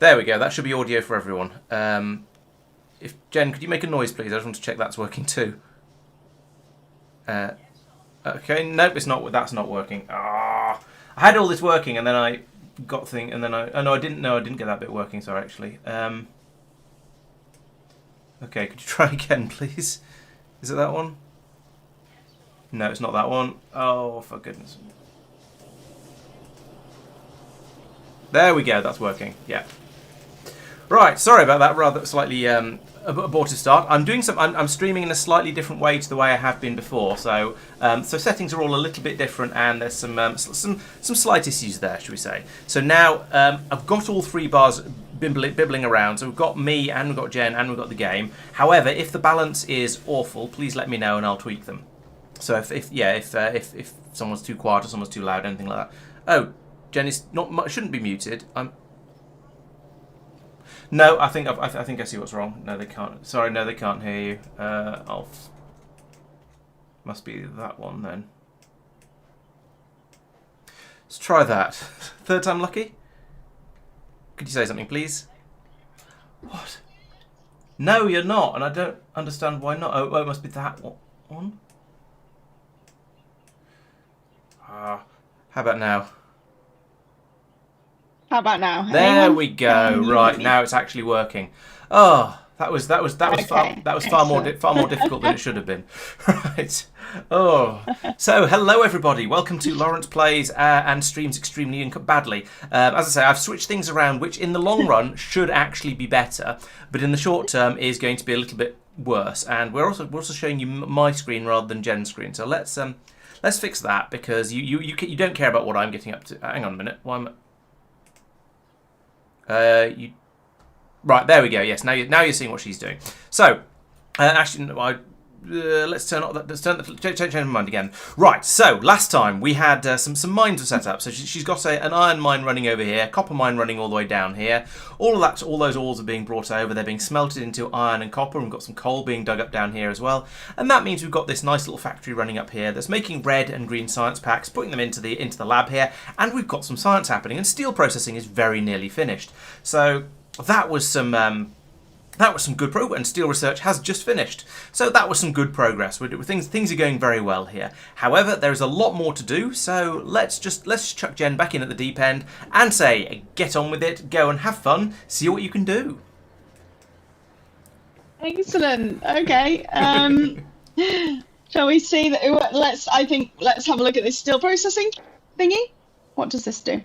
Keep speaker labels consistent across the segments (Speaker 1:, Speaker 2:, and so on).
Speaker 1: There we go. That should be audio for everyone. If Jen, could you make a noise, please? I just want to check that's working too. Okay, nope, it's not. That's not working. I had all this working, and then I got thing, and then I didn't get that bit working. Sorry, actually. Okay, could you try again, please? Is it that one? No, it's not that one. Oh, for goodness. There we go. That's working. Yeah. Right, sorry about that rather slightly abortive start. I'm streaming in a slightly different way to the way I have been before, so settings are all a little bit different, and there's some slight issues there, should we say? So now I've got all three bars bibbling around. So we've got me, and we've got Jen, and we've got the game. However, if the balance is awful, please let me know and I'll tweak them. So if someone's too quiet or someone's too loud, anything like that. Oh, Jen is shouldn't be muted. No, I think I see what's wrong. No, they can't. Sorry, no, they can't hear you. Must be that one then. Let's try that. Third time lucky. Could you say something, please? What? No, you're not, and I don't understand why not. Oh, it must be that one. How about now?
Speaker 2: How about now?
Speaker 1: There we go. Right, now it's actually working. Oh, that was far more difficult than it should have been. Right. Oh. So, hello everybody. Welcome to Laurence Plays and Streams Extremely and Badly. As I say, I've switched things around, which in the long run should actually be better, but in the short term is going to be a little bit worse. And we're also showing you my screen rather than Jen's screen. So let's fix that, because you don't care about what I'm getting up to. Hang on a minute. Why am Right, there we go. Yes, now you're seeing what she's doing. So, actually, no, let's change my mind again. Right, so last time we had some mines were set up. So she's got an iron mine running over here, copper mine running all the way down here. All those ores are being brought over. They're being smelted into iron and copper, and we've got some coal being dug up down here as well. And that means we've got this nice little factory running up here that's making red and green science packs, putting them into the lab here, and we've got some science happening. And steel processing is very nearly finished. So that was some good progress, and steel research has just finished. So that was some good progress. Things are going very well here. However, there is a lot more to do, so let's chuck Jen back in at the deep end and say, get on with it, go and have fun, see what you can do.
Speaker 2: Excellent. Okay. Shall we see that? Let's have a look at this steel processing thingy. What does this do?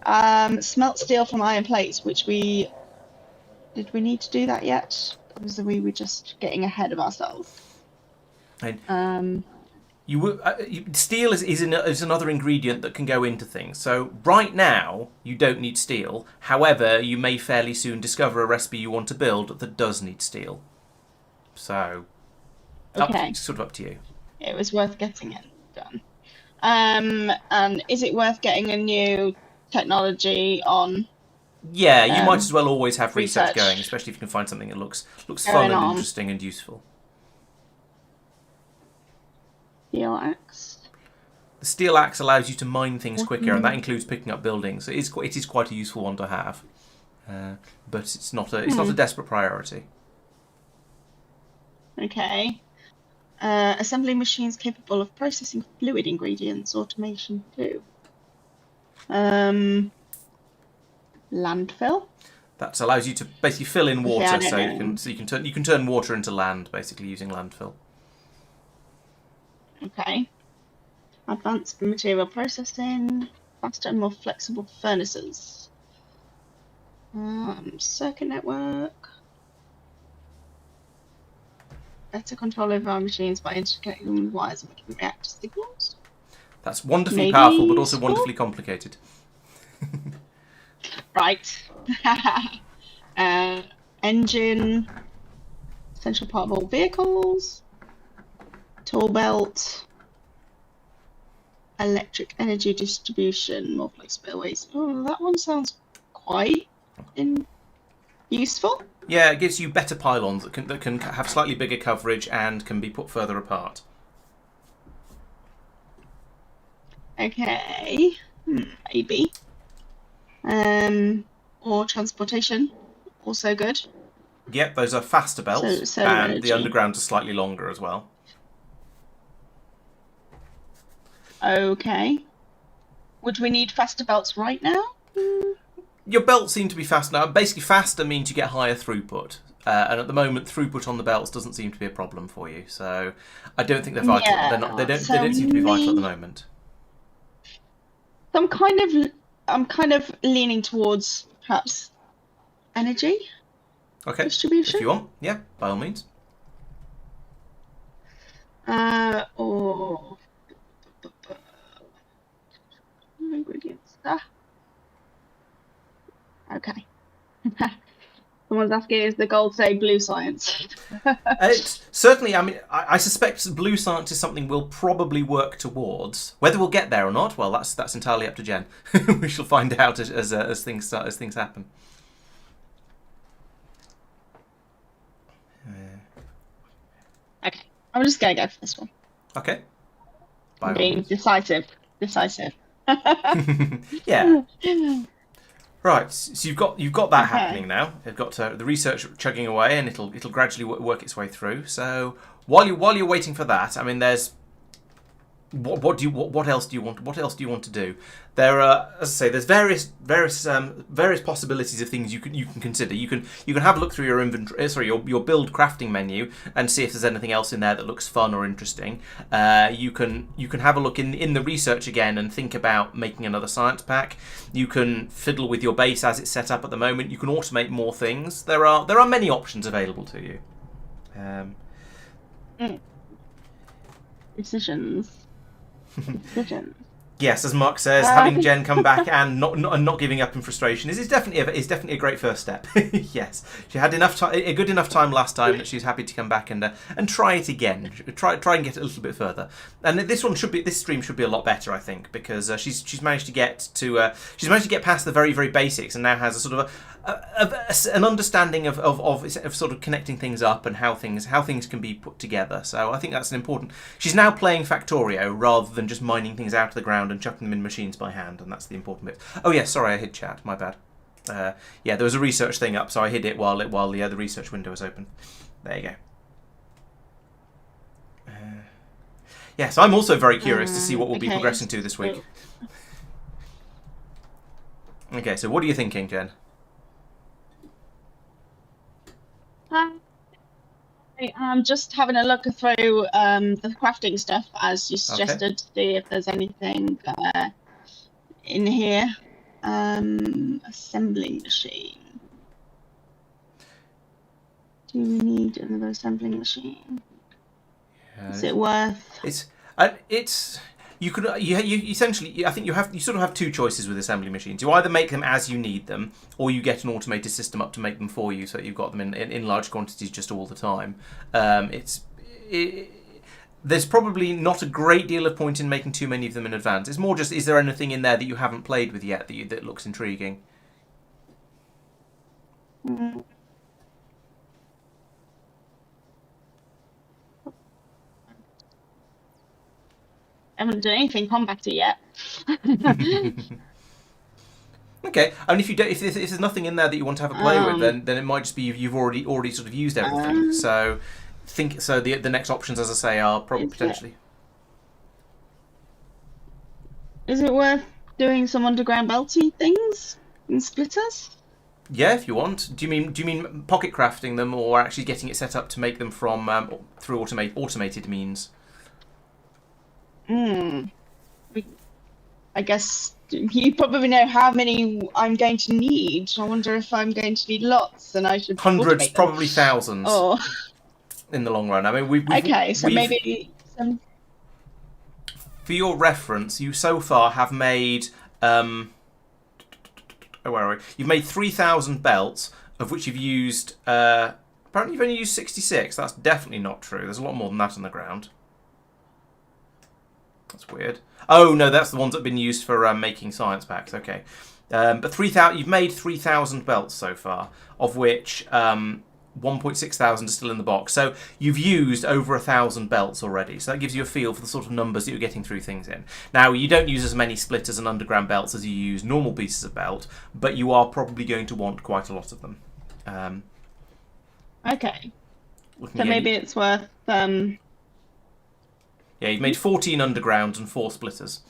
Speaker 2: Smelt steel from iron plates, which did we need to do that yet? Or was we were just getting ahead of ourselves?
Speaker 1: Steel is another ingredient that can go into things. So right now you don't need steel. However, you may fairly soon discover a recipe you want to build that does need steel. So,
Speaker 2: okay,
Speaker 1: sort of up to you.
Speaker 2: It was worth getting it done. And is it worth getting a new technology on?
Speaker 1: Yeah, you might as well always have research going, especially if you can find something that looks fun and interesting and useful.
Speaker 2: Steel axe.
Speaker 1: The steel axe allows you to mine things quicker, and that includes picking up buildings. It is quite a useful one to have, but it's not a desperate priority.
Speaker 2: Okay. Assembling machines capable of processing fluid ingredients. Automation 2. Landfill.
Speaker 1: That allows you to basically fill in water,
Speaker 2: yeah,
Speaker 1: you can turn water into land basically using landfill.
Speaker 2: Okay. Advanced material processing, faster and more flexible furnaces. Circuit network. Better control over our machines by integrating them with wires and making reactor signals.
Speaker 1: That's wonderfully powerful, but also wonderfully complicated.
Speaker 2: Right. Engine. Essential part of all vehicles. Tool belt. Electric energy distribution. More flexible ways. Oh, that one sounds quite useful.
Speaker 1: Yeah, it gives you better pylons that can have slightly bigger coverage and can be put further apart.
Speaker 2: Okay. Maybe. Or transportation. Also good.
Speaker 1: Yep, those are faster belts,
Speaker 2: So
Speaker 1: and
Speaker 2: energy.
Speaker 1: the undergrounds are slightly longer as well.
Speaker 2: Okay. Would we need faster belts right now?
Speaker 1: Your belts seem to be faster now. Basically, faster means you get higher throughput. And at the moment, throughput on the belts doesn't seem to be a problem for you. So I don't think they're vital.
Speaker 2: Yeah,
Speaker 1: They don't seem to be vital at the moment.
Speaker 2: So I'm kind of leaning towards perhaps energy distribution.
Speaker 1: If you want, yeah, by all means.
Speaker 2: Or ingredients. Okay. Someone's asking, is the gold say blue science?
Speaker 1: It's certainly, I mean, I suspect blue science is something we'll probably work towards. Whether we'll get there or not, well, that's entirely up to Jen. We shall find out as things happen.
Speaker 2: Okay, I'm just gonna go for this one.
Speaker 1: Okay.
Speaker 2: I'm being decisive.
Speaker 1: Yeah. Right, so you've got that happening now. You've got the research chugging away, and it'll gradually work its way through. So while you're waiting for that, I mean, there's what else do you want? What else do you want to do? There are, as I say, there's various possibilities of things you can consider. You can have a look through your inventory, your build crafting menu, and see if there's anything else in there that looks fun or interesting. You can have a look in the research again and think about making another science pack. You can fiddle with your base as it's set up at the moment. You can automate more things. There are many options available to you.
Speaker 2: Decisions.
Speaker 1: Yes, as Mark says, having Jen come back and not giving up in frustration is definitely a great first step. Yes, she had a good enough time last time that she's happy to come back and try it again. Try and get it a little bit further. And this stream should be a lot better, I think, because she's managed to get past the very, very basics and now has a sort of an understanding of sort of connecting things up and how things can be put together. So I think that's an important. She's now playing Factorio rather than just mining things out of the ground and chucking them in machines by hand, and that's the important bit. Oh yeah, sorry, I hid chat. My bad. Yeah, there was a research thing up, so I hid it while the research window was open. There you go. Yes, I'm also very curious to see what we'll be progressing to this week. Okay, so what are you thinking, Jen?
Speaker 2: I'm just having a look through the crafting stuff as you suggested, to see if there's anything in here. Assembling machine. Do we need another assembling machine? Yeah, is it worth?
Speaker 1: You essentially, I think you sort of have two choices with assembly machines. You either make them as you need them, or you get an automated system up to make them for you, so that you've got them in large quantities just all the time. There's probably not a great deal of point in making too many of them in advance. It's more just, is there anything in there that you haven't played with yet that looks intriguing?
Speaker 2: Mm. I haven't done anything compacted yet.
Speaker 1: Okay, I mean, if there's nothing in there that you want to have a play with, then it might just be you've already sort of used everything. So the next options, as I say, are probably potentially.
Speaker 2: Is it worth doing some underground belty things and splitters?
Speaker 1: Yeah, if you want. Do you mean pocket crafting them, or actually getting it set up to make them from through automated means?
Speaker 2: I guess you probably know how many I'm going to need. I wonder if I'm going to need lots, and I should
Speaker 1: hundreds, probably thousands.
Speaker 2: Oh.
Speaker 1: In the long run, I mean,
Speaker 2: maybe some.
Speaker 1: For your reference, you so far have made where are we? You've made 3,000 belts, of which you've used. Apparently, you've only used 66. That's definitely not true. There's a lot more than that on the ground. That's weird. Oh no, that's the ones that have been used for making science packs. Okay, but 3,000. You've made 3,000 belts so far, of which 1.6 thousand are still in the box. So you've used over 1,000 belts already. So that gives you a feel for the sort of numbers that you're getting through things in. Now, you don't use as many splitters and underground belts as you use normal pieces of belt, but you are probably going to want quite a lot of them.
Speaker 2: Okay. So maybe it's worth.
Speaker 1: Yeah, you've made 14 undergrounds and 4 splitters.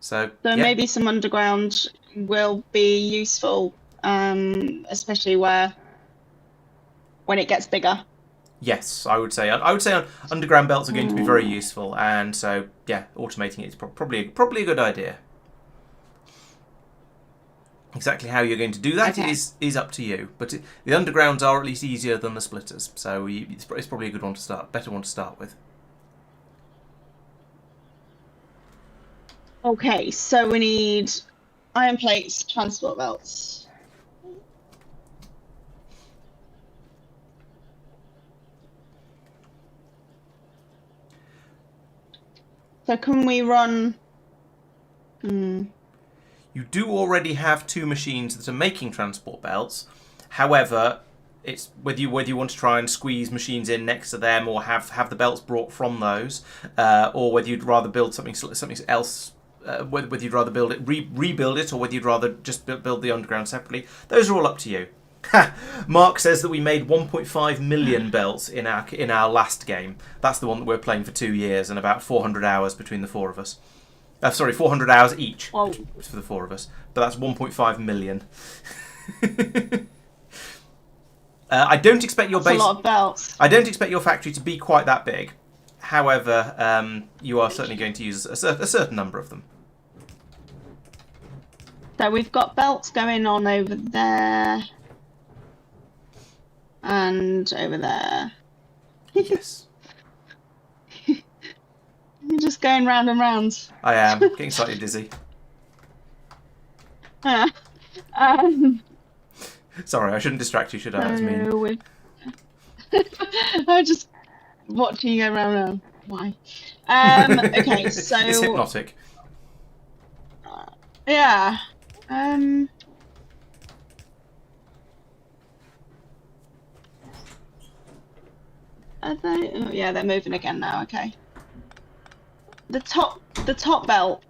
Speaker 1: So
Speaker 2: maybe some underground will be useful, especially when it gets bigger.
Speaker 1: Yes, I would say underground belts are going to be very useful, and so yeah, automating it is probably a good idea. Exactly how you're going to do that is up to you, but the undergrounds are at least easier than the splitters, so it's probably a good one to start, better one to start with.
Speaker 2: Okay, so we need iron plates, transport belts. So can we run?
Speaker 1: You do already have 2 machines that are making transport belts. However, it's whether you want to try and squeeze machines in next to them, or have the belts brought from those, or whether you'd rather build something else. Whether you'd rather build it, rebuild it, or whether you'd rather just build the underground separately. Those are all up to you. Mark says that we made 1.5 million belts in our last game. That's the one that we're playing for 2 years and about 400 hours between the 4 of us. 400 hours each for the 4 of us. But that's 1.5 million. I don't expect your
Speaker 2: base. That's a lot of belts.
Speaker 1: I don't expect your factory to be quite that big. However, you are certainly going to use a certain number of them.
Speaker 2: So we've got belts going on over there. And over there.
Speaker 1: Yes.
Speaker 2: just going round and round.
Speaker 1: I am getting slightly dizzy.
Speaker 2: Yeah. Um,
Speaker 1: Sorry, I shouldn't distract you, should I? That's mean.
Speaker 2: so I'm just watching you go round and round. Why? Okay, so
Speaker 1: It's hypnotic.
Speaker 2: yeah. Are they? Oh, yeah, they're moving again now. Okay. The top belt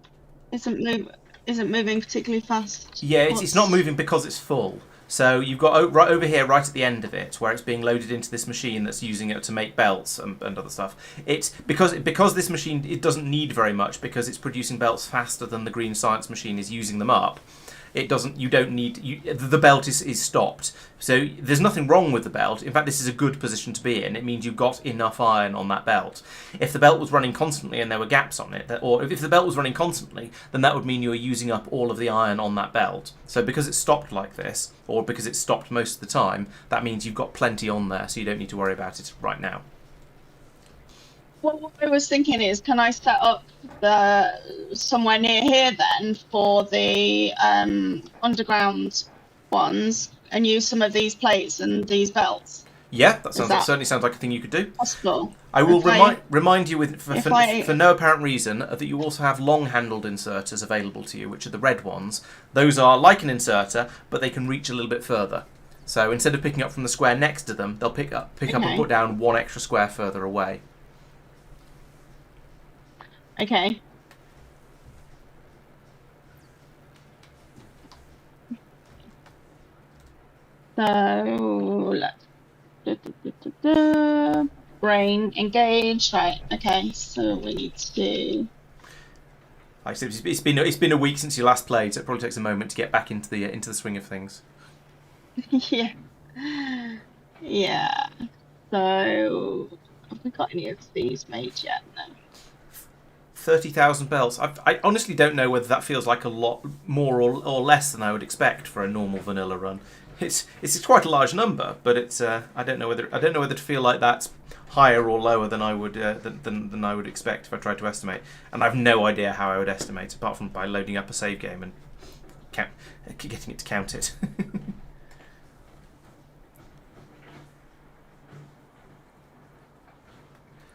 Speaker 2: isn't moving particularly fast.
Speaker 1: Yeah, it's not moving because it's full. So you've got right over here, right at the end of it, where it's being loaded into this machine that's using it to make belts and other stuff. It's because this machine, it doesn't need very much because it's producing belts faster than the Green Science machine is using them up. It doesn't. You don't need. The belt is stopped. So there's nothing wrong with the belt. In fact, this is a good position to be in. It means you've got enough iron on that belt. If the belt was running constantly and there were gaps on it, or if the belt was running constantly, then that would mean you were using up all of the iron on that belt. So because it's stopped like this, or because it's stopped most of the time, that means you've got plenty on there, so you don't need to worry about it right now.
Speaker 2: Well, what I was thinking is, can I set up somewhere near here then for the underground ones and use some of these plates and these belts?
Speaker 1: Yeah, that certainly sounds like a thing you could do.
Speaker 2: Possible.
Speaker 1: I will remind you, for no apparent reason, that you also have long-handled inserters available to you, which are the red ones. Those are like an inserter, but they can reach a little bit further. So instead of picking up from the square next to them, they'll pick up and put down one extra square further away.
Speaker 2: Okay. So let's brain engaged. Right. Okay. So we need to.
Speaker 1: Like I said, it's been a week since you last played, so it probably takes a moment to get back into the swing of things.
Speaker 2: Yeah. Yeah. So have we got any of these made yet? No.
Speaker 1: 30,000 belts. I honestly don't know whether that feels like a lot more or less than I would expect for a normal vanilla run. It's quite a large number, but it's I don't know whether to feel like that's higher or lower than I would than I would expect if I tried to estimate. And I've no idea how I would estimate apart from by loading up a save game and getting it to count it.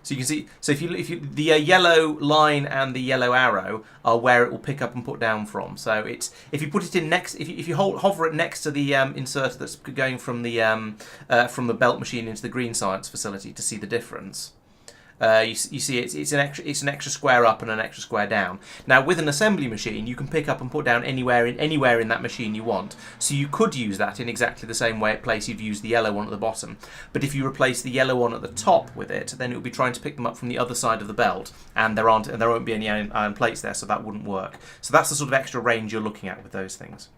Speaker 1: So you can see. So if you the yellow line and the yellow arrow are where it will pick up and put down from. So it's if you put it in next, if you hover it next to the inserter that's going from the belt machine into the Green Science facility to see the difference. You see it's an extra square up and an extra square down. Now with an assembly machine, you can pick up and put down anywhere in that machine you want. So you could use that in exactly the same place you'd use the yellow one at the bottom. But if you replace the yellow one at the top with it, then it would be trying to pick them up from the other side of the belt, and there won't be any iron plates there, so that wouldn't work. So that's the sort of extra range you're looking at with those things.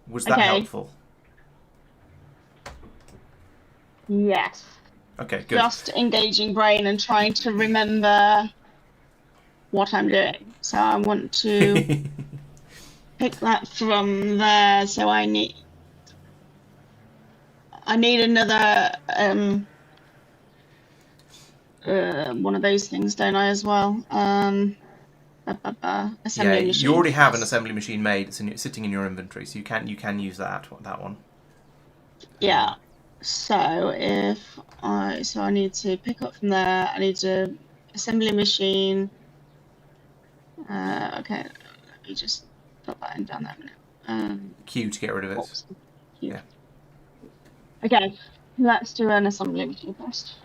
Speaker 1: Was that helpful?
Speaker 2: Yes.
Speaker 1: Okay, good.
Speaker 2: Just engaging brain and trying to remember what I'm doing. So I want to pick that from there. So I need another one of those things, don't I, as well? Assembly machine.
Speaker 1: You already have an assembly machine made. It's sitting in your inventory, so you can use that one.
Speaker 2: Yeah. So I need to pick up from there. I need to assembly machine. Okay, let me just put that in down there a minute.
Speaker 1: Q to get rid of it.
Speaker 2: Oops. Q.
Speaker 1: Yeah.
Speaker 2: Okay, let's do an assembly machine first.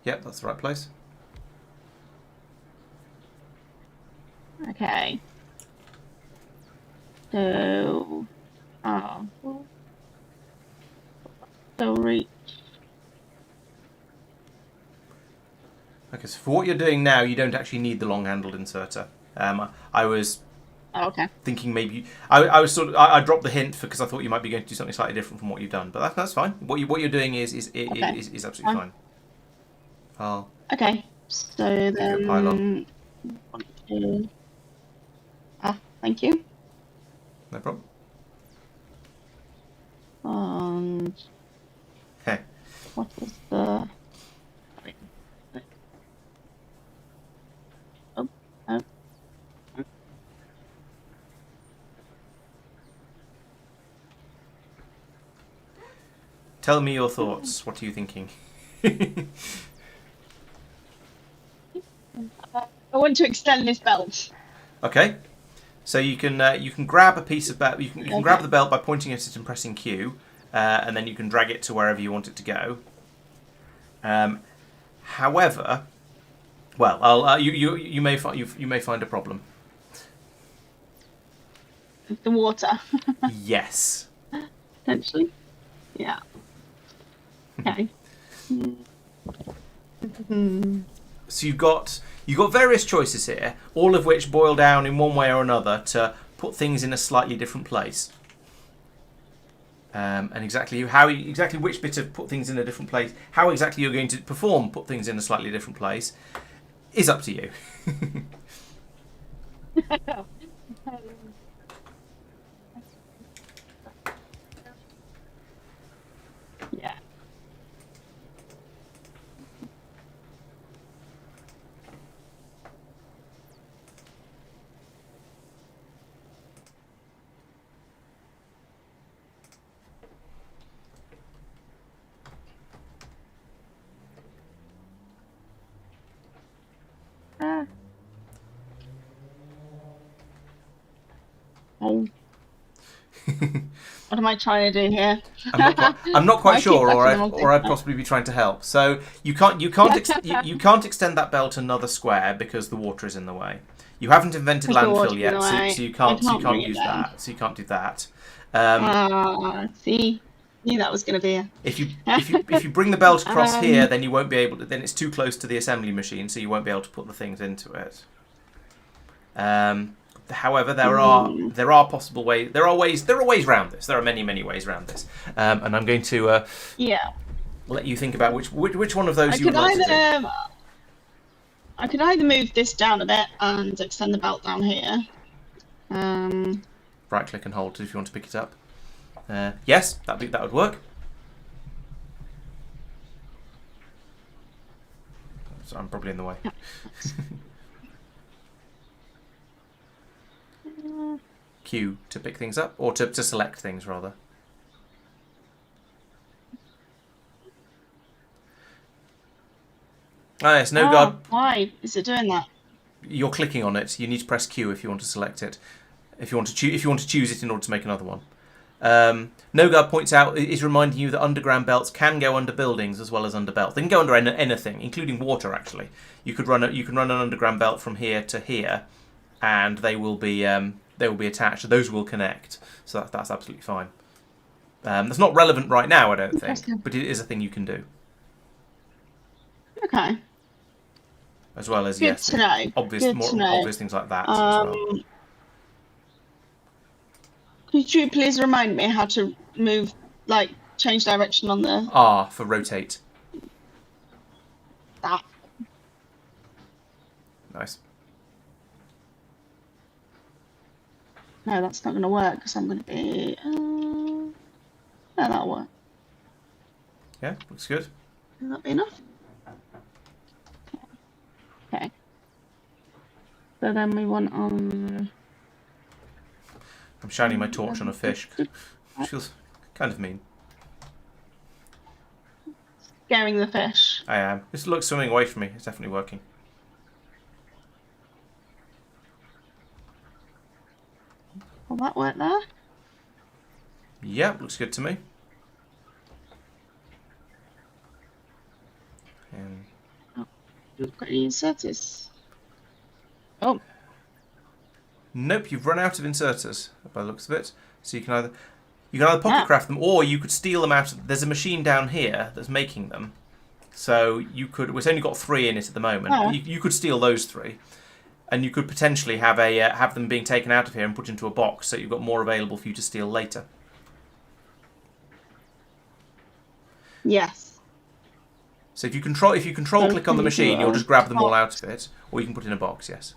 Speaker 1: Yep, that's the right place.
Speaker 2: Okay. So, reach.
Speaker 1: Okay, so for what you're doing now, you don't actually need the long-handled inserter. I was thinking maybe I dropped the hint because I thought you might be going to do something slightly different from what you've done, but that's fine. What you're doing is absolutely fine.
Speaker 2: Okay, so then.
Speaker 1: Pylon.
Speaker 2: Thank you.
Speaker 1: No problem.
Speaker 2: And
Speaker 1: Heh.
Speaker 2: what is the... Oh, oh.
Speaker 1: Tell me your thoughts. What are you thinking?
Speaker 2: I want to extend this belt.
Speaker 1: Okay. So you can grab a piece of belt. You can
Speaker 2: Okay.
Speaker 1: grab the belt by pointing at it and pressing Q, and then you can drag it to wherever you want it to go. However, well, you may find a problem.
Speaker 2: The water.
Speaker 1: Yes.
Speaker 2: Potentially. Yeah. Okay.
Speaker 1: So you've got various choices here, all of which boil down in one way or another to put things in a slightly different place. And exactly which bit of put things in a different place, how exactly you're going to perform put things in a slightly different place, is up to you.
Speaker 2: Yeah. Oh. What am I trying to do here?
Speaker 1: I'm not quite
Speaker 2: I keep
Speaker 1: sure,
Speaker 2: touching them all
Speaker 1: or I'd
Speaker 2: day.
Speaker 1: possibly be trying to help. So you can't extend that belt another square because the water is in the way. You haven't invented
Speaker 2: Because the water's
Speaker 1: landfill
Speaker 2: in
Speaker 1: yet,
Speaker 2: the
Speaker 1: so
Speaker 2: way.
Speaker 1: you
Speaker 2: I
Speaker 1: can't
Speaker 2: bring it
Speaker 1: use
Speaker 2: down.
Speaker 1: that. So you can't do that.
Speaker 2: See, knew that was going to be a...
Speaker 1: If you bring the belt across here, then you won't be able to. Then it's too close to the assembly machine, so you won't be able to put the things into it. However, there are possible ways. There are ways around this. There are many ways around this, and I'm going to let you think about which one of those you would like to do.
Speaker 2: I could either move this down a bit and extend the belt down here.
Speaker 1: Right click and hold if you want to pick it up. Yes, that would work. So I'm probably in the way. Q to pick things up, or to select things rather. Ah, yes, no guard.
Speaker 2: Why is it doing that?
Speaker 1: You're clicking on it. You need to press Q if you want to select it. If you want to choose it in order to make another one. Nogard points out is reminding you that underground belts can go under buildings as well as under belts. They can go under anything, including water. Actually, you can run an underground belt from here to here, and they will be attached. Those will connect. So that's absolutely fine. That's not relevant right now, I don't think, but it is a thing you can do.
Speaker 2: Okay.
Speaker 1: As well as
Speaker 2: Good to know.
Speaker 1: obvious things like that as well.
Speaker 2: Could you please remind me how to move, like change direction on the
Speaker 1: R for rotate.
Speaker 2: that?
Speaker 1: Nice.
Speaker 2: No, that's not going to work because I'm going to be. No, that'll work.
Speaker 1: Yeah, looks good.
Speaker 2: Will that be enough? Okay. So then we want on.
Speaker 1: I'm shining my torch on a fish, which feels kind of mean.
Speaker 2: Scaring the fish.
Speaker 1: I am. This looks swimming away from me. It's definitely working.
Speaker 2: Will that work there?
Speaker 1: Yeah, looks good to me.
Speaker 2: Got any inserters? Oh.
Speaker 1: Nope, you've run out of inserters by the looks of it. So you can either pocket craft them, or you could steal them out. There's a machine down here that's making them. So you could. It's only got 3 in it at the moment.
Speaker 2: Oh.
Speaker 1: But you could steal those 3, and you could potentially have them being taken out of here and put into a box, so you've got more available for you to steal later.
Speaker 2: Yes.
Speaker 1: So if you control click on the machine, you'll just grab them all out of it, or you can put it in a box. Yes.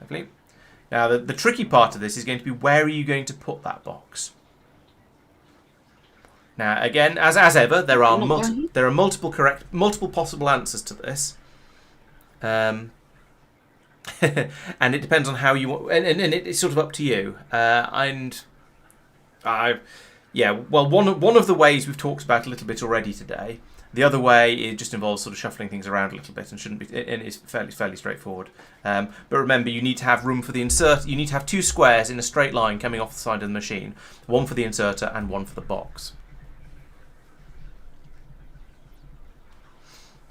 Speaker 1: Lovely. Now, the tricky part of this is going to be where are you going to put that box? Now, again, as ever, there are multiple possible answers to this, and it depends on how you want, and it's sort of up to you. One of the ways we've talked about a little bit already today. The other way it just involves sort of shuffling things around a little bit and shouldn't be, and it's fairly straightforward. But remember, you need to have room for the insert. You need to have two squares in a straight line coming off the side of the machine, one for the inserter and one for the box.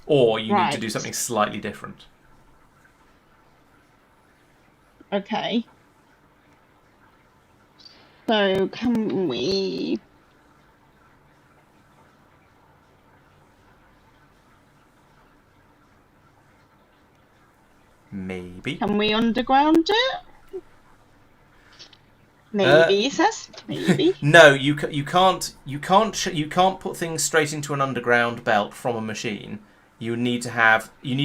Speaker 1: Or you need to do something slightly different.
Speaker 2: Okay. So can we?
Speaker 1: Maybe.
Speaker 2: Can we underground it? Maybe, he says. Maybe.
Speaker 1: No, you can't put things straight into an underground belt from a machine. You need to have an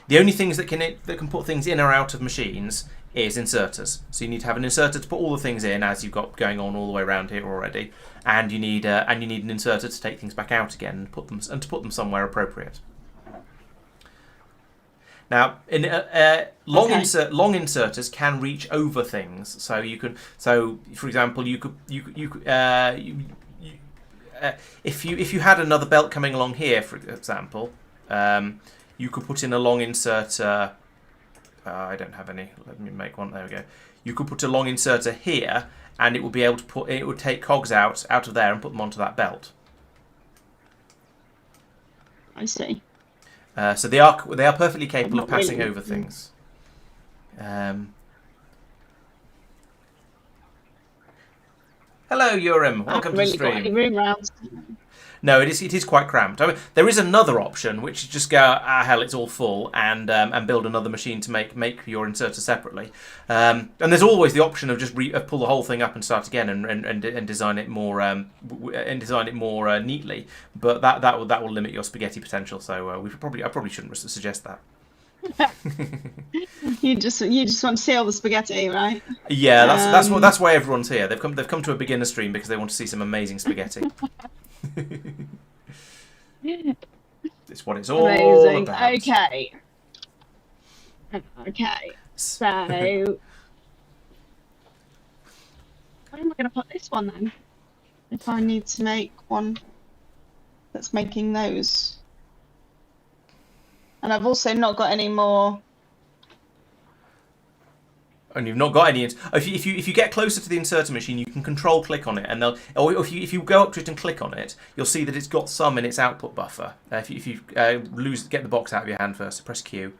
Speaker 1: the only things that can put things in or out of machines is inserters. So you need to have an inserter to put all the things in, as you've got going on all the way around here already, and you need an inserter to take things back out again and put them somewhere appropriate. Now, long inserters can reach over things, so you can. So, for example, if you had another belt coming along here, for example, you could put in a long inserter. I don't have any. Let me make one. There we go. You could put a long inserter here, and it would be able to it would take cogs out of there and put them onto that belt.
Speaker 2: I see.
Speaker 1: So they are perfectly capable of passing over things. Hello, Urim. Welcome to the stream.
Speaker 2: Got any room round.
Speaker 1: No, it is quite cramped. I mean, there is another option, which is just go, hell, it's all full, and build another machine to make your inserter separately. And there's always the option of just pull the whole thing up and start again and design it more neatly. But that will limit your spaghetti potential. So I probably shouldn't suggest that.
Speaker 2: You just want to see all the spaghetti, right?
Speaker 1: Yeah, that's why everyone's here. They've come to a beginner stream because they want to see some amazing spaghetti. It's what it's all about.
Speaker 2: Okay. So, where am I going to put this one then? If I need to make one that's making those. And I've also not got any more.
Speaker 1: And you've not got any. If you get closer to the inserter machine, you can control click on it, and if you go up to it and click on it, you'll see that it's got some in its output buffer. If you get the box out of your hand first, so press Q,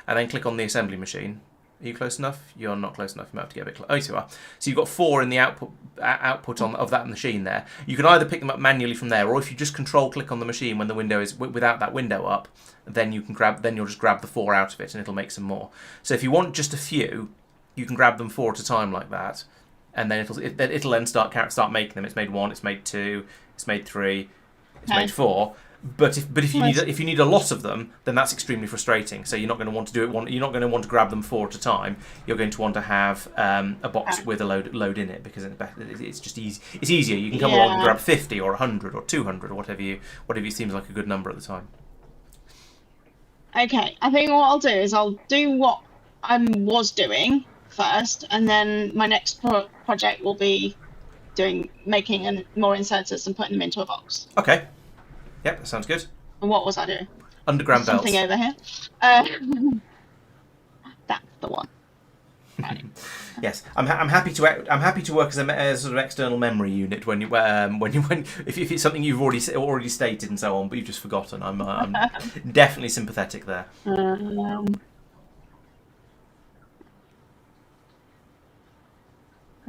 Speaker 1: and then click on the assembly machine. Are you close enough? You're not close enough. You might have to get a bit close. Oh, yes, you are. So you've got 4 in the output of that machine there. You can either pick them up manually from there, or if you just control click on the machine when the window is without that window up, then you'll just grab the 4 out of it, and it'll make some more. So if you want just a few, you can grab them 4 at a time like that, and then it'll then start making them. It's made 1, it's made 2, it's made 3, it's made 4. But if you need a lot of them, then that's extremely frustrating. So you're not going to want to do it. You're not going to want to grab them 4 at a time. You're going to want to have a box with a load in it, because it's just easy. It's easier. You can come along and grab 50 or 100 or 200 or whatever seems like a good number at the time.
Speaker 2: Okay, I think what I'll do is I'll do what I was doing first, and then my next project will be making more inserters and putting them into a box.
Speaker 1: Okay. Yep, that sounds good.
Speaker 2: And what was I doing?
Speaker 1: Underground belts.
Speaker 2: Something over here. That's the one. Right.
Speaker 1: Yes, I'm happy to work as a sort of external memory unit when if it's something you've already stated and so on, but you've just forgotten. I'm definitely sympathetic there.
Speaker 2: Can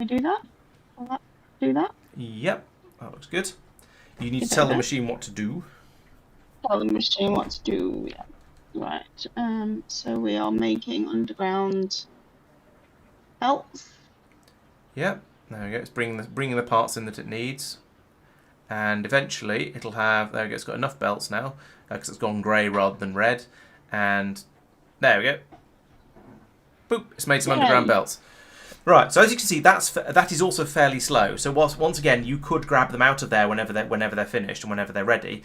Speaker 2: I do that? Will that do that?
Speaker 1: Yep, that looks good. You need to tell the machine what to do.
Speaker 2: Tell the machine what to do, yeah. Right, so we are making underground belts.
Speaker 1: Yep, there we go. It's bringing the parts in that it needs. And eventually it'll have, there we go, it's got enough belts now, because it's gone grey rather than red. And there we go. Boop, it's made some underground belts. Right, so as you can see, that is also fairly slow. So once again, you could grab them out of there whenever they're finished and whenever they're ready,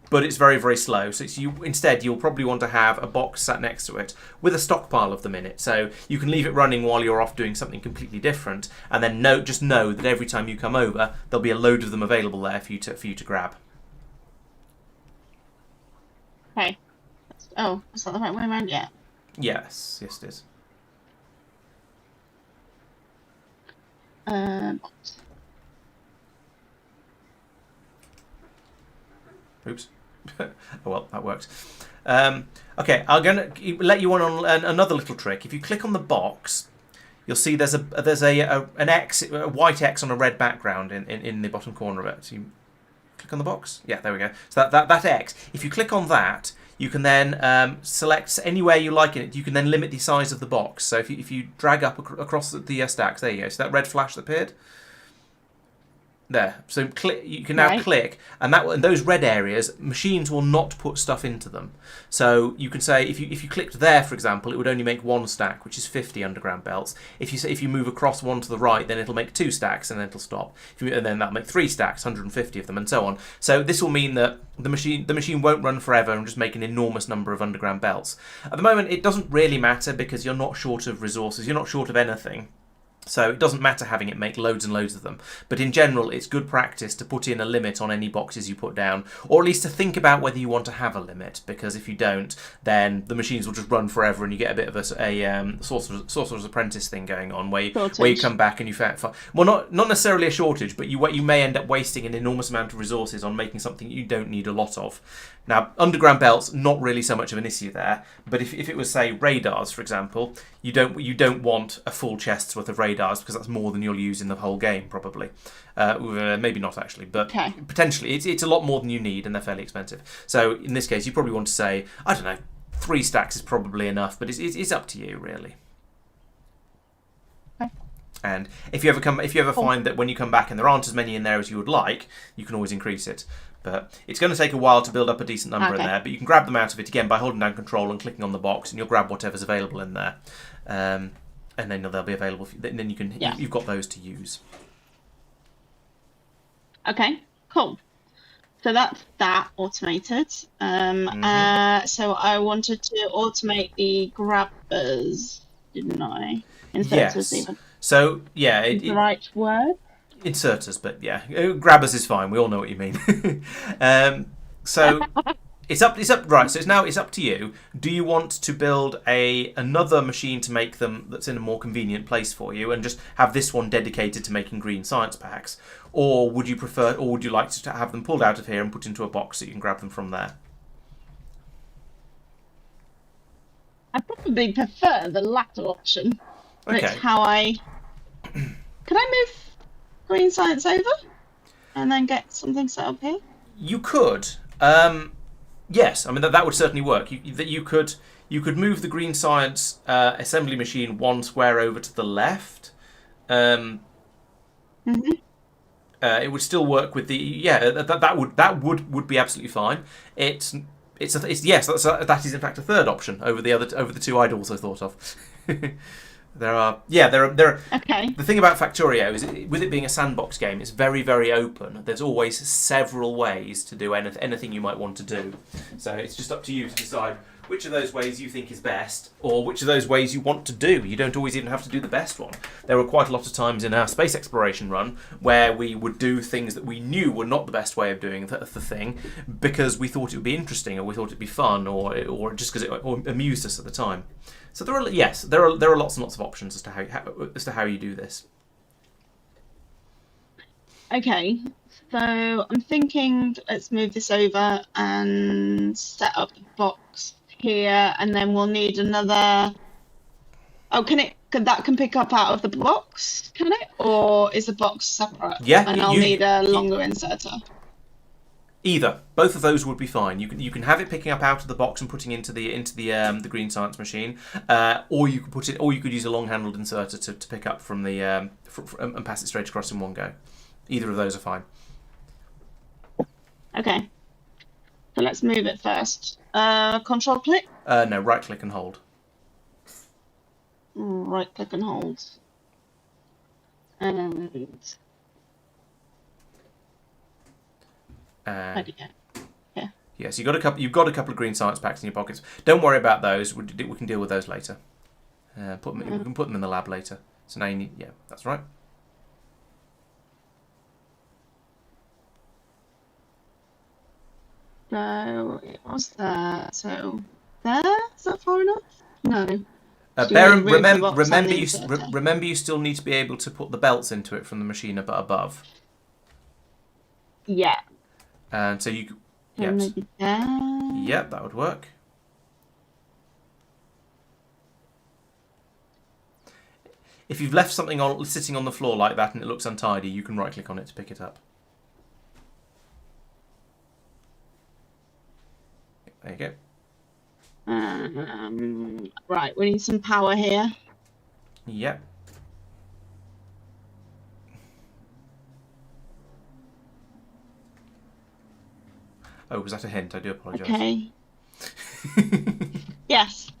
Speaker 1: but it's very, very slow. So instead you'll probably want to have a box sat next to it with a stockpile of them in it. So you can leave it running while you're off doing something completely different, and then just know that every time you come over, there'll be a load of them available there for you to grab.
Speaker 2: Okay. Oh, is that the right way around? Yeah.
Speaker 1: Yes, it is. Oops. Oh well, that worked. Okay, I'm going to let you on another little trick. If you click on the box, you'll see there's an X, a white X on a red background in the bottom corner of it. So you click on the box. Yeah, there we go. So that X, if you click on that, you can then select anywhere you like in it. You can then limit the size of the box. So if you drag up across the stacks, there you go. So that red flash that appeared. There. So you can now click, and those red areas, machines will not put stuff into them. So you can say if you clicked there, for example, it would only make one stack, which is 50 underground belts. If you move across one to the right, then it'll make 2 stacks, and then it'll stop. And then that'll make 3 stacks, 150 of them, and so on. So this will mean that the machine won't run forever and just make an enormous number of underground belts. At the moment, it doesn't really matter because you're not short of resources. You're not short of anything. So it doesn't matter having it make loads and loads of them. But in general, it's good practice to put in a limit on any boxes you put down, or at least to think about whether you want to have a limit, because if you don't, then the machines will just run forever and you get a bit of a Sorcerer's Apprentice thing going on, where you come back and you well, not necessarily a shortage, but you may end up wasting an enormous amount of resources on making something you don't need a lot of. Now, underground belts, not really so much of an issue there, but if it was, say, radars, for example, you don't want a full chest's worth of radars, because that's more than you'll use in the whole game, probably. Maybe not, actually, but potentially. It's a lot more than you need, and they're fairly expensive. So, in this case, you probably want to say, I don't know, 3 stacks is probably enough, but it's up to you, really.
Speaker 2: Okay.
Speaker 1: And if you ever find that when you come back and there aren't as many in there as you would like, you can always increase it. But it's going to take a while to build up a decent number in there. But you can grab them out of it again by holding down Control and clicking on the box, and you'll grab whatever's available in there, and then they'll be available. Then you've got those to use.
Speaker 2: Okay, cool. So that's that automated. So I wanted to automate the grabbers, didn't I? Inserters, even.
Speaker 1: So yeah,
Speaker 2: the right word.
Speaker 1: Inserters, but yeah, grabbers is fine. We all know what you mean. So it's up. Right. So it's up to you. Do you want to build another machine to make them that's in a more convenient place for you, and just have this one dedicated to making green science packs, or would you like to have them pulled out of here and put into a box so you can grab them from there?
Speaker 2: I probably prefer the latter option.
Speaker 1: Okay.
Speaker 2: It's how I. Could I move green science over and then get something set up here?
Speaker 1: You could. Yes, I mean that would certainly work. You could move the green science assembly machine 1 square over to the left. It would still work with the that would be absolutely fine. Yes, that is in fact a third option over the 2 I'd also thought of. There are. Okay. The thing about Factorio is, with it being a sandbox game, it's very, very open. There's always several ways to do anything you might want to do. So it's just up to you to decide which of those ways you think is best, or which of those ways you want to do. You don't always even have to do the best one. There were quite a lot of times in our space exploration run where we would do things that we knew were not the best way of doing the thing, because we thought it would be interesting, or we thought it'd be fun, or just because it amused us at the time. So there are lots and lots of options as to how you do this.
Speaker 2: Okay, so I'm thinking let's move this over and set up the box here, and then we'll need another. Oh, can that pick up out of the box? Can it, or is the box separate?
Speaker 1: Yeah,
Speaker 2: and I'll need a longer inserter.
Speaker 1: Either. Both of those would be fine. You can have it picking up out of the box and putting into the green science machine, or you could use a long-handled inserter to pick up from the and pass it straight across in one go. Either of those are fine.
Speaker 2: Okay. So let's move it first. Control click?
Speaker 1: No, right click and hold.
Speaker 2: Right click and hold. And there we go.
Speaker 1: Yeah, so you've got a couple of green science packs in your pockets. Don't worry about those. We can deal with those later. We can put them in the lab later. So now you need. Yeah, that's right.
Speaker 2: So it was there. So there? Is that far enough? No.
Speaker 1: Remember, you still need to be able to put the belts into it from the machine above.
Speaker 2: Yeah.
Speaker 1: And so you.
Speaker 2: So maybe there.
Speaker 1: Yep, that would work. If you've left something sitting on the floor like that and it looks untidy, you can right-click on it to pick it up. There you go.
Speaker 2: Right, we need some power here.
Speaker 1: Yep. Oh, was that a hint? I do apologise.
Speaker 2: Okay. Yes.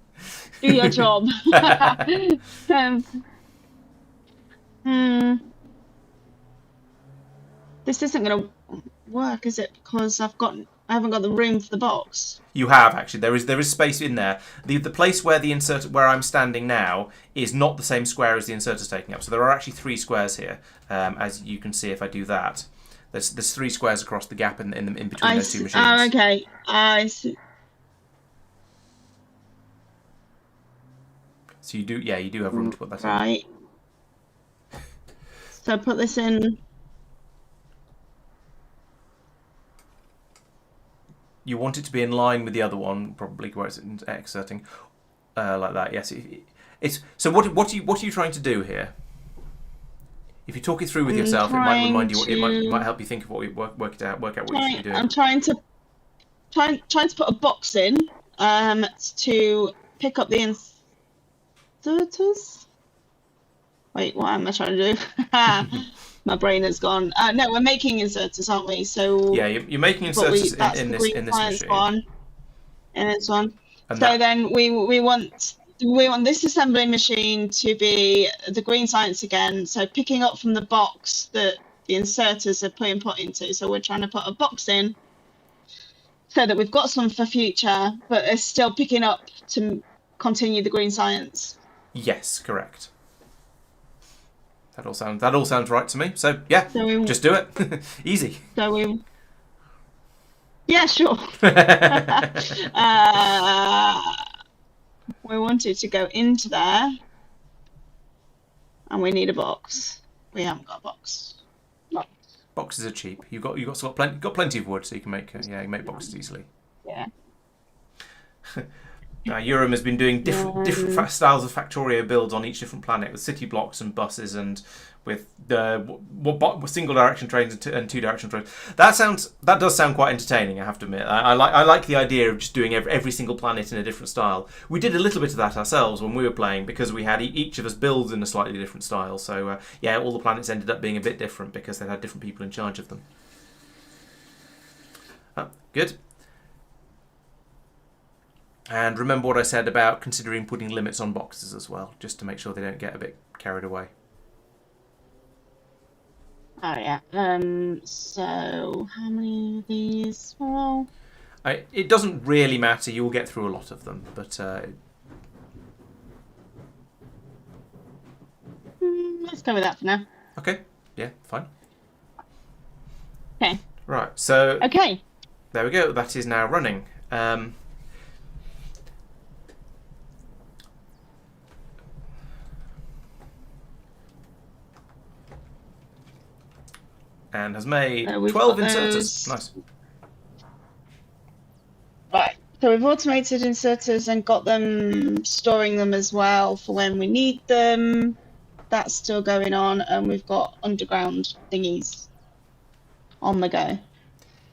Speaker 2: Do your job. This isn't going to work, is it? Because I haven't got the room for the box.
Speaker 1: You have actually. There is space in there. The place where where I'm standing now is not the same square as the inserter's taking up. So there are actually 3 squares here, as you can see if I do that. There's 3 squares across the gap in between those 2 machines.
Speaker 2: Oh, okay. I see.
Speaker 1: So you do have room to put that in.
Speaker 2: Right. So put this in.
Speaker 1: You want it to be in line with the other one, probably where it's exerting, like that. Yes. So what are you trying to do here? If you talk it through with yourself, it might remind you. It might help you think of what work out what you should be doing.
Speaker 2: I'm trying to put a box in, to pick up the inserters. Wait, what am I trying to do? My brain has gone. No, we're making inserters, aren't we? So
Speaker 1: yeah, you're making inserters in this machine.
Speaker 2: In this one.
Speaker 1: And
Speaker 2: so then we want this assembly machine to be the green science again. So picking up from the box that the inserters are put into. So we're trying to put a box in so that we've got some for future, but it's still picking up to continue the green science.
Speaker 1: Yes, correct. That all sounds right to me. So yeah, just do it. Easy.
Speaker 2: So yeah, sure. We wanted to go into there, and we need a box. We haven't got a box. No.
Speaker 1: Boxes are cheap. You've got plenty of wood, so you can make you can make boxes easily.
Speaker 2: Yeah.
Speaker 1: Now, Urim has been doing different styles of Factorio builds on each different planet with city blocks and buses and with single direction trains and 2 direction trains. That does sound quite entertaining, I have to admit. I like the idea of just doing every single planet in a different style. We did a little bit of that ourselves when we were playing because we had each of us builds in a slightly different style. So yeah, all the planets ended up being a bit different because they had different people in charge of them. Good. And remember what I said about considering putting limits on boxes as well, just to make sure they don't get a bit carried away.
Speaker 2: Oh yeah. So how many of these? Well,
Speaker 1: it doesn't really matter. You will get through a lot of them, but
Speaker 2: let's go with that for now.
Speaker 1: Okay. Yeah. Fine.
Speaker 2: Okay.
Speaker 1: Right. So.
Speaker 2: Okay.
Speaker 1: There we go. That is now running. And has made 12 inserters. Nice.
Speaker 2: Right. So we've automated inserters and got them, storing them as well for when we need them. That's still going on, and we've got underground thingies on the go.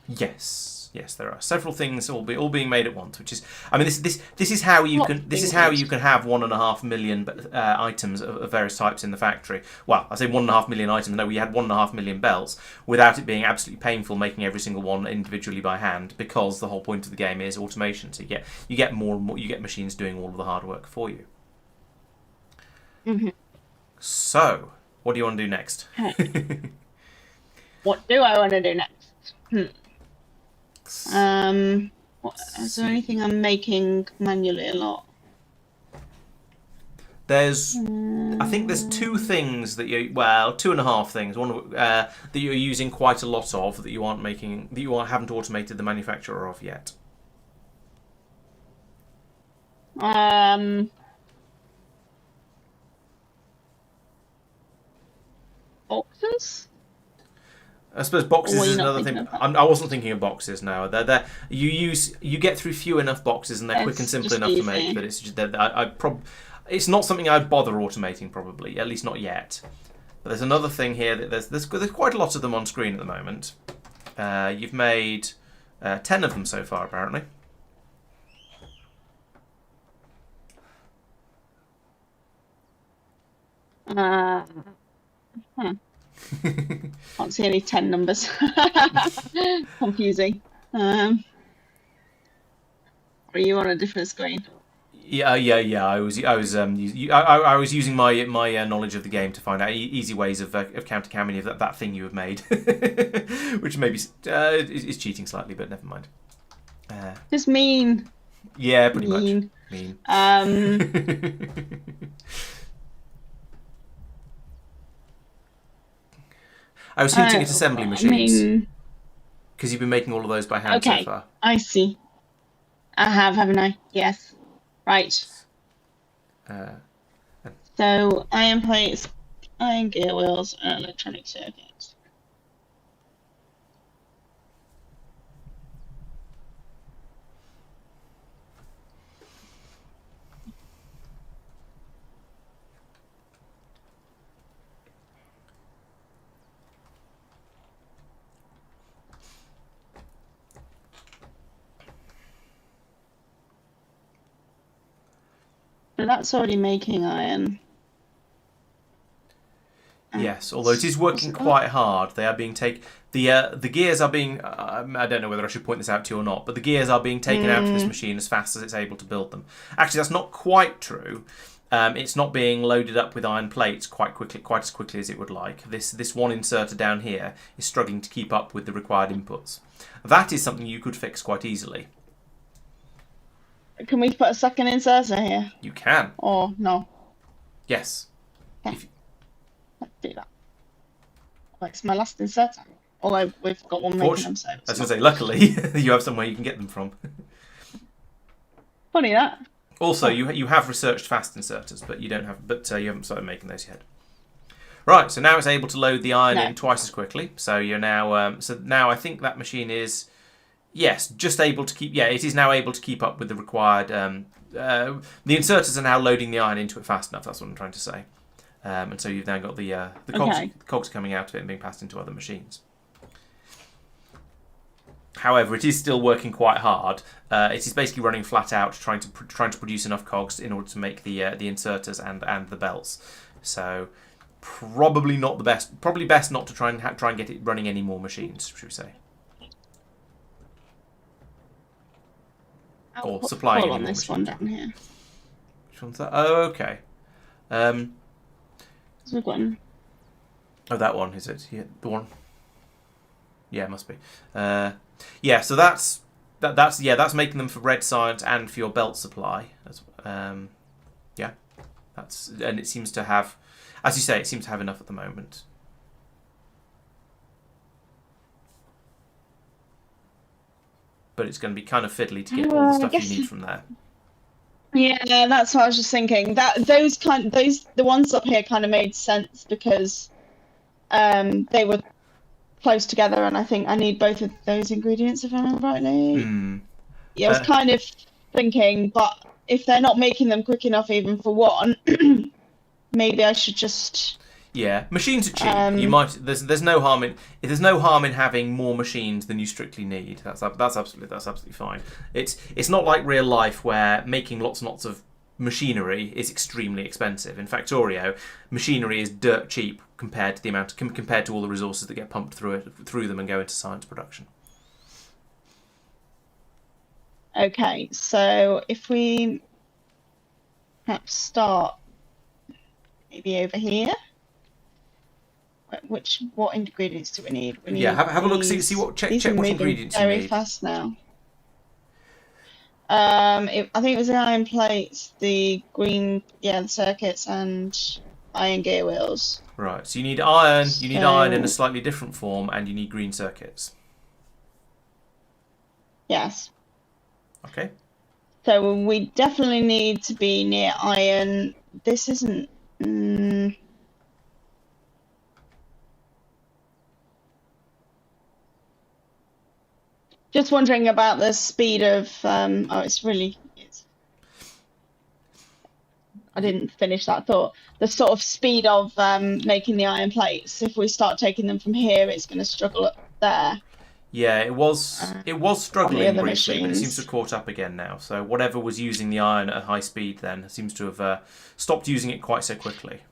Speaker 1: Yes. Yes, there are several things all being made at once, which is, I mean, this is how you can have 1.5 million items of various types in the factory. Well, I say 1.5 million items. No, we had 1.5 million belts without it being absolutely painful making every single one individually by hand, because the whole point of the game is automation. So you get more and more, you get machines doing all of the hard work for you.
Speaker 2: Mm-hmm.
Speaker 1: So What do you want to do next?
Speaker 2: What do I want to do next? Is there anything I'm making manually a lot?
Speaker 1: I think there's two things that two and a half things. One that you're using quite a lot of that you haven't automated the manufacturer of yet.
Speaker 2: Boxes?
Speaker 1: I suppose boxes is another thing. I wasn't thinking of boxes now. You get through few enough boxes and they're quick and simple enough to make that it's just it's not something I'd bother automating probably, at least not yet. But there's another thing here that there's quite a lot of them on screen at the moment. You've made 10 of them so far apparently.
Speaker 2: Can't see any 10 numbers. Confusing. Are you on a different screen?
Speaker 1: Yeah. I was using my knowledge of the game to find out easy ways of counter-camming that thing you have made, which maybe is cheating slightly, but never mind.
Speaker 2: Just mean.
Speaker 1: Yeah, pretty much. Mean. I was hinting at assembly machines because you've been making all of those by hand so far.
Speaker 2: I see. I have, haven't I? Yes. Right. So iron plates, iron gear wheels, and electronic circuits. So that's already making iron.
Speaker 1: Yes, although it is working quite hard. They are being the gears are being. I don't know whether I should point this out to you or not, but the gears are being taken out of this machine as fast as it's able to build them. Actually, that's not quite true. It's not being loaded up with iron plates quite as quickly as it would like. This one inserter down here is struggling to keep up with the required inputs. That is something you could fix quite easily.
Speaker 2: Can we put a second inserter here?
Speaker 1: You can.
Speaker 2: Or no?
Speaker 1: Yes.
Speaker 2: Okay. Let's do that. Well, it's my last inserter. Although we've got one making them, so... I
Speaker 1: was going to say, luckily, you have somewhere you can get them from.
Speaker 2: Funny that.
Speaker 1: Also, you have researched fast inserters, but you haven't started making those yet. Right, so now it's able to load the iron in twice as quickly. So you're now... so now I think that machine is... Yes, just able to keep... Yeah, it is now able to keep up with the required... the inserters are now loading the iron into it fast enough, that's what I'm trying to say. And so you've now got the cogs coming out of it and being passed into other machines. However, it is still working quite hard. It is basically running flat out, trying to produce enough cogs in order to make the inserters and the belts. So probably not the best. Probably best not to try and get it running any more machines, should we say? Or supplying any more machines.
Speaker 2: This one down here.
Speaker 1: Which one's that? Oh, okay.
Speaker 2: One.
Speaker 1: Oh, that one, is it? Yeah, the one. Yeah, it must be. Yeah, so that's making them for red science and for your belt supply. Yeah, and it seems to have, as you say, it seems to have enough at the moment. But it's going to be kind of fiddly to get all the stuff you need from there.
Speaker 2: Yeah, that's what I was just thinking. The ones up here kind of made sense because they were close together, and I think I need both of those ingredients if I remember rightly. Yeah, I was kind of thinking, but if they're not making them quick enough even for one, maybe I should just...
Speaker 1: Yeah, machines are cheap. You might there's no harm in having more machines than you strictly need. That's absolutely fine. It's not like real life where making lots and lots of machinery is extremely expensive. In Factorio, machinery is dirt cheap compared to all the resources that get pumped through them and go into science production.
Speaker 2: Okay, so if we perhaps start maybe over here. what ingredients do we need? We need
Speaker 1: Yeah, have a look. See
Speaker 2: these.
Speaker 1: what check
Speaker 2: These are
Speaker 1: what
Speaker 2: moving
Speaker 1: ingredients you
Speaker 2: very
Speaker 1: need.
Speaker 2: fast now. I think it was the iron plates, the green, the circuits, and iron gear wheels.
Speaker 1: Right. So you need iron. You need iron in a
Speaker 2: So
Speaker 1: slightly different form, and you need green circuits.
Speaker 2: yes.
Speaker 1: Okay.
Speaker 2: So we definitely need to be near iron. This isn't. Mm, just wondering about the speed of. Oh, it's really. I didn't finish that thought. The sort of speed of making the iron plates. If we start taking them from here, it's going to struggle up there
Speaker 1: Yeah, it was
Speaker 2: on the
Speaker 1: struggling
Speaker 2: other
Speaker 1: briefly, but it seems to have
Speaker 2: machines.
Speaker 1: caught up again now. So whatever was using the iron at high speed then seems to have stopped using it quite so quickly.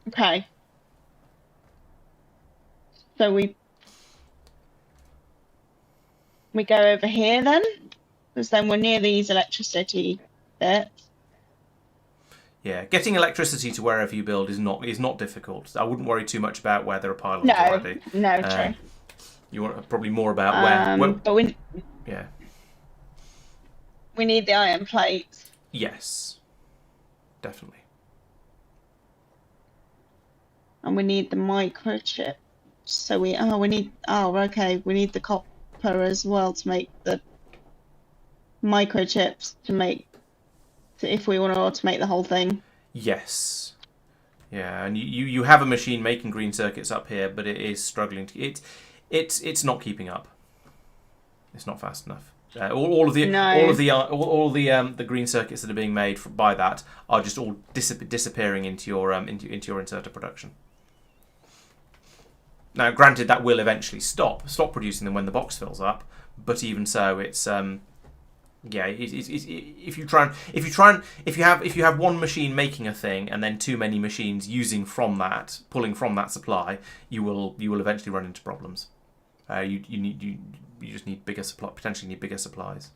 Speaker 2: Okay. So we go over here then, because then we're near these electricity bits.
Speaker 1: Yeah, getting electricity to wherever you build is not difficult. I wouldn't worry too much about where there are pylons
Speaker 2: No,
Speaker 1: already.
Speaker 2: no, true.
Speaker 1: You want probably more about where
Speaker 2: But
Speaker 1: yeah.
Speaker 2: we need the iron plates.
Speaker 1: Yes. Definitely.
Speaker 2: And we need the microchip. So we need we need the copper as well to make the microchips if we want to automate the whole thing.
Speaker 1: Yes. Yeah, and you have a machine making green circuits up here, but it is struggling to it's not keeping up. It's not fast enough. All of the green circuits that are being made by that are just all disappearing into your inserter production. Now, granted, that will eventually stop producing them when the box fills up, but even so, it's if you have one machine making a thing and then too many machines pulling from that supply, you will eventually run into problems. You just need potentially need bigger supplies.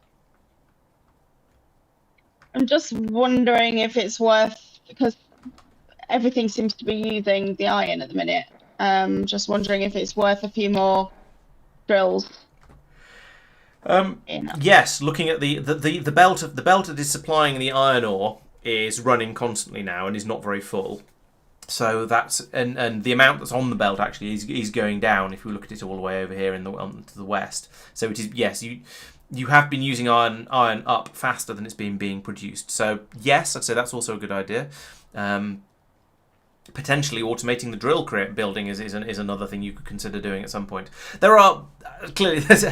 Speaker 2: I'm just wondering if it's worth, because everything seems to be using the iron at the minute. Just wondering if it's worth a few more drills.
Speaker 1: Yes, looking at the belt that is supplying the iron ore is running constantly now and is not very full. So that's and the amount that's on the belt actually is going down if you look at it all the way over here to the west. So it is, yes, you have been using iron up faster than it's been being produced. So yes, I'd say that's also a good idea. Potentially automating the drill building is another thing you could consider doing at some point. There are clearly, as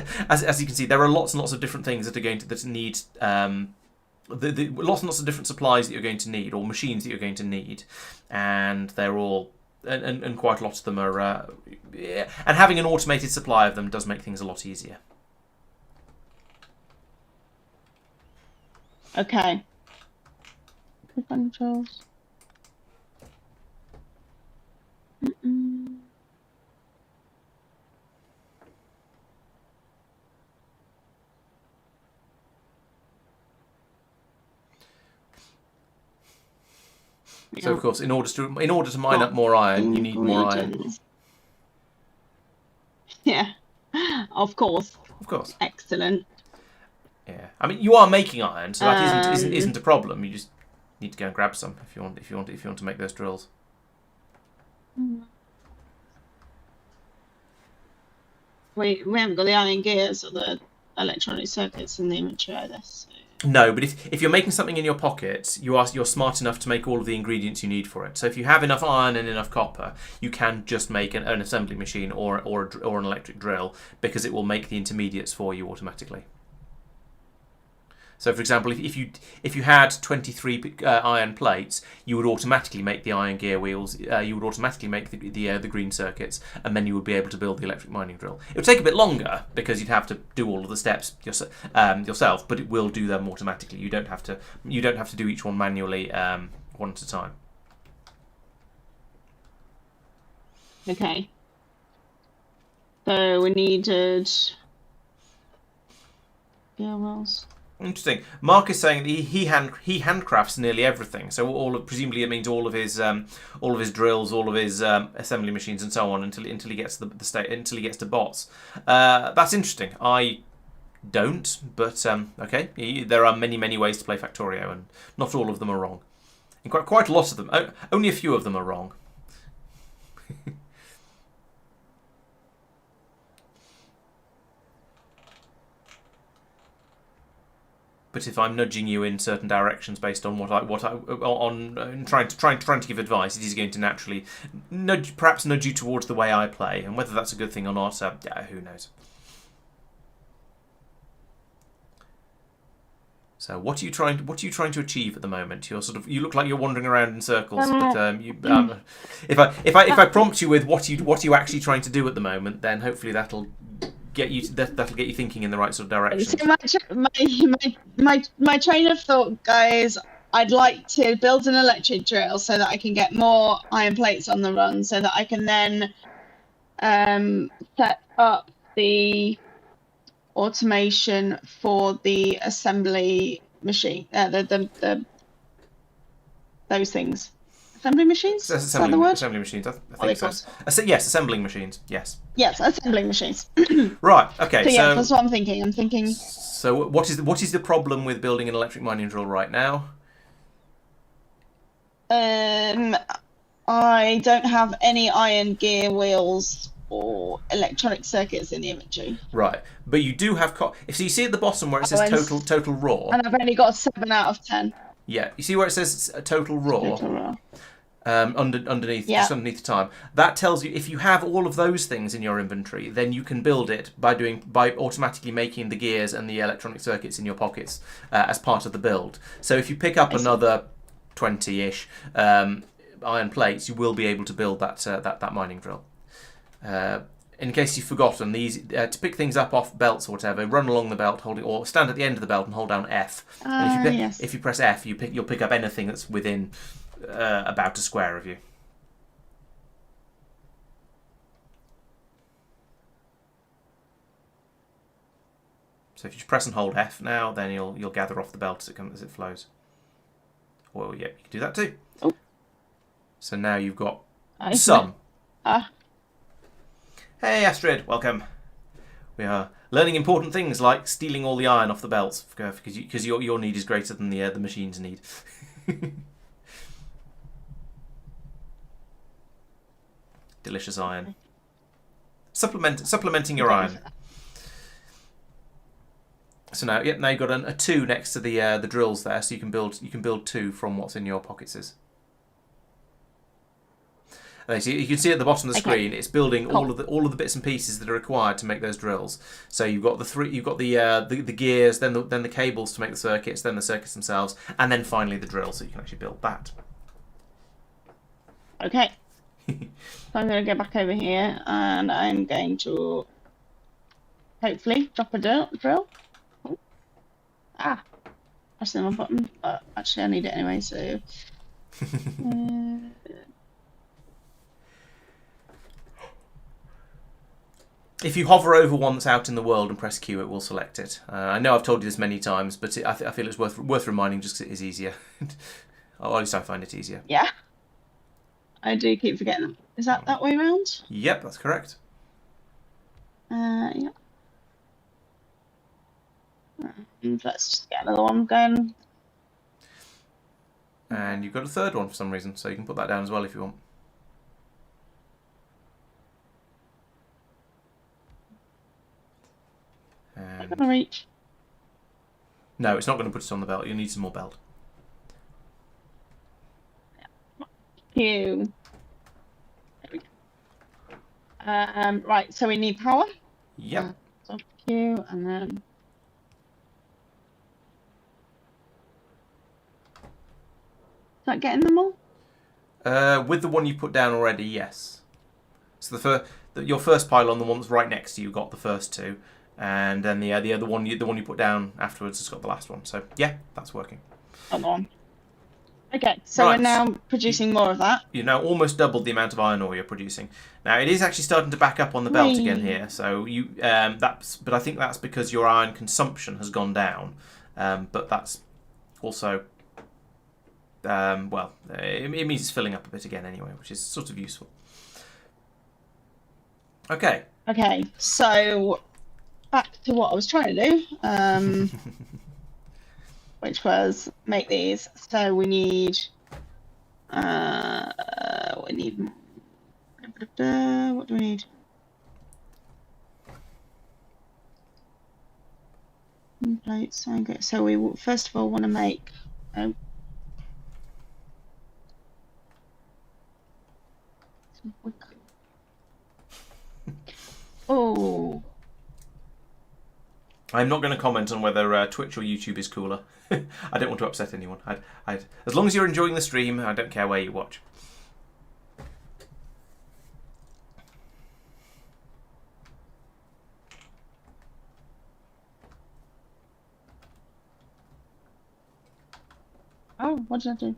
Speaker 1: you can see, there are lots and lots of different things that are going to need lots and lots of different supplies that you're going to need, or machines that you're going to need, and they're all and quite a lot of them are and having an automated supply of them does make things a lot easier.
Speaker 2: Okay. Controls.
Speaker 1: So of course, in order to mine up more iron, you need more iron.
Speaker 2: Yeah, of course.
Speaker 1: Of course.
Speaker 2: Excellent.
Speaker 1: Yeah, I mean you are making iron, so that isn't a problem. You just need to go and grab some if you want to make those drills.
Speaker 2: We haven't got the iron gears or the electronic circuits in the inventory either. So.
Speaker 1: No, but if you're making something in your pocket, you're smart enough to make all of the ingredients you need for it. So if you have enough iron and enough copper, you can just make an assembly machine or an electric drill, because it will make the intermediates for you automatically. So, for example, if you had 23 iron plates, you would automatically make the iron gear wheels. You would automatically make the green circuits, and then you would be able to build the electric mining drill. It would take a bit longer because you'd have to do all of the steps yourself, but it will do them automatically. You don't have to do each one manually, one at a time.
Speaker 2: Okay. So we needed. Yeah, wells.
Speaker 1: Interesting. Mark is saying that he handcrafts nearly everything. So presumably it means all of his drills, all of his assembly machines, and so on until he gets to the state until he gets to bots. That's interesting. I don't, but okay. There are many ways to play Factorio, and not all of them are wrong. And quite a lot of them. Only a few of them are wrong. But if I'm nudging you in certain directions based on trying to give advice, it is going to naturally perhaps nudge you towards the way I play, and whether that's a good thing or not, who knows. So what are you trying to achieve at the moment? You look like you're wandering around in circles. But if I prompt you with what you actually trying to do at the moment, then hopefully that'll get you thinking in the right sort of direction.
Speaker 2: So my train of thought, guys, I'd like to build an electric drill so that I can get more iron plates on the run, so that I can then set up the automation for the assembly machine. Those things. Assembly machines?
Speaker 1: Is that the word? Assembly machines, I think so. Yes, assembling machines, yes.
Speaker 2: Yes, assembling machines.
Speaker 1: Right, okay.
Speaker 2: So yeah, that's what I'm thinking.
Speaker 1: So what is the problem with building an electric mining drill right now?
Speaker 2: I don't have any iron gear wheels or electronic circuits in the inventory.
Speaker 1: Right, but you do have... So you see at the bottom where it says total raw?
Speaker 2: And I've only got 7 out of 10.
Speaker 1: Yeah, you see where it says total raw?
Speaker 2: Total raw.
Speaker 1: Underneath, just underneath the time. That tells you if you have all of those things in your inventory, then you can build it by automatically making the gears and the electronic circuits in your pockets as part of the build. So if you pick up another 20-ish iron plates, you will be able to build that mining drill. In case you've forgotten, to pick things up off belts or whatever, run along the belt, or stand at the end of the belt and hold down F. And if you press F, you'll pick up anything that's within about a square of you. So if you press and hold F now, then you'll gather off the belt as it flows. Well, yeah, you can do that too.
Speaker 2: Oh.
Speaker 1: So now you've got some. Hey Astrid, welcome. We are learning important things like stealing all the iron off the belts because your need is greater than the machine's need. Delicious iron. Supplementing your iron. So now you've got a 2 next to the drills there, so you can build 2 from what's in your pockets. Okay, so you can see at the bottom of the screen, it's building all of the bits and pieces that are required to make those drills. So you've got the gears, then the cables to make the circuits, then the circuits themselves, and then finally the drill. So you can actually build that.
Speaker 2: Okay. So I'm going to go back over here, and I'm going to hopefully drop a drill. Oh. Pressing my button, but actually I need it anyway. So.
Speaker 1: If you hover over one that's out in the world and press Q, it will select it. I know I've told you this many times, but I feel it's worth reminding just because it is easier. Or at least I find it easier.
Speaker 2: Yeah. I do keep forgetting them. Is that way around?
Speaker 1: Yep, that's correct.
Speaker 2: Yeah. And let's just get another one going.
Speaker 1: And you've got a third one for some reason, so you can put that down as well if you want.
Speaker 2: Not going to reach.
Speaker 1: No, it's not going to put it on the belt. You'll need some more belt.
Speaker 2: Q. There we go. Right, so we need power.
Speaker 1: Yep.
Speaker 2: So Q, and then. Is that getting them all?
Speaker 1: With the one you put down already, yes. So your first pylon, the one that's right next to you, got the first 2. And then the other one, the one you put down afterwards, has got the last one. So yeah, that's working.
Speaker 2: Hold on. Okay, so we're now producing more of that.
Speaker 1: You've now almost doubled the amount of iron ore you're producing. Now it is actually starting to back up on the belt again here. So but I think that's because your iron consumption has gone down. but that's also well, it means it's filling up a bit again anyway, which is sort of useful. Okay.
Speaker 2: Okay, so back to what I was trying to do, which was make these. So we need what do we need? Plates. Okay, so we first of all want to make. Oh.
Speaker 1: I'm not going to comment on whether Twitch or YouTube is cooler. I don't want to upset anyone. As long as you're enjoying the stream, I don't care where you watch.
Speaker 2: Oh, what did I do?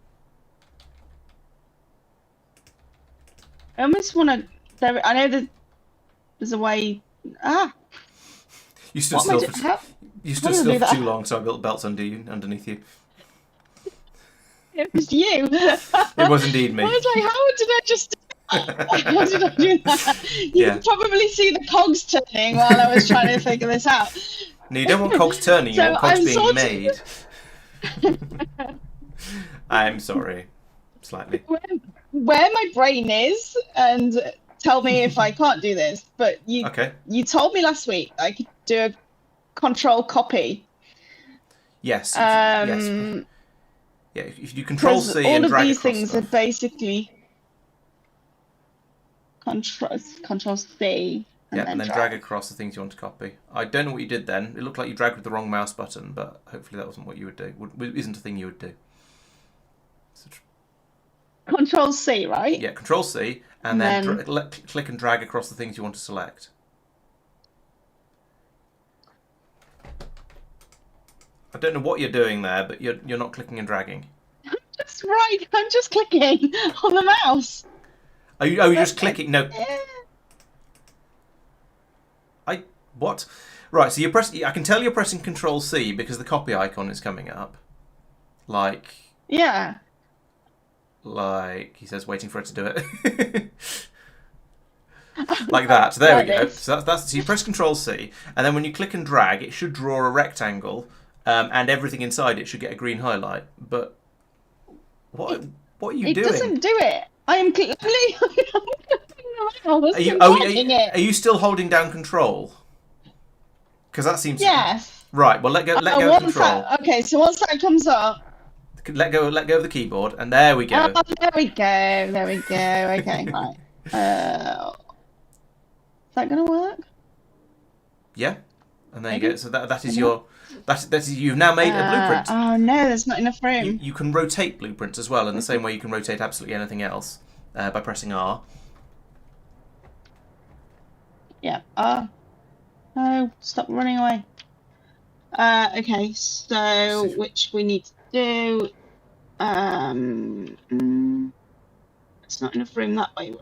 Speaker 2: I almost want to. I know that there's a way. Ah.
Speaker 1: You stood still for too long, so I built belts underneath you.
Speaker 2: It was you.
Speaker 1: It was indeed me.
Speaker 2: I was like, how did I just? How did I do that? You could probably see the cogs turning while I was trying to figure this out.
Speaker 1: No, you don't want cogs turning. You want cogs being made. I'm sorry, slightly.
Speaker 2: Where my brain is, and tell me if I can't do this. But you told me last week I could do a control copy.
Speaker 1: Yes. Yes. Yeah. If you control C and drag across
Speaker 2: all of these things
Speaker 1: stuff.
Speaker 2: are basically control C.
Speaker 1: And then drag across the things you want to copy. I don't know what you did then. It looked like you dragged with the wrong mouse button, but hopefully that wasn't what you would do. Isn't a thing you would do. So
Speaker 2: Control C, right?
Speaker 1: Yeah, Control C, and then click and drag across the things you want to select. I don't know what you're doing there, but you're not clicking and dragging.
Speaker 2: I'm just clicking on the mouse.
Speaker 1: You're just clicking? No. What? Right, so I can tell you're pressing Control C because the copy icon is coming up.
Speaker 2: Yeah.
Speaker 1: Like he says, waiting for it to do it. Like that. So there we go. So so you press Control C, and then when you click and drag, it should draw a rectangle, and everything inside it should get a green highlight. But what are you doing? It
Speaker 2: doesn't do it. I am clicking.
Speaker 1: Are you still holding down Control? Because that seems.
Speaker 2: Yes.
Speaker 1: Right. Well, let go of Control.
Speaker 2: Okay. So once that comes up.
Speaker 1: Let go of the keyboard, and there we go.
Speaker 2: Oh, there we go. Okay, right. Is that gonna work?
Speaker 1: Yeah, and there you go. So that is your you've now made a blueprint.
Speaker 2: Oh no, there's not enough room.
Speaker 1: You can rotate blueprints as well in the same way you can rotate absolutely anything else by pressing R.
Speaker 2: Yeah. No, stop running away. Okay, so which we need to do. It's not enough room that way.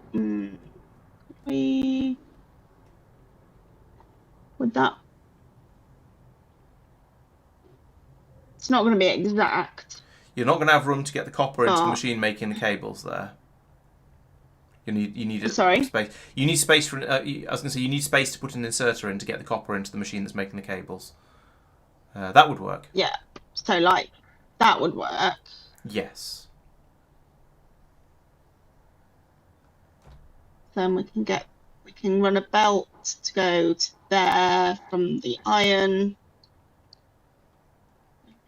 Speaker 2: Would that? It's not going to be exact.
Speaker 1: You're not going to have room to get the copper into the machine making the cables there. You need space. You need space for. I was going to say you need space to put an inserter in to get the copper into the machine that's making the cables. That would work.
Speaker 2: Yeah. So that would work.
Speaker 1: Yes.
Speaker 2: Then we can run a belt to go to there from the iron.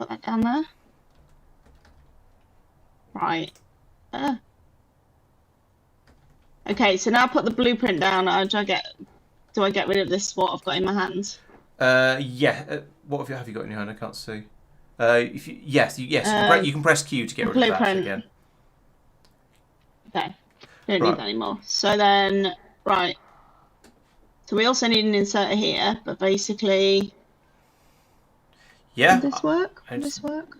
Speaker 2: Put that down there. Right. Okay, so now put the blueprint down. Do I get rid of this what I've got in my hands?
Speaker 1: Yeah. What have you got in your hand? I can't see. You can press Q to get rid of that again.
Speaker 2: Okay, don't need that anymore. So then, right. So we also need an inserter here, but basically,
Speaker 1: yeah.
Speaker 2: Would this work? Would this work?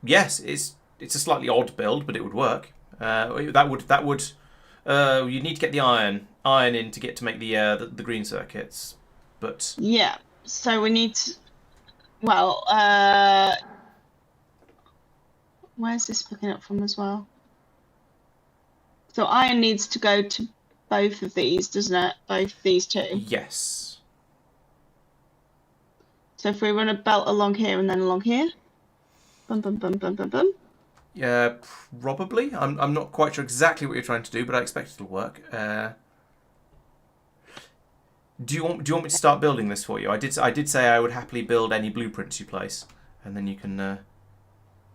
Speaker 1: Yes, it's a slightly odd build, but it would work. That would. You need to get the iron in to make the green circuits, but
Speaker 2: yeah. So we need to. Well, Where's this picking up from as well? So iron needs to go to both of these, doesn't it? Both these two.
Speaker 1: Yes.
Speaker 2: So if we run a belt along here and then along here. Bum, bum, bum, bum, bum, bum.
Speaker 1: Yeah, probably. I'm not quite sure exactly what you're trying to do, but I expect it'll work. Do you want me to start building this for you? I did say I would happily build any blueprints you place, and then you can.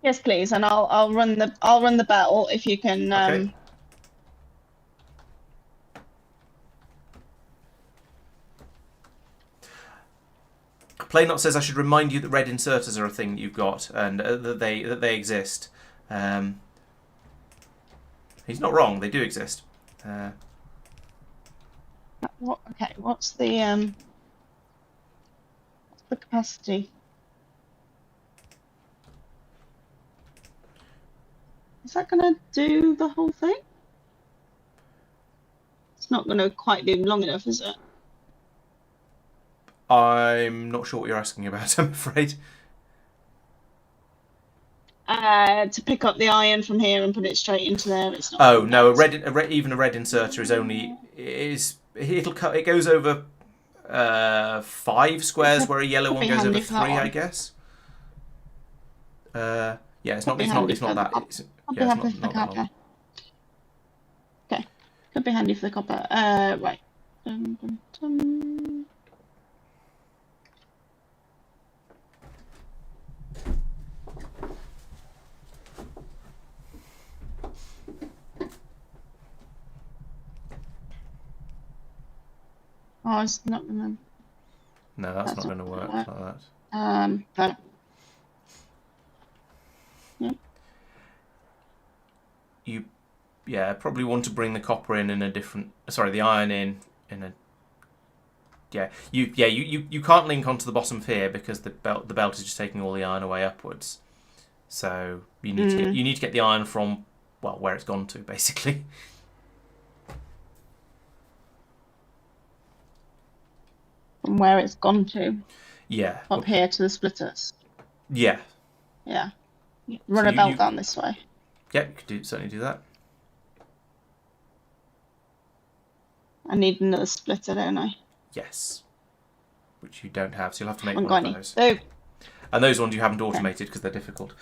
Speaker 2: Yes, please, and I'll run the belt if you can.
Speaker 1: Okay. Playnot says I should remind you that red inserters are a thing that you've got, and that they exist. He's not wrong. They do exist.
Speaker 2: What? Okay. What's the capacity? Is that gonna do the whole thing? It's not gonna quite do long enough, is it?
Speaker 1: I'm not sure what you're asking about. I'm afraid.
Speaker 2: To pick up the iron from here and put it straight into there, it's not.
Speaker 1: Oh no, even a red inserter is only it'll cut. It goes over 5 squares, where a yellow one goes over 3, I guess. Yeah, it's not that.
Speaker 2: I'll be
Speaker 1: Yeah,
Speaker 2: happy
Speaker 1: it's
Speaker 2: for the
Speaker 1: not that long.
Speaker 2: copper. Okay, could be handy for the copper. Right. Dum, dum, dum. Oh, it's not gonna.
Speaker 1: No, that's not going to work like that.
Speaker 2: No. Yep.
Speaker 1: You, probably want to bring the copper in a different. Sorry, the iron in a. Yeah, you can't link onto the bottom of here because the belt is just taking all the iron away upwards. So you need to get the iron from where it's gone to, basically.
Speaker 2: From where it's gone to.
Speaker 1: Yeah.
Speaker 2: Up here to the splitters.
Speaker 1: Yeah.
Speaker 2: Yeah. Run a belt down this way.
Speaker 1: Yeah, you could certainly do that.
Speaker 2: I need another splitter, don't I?
Speaker 1: Yes. Which you don't have, so you'll have to make
Speaker 2: one
Speaker 1: of those.
Speaker 2: Oh.
Speaker 1: And those ones you haven't automated because they're difficult.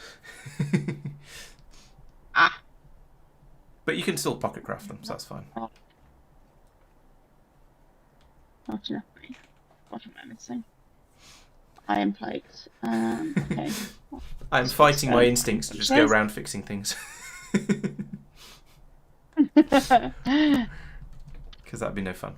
Speaker 1: But you can still pocket craft them, so that's fine.
Speaker 2: Not enough. What am I missing? Iron plates. Okay.
Speaker 1: I'm fighting my instincts to just go around fixing things. Because that'd be no fun.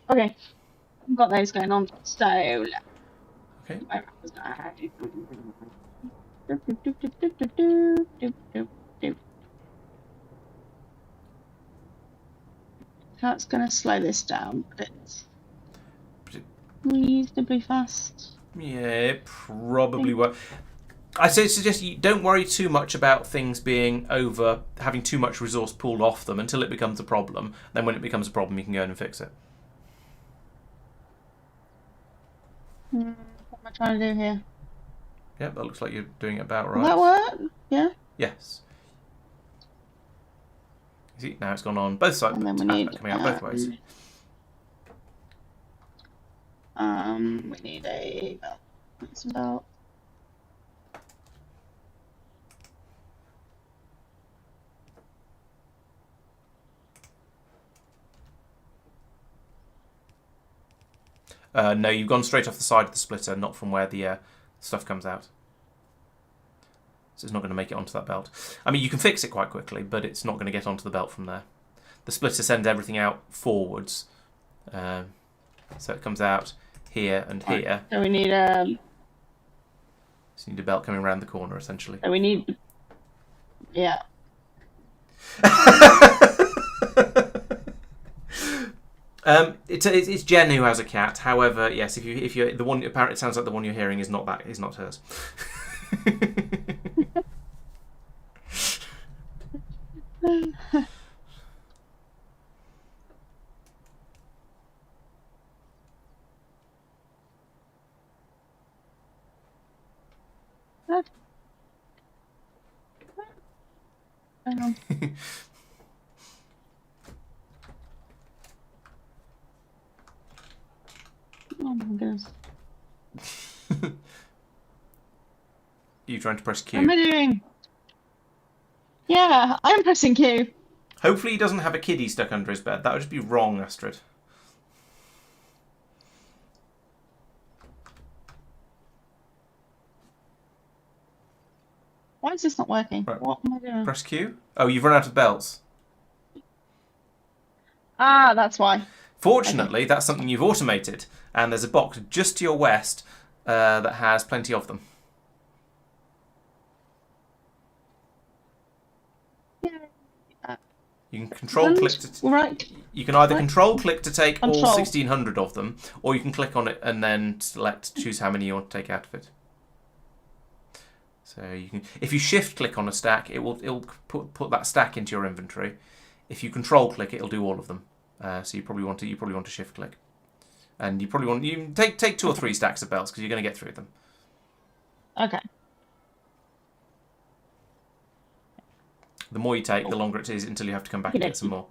Speaker 2: Okay. I've got those going on. So,
Speaker 1: okay.
Speaker 2: That's going to slow this down, but it's reasonably fast.
Speaker 1: Yeah, it probably will. I suggest you don't worry too much about things being over, having too much resource pulled off them until it becomes a problem. Then when it becomes a problem, you can go in and fix it.
Speaker 2: What am I trying to do here?
Speaker 1: Yep, that looks like you're doing it about right.
Speaker 2: Will that work? Yeah?
Speaker 1: Yes. See, now it's gone on both sides,
Speaker 2: and then we need,
Speaker 1: coming out both ways.
Speaker 2: We need a belt. That's a belt.
Speaker 1: No, you've gone straight off the side of the splitter, not from where the stuff comes out. So it's not going to make it onto that belt. I mean, you can fix it quite quickly, but it's not going to get onto the belt from there. The splitter sends everything out forwards. So it comes out here and here.
Speaker 2: So we need
Speaker 1: So you need a belt coming around the corner, essentially.
Speaker 2: So we need... Yeah.
Speaker 1: It's Jen who has a cat. However, yes, if you're the one, apparently it sounds like the one you're hearing is not hers.
Speaker 2: Hang on. Oh my goodness.
Speaker 1: You trying to press Q?
Speaker 2: What am I doing? Yeah, I'm pressing Q.
Speaker 1: Hopefully he doesn't have a kiddie stuck under his bed. That would just be wrong, Astrid.
Speaker 2: Why is this not working?
Speaker 1: Right.
Speaker 2: What am I doing?
Speaker 1: Press Q. Oh, you've run out of belts.
Speaker 2: Ah, that's why.
Speaker 1: Fortunately, that's something you've automated, and there's a box just to your west that has plenty of them. You can control click to
Speaker 2: right.
Speaker 1: You can either control click to take all
Speaker 2: Control.
Speaker 1: 1,600 of them, or you can click on it and then choose how many you want to take out of it. So you can, if you shift click on a stack, it'll put that stack into your inventory. If you control click, it'll do all of them. So you probably want to shift click, and you take 2 or 3 stacks of belts because you're going to get through them.
Speaker 2: Okay.
Speaker 1: The more you take, the longer it is until you have to come back and get some more.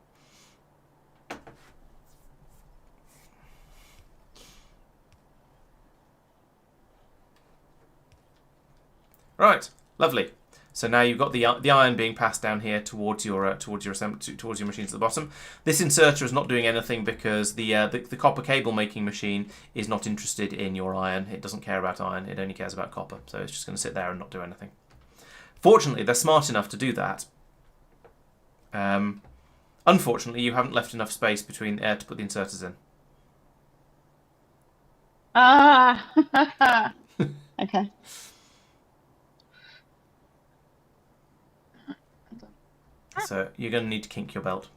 Speaker 1: Right, lovely. So now you've got the iron being passed down here towards your machines at the bottom. This inserter is not doing anything because the copper cable making machine is not interested in your iron. It doesn't care about iron. It only cares about copper. So it's just going to sit there and not do anything. Fortunately, they're smart enough to do that. Unfortunately, you haven't left enough space between to put the inserters in.
Speaker 2: Ah. Okay.
Speaker 1: So you're going to need to kink your belt,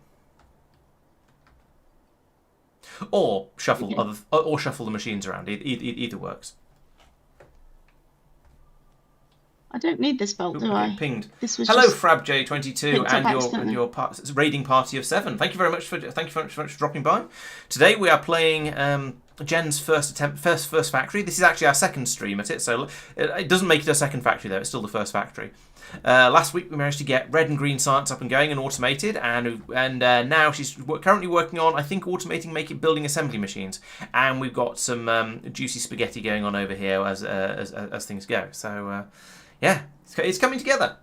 Speaker 1: or shuffle the machines around. Either works.
Speaker 2: I don't need this belt, do I?
Speaker 1: Pinged.
Speaker 2: This was
Speaker 1: Hello,
Speaker 2: just
Speaker 1: FrabJ22 and your raiding party of 7. Thank you very much for dropping by. Today we are playing Jen's first factory. This is actually our second stream at it, so it doesn't make it a second factory though. It's still the first factory. Last week we managed to get red and green science up and going and automated, and now she's currently working on, I think, building assembly machines, and we've got some juicy spaghetti going on over here as things go. So yeah, it's coming together.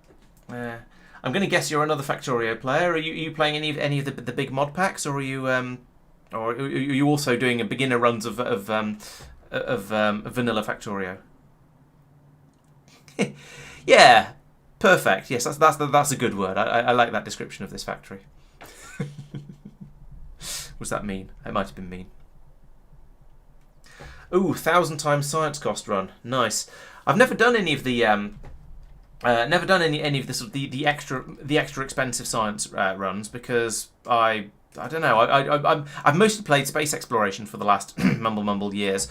Speaker 1: I'm going to guess you're another Factorio player. Are you playing any of the big mod packs, or are you also doing beginner runs of vanilla Factorio? Yeah. Perfect. Yes, that's a good word. I like that description of this factory. What's that mean? It might have been mean. Ooh, 1,000 times science cost run. Nice. I've never done any of the the extra expensive science runs because I don't know. I've mostly played space exploration for the last mumble years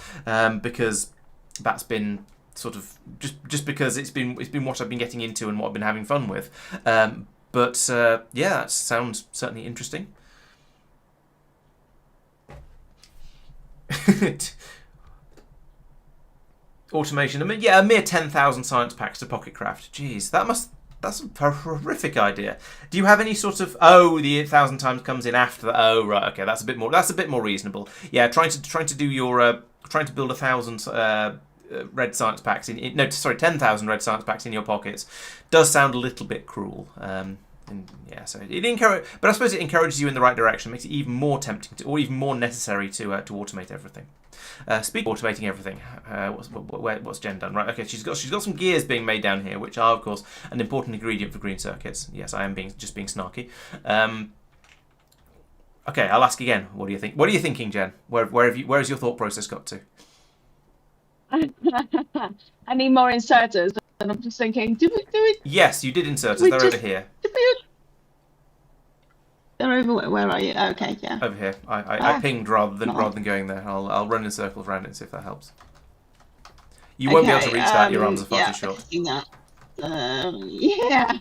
Speaker 1: because that's been sort of just because it's been what I've been getting into and what I've been having fun with. But yeah, that sounds certainly interesting. Automation. I mean, yeah, a mere 10,000 science packs to pocket craft. Jeez, that's a horrific idea. Do you have any sort of the 1,000 times comes in after that? Oh right, okay, that's a bit more reasonable. Yeah, trying to do your trying to build 1,000 red science packs 10,000 red science packs in your pockets does sound a little bit cruel. And yeah, so but I suppose it encourages you in the right direction, makes it even more tempting or even more necessary to automate everything. Speaking of automating everything, what's Jen done? Right, okay, she's got some gears being made down here, which are of course an important ingredient for green circuits. Yes, I am being snarky. Okay, I'll ask again. What do you think? What are you thinking, Jen? Where has your thought process got to?
Speaker 2: I need more inserters, and I'm just thinking, do we?
Speaker 1: Yes, you did inserters. They're over here.
Speaker 2: They're over. Where are you? Okay, yeah.
Speaker 1: Over here. I pinged rather than
Speaker 2: Oh.
Speaker 1: going there. I'll run in circles around it and see if that helps. You won't be able to reach that. Your arms are far too short.
Speaker 2: Seen that. Yeah.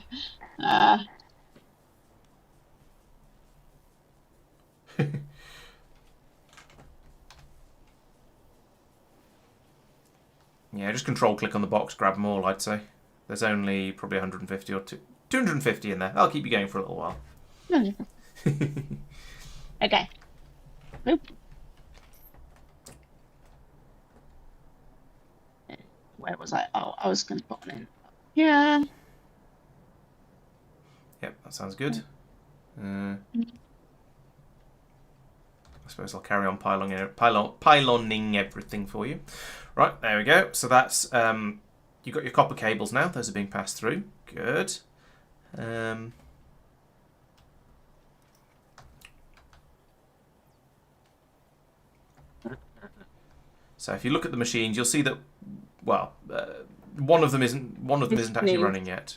Speaker 1: Yeah, just control click on the box, grab them all, I'd say. There's only probably 150 or 250 in there. I'll keep you going for a little while.
Speaker 2: Okay. Nope. Where was I? Oh, I was going to put one in. Yeah.
Speaker 1: Yep, that sounds good. I suppose I'll carry on pyloning everything for you. Right, there we go. So that's you've got your copper cables now. Those are being passed through. Good. So if you look at the machines, you'll see that one of them isn't actually running yet.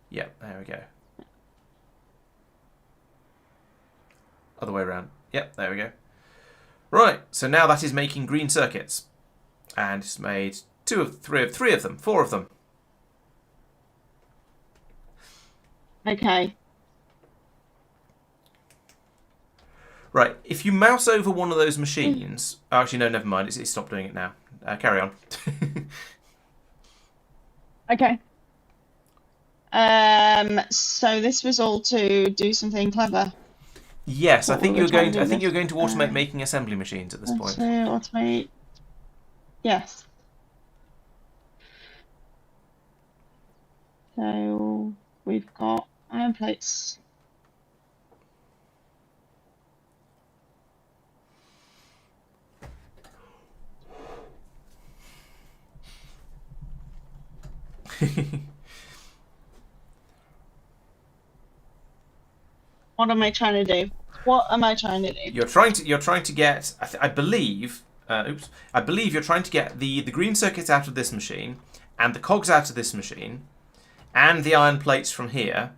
Speaker 1: Yeah, there we go. Other way around. Yep, there we go. Right, so now that is making green circuits. And it's made four of them.
Speaker 2: Okay.
Speaker 1: Right, if you mouse over one of those machines... Oh, actually, no, never mind. It's stopped doing it now. Carry on.
Speaker 2: Okay. So this was all to do something clever.
Speaker 1: Yes, I think you're going to automate making assembly machines at this point.
Speaker 2: To automate. Yes. So we've got iron plates. What am I trying to do? What am I trying to do?
Speaker 1: You're trying to get. I believe you're trying to get the green circuits out of this machine, and the cogs out of this machine, and the iron plates from here,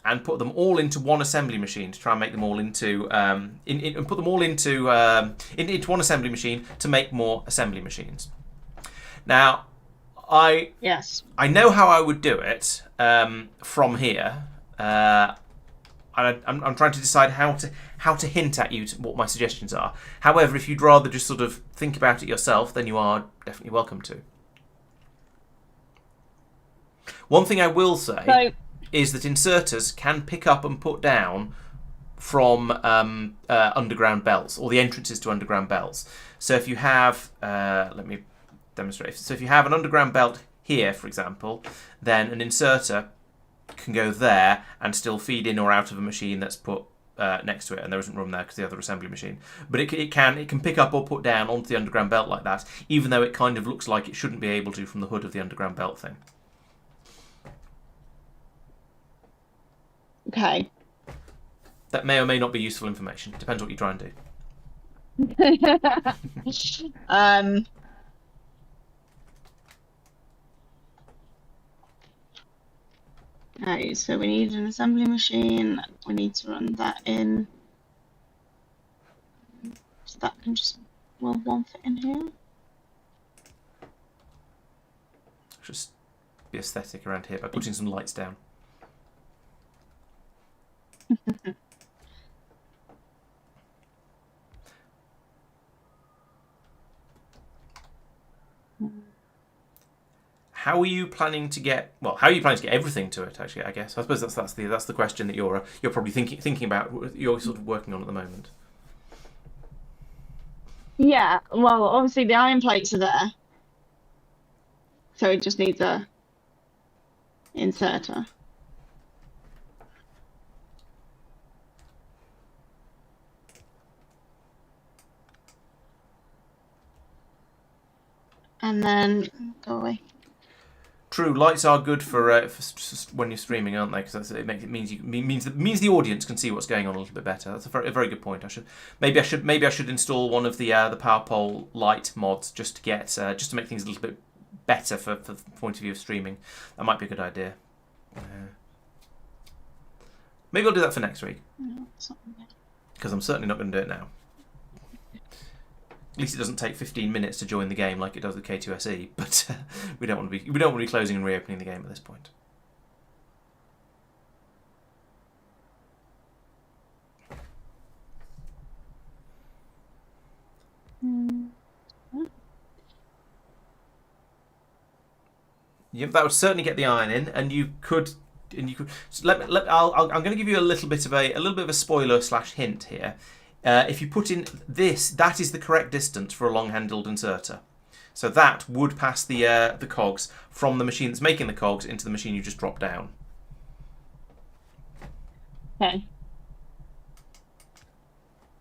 Speaker 1: and put them all into one assembly machine to try and make them all into and put them all into one assembly machine to make more assembly machines. Now, I know how I would do it from here. I'm trying to decide how to hint at you what my suggestions are. However, if you'd rather just sort of think about it yourself, then you are definitely welcome to. One thing I will say is that inserters can pick up and put down from underground belts, or the entrances to underground belts. So if you have, let me demonstrate. So if you have an underground belt here, for example, then an inserter can go there and still feed in or out of a machine that's put next to it, and there isn't room there because the other assembly machine. But it can pick up or put down onto the underground belt like that, even though it kind of looks like it shouldn't be able to from the hood of the underground belt thing.
Speaker 2: Okay.
Speaker 1: That may or may not be useful information. Depends what you try and do.
Speaker 2: Okay, so we need an assembly machine. We need to run that in. So that can just, will one fit in here?
Speaker 1: Just be aesthetic around here by putting some lights down. How are you planning to get? Well, how are you planning to get everything to it? Actually, I guess I suppose that's the question that you're probably thinking about. You're sort of working on at the moment.
Speaker 2: Yeah. Well, obviously the iron plates are there, so it just needs a inserter. And then go away.
Speaker 1: True, lights are good for when you're streaming, aren't they? Because it means the audience can see what's going on a little bit better. That's a very good point. Maybe I should install one of the power pole light mods just to make things a little bit better for the point of view of streaming. That might be a good idea. Maybe I'll do that for next week.
Speaker 2: No, it's not there.
Speaker 1: Because I'm certainly not going to do it now. At least it doesn't take 15 minutes to join the game like it does with K2SE. But we don't want to be closing and reopening the game at this point. Yeah, that would certainly get the iron in, and you could. So I'm going to give you a little bit of a spoiler / hint here. If you put in this, that is the correct distance for a long-handled inserter. So that would pass the cogs from the machine that's making the cogs into the machine you just dropped down.
Speaker 2: Okay.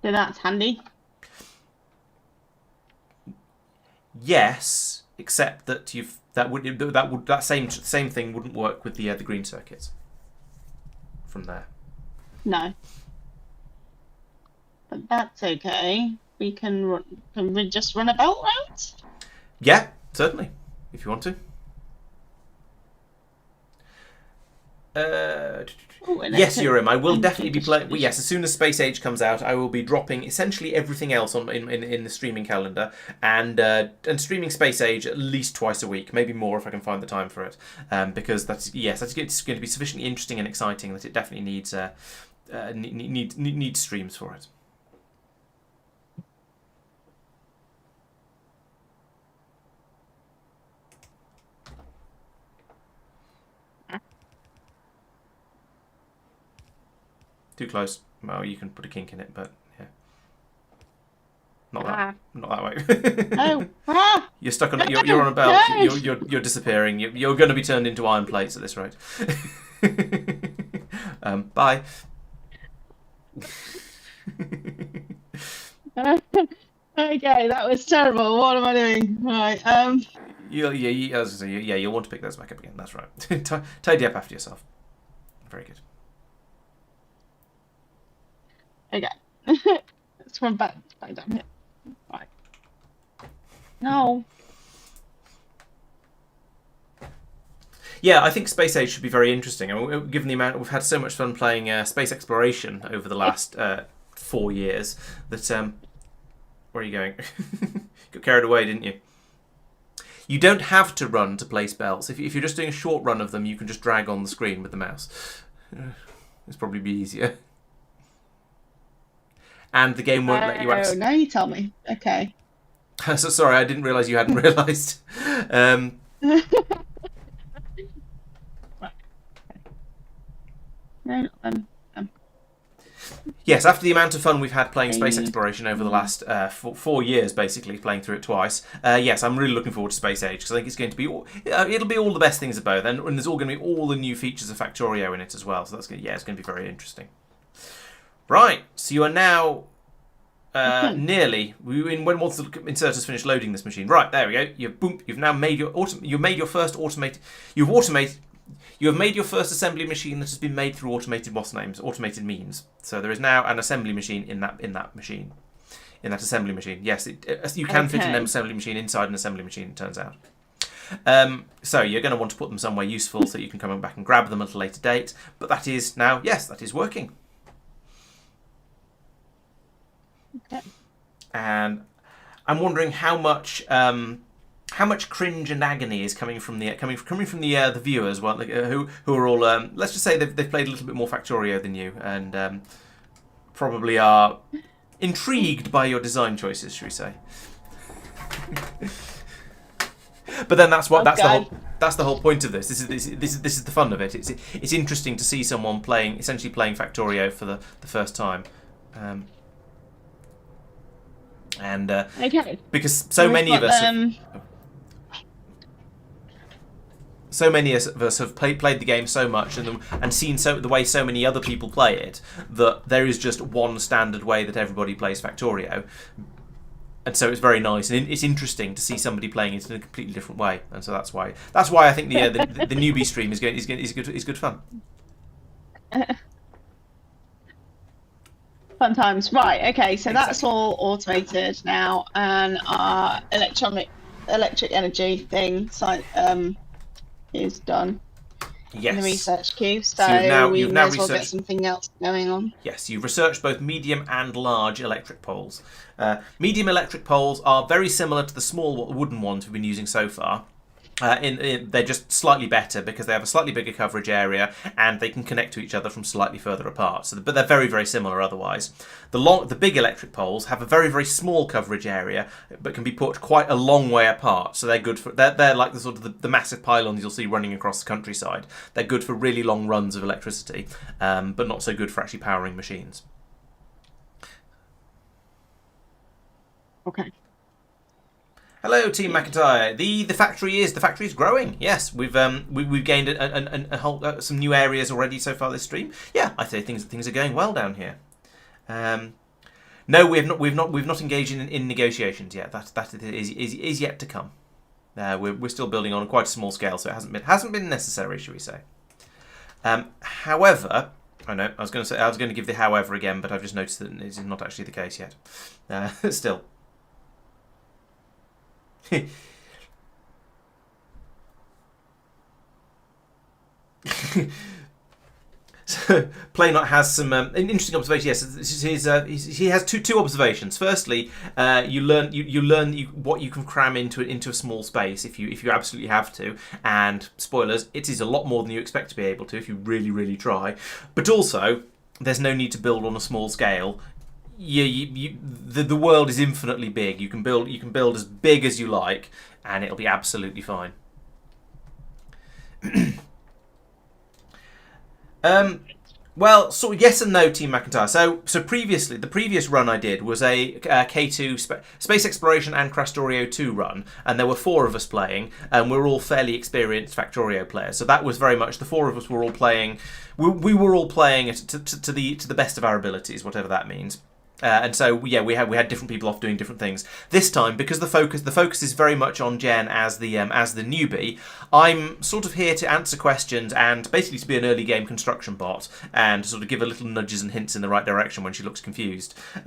Speaker 2: So that's handy.
Speaker 1: Yes, except that that same thing wouldn't work with the green circuits from there.
Speaker 2: No. But that's okay. We can just run a belt route?
Speaker 1: Yeah, certainly, if you want to. Yes, Urim, I will definitely be playing. Well, yes, as soon as Space Age comes out, I will be dropping essentially everything else in the streaming calendar and streaming Space Age at least twice a week, maybe more if I can find the time for it. Because it's going to be sufficiently interesting and exciting that it definitely needs streams for it. Too close. Well, you can put a kink in it, but yeah, not that way.
Speaker 2: Oh,
Speaker 1: You're stuck on. You're on a belt. You're disappearing. You're going to be turned into iron plates at this rate. Bye.
Speaker 2: Okay, that was terrible. What am I doing? Right.
Speaker 1: You'll want to pick those back up again. That's right. Tidy up after yourself. Very good.
Speaker 2: Okay. Let's run back down here. Right. No.
Speaker 1: Yeah, I think Space Age should be very interesting. I mean, given the amount we've had so much fun playing space exploration over the last 4 years, that where are you going? Got carried away, didn't you? You don't have to run to place belts. If you're just doing a short run of them, you can just drag on the screen with the mouse. It's probably be easier. And the game won't let you access.
Speaker 2: Oh, now you tell me. Okay.
Speaker 1: So sorry, I didn't realise you hadn't realised.
Speaker 2: No,
Speaker 1: Yes, after the amount of fun we've had playing space exploration over the last 4 years, basically playing through it twice. Yes, I'm really looking forward to Space Age because I think it's going to be it'll be all the best things of both, and there's all going to be all the new features of Factorio in it as well. So it's going to be very interesting. Right, so you are now nearly. Once the inserters finish loading this machine, right there we go. You've now made your first automated. You have made your first assembly machine that has been made through automated means. So there is now an assembly machine in that assembly machine. Yes, you can fit an assembly machine inside an assembly machine. It turns out. So you're going to want to put them somewhere useful so you can come back and grab them at a later date. But that is now, yes, that is working.
Speaker 2: Okay.
Speaker 1: And I'm wondering how much cringe and agony is coming from the viewers, well, who are all let's just say they've played a little bit more Factorio than you, and probably are intrigued by your design choices, should we say? But then that's the whole point of this. This is the fun of it. It's interesting to see someone essentially playing Factorio for the first time.
Speaker 2: Okay.
Speaker 1: Because so many of us have played the game so much and seen the way so many other people play it that there is just one standard way that everybody plays Factorio, and so it's very nice and it's interesting to see somebody playing it in a completely different way, and so that's why I think the newbie stream is good fun.
Speaker 2: Fun times. Right, okay, so that's all automated now, and our electric energy thing is done. in the
Speaker 1: Yes.
Speaker 2: research queue,
Speaker 1: So
Speaker 2: so we
Speaker 1: you've
Speaker 2: may
Speaker 1: now
Speaker 2: as well get
Speaker 1: researched.
Speaker 2: something else going on.
Speaker 1: Yes, you've researched both medium and large electric poles. Medium electric poles are very similar to the small wooden ones we've been using so far. They're just slightly better because they have a slightly bigger coverage area and they can connect to each other from slightly further apart. So, but they're very, very similar otherwise. The big electric poles have a very, very small coverage area, but can be put quite a long way apart. So they're good for they're like the sort of the massive pylons you'll see running across the countryside. They're good for really long runs of electricity, but not so good for actually powering machines.
Speaker 2: Okay.
Speaker 1: Hello, Team McIntyre. The factory is growing. Yes, we've gained a whole some new areas already so far this stream. Yeah, I say things are going well down here. No, we've not engaged in negotiations yet. That is yet to come. We're still building on quite a small scale, so it hasn't been necessary, shall we say? However, I know I was going to give the however again, but I've just noticed that it's not actually the case yet. Still. So Playnot has some an interesting observation. Yes, he has two observations. Firstly, you learn what you can cram into a small space if you absolutely have to. And spoilers, it is a lot more than you expect to be able to if you really try. But also, there's no need to build on a small scale. The world is infinitely big. You can build as big as you like, and it'll be absolutely fine. Well, sort of yes and no, Team McIntyre. So previously, the previous run I did was a K2 Space Exploration and Factorio 2 run, and there were 4 of us playing, and we were all fairly experienced Factorio players. So that was very much the 4 of us were all playing. We were all playing to the best of our abilities, whatever that means. And so yeah, we had different people off doing different things. This time, because the focus is very much on Jen as the newbie, I'm sort of here to answer questions and basically to be an early game construction bot and sort of give her little nudges and hints in the right direction when she looks confused.
Speaker 2: Which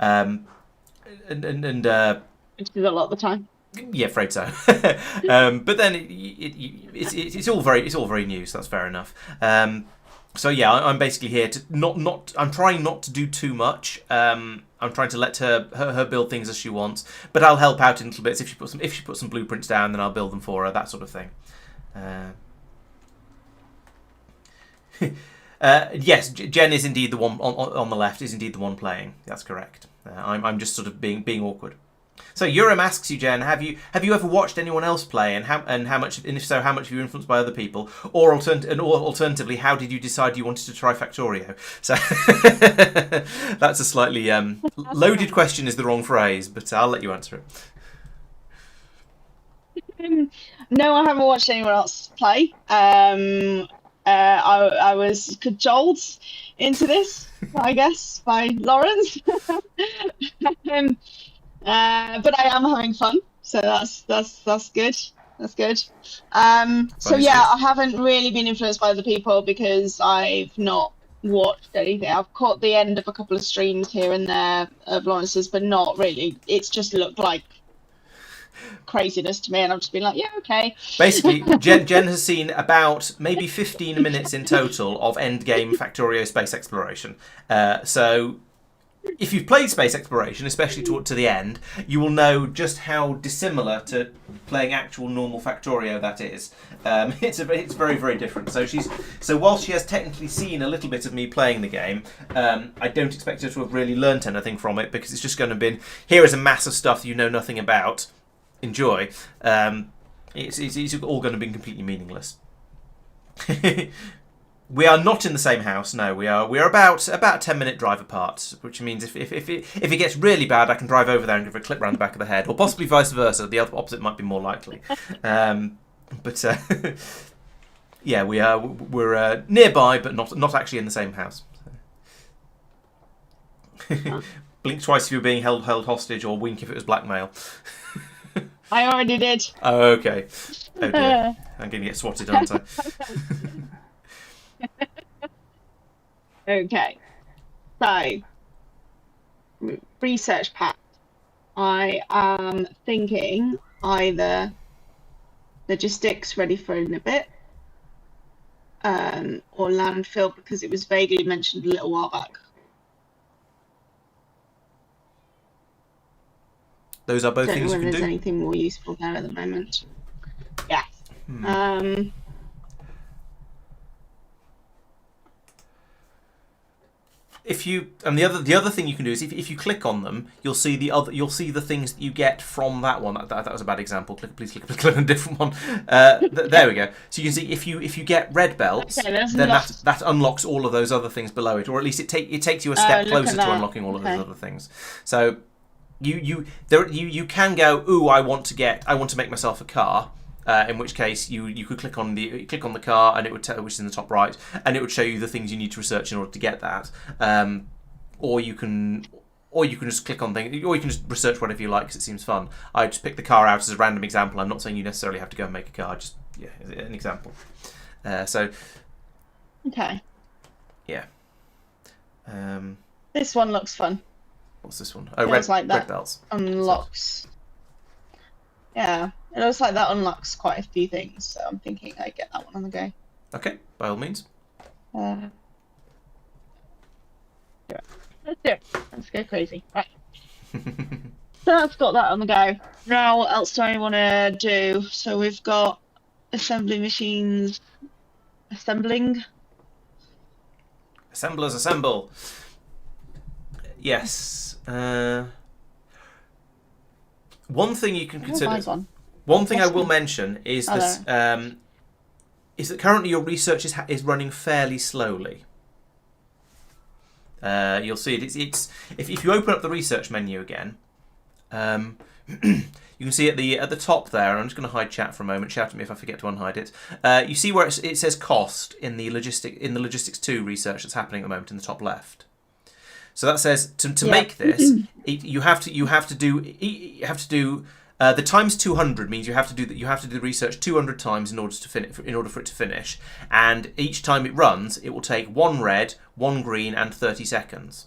Speaker 2: is a lot of the time.
Speaker 1: Yeah, afraid so. But then it's all very new, so that's fair enough. So yeah, I'm basically here to I'm trying not to do too much. I'm trying to let her build things as she wants, but I'll help out in little bits if she puts some blueprints down, then I'll build them for her, that sort of thing. Yes, Jen is indeed the one on the left. Is indeed the one playing. That's correct. I'm just sort of being awkward. So Urim asks you, Jen, have you ever watched anyone else play, and how much, and if so, how much were you influenced by other people, or alternatively, how did you decide you wanted to try Factorio? So that's a slightly loaded question, is the wrong phrase, but I'll let you answer
Speaker 2: it. No, I haven't watched anyone else play. I was cajoled into this, I guess, by Laurence. But I am having fun, so that's good. That's good. So yeah, I haven't really been influenced by other people because I've not watched anything. I've caught the end of a couple of streams here and there of Lawrence's, but not really. It's just looked like craziness to me, and I've just been like, yeah, okay.
Speaker 1: Basically, Jen has seen about maybe 15 minutes in total of endgame Factorio space exploration. So if you've played space exploration, especially to the end, you will know just how dissimilar to playing actual normal Factorio that is. It's very, very different. So while she has technically seen a little bit of me playing the game, I don't expect her to have really learnt anything from it, because it's just going to be, here is a mass of stuff you know nothing about. Enjoy. It's all going to be completely meaningless. We are not in the same house. No, we are about a 10-minute drive apart, which means if it gets really bad, I can drive over there and give her a clip round the back of the head, or possibly vice versa. The opposite might be more likely. But yeah, we're nearby, but not actually in the same house. Blink twice if you're being held hostage, or wink if it was blackmail.
Speaker 2: I already did.
Speaker 1: Oh, okay. Oh dear. I'm going to get swatted, aren't I?
Speaker 2: Okay, so research pack. I am thinking either logistics ready for in a bit, or landfill, because it was vaguely mentioned a little while back.
Speaker 1: Those are both
Speaker 2: Don't know
Speaker 1: things you
Speaker 2: whether
Speaker 1: can
Speaker 2: there's
Speaker 1: do.
Speaker 2: anything more useful there at the moment. Yeah.
Speaker 1: If you and the other thing you can do is if you click on them, you'll see the things that you get from that one. That was a bad example. Please click on a different one. There we go. So you can see if you get red belts,
Speaker 2: Okay,
Speaker 1: then that unlocks all of those other things below it, or at least it takes you a step closer to unlocking all of those other things. So you can go, ooh, I want to make myself a car. In which case you could click on the car and it would tell, which is in the top right, and it would show you the things you need to research in order to get that. Or you can just click on things, or you can just research whatever you like because it seems fun. I just picked the car out as a random example. I'm not saying you necessarily have to go and make a car. Just an example.
Speaker 2: Okay.
Speaker 1: Yeah.
Speaker 2: This one looks fun.
Speaker 1: What's this one? Oh, red belts.
Speaker 2: Unlocks. Yeah, it looks like that unlocks quite a few things, so I'm thinking I get that one on the go.
Speaker 1: Okay, by all means.
Speaker 2: Yeah. Let's do it. Let's go crazy. Right. So that's got that on the go. Now, what else do I want to do? So we've got assembly machines. Assembling.
Speaker 1: Assemblers assemble. Yes. One thing you can consider. One thing I will mention is this: is that currently your research is running fairly slowly. You'll see it's if you open up the research menu again, you can see at the top there. And I'm just going to hide chat for a moment. Shout at me if I forget to unhide it. You see where it says cost in the logistics 2 research that's happening at the moment in the top left. So that says to make this, you have to do the times 200 means you have to do the research 200 times in order for it to finish, and each time it runs, it will take 1 red, 1 green, and 30 seconds.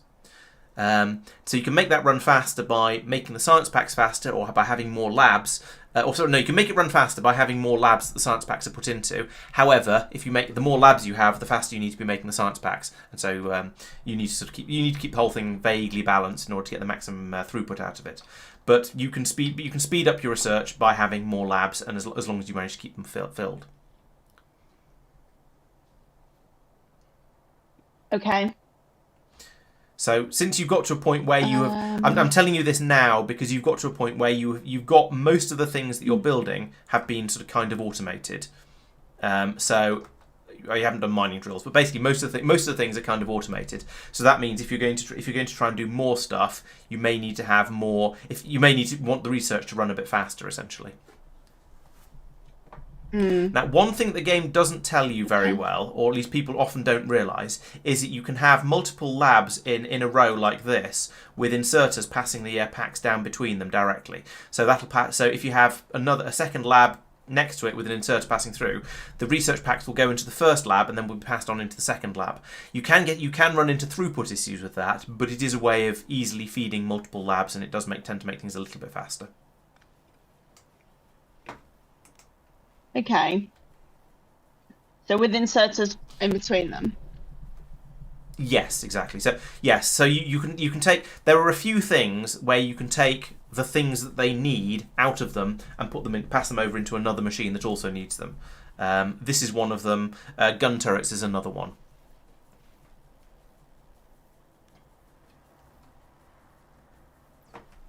Speaker 1: So you can make that run faster by making the science packs faster, or by having more labs. You can make it run faster by having more labs that the science packs are put into. However, if you make the more labs you have, the faster you need to be making the science packs, and so you need to keep the whole thing vaguely balanced in order to get the maximum throughput out of it. But you can speed up your research by having more labs, and as long as you manage to keep them filled.
Speaker 2: Okay.
Speaker 1: So since you've got to a point where you have, I'm telling you this now because you've got to a point where you've got most of the things that you're building have been sort of kind of automated. So you haven't done mining drills, but basically most of the things are kind of automated. So that means if you're going to try and do more stuff, you may need to have more. You may need to want the research to run a bit faster, essentially. Now, one thing that the game doesn't tell you very well, or at least people often don't realise, is that you can have multiple labs in a row like this, with inserters passing the packs down between them directly. So so if you have a second lab next to it with an inserter passing through, the research packs will go into the first lab and then will be passed on into the second lab. You can run into throughput issues with that, but it is a way of easily feeding multiple labs, and it does tend to make things a little bit faster.
Speaker 2: Okay. So with inserters in between them.
Speaker 1: Yes, exactly. So yes, so you can take. There are a few things where you can take the things that they need out of them and pass them over into another machine that also needs them. This is one of them. Gun turrets is another one.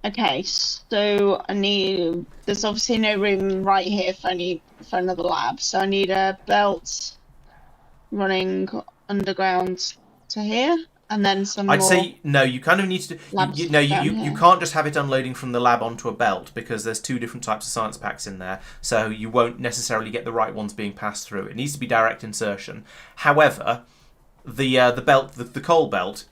Speaker 2: Okay, so there's obviously no room right here for another lab, so I need a belt running underground to here, and then some
Speaker 1: I'd
Speaker 2: more
Speaker 1: say no. You kind of need to. You can't just have it unloading from the lab onto a belt, because there's 2 different types of science packs in there, so you won't necessarily get the right ones being passed through. It needs to be direct insertion. However, the coal belt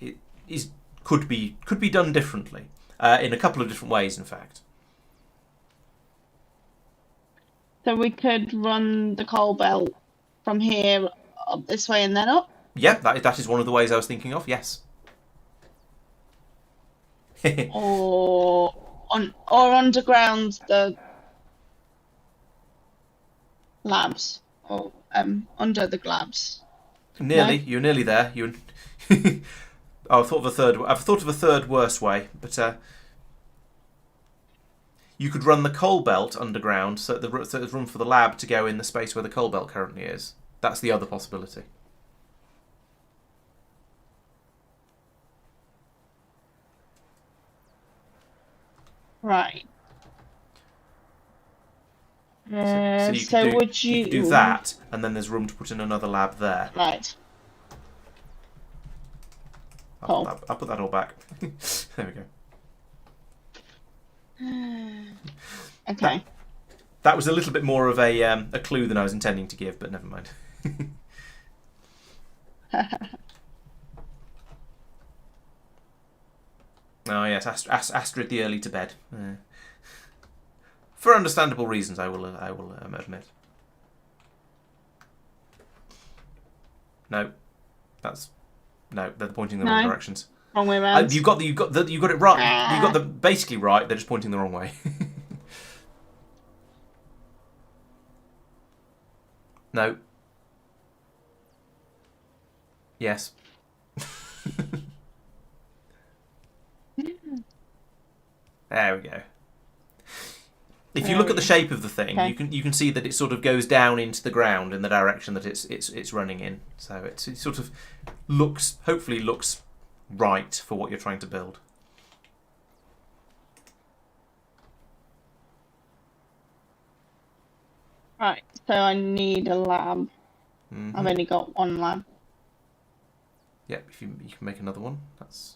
Speaker 1: could be done differently. In a couple of different ways, in fact.
Speaker 2: So we could run the coal belt from here up this way and then up?
Speaker 1: Yeah, that is one of the ways I was thinking of, yes.
Speaker 2: or underground the labs, or under the labs.
Speaker 1: Nearly. You're nearly there. You. Oh, I've thought of a third worse way, but you could run the coal belt underground so there's room for the lab to go in the space where the coal belt currently is. That's the other possibility.
Speaker 2: Right.
Speaker 1: So you could do that, and then there's room to put in another lab there.
Speaker 2: Right.
Speaker 1: I'll put that all back. There we go.
Speaker 2: Okay.
Speaker 1: That was a little bit more of a clue than I was intending to give, but never mind. Oh yes, Astrid the early to bed. For understandable reasons, I will admit. No, they're pointing in the wrong directions.
Speaker 2: Wrong way around.
Speaker 1: You got it right. You got the basically right. They're just pointing the wrong way. No. Yes. There we go. If you look at the shape of the thing, you can see that it sort of goes down into the ground in the direction that it's running in. So it sort of hopefully looks right for what you're trying to build.
Speaker 2: Right. So I need a lab.
Speaker 1: Mm-hmm.
Speaker 2: I've only got one lab.
Speaker 1: Yep. If you can make another one, that's.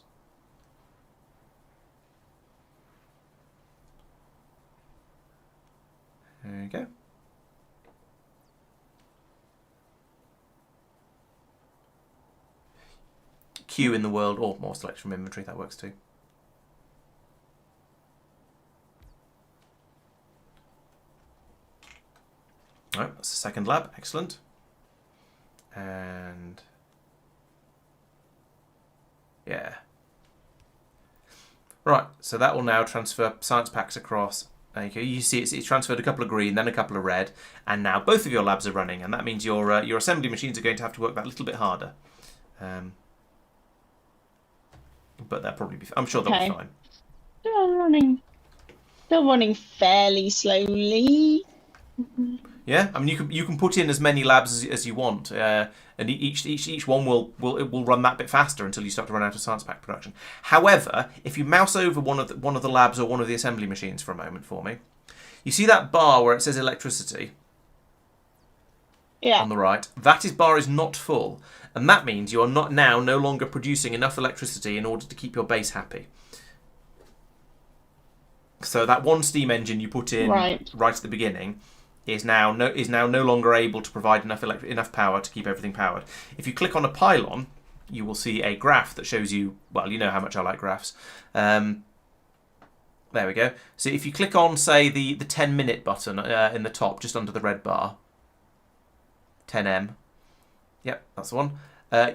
Speaker 1: There you go. Q in the world, or more select from inventory, that works too. Alright, that's the second lab, excellent. And yeah. Right, so that will now transfer science packs across. Okay, you see it's transferred a couple of green, then a couple of red, and now both of your labs are running, and that means your assembly machines are going to have to work that little bit harder. But they'll probably be. I'm sure they'll be fine.
Speaker 2: Still running fairly slowly.
Speaker 1: Yeah, I mean you can put in as many labs as you want, and each one will run that bit faster until you start to run out of science pack production. However, if you mouse over one of the labs or one of the assembly machines for a moment for me, you see that bar where it says electricity.
Speaker 2: Yeah.
Speaker 1: On the right, that bar is not full, and that means you are no longer producing enough electricity in order to keep your base happy. So that one steam engine you put in right at the beginning is now no longer able to provide enough power to keep everything powered. If you click on a pylon, you will see a graph that shows you. Well, you know how much I like graphs. There we go. So if you click on, say, the 10-minute button in the top, just under the red bar, 10M. Yep, that's the one.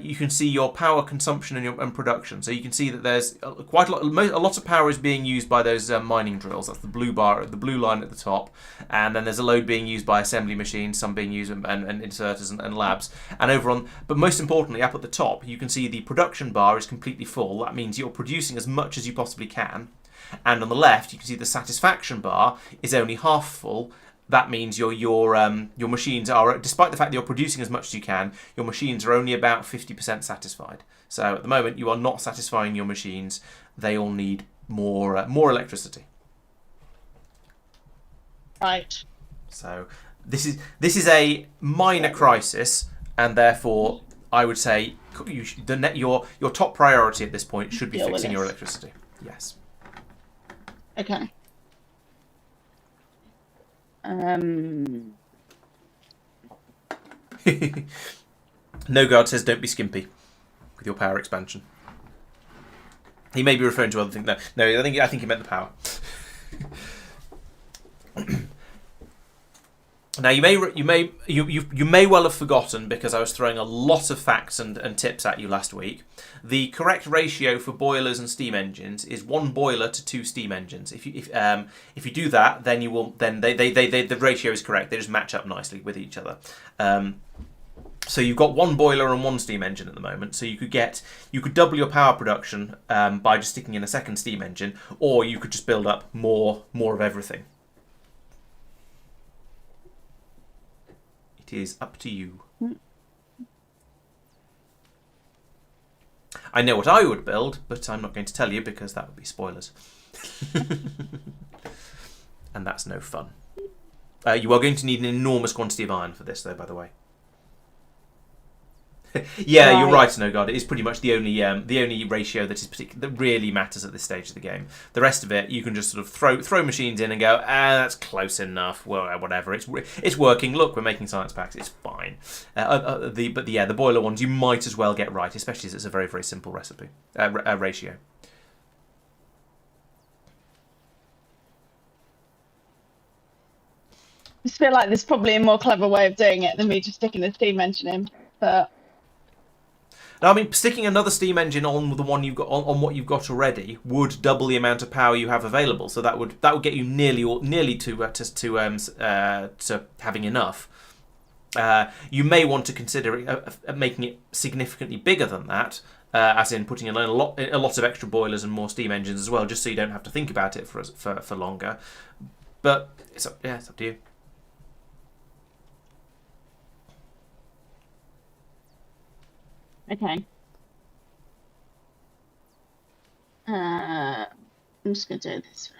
Speaker 1: You can see your power consumption and production. So you can see that there's quite a lot of power is being used by those mining drills. That's the blue bar, the blue line at the top, and then there's a load being used by assembly machines, some being used and inserters and labs. And but most importantly, up at the top, you can see the production bar is completely full. That means you're producing as much as you possibly can. And on the left, you can see the satisfaction bar is only half full. That means your machines are, despite the fact that you're producing as much as you can, your machines are only about 50% satisfied. So at the moment, you are not satisfying your machines. They all need more electricity.
Speaker 2: Right.
Speaker 1: So this is a minor crisis, and therefore I would say your top priority at this point should be fixing your electricity. Yes.
Speaker 2: Okay.
Speaker 1: No guard says don't be skimpy with your power expansion. He may be referring to other things. No, I think he meant the power. Now you may well have forgotten, because I was throwing a lot of facts and tips at you last week. The correct ratio for boilers and steam engines is 1 boiler to 2 steam engines. If you do that, then the ratio is correct. They just match up nicely with each other. So you've got one boiler and one steam engine at the moment. So you could double your power production by just sticking in a second steam engine, or you could just build up more of everything. It is up to you. I know what I would build, but I'm not going to tell you because that would be spoilers. And that's no fun. You are going to need an enormous quantity of iron for this, though, by the way. Yeah, right. You're right, Snowguard. It is pretty much the only ratio that really matters at this stage of the game. The rest of it, you can just sort of throw machines in and go, that's close enough. Well, whatever. It's working. Look, we're making science packs. It's fine. The boiler ones you might as well get right, especially as it's a very, very simple recipe ratio.
Speaker 2: I just feel like there's probably a more clever way of doing it than me just sticking the steam engine in, but.
Speaker 1: Now, I mean, sticking another steam engine on the one you've got on what you've got already would double the amount of power you have available. So that would get you nearly to having enough. You may want to consider making it significantly bigger than that, as in putting in a lot of extra boilers and more steam engines as well, just so you don't have to think about it for longer. But it's up to you.
Speaker 2: Okay. I'm just gonna do this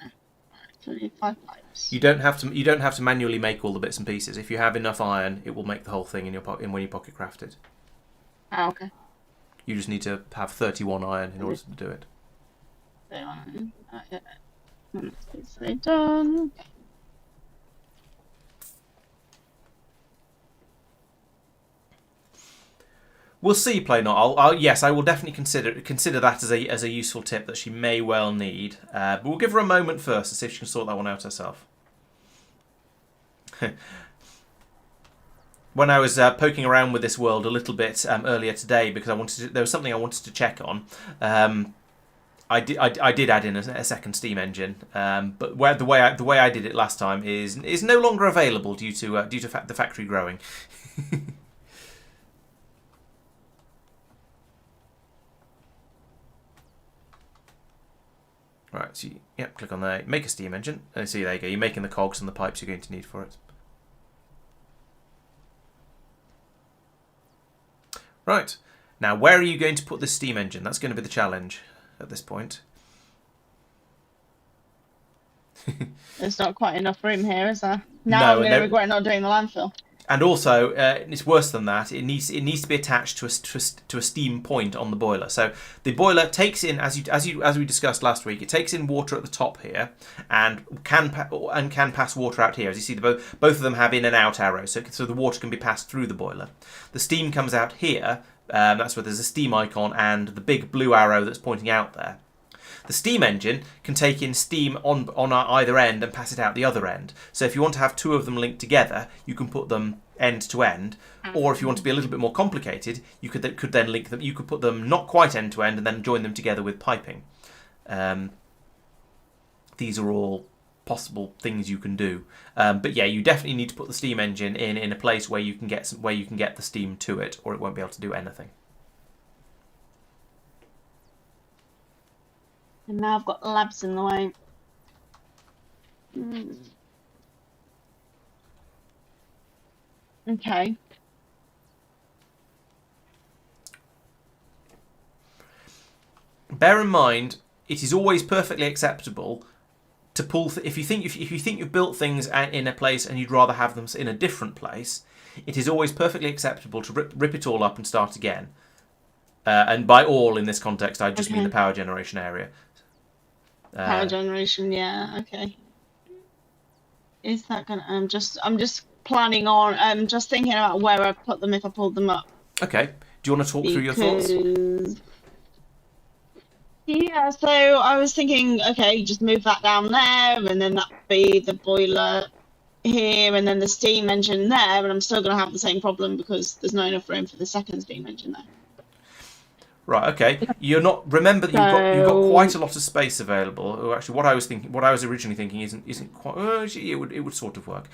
Speaker 2: for 5 pipes.
Speaker 1: You don't have to manually make all the bits and pieces. If you have enough iron, it will make the whole thing when you pocket craft it.
Speaker 2: Oh, okay.
Speaker 1: You just need to have 31 iron in order to do it.
Speaker 2: So done.
Speaker 1: We'll see, Playnot. Yes, I will definitely consider that as a useful tip that she may well need. But we'll give her a moment first to see if she can sort that one out herself. When I was poking around with this world a little bit earlier today, because there was something I wanted to check on. I did add in a second steam engine, but the way I did it last time is no longer available due to the factory growing. Right, so click on there, make a steam engine, and see, there you go, you're making the cogs and the pipes you're going to need for it. Right, now where are you going to put this steam engine? That's going to be the challenge at this point.
Speaker 2: There's not quite enough room here, is there? Now I'm going to regret not doing the landfill.
Speaker 1: And also, it's worse than that. It needs to be attached to a steam point on the boiler. So the boiler takes in, as we discussed last week, it takes in water at the top here, and can pass water out here. As you see, both of them have in and out arrows, so the water can be passed through the boiler. The steam comes out here. That's where there's a steam icon and the big blue arrow that's pointing out there. The steam engine can take in steam on either end and pass it out the other end. So if you want to have two of them linked together, you can put them end to end. Or if you want to be a little bit more complicated, you could then link them. You could put them not quite end to end and then join them together with piping. These are all possible things you can do. But yeah, you definitely need to put the steam engine in a place where you can get the steam to it, or it won't be able to do anything.
Speaker 2: And now I've got labs in the way. Okay.
Speaker 1: Bear in mind, it is always perfectly acceptable to pull. If you think you've built things in a place and you'd rather have them in a different place, it is always perfectly acceptable to rip it all up and start again. And by all in this context, I just mean the power generation area.
Speaker 2: Power generation, yeah, okay. Is that gonna? I'm just planning on. I'm just thinking about where I put them if I pulled them up.
Speaker 1: Okay. Do you want to talk through your thoughts?
Speaker 2: Yeah. So I was thinking, okay, just move that down there, and then that'd be the boiler here, and then the steam engine there, and I'm still gonna have the same problem because there's not enough room for the second steam engine there.
Speaker 1: Right. Okay. You're not. Remember that you've got quite a lot of space available. Or actually, what I was originally thinking, isn't quite. It would sort of work.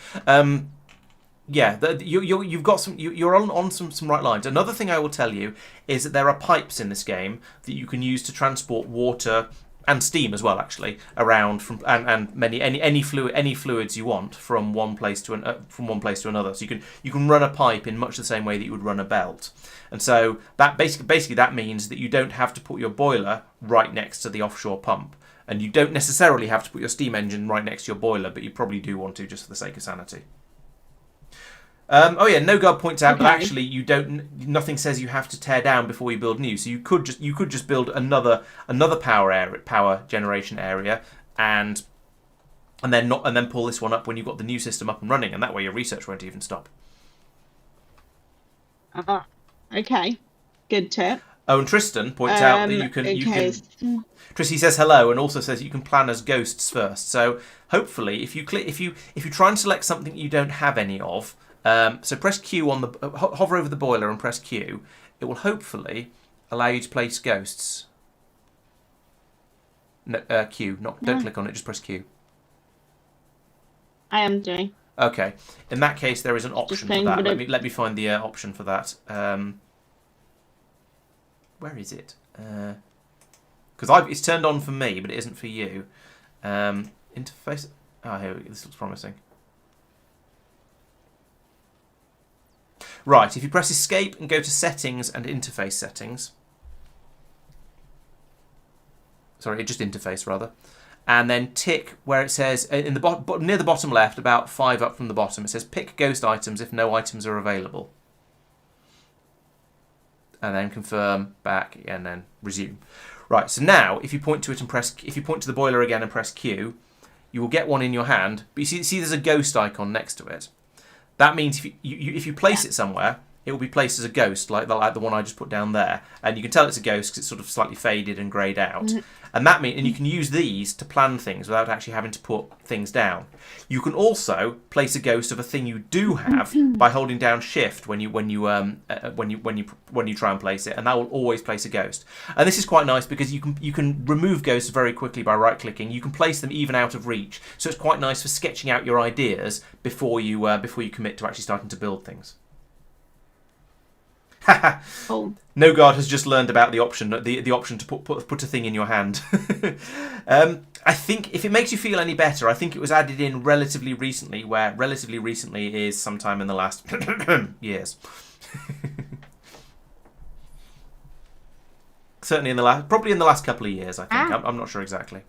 Speaker 1: Yeah, you've got some. You're on some right lines. Another thing I will tell you is that there are pipes in this game that you can use to transport water and steam as well, actually, around from and any fluids you want from one place to another. So you can run a pipe in much the same way that you would run a belt, and so that basically that means that you don't have to put your boiler right next to the offshore pump, and you don't necessarily have to put your steam engine right next to your boiler, but you probably do want to just for the sake of sanity. Oh yeah, No God points out that actually you don't. Nothing says you have to tear down before you build new. So you could just build another power generation area, and then pull this one up when you've got the new system up and running, and that way your research won't even stop.
Speaker 2: Okay, good tip.
Speaker 1: Oh, and Tristan points out that you can. Tristy says hello and also says you can plan as ghosts first. So hopefully, if you try and select something you don't have any of. So press Q on the hover over the boiler and press Q. It will hopefully allow you to place ghosts. No, Q. Don't click on it. Just press Q.
Speaker 2: I am doing.
Speaker 1: Okay. In that case, there is an option for that. Let me find the option for that. Where is it? Because it's turned on for me, but it isn't for you. Interface. Oh, here we go. This looks promising. Right, if you press Escape and go to Settings and Interface Settings. Sorry, just Interface rather. And then tick where it says, in the near the bottom left, about 5 up from the bottom, it says Pick Ghost Items if no items are available. And then confirm, back, and then resume. Right, so now if you point to it and if you point to the boiler again and press Q, you will get one in your hand. But you see there's a ghost icon next to it. That means if you place it somewhere, it will be placed as a ghost, like the one I just put down there. And you can tell it's a ghost because it's sort of slightly faded and greyed out. And you can use these to plan things without actually having to put things down. You can also place a ghost of a thing you do have by holding down Shift when you try and place it, and that will always place a ghost. And this is quite nice because you can remove ghosts very quickly by right clicking. You can place them even out of reach, so it's quite nice for sketching out your ideas before you commit to actually starting to build things.
Speaker 2: Oh.
Speaker 1: No God has just learned about the option to put a thing in your hand. I think if it makes you feel any better, I think it was added in relatively recently, where relatively recently is sometime in the last years. Certainly probably in the last couple of years, I think. I'm not sure exactly.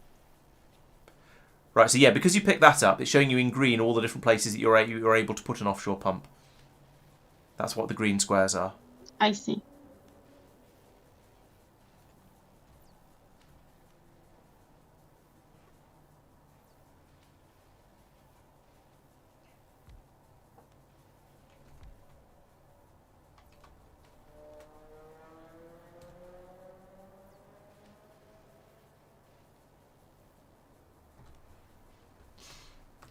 Speaker 1: Right, so yeah, because you picked that up, it's showing you in green all the different places that you're able to put an offshore pump. That's what the green squares are.
Speaker 2: I see.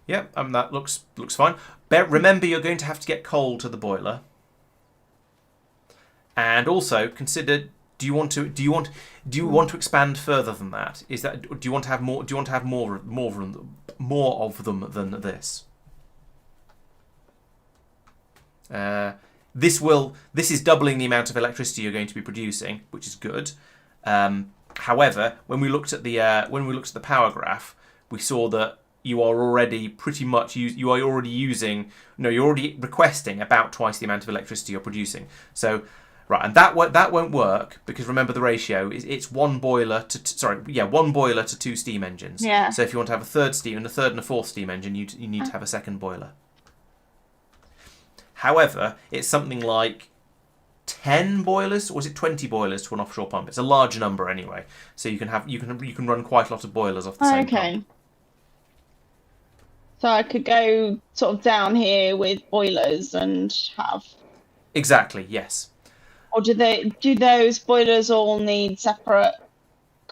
Speaker 1: Yep, that looks fine. Remember, you're going to have to get coal to the boiler. And also consider: do you want to expand further than that? Do you want to have more? Do you want to have more of them than this? This is doubling the amount of electricity you're going to be producing, which is good. However, when we looked at the power graph, we saw that you are already pretty much you're already requesting about twice the amount of electricity you're producing. So. Right, and that won't work because remember the ratio is it's one boiler to 2 steam engines.
Speaker 2: Yeah.
Speaker 1: So if you want to have a third and a fourth steam engine, you need to have a second boiler. However, it's something like 10 boilers, or is it 20 boilers to an offshore pump? It's a large number anyway. So you can run quite a lot of boilers off the same pump.
Speaker 2: So I could go sort of down here with boilers and have.
Speaker 1: Exactly. Yes.
Speaker 2: Or do those boilers all need separate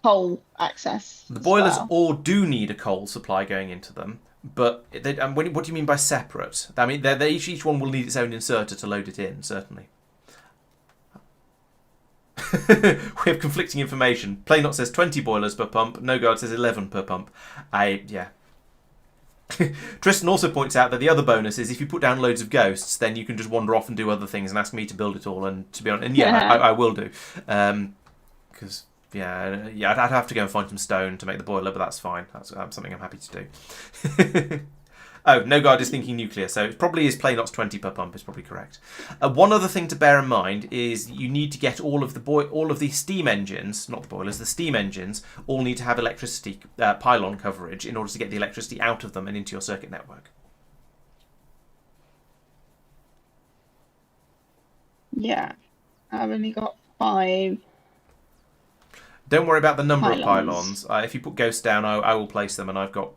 Speaker 2: coal access?
Speaker 1: The boilers all do need a coal supply going into them, but what do you mean by separate? I mean, each one will need its own inserter to load it in, certainly. We have conflicting information. Playnot says 20 boilers per pump. No Guard says 11 per pump. Yeah. Tristan also points out that the other bonus is if you put down loads of ghosts, then you can just wander off and do other things and ask me to build it all. And to be honest, and I will do, because I'd have to go and find some stone to make the boiler, but that's fine. That's something I'm happy to do. Oh, no guard is thinking nuclear, so it probably is play knots 20 per pump is probably correct. One other thing to bear in mind is you need to get all of the steam engines, not the boilers, the steam engines, all need to have electricity pylon coverage in order to get the electricity out of them and into your circuit network.
Speaker 2: Yeah, I've only got 5.
Speaker 1: Don't worry about the number of pylons. If you put ghosts down, I will place them, and I've got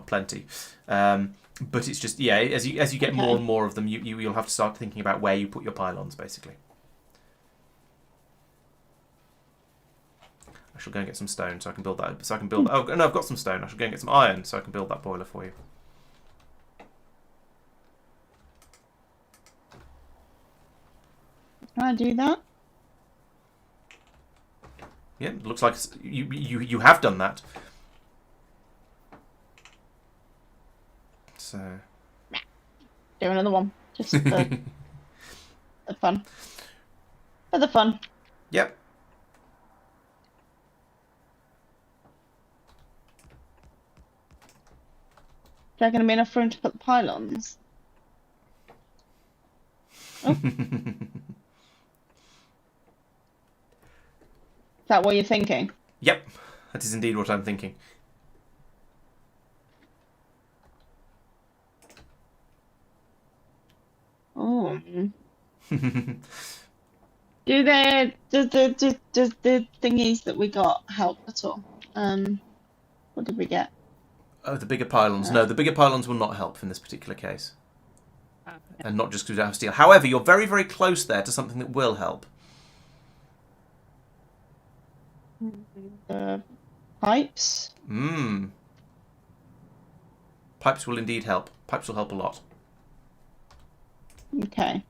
Speaker 1: plenty. But it's just as you get more and more of them, you'll have to start thinking about where you put your pylons, basically. I shall go and get some stone so I can build that. Oh no, I've got some stone. I shall go and get some iron so I can build that boiler for you.
Speaker 2: Can I do that?
Speaker 1: Yeah, it looks like you have done that. So
Speaker 2: do another one, just for the fun. For the fun.
Speaker 1: Yep.
Speaker 2: Is there going to be enough room to put the pylons? Oh. Is that what you're thinking?
Speaker 1: Yep, that is indeed what I'm thinking.
Speaker 2: Oh. Do the thingies that we got help at all? What did we get?
Speaker 1: Oh, the bigger pylons. No, the bigger pylons will not help in this particular case.
Speaker 2: Okay.
Speaker 1: And not just because we don't have steel. However, you're very, very close there to something that will help.
Speaker 2: The pipes?
Speaker 1: Pipes will indeed help. Pipes will help a lot.
Speaker 2: Okay.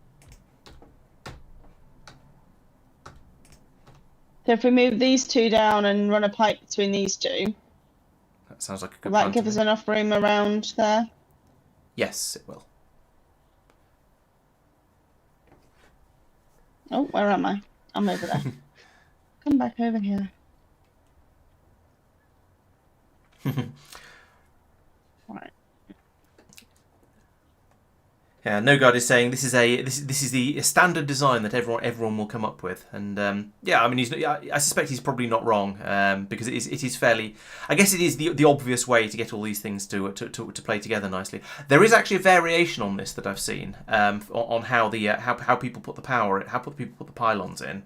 Speaker 2: So if we move these 2 down and run a pipe between these 2,
Speaker 1: That sounds like a good
Speaker 2: will
Speaker 1: plan
Speaker 2: that give
Speaker 1: to
Speaker 2: us
Speaker 1: me.
Speaker 2: enough room around there?
Speaker 1: Yes, it will.
Speaker 2: Oh, where am I? I'm over there. Come back over here. Right.
Speaker 1: Yeah, No Guard is saying this is the standard design that everyone will come up with, and I mean I suspect he's probably not wrong, because it is fairly. I guess it is the obvious way to get all these things to play together nicely. There is actually a variation on this that I've seen, on how the how people put the people put the pylons in,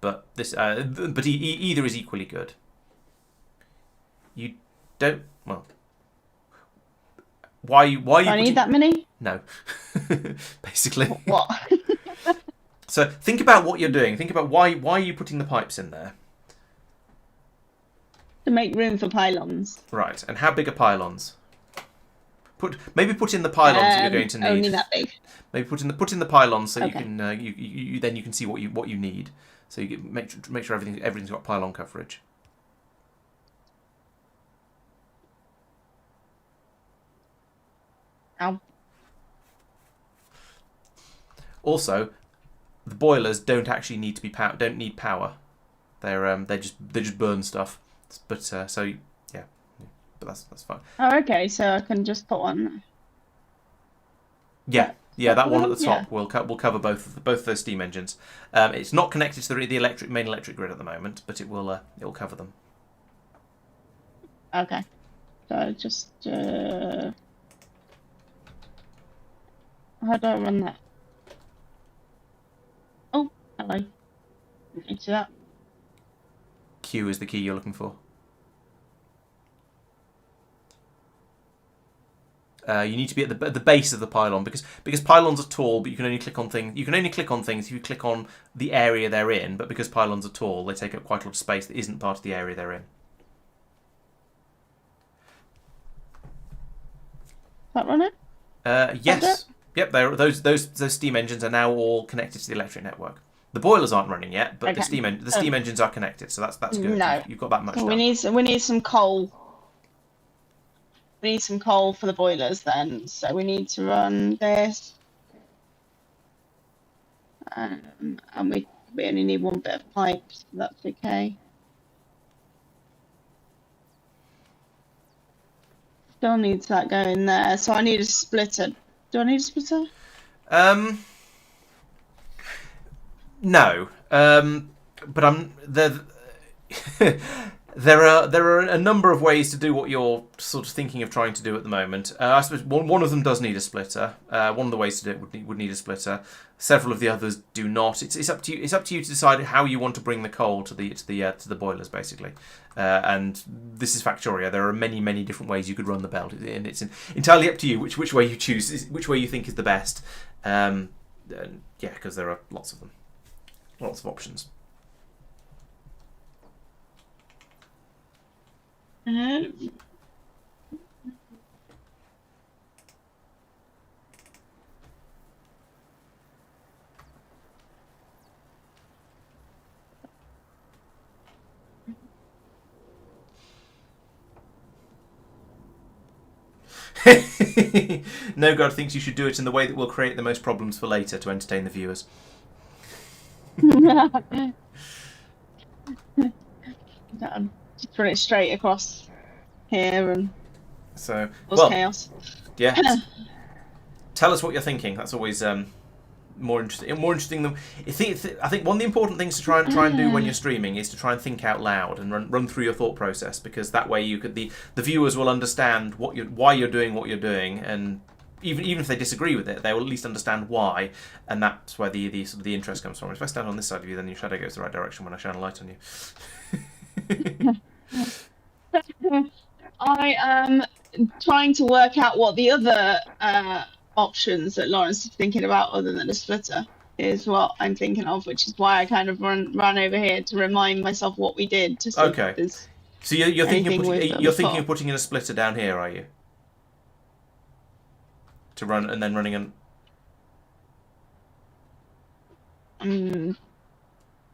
Speaker 1: but this either is equally good. You don't well. Why you?
Speaker 2: Do I need that many?
Speaker 1: No, basically.
Speaker 2: What?
Speaker 1: So think about what you're doing. Think about why are you putting the pipes in there?
Speaker 2: To make room for pylons.
Speaker 1: Right, and how big are pylons? Maybe put in the pylons that you're going to need.
Speaker 2: Only that big.
Speaker 1: Maybe put in the pylons so
Speaker 2: Okay.
Speaker 1: you can then you can see what you need. So you get, make sure everything's got pylon coverage.
Speaker 2: Ow.
Speaker 1: Also, the boilers don't actually need to be don't need power. They just burn stuff. But so yeah, but that's fine.
Speaker 2: Oh, okay. So I can just put one.
Speaker 1: Yeah, that one at the
Speaker 2: Yeah.
Speaker 1: top will cover both those steam engines. It's not connected to the main electric grid at the moment, but it will cover them.
Speaker 2: Okay. So just how do I run that? Oh, hello. Into that.
Speaker 1: Q is the key you're looking for. You need to be at the base of the pylon because pylons are tall, but you can only click on things. You can only click on things if you click on the area they're in. But because pylons are tall, they take up quite a lot of space that isn't part of the area they're in.
Speaker 2: That run it?
Speaker 1: Yes. Yep. Those steam engines are now all connected to the electric network. The boilers aren't running yet, but
Speaker 2: Okay.
Speaker 1: the steam engines are connected, so that's good.
Speaker 2: No.
Speaker 1: You've got that much
Speaker 2: So
Speaker 1: done.
Speaker 2: we need some coal. we need some coal for the boilers then. So we need to run this. And we only need one bit of pipe, so that's okay. Still needs that going there. So I need a splitter. Do I need a splitter?
Speaker 1: No. But I'm there. There are a number of ways to do what you're sort of thinking of trying to do at the moment. I suppose one of them does need a splitter. One of the ways to do it would need a splitter. Several of the others do not. It's up to you. It's up to you to decide how you want to bring the coal to the boilers, basically. And this is Factorio. There are many different ways you could run the belt, and it's entirely up to you which way you choose, which way you think is the best. And yeah, because there are lots of them, lots of options. No God thinks you should do it in the way that will create the most problems for later to entertain the viewers.
Speaker 2: Just run it straight across here and
Speaker 1: So,
Speaker 2: chaos.
Speaker 1: Yeah. Tell us what you're thinking. That's always more interesting. More interesting than I think. One of the important things to try and do when you're streaming is to try and think out loud and run through your thought process, because that way the viewers will understand why you're doing what you're doing, and even if they disagree with it, they will at least understand why, and that's where the sort of the interest comes from. If I stand on this side of you, then your shadow goes the right direction when I shine a light on you.
Speaker 2: I am trying to work out what the other options that Laurence is thinking about other than a splitter is what I'm thinking of, which is why I kind of ran over here to remind myself what we did. To see
Speaker 1: Okay. So you're thinking of putting in a splitter down here, are you? To run and then running
Speaker 2: an.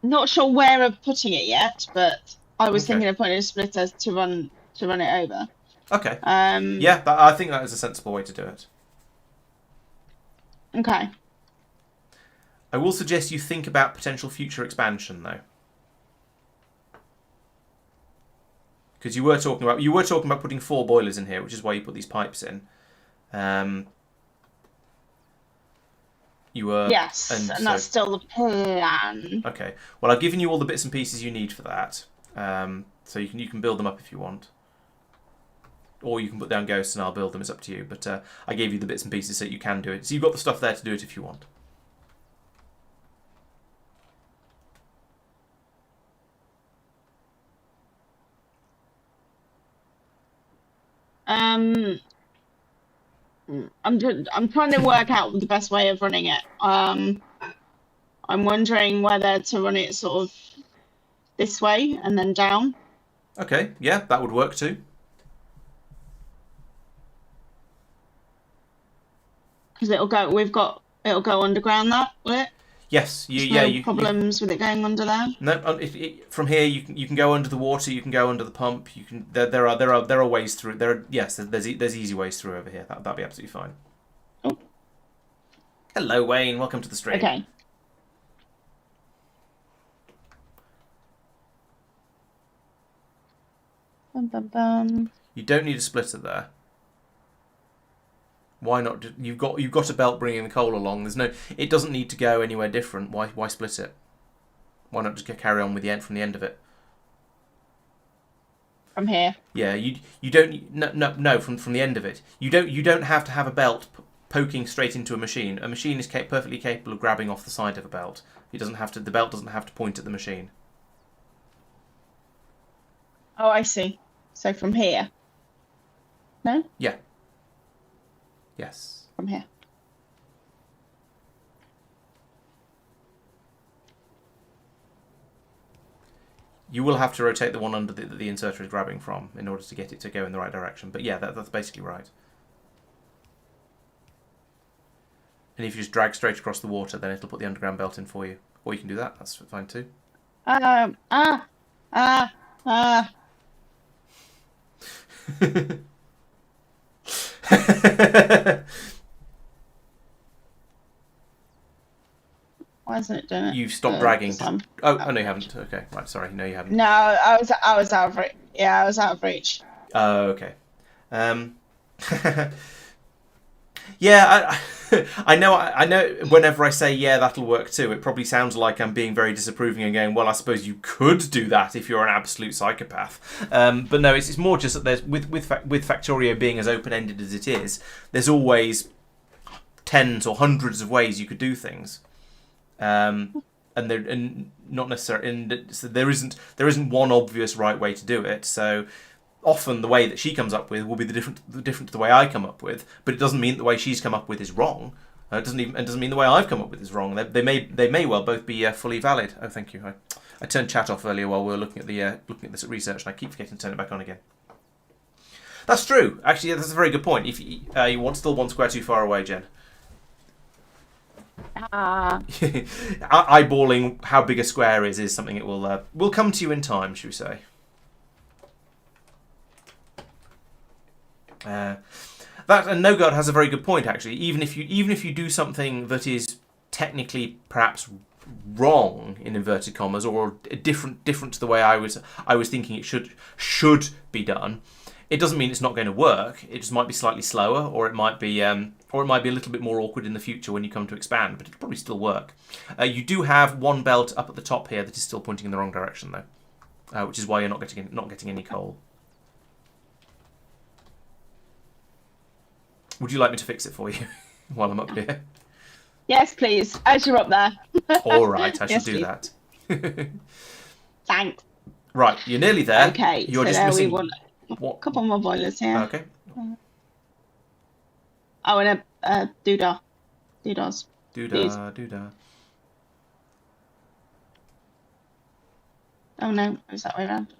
Speaker 2: Not sure where I'm putting it yet, but I was thinking of putting a splitter to run it over.
Speaker 1: Okay. Yeah, I think that is a sensible way to do it.
Speaker 2: Okay.
Speaker 1: I will suggest you think about potential future expansion, though, because you were talking about putting 4 boilers in here, which is why you put these pipes in. You were
Speaker 2: yes, and that's still the plan.
Speaker 1: Okay. Well, I've given you all the bits and pieces you need for that, so you can build them up if you want, or you can put down ghosts and I'll build them. It's up to you. But I gave you the bits and pieces so you can do it. So you've got the stuff there to do it if you want.
Speaker 2: I'm trying to work out the best way of running it. I'm wondering whether to run it sort of this way and then down.
Speaker 1: Okay, yeah, that would work too.
Speaker 2: Because it'll go underground. That will it?
Speaker 1: Yes,
Speaker 2: no problems with it going under there.
Speaker 1: No, from here you can go under the water. You can go under the pump. You can there are ways through. There's easy ways through over here. That'd be absolutely fine.
Speaker 2: Oh.
Speaker 1: Hello, Wayne. Welcome to the stream.
Speaker 2: Okay. Bum, bum, bum.
Speaker 1: You don't need a splitter there. Why not? You've got a belt bringing the coal along. It doesn't need to go anywhere different. Why split it? Why not just carry on with the end from the end of it?
Speaker 2: From here.
Speaker 1: Yeah, you don't no from the end of it. You don't have to have a belt poking straight into a machine. A machine is perfectly capable of grabbing off the side of a belt. The belt doesn't have to point at the machine.
Speaker 2: Oh, I see. So from here. No?
Speaker 1: Yeah. Yes.
Speaker 2: From here.
Speaker 1: You will have to rotate the one under the inserter is grabbing from in order to get it to go in the right direction. But yeah, that's basically right. And if you just drag straight across the water, then it'll put the underground belt in for you. Or you can do that. That's fine too.
Speaker 2: Why isn't it doing it?
Speaker 1: You've stopped dragging.
Speaker 2: This time.
Speaker 1: Oh, no, you haven't. Okay, right. Sorry, no, you haven't.
Speaker 2: No, I was out of reach. Yeah, I was out of reach.
Speaker 1: Oh, okay. Yeah, I know. I know. Whenever I say yeah, that'll work too, it probably sounds like I'm being very disapproving and going, well, I suppose you could do that if you're an absolute psychopath. But no, it's more just that there's with Factorio being as open ended as it is, there's always tens or hundreds of ways you could do things, and not necessarily, and so there isn't one obvious right way to do it. So often the way that she comes up with will be the different to the way I come up with, but it doesn't mean that the way she's come up with is wrong. It doesn't mean the way I've come up with is wrong. They may well both be fully valid. Oh, thank you. I turned chat off earlier while we were looking at this research, and I keep forgetting to turn it back on again. That's true. Actually, that's a very good point. If you want still one square too far away, Jen. Eyeballing how big a square is something it will come to you in time, should we say? That and No God has a very good point actually. Even if you do something that is technically perhaps wrong in inverted commas or different to the way I was thinking it should be done, it doesn't mean it's not going to work. It just might be slightly slower, or it might be a little bit more awkward in the future when you come to expand. But it'll probably still work. You do have one belt up at the top here that is still pointing in the wrong direction though, which is why you're not getting any coal. Would you like me to fix it for you while I'm up here?
Speaker 2: Yes, please. As you're up there.
Speaker 1: All right, I shall
Speaker 2: Yes,
Speaker 1: do
Speaker 2: please.
Speaker 1: that.
Speaker 2: Thanks.
Speaker 1: Right, you're nearly there.
Speaker 2: Okay,
Speaker 1: You're
Speaker 2: so
Speaker 1: just
Speaker 2: there
Speaker 1: missing.
Speaker 2: we want a couple more boilers here.
Speaker 1: Okay.
Speaker 2: Oh, and a doodah. Doodahs.
Speaker 1: Doodah.
Speaker 2: Oh no, it's that way around.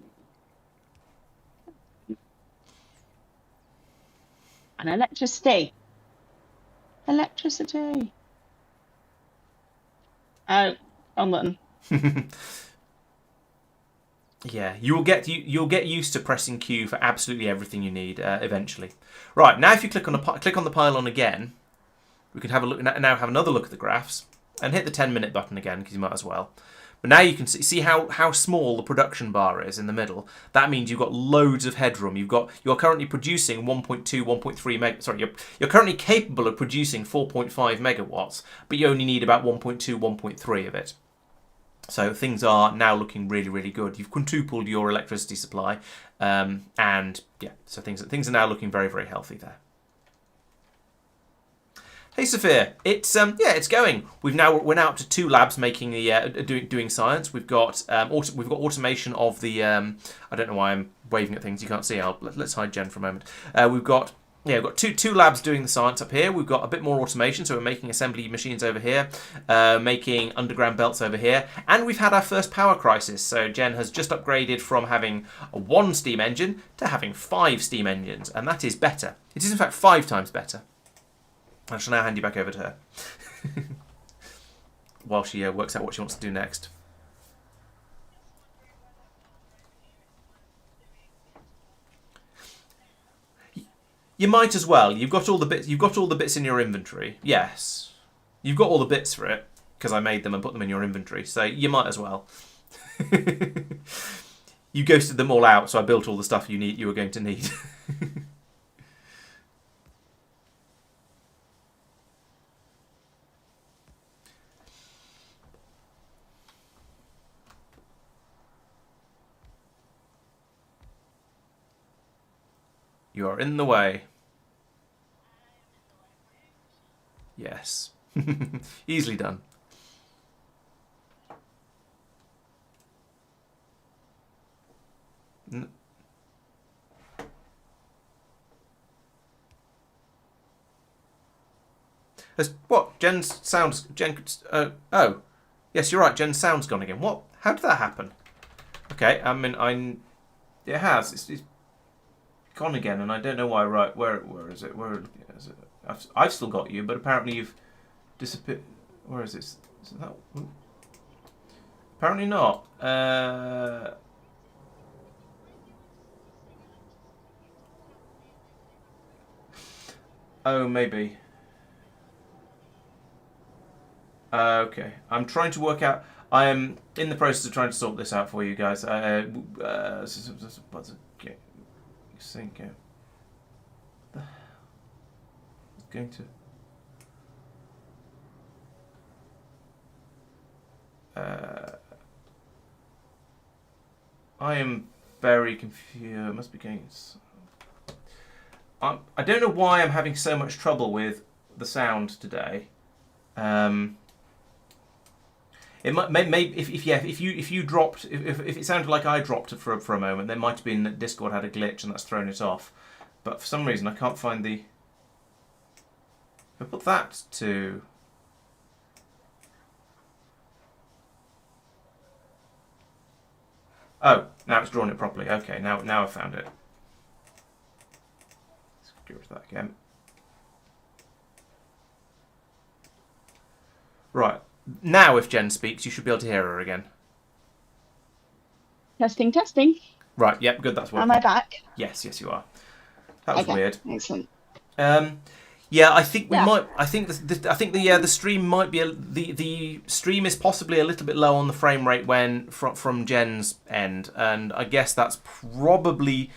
Speaker 2: And electricity. Electricity. Oh, wrong button.
Speaker 1: Yeah, you'll get used to pressing Q for absolutely everything you need eventually. Right, now if you click on the pylon again, we can have a look. Now have another look at the graphs and hit the 10-minute button again because you might as well. But now you can see how small the production bar is in the middle. That means you've got loads of headroom. You're currently producing 1.2, 1.3 meg. Sorry, you're currently capable of producing 4.5 megawatts, but you only need about 1.2, 1.3 of it. So things are now looking really, really good. You've quintupled your electricity supply, and yeah, so things are now looking very, very healthy there. Hey Sophia, it's going. We're now up to 2 labs making the doing science. We've got automation of the I don't know why I'm waving at things you can't see. Let's hide Jen for a moment. We've got two labs doing the science up here. We've got a bit more automation, so we're making assembly machines over here, making underground belts over here, and we've had our first power crisis. So Jen has just upgraded from having 1 steam engine to having 5 steam engines, and that is better. It is in fact 5 times better. I shall now hand you back over to her while she works out what she wants to do next. You might as well. You've got all the bits. You've got all the bits in your inventory. Yes, you've got all the bits for it because I made them and put them in your inventory. So you might as well. You ghosted them all out, so I built all the stuff you were going to need. You are in the way. Yes. Easily done. What? Jen's sounds... oh. Yes, you're right. Jen's sound's gone again. What? How did that happen? Okay, I mean, it has. It's gone again, and I don't know why. Right, where is it? Where is it? I've still got you, but apparently you've disappeared. Where is this? Is it that? Apparently not. Oh, maybe. Okay. I'm trying to work out. I am in the process of trying to sort this out for you guys. What's it? Sync. Going to. I am very confused. Must be going. I don't know why I'm having so much trouble with the sound today. It might, if you dropped, if it sounded like I dropped it for a moment, there might have been that Discord had a glitch and that's thrown it off. But for some reason I can't find the. If I put that to. Oh, now it's drawn it properly. Okay, now I've found it. Let's get rid of that again. Right. Now if Jen speaks, you should be able to hear her again.
Speaker 2: Testing, testing.
Speaker 1: Right, yep, good, that's working.
Speaker 2: Am I back?
Speaker 1: Yes, you are. That was weird.
Speaker 2: Excellent.
Speaker 1: Yeah, I think we might. I think the stream might be the stream is possibly a little bit low on the frame rate when from Jen's end, and I guess that's probably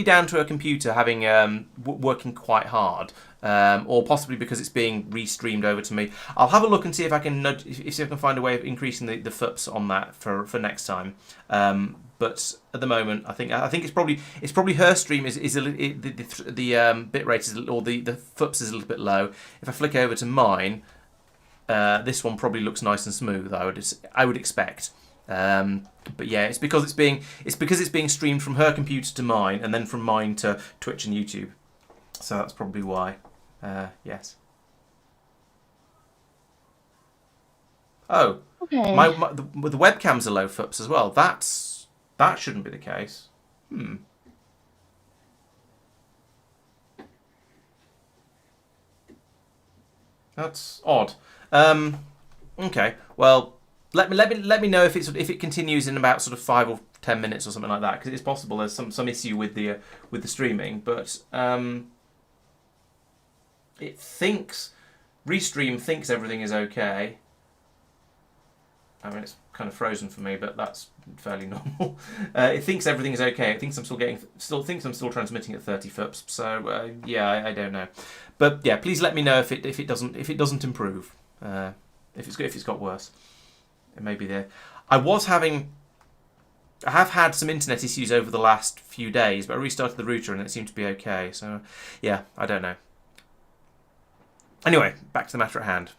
Speaker 1: down to her computer having working quite hard, or possibly because it's being restreamed over to me. I'll have a look and see if I can if I can find a way of increasing the FUPS on that for next time. But at the moment, I think it's probably her stream is the bit rate is, or the FUPS is a little bit low. If I flick over to mine, this one probably looks nice and smooth. I would expect. But yeah, it's because it's being streamed from her computer to mine, and then from mine to Twitch and YouTube. So that's probably why. Yes. Oh. Okay. The webcams are low FUPS as well. That shouldn't be the case. That's odd. Okay. Well, let me know if it continues in about sort of 5 or 10 minutes or something like that, because it's possible there's some issue with the streaming, but it thinks Restream thinks everything is okay. I mean, it's kind of frozen for me, but that's fairly normal. It thinks everything is okay. It thinks I'm still transmitting at 30 FUPS. So yeah, I don't know, but yeah, please let me know if it doesn't improve. If it's got worse, it may be there. I have had some internet issues over the last few days, but I restarted the router and it seemed to be okay. So yeah, I don't know. Anyway, back to the matter at hand.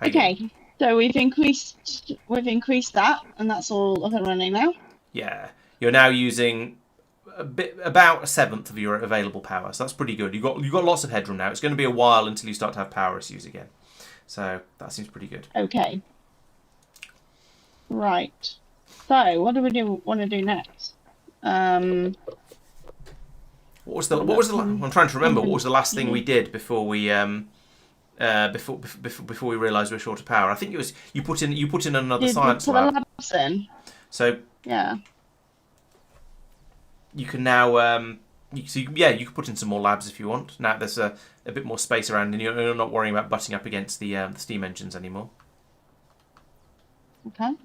Speaker 2: Okay, so we've increased that, and that's all up and running now.
Speaker 1: Yeah, you're now using about 1/7 of your available power, so that's pretty good. You've got lots of headroom now. It's going to be a while until you start to have power issues again, so that seems pretty good.
Speaker 2: Okay. Right. So, what do we want to do next? I'm trying to remember what was the last thing we did before we before we realised we were short of power. I think it was you put in another science lab. The labs in.
Speaker 1: So
Speaker 2: yeah,
Speaker 1: you can now you can put in some more labs if you want. Now there's a bit more space around, and you're not worrying about butting up against the steam engines anymore.
Speaker 2: Okay.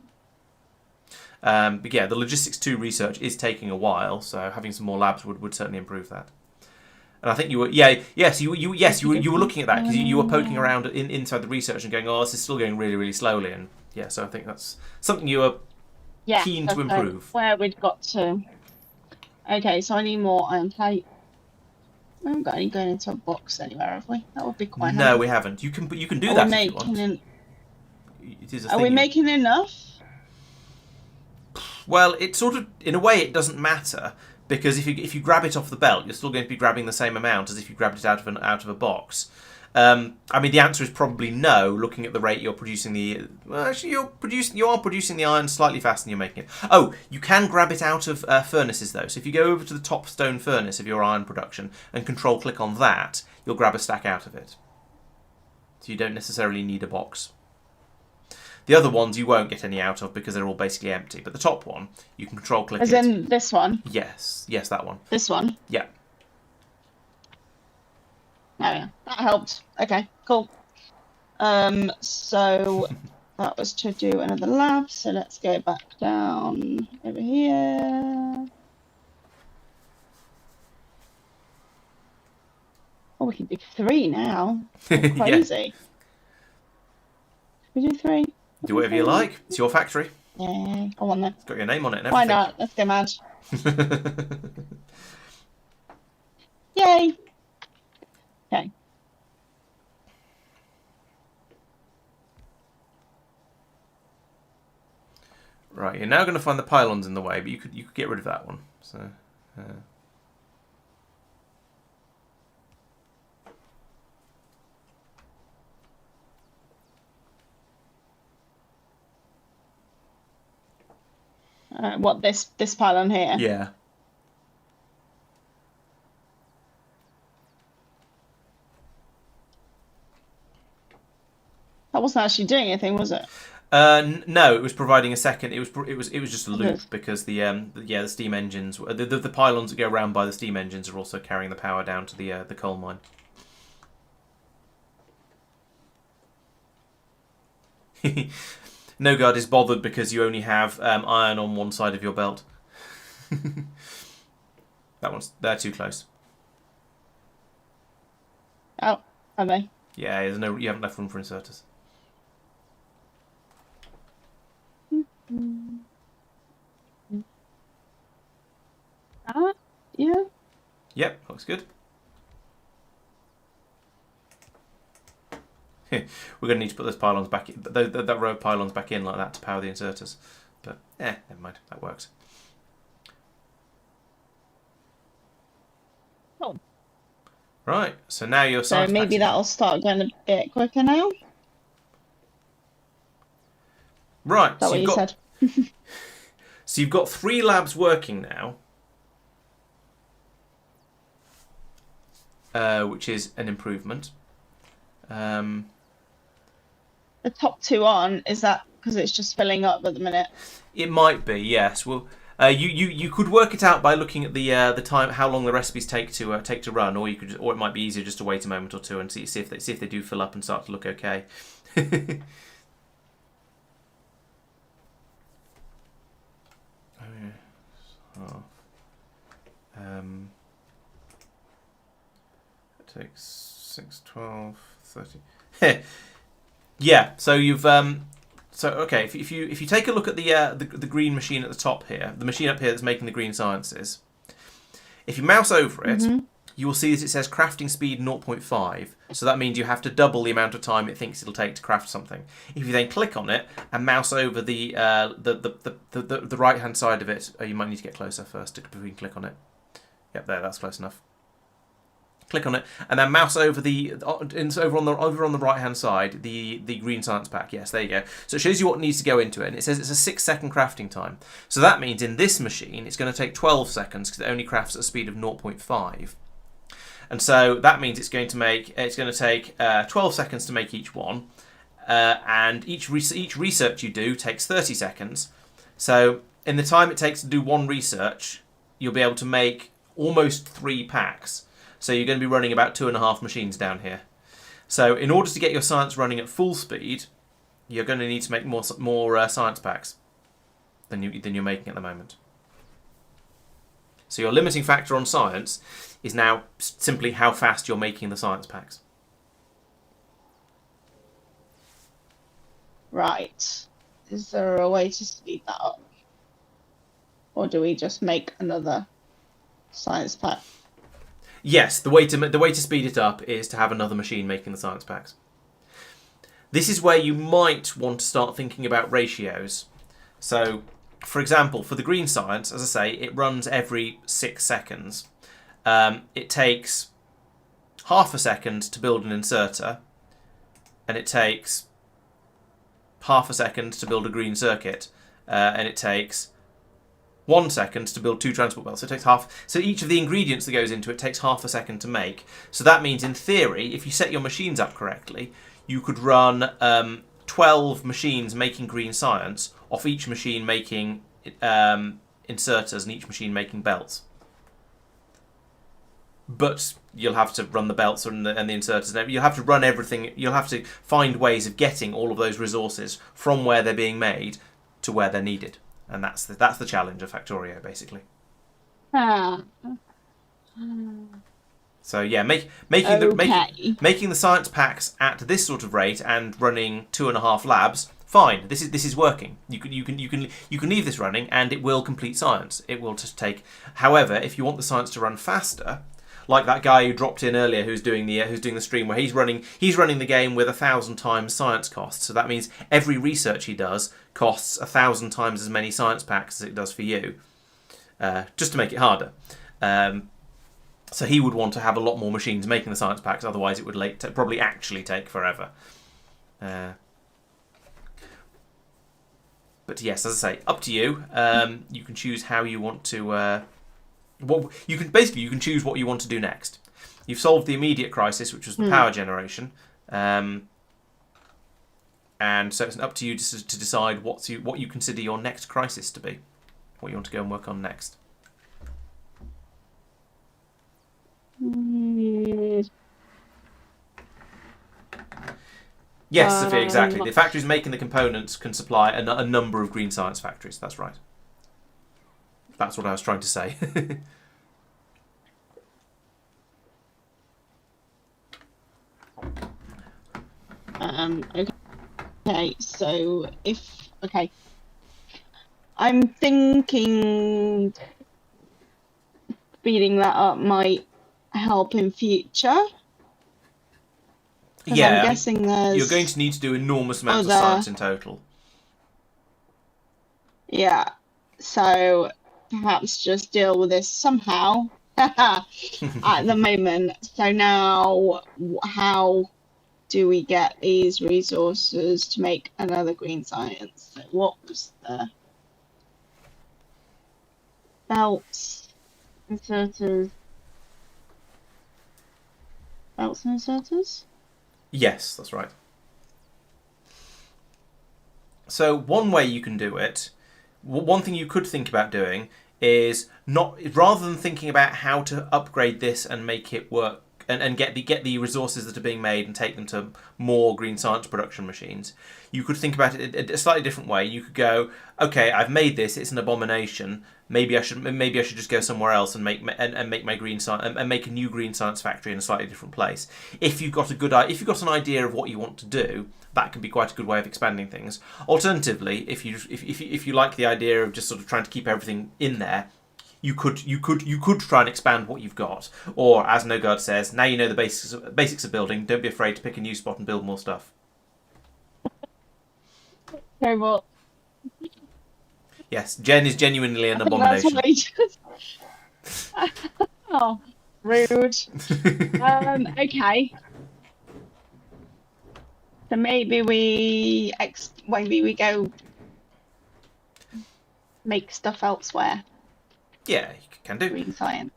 Speaker 1: But yeah, the Logistics 2 research is taking a while, so having some more labs would certainly improve that. And I think you were you were looking at that because you were poking around inside the research and going, oh, this is still going really, really slowly, and yeah, so I think that's something you were keen to improve.
Speaker 2: Where we'd got to. Okay, so I need more iron plate. We haven't got any going into a box anywhere, have we? That would be quite handy.
Speaker 1: No, we haven't. You can do that if you want. It is a thing.
Speaker 2: Are we making enough?
Speaker 1: Well, it sort of, in a way, it doesn't matter, because if you grab it off the belt, you're still going to be grabbing the same amount as if you grabbed it out of a box. I mean, the answer is probably no. Looking at the rate you're producing actually you are producing the iron slightly faster than you're making it. Oh, you can grab it out of furnaces though. So if you go over to the top stone furnace of your iron production and control click on that, you'll grab a stack out of it. So you don't necessarily need a box. The other ones you won't get any out of because they're all basically empty. But the top one, you can control click it.
Speaker 2: As in this one?
Speaker 1: Yes, that one.
Speaker 2: This one?
Speaker 1: Yeah.
Speaker 2: Oh yeah, that helped. Okay, cool. So that was to do another lab. So let's go back down over here. Oh, we can do 3 now. Oh,
Speaker 1: Yeah.
Speaker 2: crazy. We do 3.
Speaker 1: Do
Speaker 2: We do
Speaker 1: whatever you
Speaker 2: 3.
Speaker 1: like. It's your factory.
Speaker 2: Yeah, go on then.
Speaker 1: It's got your name on it and
Speaker 2: Why
Speaker 1: everything.
Speaker 2: not? Let's go mad. Yay. Okay.
Speaker 1: Right, you're now going to find the pylons in the way, but you could get rid of that one. So.
Speaker 2: What this pylon here?
Speaker 1: Yeah.
Speaker 2: That wasn't actually doing anything, was it?
Speaker 1: No, it was providing a second. It was just a loop because the steam engines, the pylons that go around by the steam engines are also carrying the power down to the coal mine. No guard is bothered because you only have iron on one side of your belt. They're too close.
Speaker 2: Oh, are they?
Speaker 1: Yeah, you haven't left room for inserters.
Speaker 2: Yeah.
Speaker 1: Yep, looks good. We're going to need to put those pylons back in, that row of pylons back in like that to power the inserters. But, never mind, that works.
Speaker 2: Oh.
Speaker 1: Right, so now your
Speaker 2: So
Speaker 1: science
Speaker 2: maybe that'll start going a bit quicker now.
Speaker 1: Right,
Speaker 2: Is that what you said?
Speaker 1: So you've got 3 labs working now, which is an improvement.
Speaker 2: The top 2 on, is that because it's just filling up at the minute?
Speaker 1: It might be, yes. Well, you could work it out by looking at the time, how long the recipes take to run, or it might be easier just to wait a moment or two and see if they do fill up and start to look okay. It takes 6, 12, 30. Yeah, so you've okay. If you take a look at the green machine at the top here, the machine up here that's making the green sciences, if you mouse over it, you will see that it says crafting speed 0.5. So that means you have to double the amount of time it thinks it'll take to craft something. If you then click on it and mouse over the right hand side of it, you might need to get closer first before you can click on it. Yep, there, that's close enough. Click on it, and then mouse over over on the right hand side, the green science pack. Yes, there you go. So it shows you what needs to go into it, and it says it's a 6-second crafting time. So that means in this machine, it's going to take 12 seconds because it only crafts at a speed of 0.5. And so that means it's going to take 12 seconds to make each one, and each research you do takes 30 seconds. So in the time it takes to do one research, you'll be able to make almost 3 packs. So you're going to be running about 2.5 machines down here. So in order to get your science running at full speed, you're going to need to make more science packs than you're making at the moment. So your limiting factor on science is now simply how fast you're making the science packs.
Speaker 2: Right. Is there a way to speed that up? Or do we just make another science pack?
Speaker 1: Yes, the way to speed it up is to have another machine making the science packs. This is where you might want to start thinking about ratios. So, for example, for the green science, as I say, it runs every 6 seconds. It takes half a second to build an inserter, and it takes half a second to build a green circuit, and it takes 1 second to build 2 transport belts. So it takes half. So each of the ingredients that goes into it takes half a second to make. So that means, in theory, if you set your machines up correctly, you could run 12 machines making green science off each machine making inserters and each machine making belts. but you'll have to run the belts and the inserters. You'll have to run everything. You'll have to find ways of getting all of those resources from where they're being made to where they're needed, and that's the challenge of Factorio, basically.
Speaker 2: Ah.
Speaker 1: So yeah, making the science packs at this sort of rate and running 2.5 labs. Fine, this is working. You can leave this running and it will complete science. It will just take. However, if you want the science to run faster, like that guy who dropped in earlier, who's doing the stream where he's running the game with 1,000 times science costs. So that means every research he does costs 1,000 times as many science packs as it does for you, just to make it harder. So he would want to have a lot more machines making the science packs. Otherwise, it would probably actually take forever. But yes, as I say, up to you. You can choose how you want to. You can choose what you want to do next. You've solved the immediate crisis, which was the power generation, and so it's up to you to decide what you consider your next crisis to be, what you want to go and work on next. Yes, Sophia, exactly. The factories making the components can supply a number of green science factories. That's right. That's what I was trying to say.
Speaker 2: Okay, so I'm thinking speeding that up might help in future.
Speaker 1: Yeah,
Speaker 2: I'm guessing
Speaker 1: you're going to need to do enormous amounts of science in total.
Speaker 2: Yeah, so perhaps just deal with this somehow at the moment. So now, how do we get these resources to make another green science? So what was the belts, inserters, belts and inserters?
Speaker 1: Yes, that's right. So one way you can do it, one thing you could think about doing is rather than thinking about how to upgrade this and make it work and get the resources that are being made and take them to more green science production machines, you could think about it a slightly different way. You could go, okay, I've made this; it's an abomination. Maybe I should just go somewhere else and make my green science and make a new green science factory in a slightly different place. If you've got an idea of what you want to do, that can be quite a good way of expanding things. Alternatively, if you like the idea of just sort of trying to keep everything in there, you could try and expand what you've got. Or, as Nogard says, now you know the basics of building. Don't be afraid to pick a new spot and build more stuff.
Speaker 2: Okay, well.
Speaker 1: Yes, Jen is genuinely an abomination.
Speaker 2: That's what oh, rude. Okay. So maybe we go make stuff elsewhere.
Speaker 1: Yeah, you can do.
Speaker 2: Green science.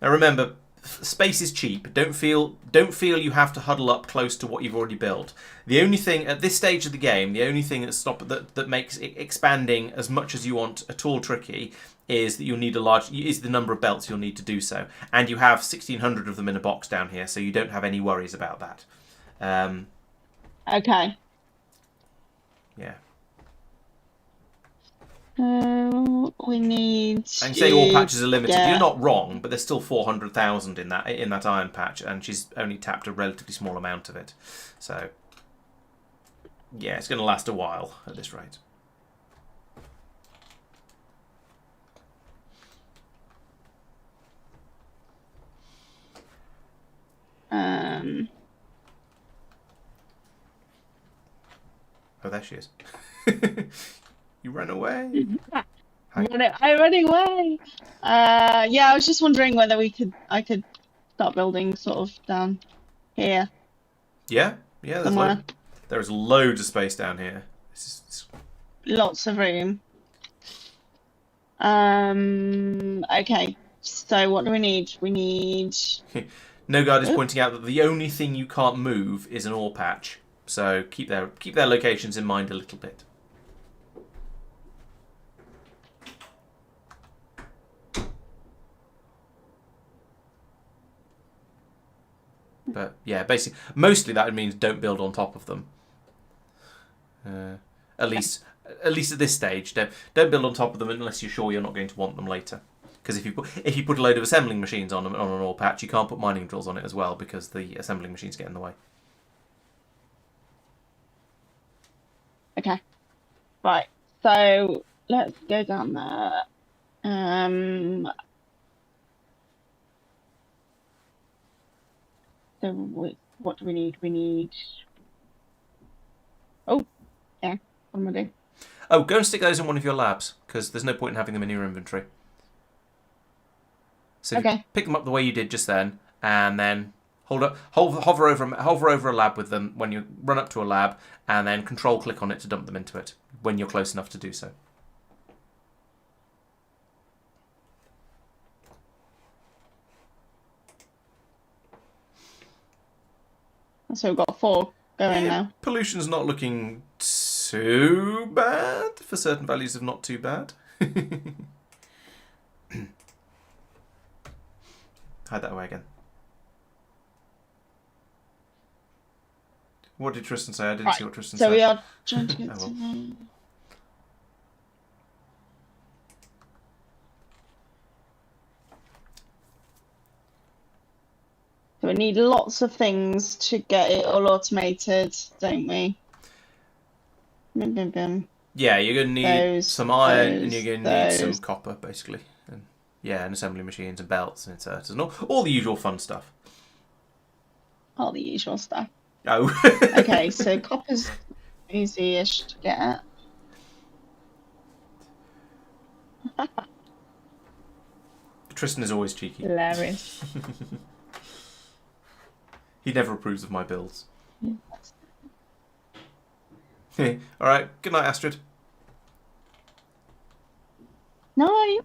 Speaker 1: Now remember, space is cheap. Don't feel you have to huddle up close to what you've already built. The only thing at this stage of the game, the only thing that makes expanding as much as you want at all tricky is that you'll need the number of belts you'll need to do so, and you have 1,600 of them in a box down here, so you don't have any worries about that.
Speaker 2: Okay.
Speaker 1: Yeah.
Speaker 2: We need.
Speaker 1: And say all patches are limited. You're not wrong, but there's still 400,000 in that iron patch, and she's only tapped a relatively small amount of it. So, yeah, it's going to last a while at this rate. Oh, there she is. You ran away.
Speaker 2: I'm running away. Yeah, I was just wondering whether I could start building sort of down here.
Speaker 1: Yeah, there's loads of space down here.
Speaker 2: Lots of room. Okay. So what do we need? We need.
Speaker 1: Nogard is pointing out that the only thing you can't move is an ore patch. So keep their locations in mind a little bit. But yeah, basically, mostly that means don't build on top of them. At least at this stage, don't build on top of them unless you're sure you're not going to want them later. Because if you put a load of assembling machines on an ore patch, you can't put mining drills on it as well because the assembling machines get in the way.
Speaker 2: Okay. Right. So let's go down there. So what do we need? We need. Oh, yeah. What am I doing?
Speaker 1: Oh, go and stick those in one of your labs because there's no point in having them in your inventory. So
Speaker 2: Okay.
Speaker 1: pick them up the way you did just then, and then hover over a lab with them when you run up to a lab, and then control click on it to dump them into it when you're close enough to do so.
Speaker 2: So we've got 4 going now.
Speaker 1: Pollution's not looking too bad for certain values of not too bad. Hide that away again. What did Tristan say? I didn't see what Tristan said.
Speaker 2: So we are trying to get
Speaker 1: Oh, well.
Speaker 2: to... So we need lots of things to get it all automated, don't we? Bim, bim, bim.
Speaker 1: Yeah, you're going to need some iron and you're going to need some copper, basically. And yeah, and assembly machines and belts and inserters and all the usual fun stuff.
Speaker 2: All the usual stuff.
Speaker 1: Oh.
Speaker 2: Okay, so copper's easy-ish to get.
Speaker 1: Tristan is always cheeky.
Speaker 2: Hilarious.
Speaker 1: He never approves of my builds. Alright, good night, Astrid.
Speaker 2: No.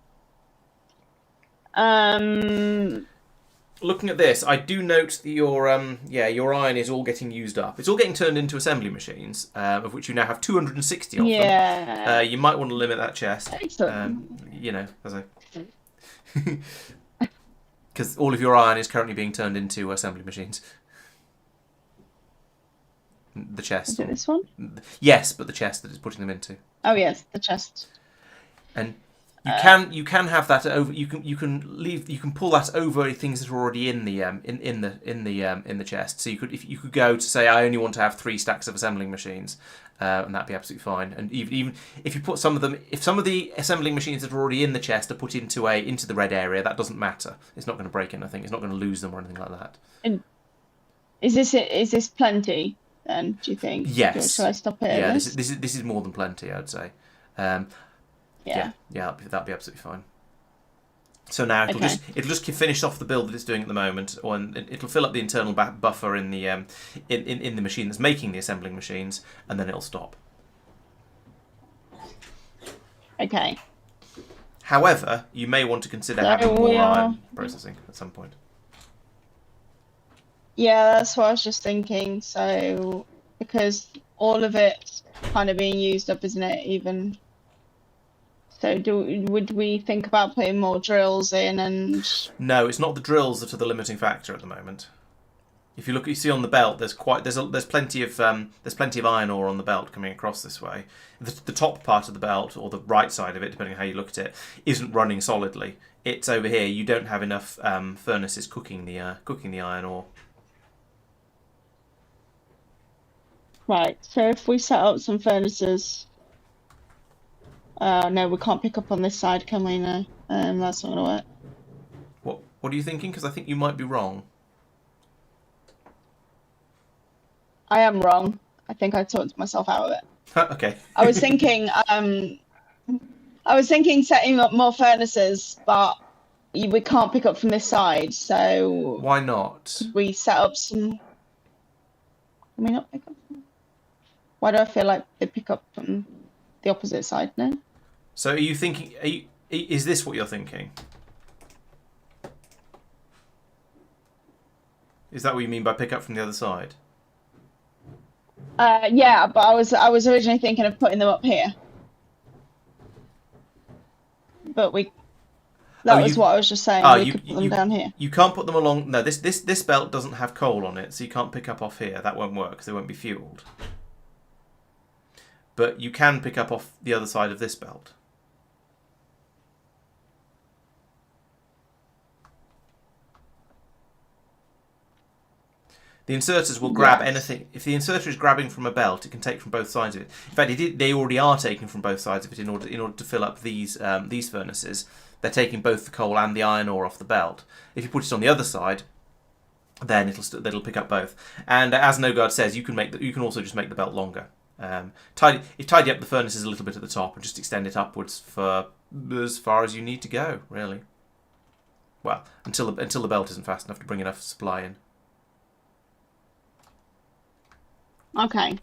Speaker 1: Looking at this, I do note that your iron is all getting used up. It's all getting turned into assembly machines, of which you now have 260 of them. You might want to limit that chest.
Speaker 2: Excellent.
Speaker 1: As a because all of your iron is currently being turned into assembly machines. The chest.
Speaker 2: Is it this one?
Speaker 1: Yes, but the chest that it's putting them into.
Speaker 2: Oh yes, the chest.
Speaker 1: And you can have that over. You can pull that over things that are already in the in the chest. So if you could go to say I only want to have 3 stacks of assembling machines, and that'd be absolutely fine. And even if you put some of them, if some of the assembling machines that are already in the chest are put into the red area, that doesn't matter. It's not going to break anything. It's not going to lose them or anything like that.
Speaker 2: And is this plenty? Then do you think?
Speaker 1: Yes.
Speaker 2: Shall I stop it?
Speaker 1: Yeah, this is more than plenty, I'd say.
Speaker 2: Yeah,
Speaker 1: that'd be absolutely fine. So now it'll just finish off the build that it's doing at the moment, and it'll fill up the internal buffer in the in the machine that's making the assembling machines, and then it'll stop.
Speaker 2: Okay.
Speaker 1: However, you may want to consider having more iron processing at some point.
Speaker 2: Yeah, that's what I was just thinking. So, because all of it's kind of being used up, isn't it? Even so, would we think about putting more drills in? And
Speaker 1: no, it's not the drills that are the limiting factor at the moment. If you see on the belt, there's plenty of iron ore on the belt coming across this way. The top part of the belt, or the right side of it, depending on how you look at it, isn't running solidly. It's over here. You don't have enough furnaces cooking the iron ore.
Speaker 2: Right, so if we set up some furnaces... no, we can't pick up on this side, can we? No, that's not going to
Speaker 1: work. What are you thinking? Because I think you might be wrong.
Speaker 2: I am wrong. I think I talked myself out of it.
Speaker 1: Okay.
Speaker 2: I was thinking setting up more furnaces, but we can't pick up from this side, so...
Speaker 1: Why not?
Speaker 2: We set up some... Can we not pick up? Why do I feel like they pick up from the opposite side now?
Speaker 1: So are you thinking... is this what you're thinking? Is that what you mean by pick up from the other side?
Speaker 2: Yeah, but I was originally thinking of putting them up here. But we... That was what I was just saying.
Speaker 1: Oh,
Speaker 2: We could put them down here.
Speaker 1: You can't put them along. No, this belt doesn't have coal on it, so you can't pick up off here. That won't work because they won't be fueled. But you can pick up off the other side of this belt. The inserters will grab anything. If the inserter is grabbing from a belt, it can take from both sides of it. In fact, they already are taking from both sides of it in order to fill up these furnaces. They're taking both the coal and the iron ore off the belt. If you put it on the other side, then it'll pick up both. And as Nogard says, you can also just make the belt longer. Tidy up the furnaces a little bit at the top and just extend it upwards for as far as you need to go, really. Well, until the belt isn't fast enough to bring enough supply in.
Speaker 2: Okay.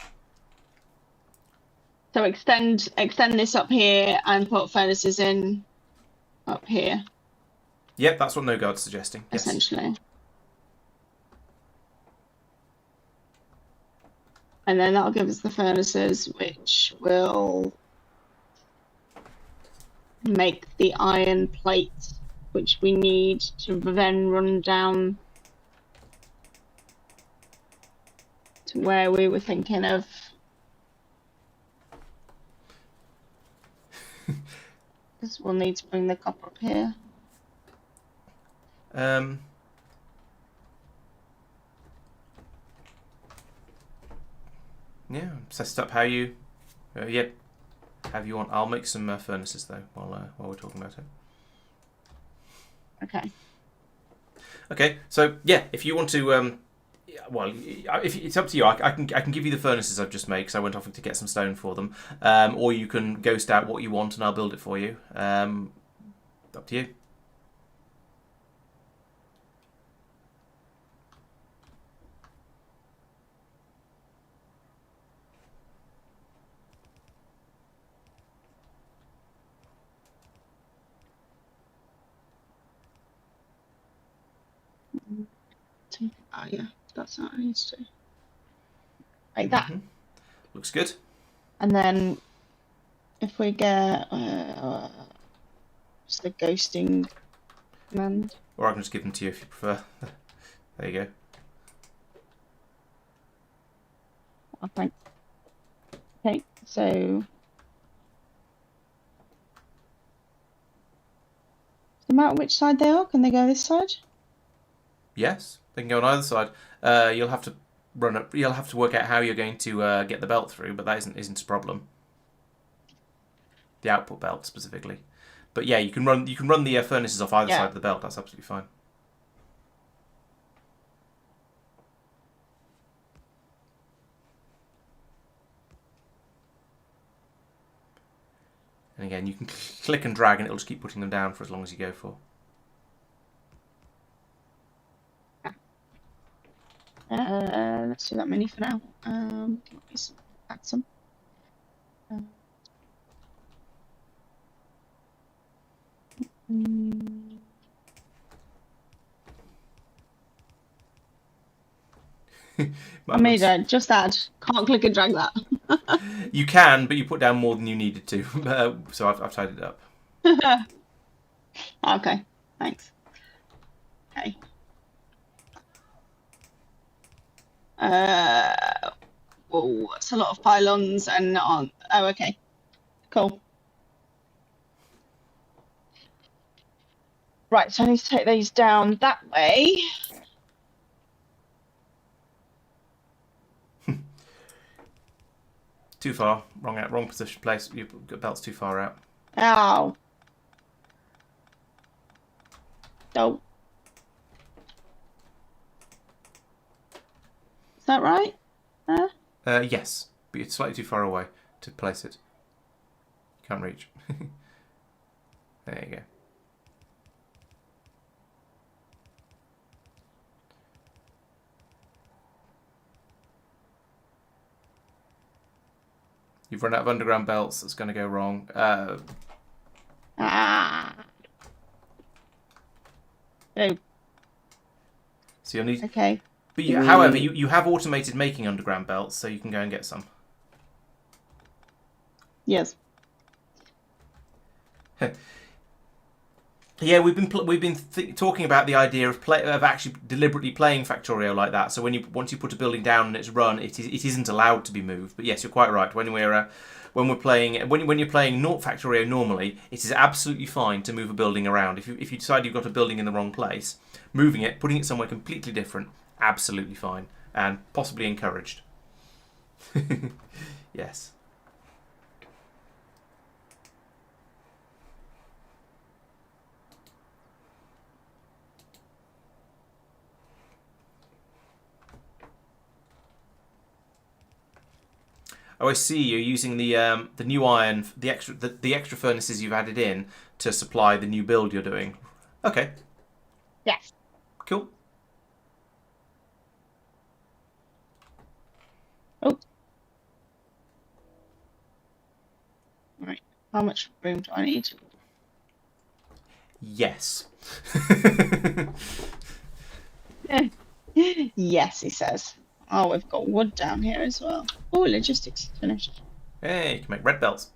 Speaker 2: So extend this up here and put furnaces in up here.
Speaker 1: Yep, that's what Nogard's suggesting. Yes.
Speaker 2: Essentially. And then that'll give us the furnaces, which will make the iron plate, which we need to then run down to where we were thinking of. Because we'll need to bring the copper up here.
Speaker 1: Yeah, set it up how you. Yep, have you want. I'll make some furnaces though while we're talking about it.
Speaker 2: Okay.
Speaker 1: Okay, so yeah, if you want to, well, if it's up to you. I can give you the furnaces I've just made because I went off to get some stone for them, or you can ghost out what you want and I'll build it for you. Up to you.
Speaker 2: Oh yeah, that's what I need to do. Like that.
Speaker 1: Looks good.
Speaker 2: And then if we get just the ghosting command.
Speaker 1: Or I can just give them to you if you prefer. There you go.
Speaker 2: Oh, thanks. Okay, so no matter which side they are, can they go this side?
Speaker 1: Yes, they can go on either side. You'll have to You'll have to work out how you're going to get the belt through, but that isn't a problem. The output belt specifically. But yeah, you can run the furnaces off either side of the belt. That's absolutely fine. And again, you can click and drag, and it'll just keep putting them down for as long as you go for.
Speaker 2: Let's do that many for now. Let's add some. I made it. Just add. Can't click and drag that.
Speaker 1: You can, but you put down more than you needed to. So I've tidied it up.
Speaker 2: Okay. Thanks. Okay. Whoa, that's a lot of pylons and on. Oh, okay. Cool. Right, so I need to take these down that way.
Speaker 1: Too far. Wrong position. Place. Your belt's too far out.
Speaker 2: Ow. Oh. Is that right?
Speaker 1: Yes, but it's slightly too far away to place it. Can't reach. There you go. You've run out of underground belts. That's going to go wrong.
Speaker 2: Oh.
Speaker 1: So you'll need.
Speaker 2: Okay.
Speaker 1: But however, you have automated making underground belts, so you can go and get some.
Speaker 2: Yes.
Speaker 1: Yeah, we've been talking about the idea of actually deliberately playing Factorio like that. So once you put a building down and it's run, it isn't allowed to be moved. But yes, you're quite right. When you're playing Factorio normally, it is absolutely fine to move a building around. If you decide you've got a building in the wrong place, moving it, putting it somewhere completely different, absolutely fine and possibly encouraged. Yes. Oh, I see. You're using the new iron, the extra furnaces you've added in to supply the new build you're doing. Okay,
Speaker 2: Yes.
Speaker 1: cool.
Speaker 2: Oh. Right. How much room do I need?
Speaker 1: Yes.
Speaker 2: Yes, he says. Oh, we've got wood down here as well. Oh, logistics finished.
Speaker 1: Hey, you can make red belts.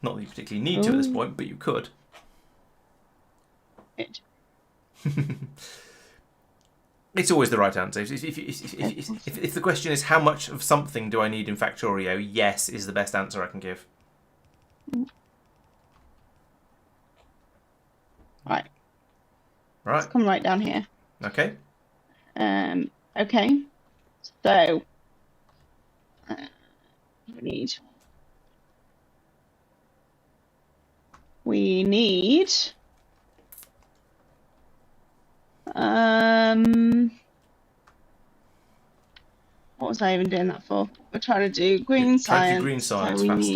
Speaker 1: Not that you particularly need to at this
Speaker 2: Oh,
Speaker 1: point, but you could.
Speaker 2: good.
Speaker 1: It's always the right answer. If the question is how much of something do I need in Factorio, yes is the best answer I can give.
Speaker 2: Right.
Speaker 1: Right.
Speaker 2: Let's come right down here.
Speaker 1: Okay.
Speaker 2: Okay. So we need what was I even doing that for? We're trying to do green
Speaker 1: Try to do
Speaker 2: science.
Speaker 1: green science
Speaker 2: so
Speaker 1: faster.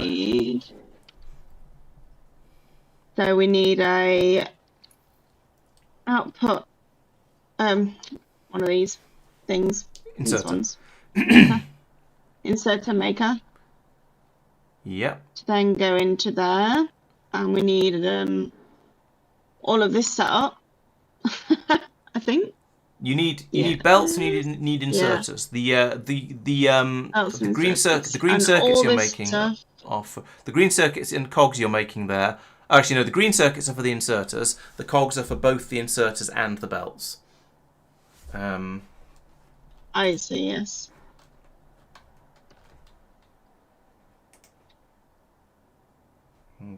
Speaker 2: we need a output one of these things. These
Speaker 1: Inserter.
Speaker 2: ones. Maker. Inserter maker.
Speaker 1: Yep.
Speaker 2: To then go into there. And we need all of this set up. I think.
Speaker 1: You need belts and you need inserters.
Speaker 2: Belts
Speaker 1: The
Speaker 2: and
Speaker 1: green
Speaker 2: inserters.
Speaker 1: the green
Speaker 2: And
Speaker 1: circuits
Speaker 2: all
Speaker 1: you're
Speaker 2: this
Speaker 1: making
Speaker 2: stuff.
Speaker 1: the green circuits and cogs you're making there. Actually, no, the green circuits are for the inserters. The cogs are for both the inserters and the belts.
Speaker 2: I see, yes.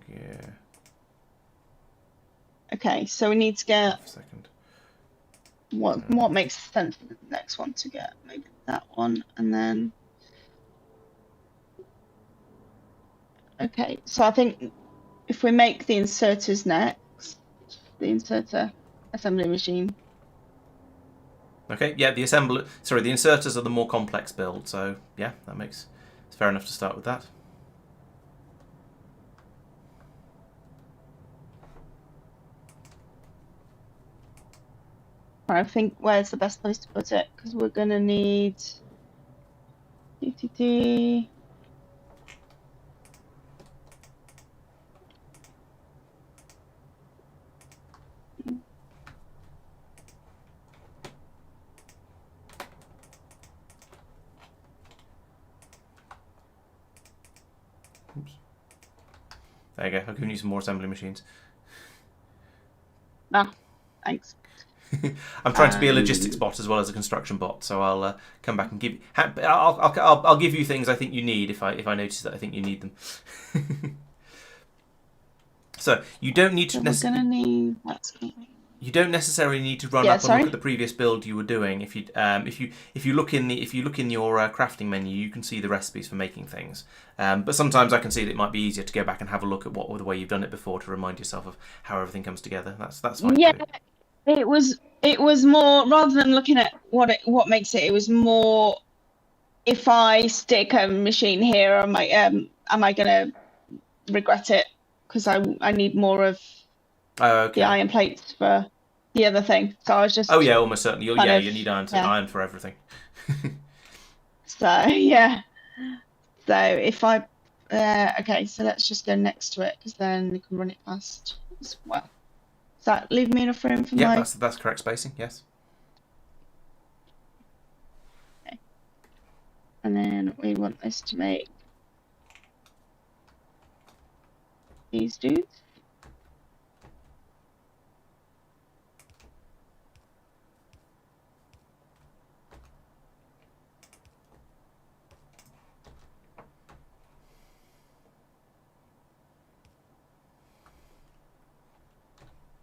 Speaker 1: Yeah.
Speaker 2: Okay, so we need to get
Speaker 1: A second.
Speaker 2: what makes sense for the next one to get. Maybe that one, and then okay. So I think if we make the inserters next, the inserter assembly machine.
Speaker 1: Okay, yeah, the inserters are the more complex build, so yeah, it's fair enough to start with that.
Speaker 2: I think where's the best place to put it? Because we're gonna need DTT.
Speaker 1: Oops. There you go. I've given you some more assembly machines.
Speaker 2: Ah, thanks.
Speaker 1: I'm trying to be a logistics bot as well as a construction bot, so I'll come back and give. I'll give you things I think you need if I notice that I think you need them. So you don't need to.
Speaker 2: So we're gonna need
Speaker 1: You don't necessarily need to run up and look at the previous build you were doing. If you look in your crafting menu, you can see the recipes for making things. But sometimes I can see that it might be easier to go back and have a look at the way you've done it before to remind yourself of how everything comes together. That's fine.
Speaker 2: Yeah, it was more rather than looking at what makes it. It was more if I stick a machine here, am I gonna regret it? Because I need more of the iron plates for the other thing. So I was just.
Speaker 1: Oh yeah, almost certainly. You need iron for everything.
Speaker 2: So yeah. So if I okay, so let's just go next to it because then we can run it past as well. Does that leave me enough room for my?
Speaker 1: Yeah, that's correct spacing. Yes.
Speaker 2: Okay. And then we want this to make these dudes.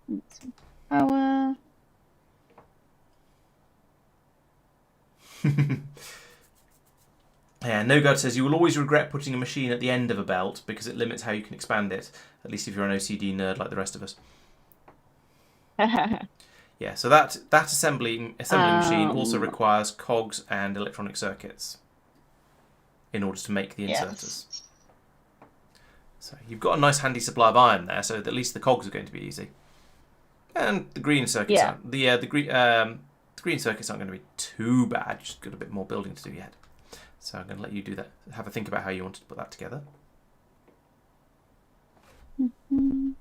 Speaker 2: Some power.
Speaker 1: Yeah, No God says you will always regret putting a machine at the end of a belt because it limits how you can expand it. At least if you're an OCD nerd like the rest of us. Yeah, so that assembly machine also requires cogs and electronic circuits in order to make the inserters.
Speaker 2: Yes.
Speaker 1: So you've got a nice handy supply of iron there, so at least the cogs are going to be easy. And the green circuits aren't the green circuits aren't going to be too bad. Just got a bit more building to do yet. So I'm going to let you do that. Have a think about how you want to put that together.
Speaker 2: Mm-hmm.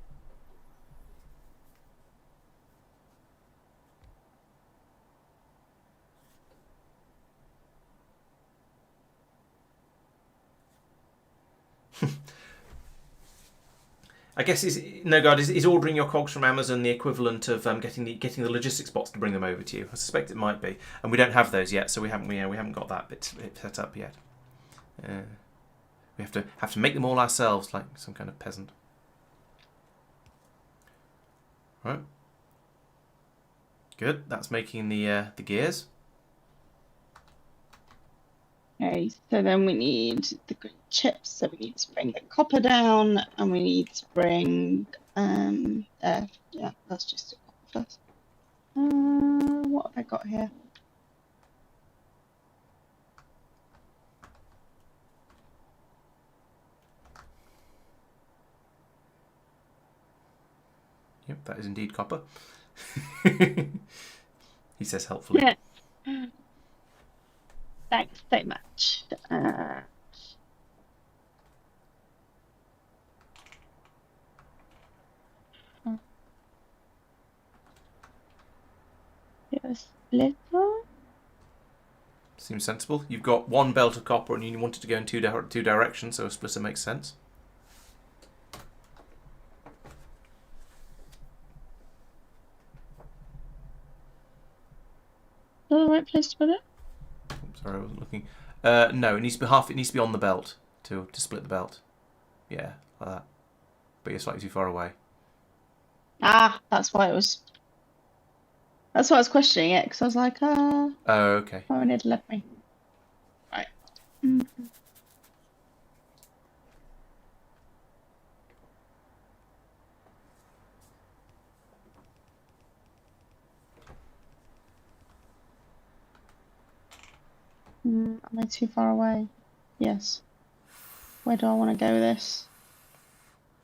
Speaker 1: I guess is ordering your cogs from Amazon the equivalent of getting the logistics bots to bring them over to you? I suspect it might be, and we don't have those yet, so we haven't got that bit set up yet. We have to make them all ourselves, like some kind of peasant. Right. Good. That's making the gears.
Speaker 2: Okay, so then we need the green chips, so we need to bring the copper down, and we need to bring yeah, let's just do copper first. What have I got here?
Speaker 1: Yep, that is indeed copper. He says helpfully.
Speaker 2: Yeah. Thanks so much. Yes, little.
Speaker 1: Seems sensible. You've got one belt of copper and you want it to go in two directions, so a splitter makes sense.
Speaker 2: Is that the right place to put it?
Speaker 1: Oops, sorry, I wasn't looking. No, it needs to be half. It needs to be on the belt to split the belt. Yeah, like that. But you're slightly too far away.
Speaker 2: Ah, that's why it was. That's why I was questioning it, because I was like,
Speaker 1: Oh, okay.
Speaker 2: oh, I need to let me. Right. Mm-hmm. Am I too far away? Yes. Where do I want to go with this?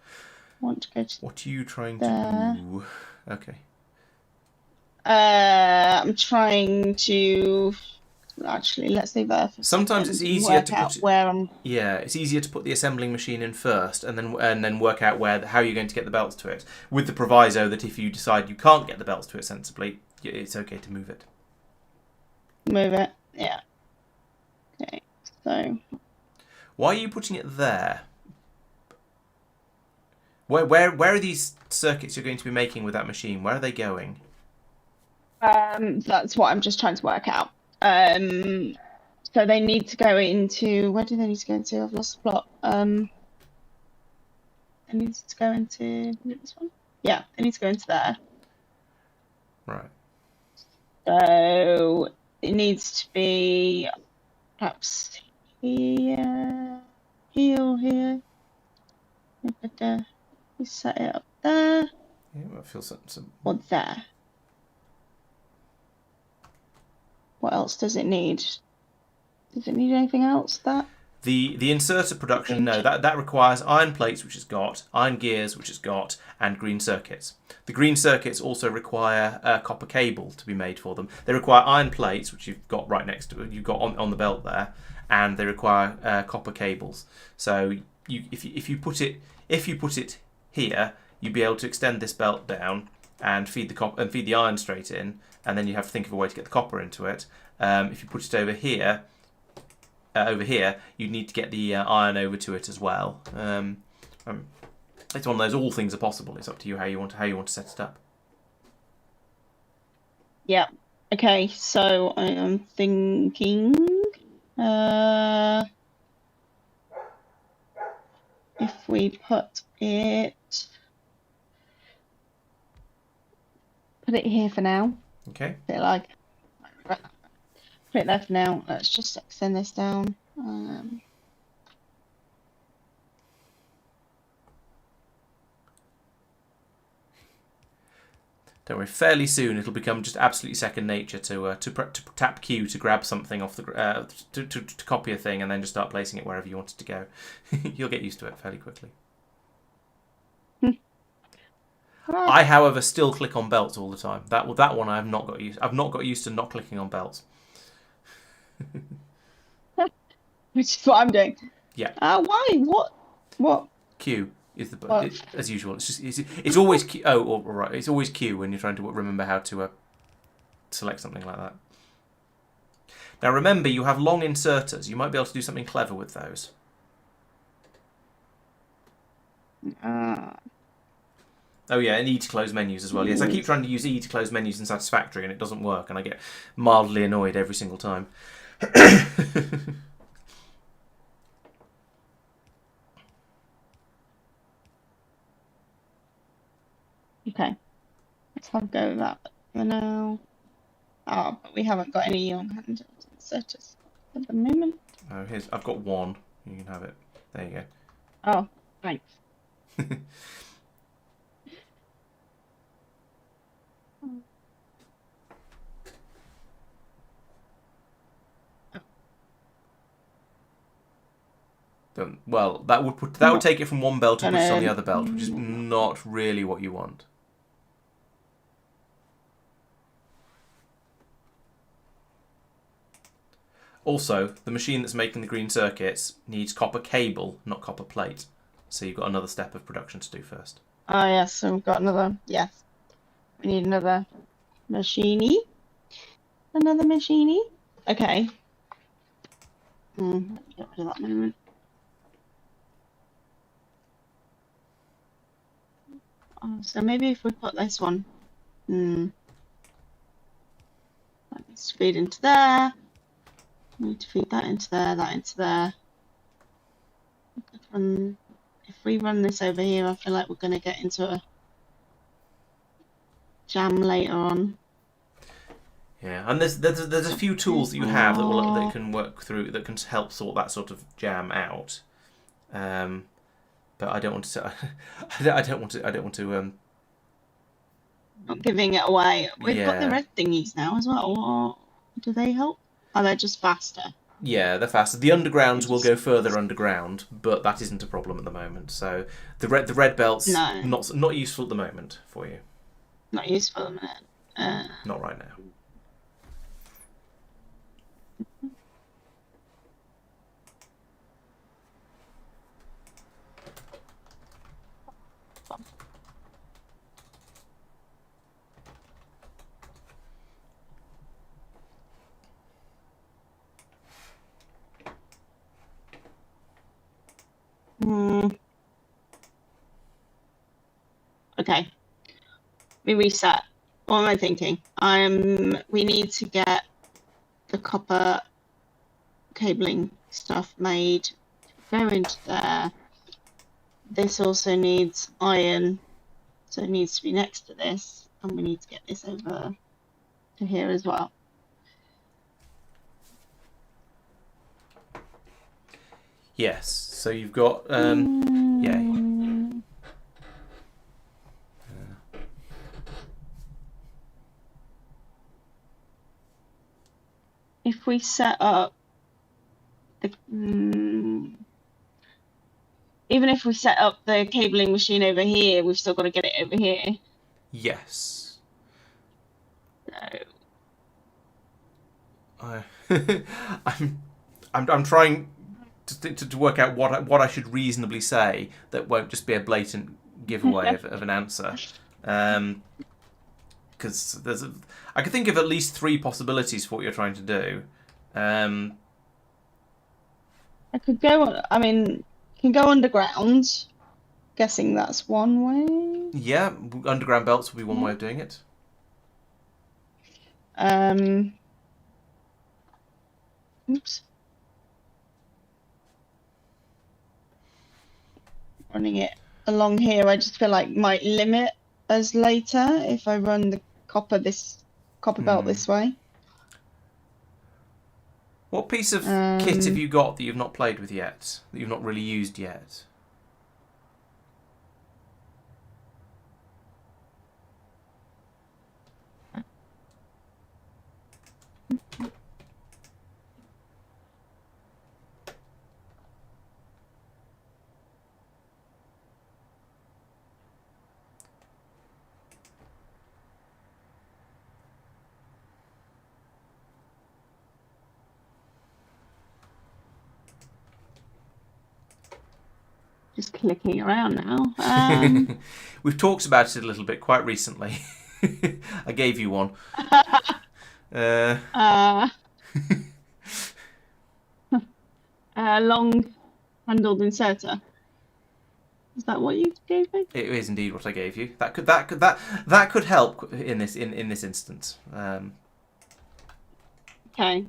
Speaker 2: I want to go to
Speaker 1: What are you trying
Speaker 2: there.
Speaker 1: to do? Okay.
Speaker 2: I'm trying to actually let's leave there for
Speaker 1: Sometimes it's easier
Speaker 2: work
Speaker 1: to
Speaker 2: out
Speaker 1: put it.
Speaker 2: where I'm.
Speaker 1: Yeah, it's easier to put the assembling machine in first, and then work out how you're going to get the belts to it. With the proviso that if you decide you can't get the belts to it sensibly, it's okay to move it.
Speaker 2: Move it. Yeah. Okay. So.
Speaker 1: Why are you putting it there? Where are these circuits you're going to be making with that machine? Where are they going?
Speaker 2: That's what I'm just trying to work out. So they need to go into. Where do they need to go into? I've lost the plot. They need to go into this one. Yeah, they need to go into there.
Speaker 1: Right.
Speaker 2: So it needs to be perhaps here, here. But we set it up there.
Speaker 1: Yeah, well, I feel some.
Speaker 2: Or there. What else does it need? Does it need anything else? That
Speaker 1: The inserter production, no, that requires iron plates, which it's got, iron gears, which it's got, and green circuits. The green circuits also require a copper cable to be made for them. They require iron plates, which you've got right next to it, you've got on the belt there, and they require copper cables. So if you put it here, you'd be able to extend this belt down and feed the iron straight in, and then you have to think of a way to get the copper into it. If you put it over here, you'd need to get the iron over to it as well. It's one of those. All things are possible. It's up to you how you want to set it up.
Speaker 2: yeah. Okay, so I am thinking if we put it put it here for now.
Speaker 1: Okay.
Speaker 2: Put it like, put it there for now. Let's just extend this down.
Speaker 1: Don't worry. Fairly soon, it'll become just absolutely second nature to tap Q to grab something off the to copy a thing and then just start placing it wherever you want it to go. You'll get used to it fairly quickly. I, however, still click on belts all the time. That one I have not got used. I've not got used to not clicking on belts.
Speaker 2: Which is what I'm doing.
Speaker 1: Yeah.
Speaker 2: Why? What?
Speaker 1: Q is as usual. It's always Q. Oh, all right. It's always Q when you're trying to remember how to select something like that. Now remember, you have long inserters. You might be able to do something clever with those. Oh yeah, and E to close menus as well. Yes, I keep trying to use E to close menus in Satisfactory and it doesn't work, and I get mildly annoyed every single time.
Speaker 2: Okay, let's have a go with that for now. Oh, but we haven't got any on hand inserters at the moment.
Speaker 1: Oh, I've got one. You can have it. There you go.
Speaker 2: Oh, thanks.
Speaker 1: Well, that would take it from one belt and put it on the other belt, which is not really what you want. Also, the machine that's making the green circuits needs copper cable, not copper plate. So you've got another step of production to do first.
Speaker 2: Oh yes, so we've got another. Yes, we need another machiney. Another machiney. Okay. Let me get rid of that moment. Oh, so maybe if we put this one, let me feed into there. Need to feed that into there, that into there. If we run this over here, I feel like we're going to get into a jam later on.
Speaker 1: Yeah, and there's a few tools that you have that can work through, that can help sort that sort of jam out. But I don't want to. I don't want to.
Speaker 2: Not giving it away. We've got the red thingies now as well. Do they help? Oh, they're just faster.
Speaker 1: Yeah, they're faster. The undergrounds will go further underground, but that isn't a problem at the moment. So the red belts not useful at the moment for you.
Speaker 2: Not useful at the minute.
Speaker 1: Not right now.
Speaker 2: Okay. We reset. What am I thinking? We need to get the copper cabling stuff made. Go into there. This also needs iron, so it needs to be next to this, and we need to get this over to here as well.
Speaker 1: Yes. So you've got yeah.
Speaker 2: If we set up the even if we set up the cabling machine over here, we've still got to get it over here.
Speaker 1: Yes.
Speaker 2: So
Speaker 1: I'm trying to work out what I should reasonably say that won't just be a blatant giveaway of an answer. Because I could think of at least 3 possibilities for what you're trying to do.
Speaker 2: I could go. I mean, can go underground. Guessing that's one way.
Speaker 1: Yeah, underground belts would be one way of doing it.
Speaker 2: Oops. Running it along here, I just feel like might limit us later if I run the copper belt this way.
Speaker 1: What piece of kit have you got that you've not played with yet? That you've not really used yet?
Speaker 2: Just clicking around now.
Speaker 1: We've talked about it a little bit quite recently. I gave you one.
Speaker 2: Long-handled inserter. Is that what you gave me?
Speaker 1: It is indeed what I gave you. That could help in this instance.
Speaker 2: Okay.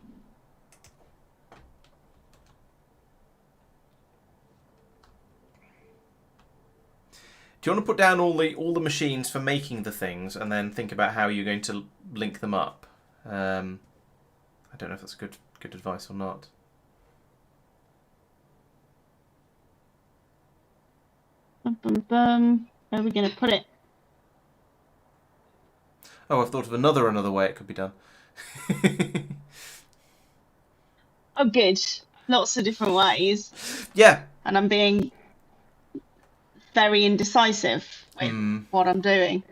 Speaker 1: Do you want to put down all the machines for making the things, and then think about how you're going to link them up? I don't know if that's good advice or not.
Speaker 2: Where are we going to put it?
Speaker 1: Oh, I've thought of another way it could be done.
Speaker 2: Oh, good. Lots of different ways.
Speaker 1: Yeah.
Speaker 2: And I'm being very indecisive with what I'm doing.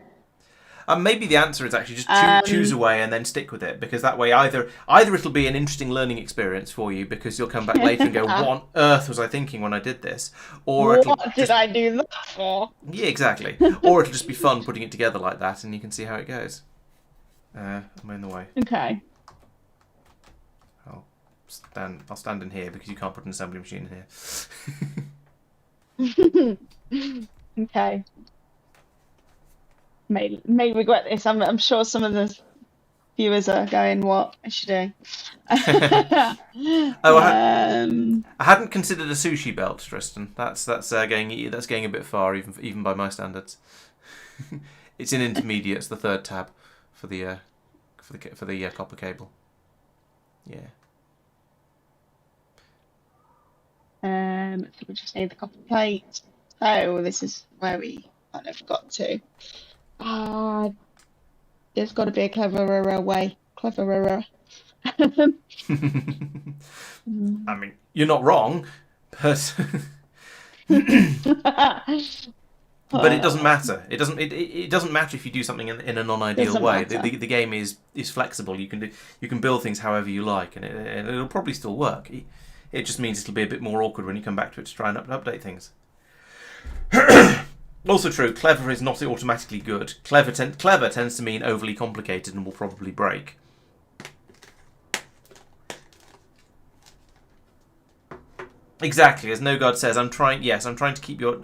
Speaker 1: Maybe the answer is actually just choose a way and then stick with it, because that way either it'll be an interesting learning experience for you because you'll come back later and go, what on earth was I thinking when I did this? Or
Speaker 2: what did I do that for?
Speaker 1: Yeah, exactly. Or it'll just be fun putting it together like that, and you can see how it goes. Am I in the way?
Speaker 2: Okay.
Speaker 1: I'll stand in here because you can't put an assembly machine in here.
Speaker 2: Okay. May regret this. I'm sure some of the viewers are going, "What is she doing?"
Speaker 1: I hadn't considered a sushi belt, Tristan. That's going a bit far, even by my standards. It's in intermediate. It's the third tab for the copper cable. Yeah.
Speaker 2: So we just need the copper plate. Oh, this is where we kind of got to. There's got to be a cleverer way. Cleverer.
Speaker 1: I mean, you're not wrong, but but it doesn't matter. It doesn't matter if you do something in a non-ideal way. The game is flexible. You can build things however you like, and it'll probably still work. It just means it'll be a bit more awkward when you come back to it to try and update things. Also true, clever is not automatically good. Clever tends to mean overly complicated and will probably break. Exactly, as No God says, I'm trying to keep your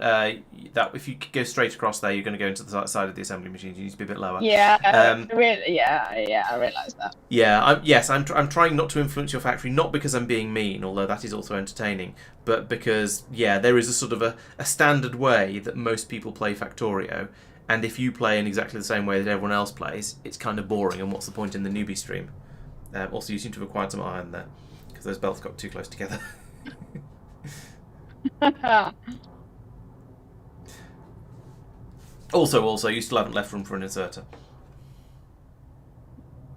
Speaker 1: that if you go straight across there, you're going to go into the side of the assembly machine. You need to be a bit lower.
Speaker 2: Yeah, really, I realise that.
Speaker 1: Yeah, I'm trying not to influence your factory, not because I'm being mean, although that is also entertaining, but because there is a sort of a standard way that most people play Factorio, and if you play in exactly the same way that everyone else plays, it's kind of boring. And what's the point in the newbie stream? Also, you seem to have acquired some iron there because those belts got too close together. Also, you still haven't left room for an inserter.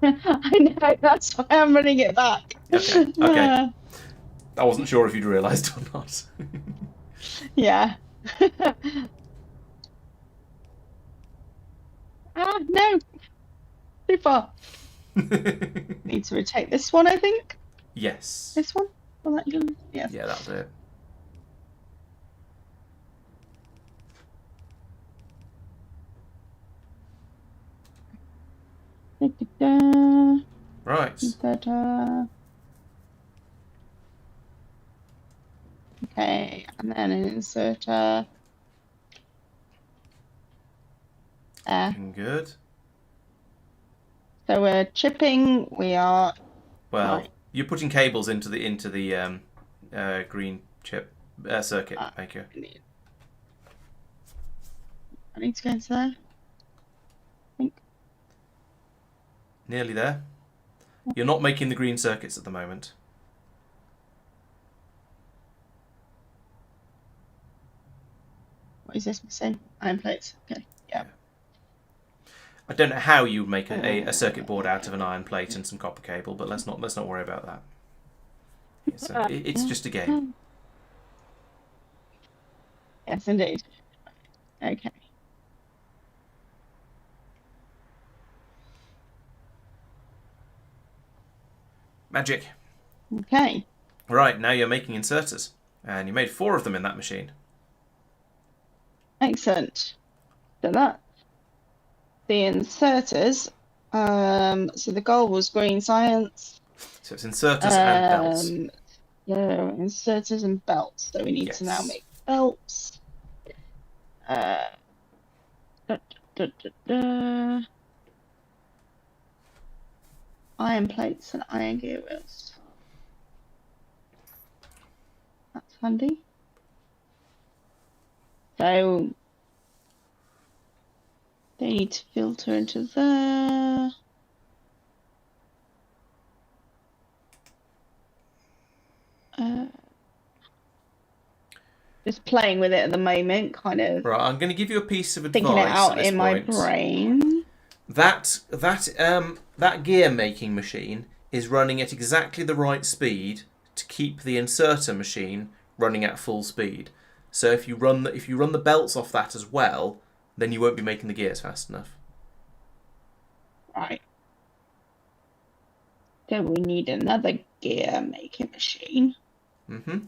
Speaker 2: I know, that's why I'm running it back.
Speaker 1: Okay. I wasn't sure if you'd realised or not.
Speaker 2: Yeah. No. Too far. Need to rotate this one, I think.
Speaker 1: Yes.
Speaker 2: This one? Yes.
Speaker 1: Yeah, that'll do it. Right.
Speaker 2: Okay, and then an inserter. There.
Speaker 1: Good.
Speaker 2: So we're chipping. We are.
Speaker 1: Well,
Speaker 2: right.
Speaker 1: You're putting cables into the green chip circuit maker.
Speaker 2: I need to go into there. I think.
Speaker 1: Nearly there. You're not making the green circuits at the moment.
Speaker 2: What is this missing? Iron plates. Okay. Yeah.
Speaker 1: I don't know how you would make a circuit board out of an iron plate and some copper cable, but let's not worry about that. It's just a game.
Speaker 2: Yes, indeed. Okay.
Speaker 1: Magic.
Speaker 2: Okay.
Speaker 1: Right, now you're making inserters. And you made 4 of them in that machine.
Speaker 2: Excellent. So that the inserters. So the goal was green science.
Speaker 1: So it's inserters and belts.
Speaker 2: Yeah, inserters and belts. So we need to now make belts. Da, da, da, da. Iron plates and iron gear wheels. That's handy. So they need to filter into there. Just playing with it at the moment, kind of.
Speaker 1: Right, I'm going to give you a piece of advice.
Speaker 2: Thinking it out
Speaker 1: at this
Speaker 2: in my
Speaker 1: point.
Speaker 2: brain.
Speaker 1: That gear making machine is running at exactly the right speed to keep the inserter machine running at full speed. So if you run the belts off that as well, then you won't be making the gears fast enough.
Speaker 2: Right. So we need another gear making machine.
Speaker 1: Mm-hmm.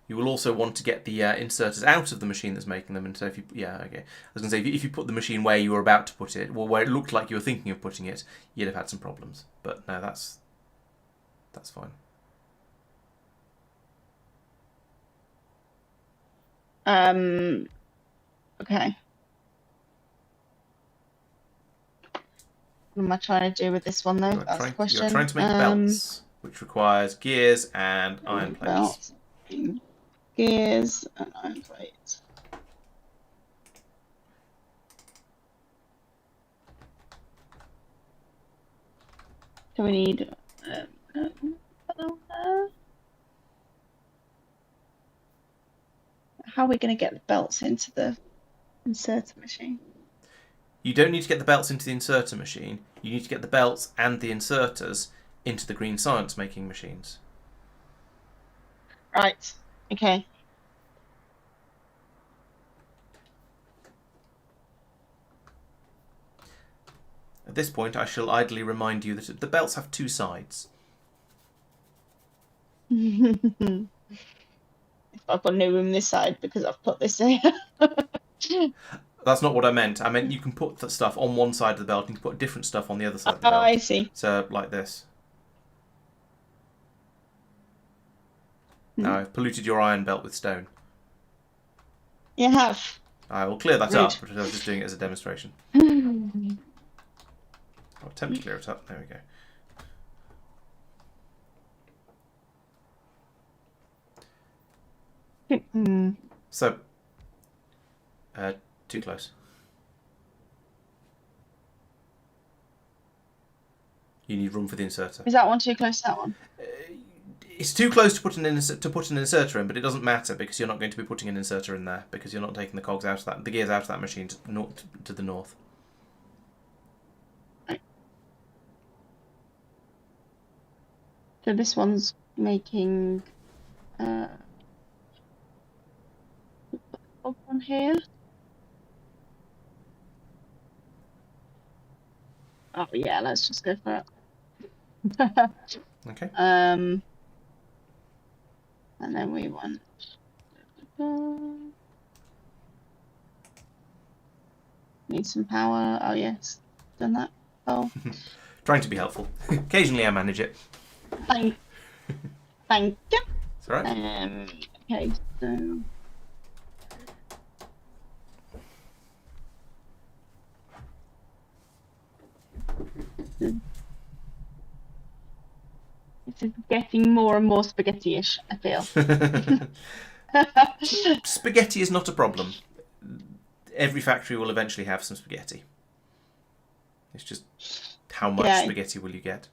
Speaker 1: You will also want to get the inserters out of the machine that's making them. And so if you, okay. I was going to say, if you put the machine where you were about to put it, well, where it looked like you were thinking of putting it, you'd have had some problems. But no, that's fine.
Speaker 2: Okay. What am I trying to do with this one, though? That's the question.
Speaker 1: You're trying to make belts, which requires gears and iron plates.
Speaker 2: Belts, gears, and iron plates. So we need... how are we going to get the belts into the inserter machine?
Speaker 1: You don't need to get the belts into the inserter machine. You need to get the belts and the inserters into the green science making machines.
Speaker 2: Right. Okay.
Speaker 1: At this point, I shall idly remind you that the belts have 2 sides.
Speaker 2: I've got no room this side because I've put this here.
Speaker 1: That's not what I meant. I meant you can put the stuff on one side of the belt and you can put different stuff on the other side of the belt.
Speaker 2: Oh, I see.
Speaker 1: So, like this. Now, I've polluted your iron belt with stone.
Speaker 2: You have.
Speaker 1: I will clear that up, but I was just doing it as a demonstration. I'll attempt to clear it up. There we go. So, too close. You need room for the inserter.
Speaker 2: Is that one too close to that one?
Speaker 1: It's too close to put an inserter in, but it doesn't matter because you're not going to be putting an inserter in there because you're not taking the cogs out of the gears out of that machine to the north.
Speaker 2: Right. So this one's making on here. Oh yeah, let's just go for it.
Speaker 1: Okay.
Speaker 2: And then we want need some power. Oh yes, done that. Oh,
Speaker 1: Trying to be helpful. Occasionally I manage it.
Speaker 2: thank you.
Speaker 1: It's all right.
Speaker 2: Okay, so. This is getting more and more spaghetti-ish, I feel.
Speaker 1: Spaghetti is not a problem. every factory will eventually have some spaghetti. It's just how much
Speaker 2: Okay.
Speaker 1: spaghetti will you get?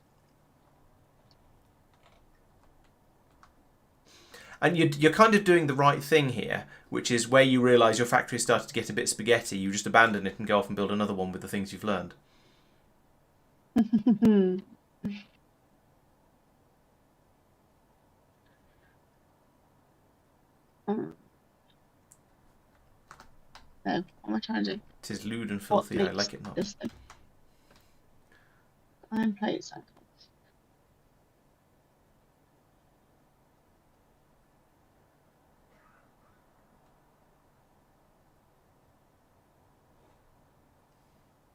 Speaker 1: And you're kind of doing the right thing here, which is where you realise your factory started to get a bit spaghetti, you just abandon it and go off and build another one with the things you've learned.
Speaker 2: So, what am I trying to do?
Speaker 1: It is lewd and
Speaker 2: What
Speaker 1: filthy, I
Speaker 2: makes
Speaker 1: like it not.
Speaker 2: this thing? Iron plates.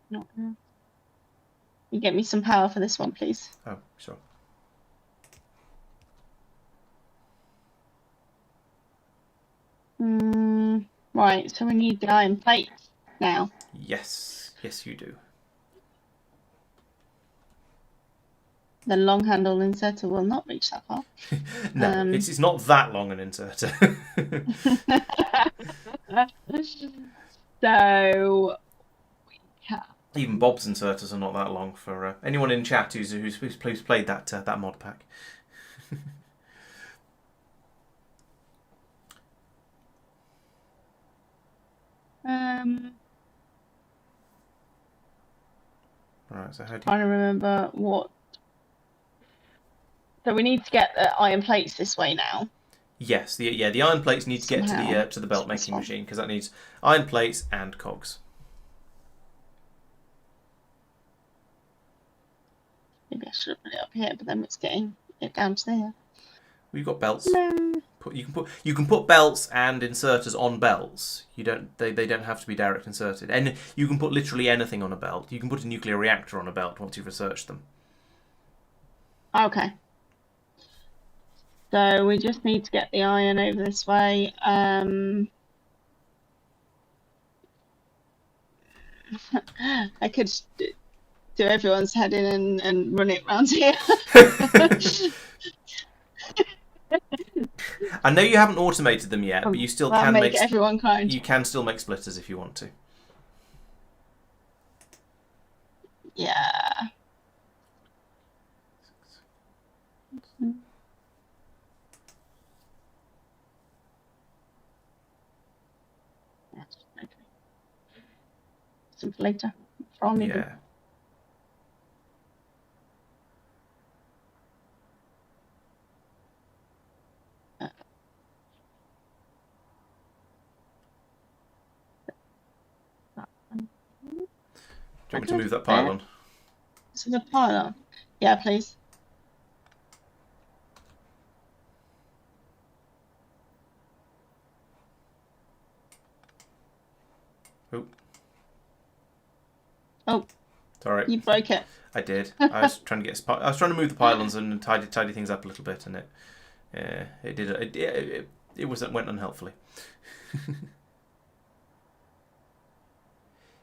Speaker 2: Not enough. You get me some power for this one, please.
Speaker 1: Oh, sure.
Speaker 2: Right, so we need the iron plates now.
Speaker 1: Yes, yes you do.
Speaker 2: The long handle inserter will not reach that far.
Speaker 1: No, it's not that long an inserter.
Speaker 2: So
Speaker 1: Even Bob's inserters are not that long for anyone in chat who's played that mod pack. Right, so how do you...
Speaker 2: trying to remember what. So we need to get the iron plates this way now.
Speaker 1: Yes, the iron plates need to get
Speaker 2: Somehow.
Speaker 1: to the belt making machine because that needs iron plates and cogs.
Speaker 2: Maybe I should have put it up here, but then it's getting it down to there.
Speaker 1: We've got belts.
Speaker 2: No.
Speaker 1: You can put belts and inserters on belts. They don't have to be direct inserted. And you can put literally anything on a belt. You can put a nuclear reactor on a belt once you've researched them.
Speaker 2: Okay. So we just need to get the iron over this way. I could do everyone's head in and run it round here.
Speaker 1: I know you haven't automated them yet, but you still can
Speaker 2: make everyone kind.
Speaker 1: You can still make splitters if you want to.
Speaker 2: Yeah. Some later from me.
Speaker 1: Yeah. Do you want me to move that pylon?
Speaker 2: So the pylon? Yeah, please. Oh.
Speaker 1: Sorry.
Speaker 2: You broke it.
Speaker 1: I did. I was trying to move the pylons and tidy things up a little bit, and it went unhelpfully.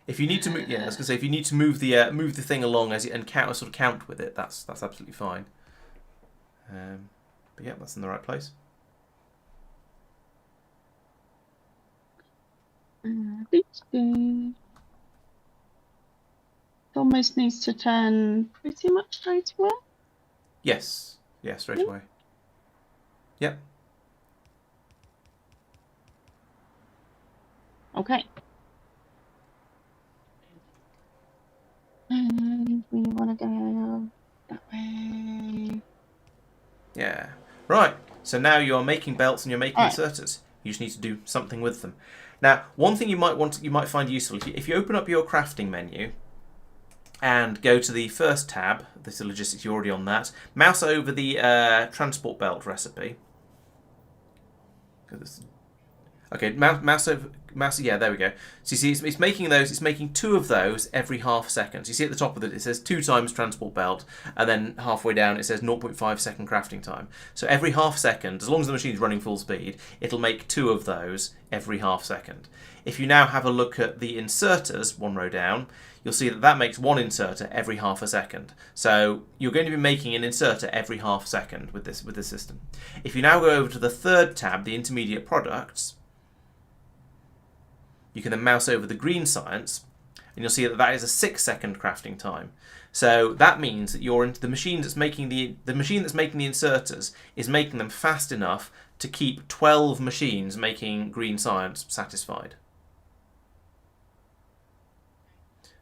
Speaker 1: If you need to move, I was gonna say if you need to move the thing along and count with it, that's absolutely fine. But yeah, that's in the right place.
Speaker 2: It almost needs to turn pretty much straight away.
Speaker 1: Yes. Yeah, straight away. Yep.
Speaker 2: Okay. And we want to go that way.
Speaker 1: Yeah. Right. So now you're making belts and you're making inserters. You just need to do something with them. Now, one thing you might find useful if you open up your crafting menu and go to the first tab. This is logistics. You're already on that. Mouse over the transport belt recipe. Okay, mouse over. Yeah, there we go. So you see, it's making those. It's making 2 of those every half second. So you see at the top of it, it says 2 times transport belt, and then halfway down it says 0.5 second crafting time. So every half second, as long as the machine's running full speed, it'll make 2 of those every half second. If you now have a look at the inserters, 1 row down, you'll see that makes 1 inserter every half a second. So you're going to be making an inserter every half second with this system. If you now go over to the third tab, the intermediate products, you can then mouse over the green science, and you'll see that that is a 6-second crafting time. So that means that the machine that's making the inserters is making them fast enough to keep 12 machines making green science satisfied.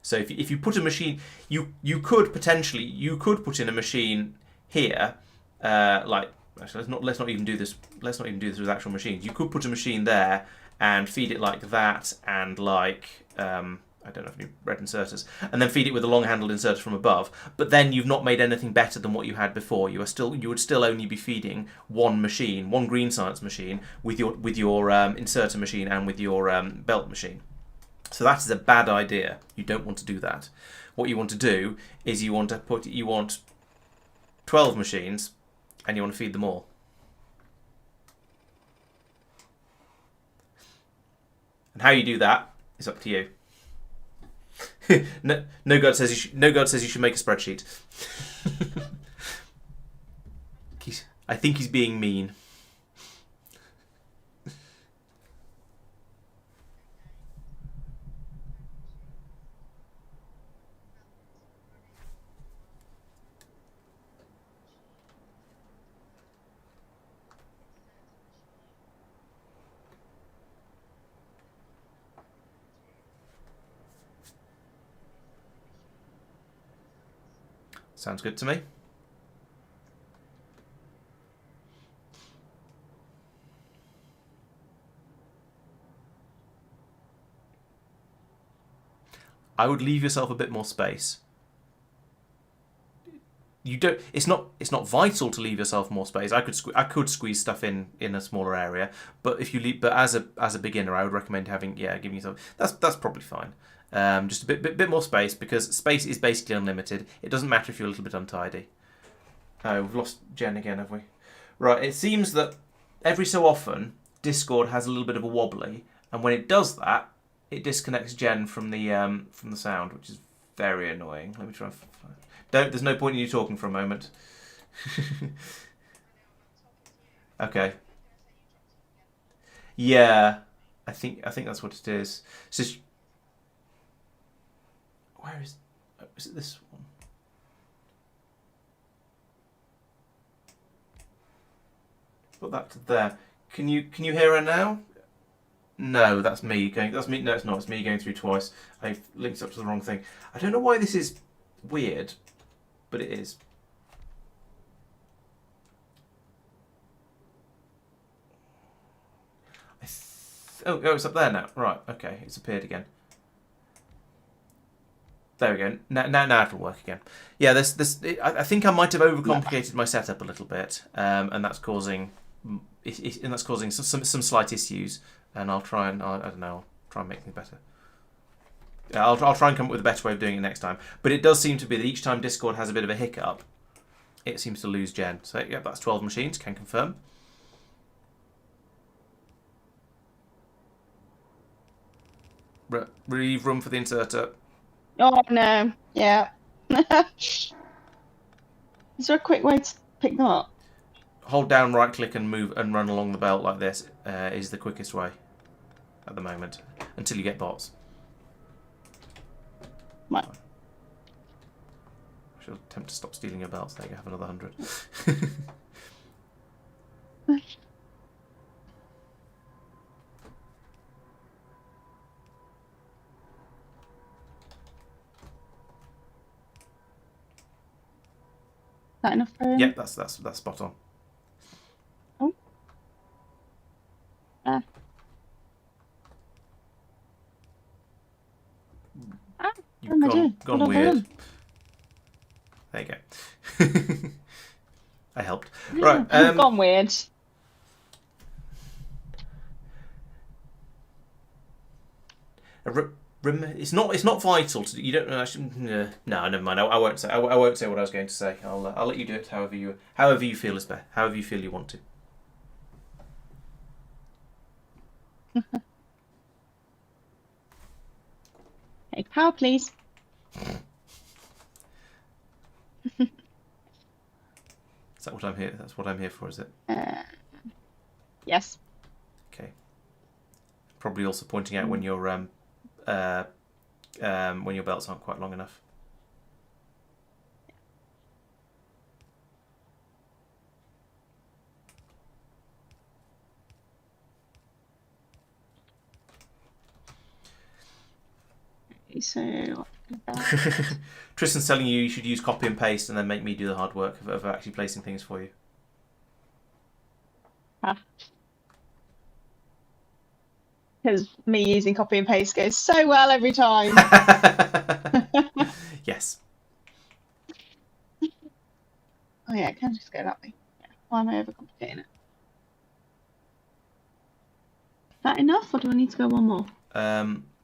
Speaker 1: So if you put a machine, you could put in a machine here, like actually let's not even do this. Let's not even do this with actual machines. You could put a machine there and feed it like that, and like I don't know if any red inserters, and then feed it with a long-handled inserter from above. But then you've not made anything better than what you had before. You would still only be feeding one machine, one green science machine, with your inserter machine and with your belt machine. So that is a bad idea. You don't want to do that. What you want to do is you want 12 machines, and you want to feed them all. And how you do that is up to you. No God says you should make a spreadsheet. I think he's being mean. Sounds good to me. I would leave yourself a bit more space. You don't. It's not vital to leave yourself more space. I could squeeze stuff in a smaller area, but if you leave, but as a beginner, I would recommend giving yourself. That's probably fine. Just a bit more space, because space is basically unlimited. It doesn't matter if you're a little bit untidy. Oh, we've lost Jen again, have we? Right. It seems that every so often Discord has a little bit of a wobbly, and when it does that, it disconnects Jen from the sound, which is very annoying. Let me try. There's no point in you talking for a moment. Okay. Yeah, I think that's what it is. So, where is it? This one? Put that to there. Can you hear her now? No, that's me going. That's me. No, it's not. It's me going through twice. I've linked up to the wrong thing. I don't know why this is weird, but it is. Oh, it's up there now. Right. Okay, it's appeared again. There we go. Now it'll work again. Yeah, I think I might have overcomplicated my setup a little bit, and that's causing some slight issues. And I'll try and I don't know. I'll try and make things better. Yeah, I'll try and come up with a better way of doing it next time. But it does seem to be that each time Discord has a bit of a hiccup, it seems to lose Jen. So yeah, that's 12 machines. Can confirm. Leave room for the inserter.
Speaker 2: Oh no. Yeah. Is there a quick way to pick them up?
Speaker 1: Hold down, right click, and move and run along the belt like this is the quickest way at the moment until you get bots.
Speaker 2: Right.
Speaker 1: I should attempt to stop stealing your belts. There you have another 100.
Speaker 2: That enough for him?
Speaker 1: Yep, that's spot on.
Speaker 2: Oh.
Speaker 1: You've gone weird. There you go. I helped. Right.
Speaker 2: You've gone weird.
Speaker 1: It's not vital to you don't no, never mind. I won't say what I was going to say. I'll let you do it however you feel is best, however you feel you want to.
Speaker 2: Hey, power, please.
Speaker 1: Is that what I'm here? That's what I'm here for, is it?
Speaker 2: Yes.
Speaker 1: Okay. probably also pointing out when your belts aren't quite long enough.
Speaker 2: So
Speaker 1: Tristan's telling you should use copy and paste and then make me do the hard work of actually placing things for you.
Speaker 2: because me using copy and paste goes so well every time.
Speaker 1: Yes.
Speaker 2: Oh yeah, it can just go that way. Yeah. Why am I overcomplicating it? Is that enough, or do I need to go one more?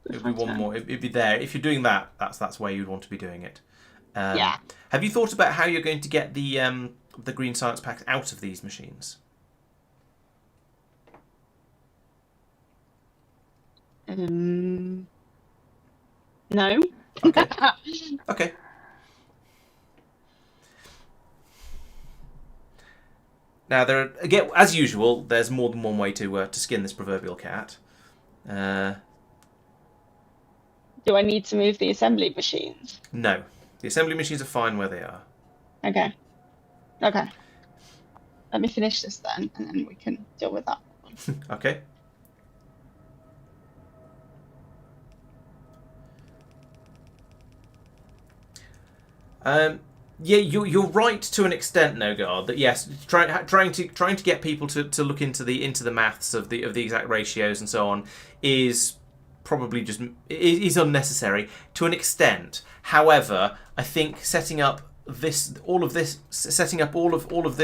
Speaker 1: It'd be one more. It'd be there. If you're doing that, that's where you'd want to be doing it.
Speaker 2: Yeah.
Speaker 1: Have you thought about how you're going to get the green science packs out of these machines?
Speaker 2: No.
Speaker 1: Okay. Okay. Now there are, again, as usual, there's more than one way to skin this proverbial cat.
Speaker 2: Do I need to move the assembly machines?
Speaker 1: No, the assembly machines are fine where they are.
Speaker 2: Okay. Okay. Let me finish this then, and then we can deal with that one.
Speaker 1: Okay. Yeah, you're right to an extent, Nogard. That yes, trying to get people to look into the maths of the exact ratios and so on is probably just is unnecessary to an extent. However, I think setting up all of this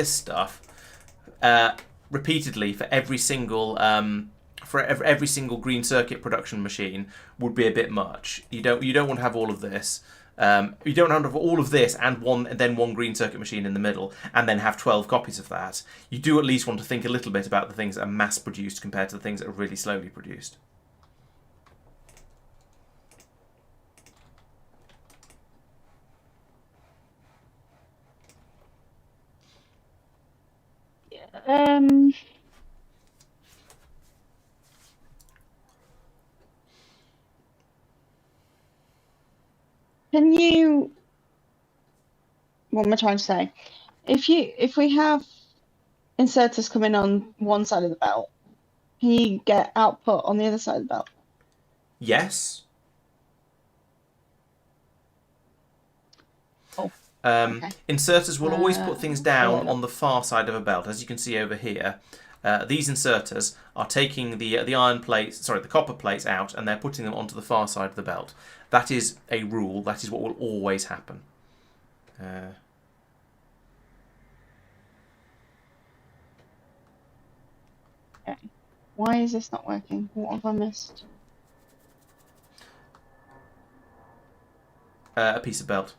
Speaker 1: stuff repeatedly for every single every single green circuit production machine would be a bit much. You don't want to have all of this. You don't have all of this and one green circuit machine in the middle, and then have 12 copies of that. You do at least want to think a little bit about the things that are mass produced compared to the things that are really slowly produced.
Speaker 2: Can you? What am I trying to say? If we have inserters coming on one side of the belt, can you get output on the other side of the belt?
Speaker 1: Yes.
Speaker 2: Oh. Okay.
Speaker 1: Inserters will always put things down on the far side of a belt, as you can see over here. These inserters are taking the iron plates, sorry, the copper plates out, and they're putting them onto the far side of the belt. That is a rule. That is what will always happen.
Speaker 2: Okay. Why is this not working? What have I missed?
Speaker 1: A piece of belt.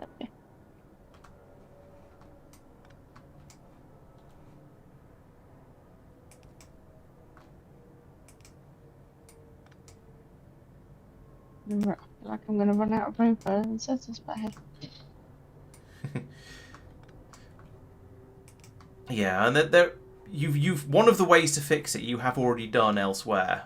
Speaker 2: Okay. I feel like I'm going to run out of room for inserters, but hey.
Speaker 1: Yeah, and you've one of the ways to fix it you have already done elsewhere.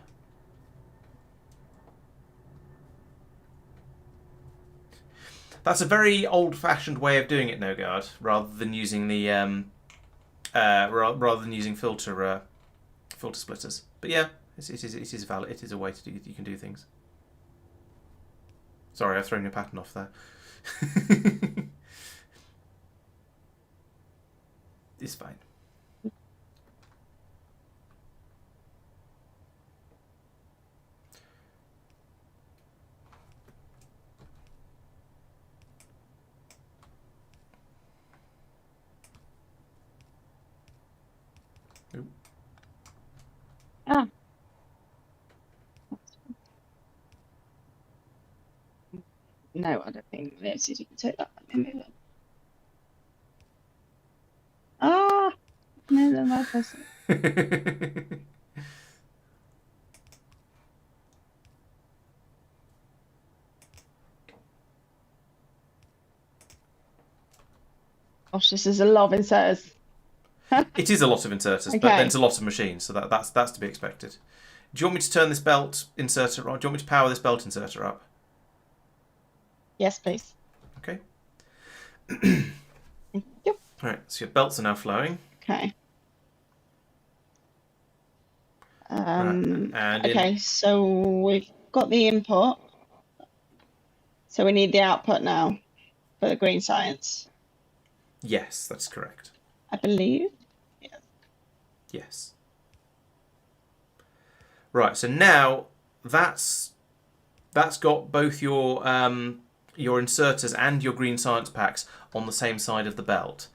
Speaker 1: That's a very old-fashioned way of doing it, Nogard, rather than using the rather than using filter splitters. But yeah, it is valid. It is a way to do. You can do things. Sorry, I've thrown your pattern off there. It's fine.
Speaker 2: Ah. No, I don't think. Let's see if you can take that. Let me move it. Ah! No, they're my person. Gosh, this is a lot of inserters.
Speaker 1: It is a lot of inserters, but then
Speaker 2: Okay.
Speaker 1: it's a lot of machines, so that's to be expected. Do you want me to turn this belt inserter on? Do you want me to power this belt inserter up?
Speaker 2: Yes, please.
Speaker 1: Okay.
Speaker 2: Thank you.
Speaker 1: All right. So your belts are now flowing.
Speaker 2: Okay.
Speaker 1: Right. And in.
Speaker 2: Okay, so we've got the input. So we need the output now for the green science,
Speaker 1: Yes, that's correct.
Speaker 2: I believe. Yeah.
Speaker 1: Yes. Right. So now that's got both your inserters and your green science packs on the same side of the belt.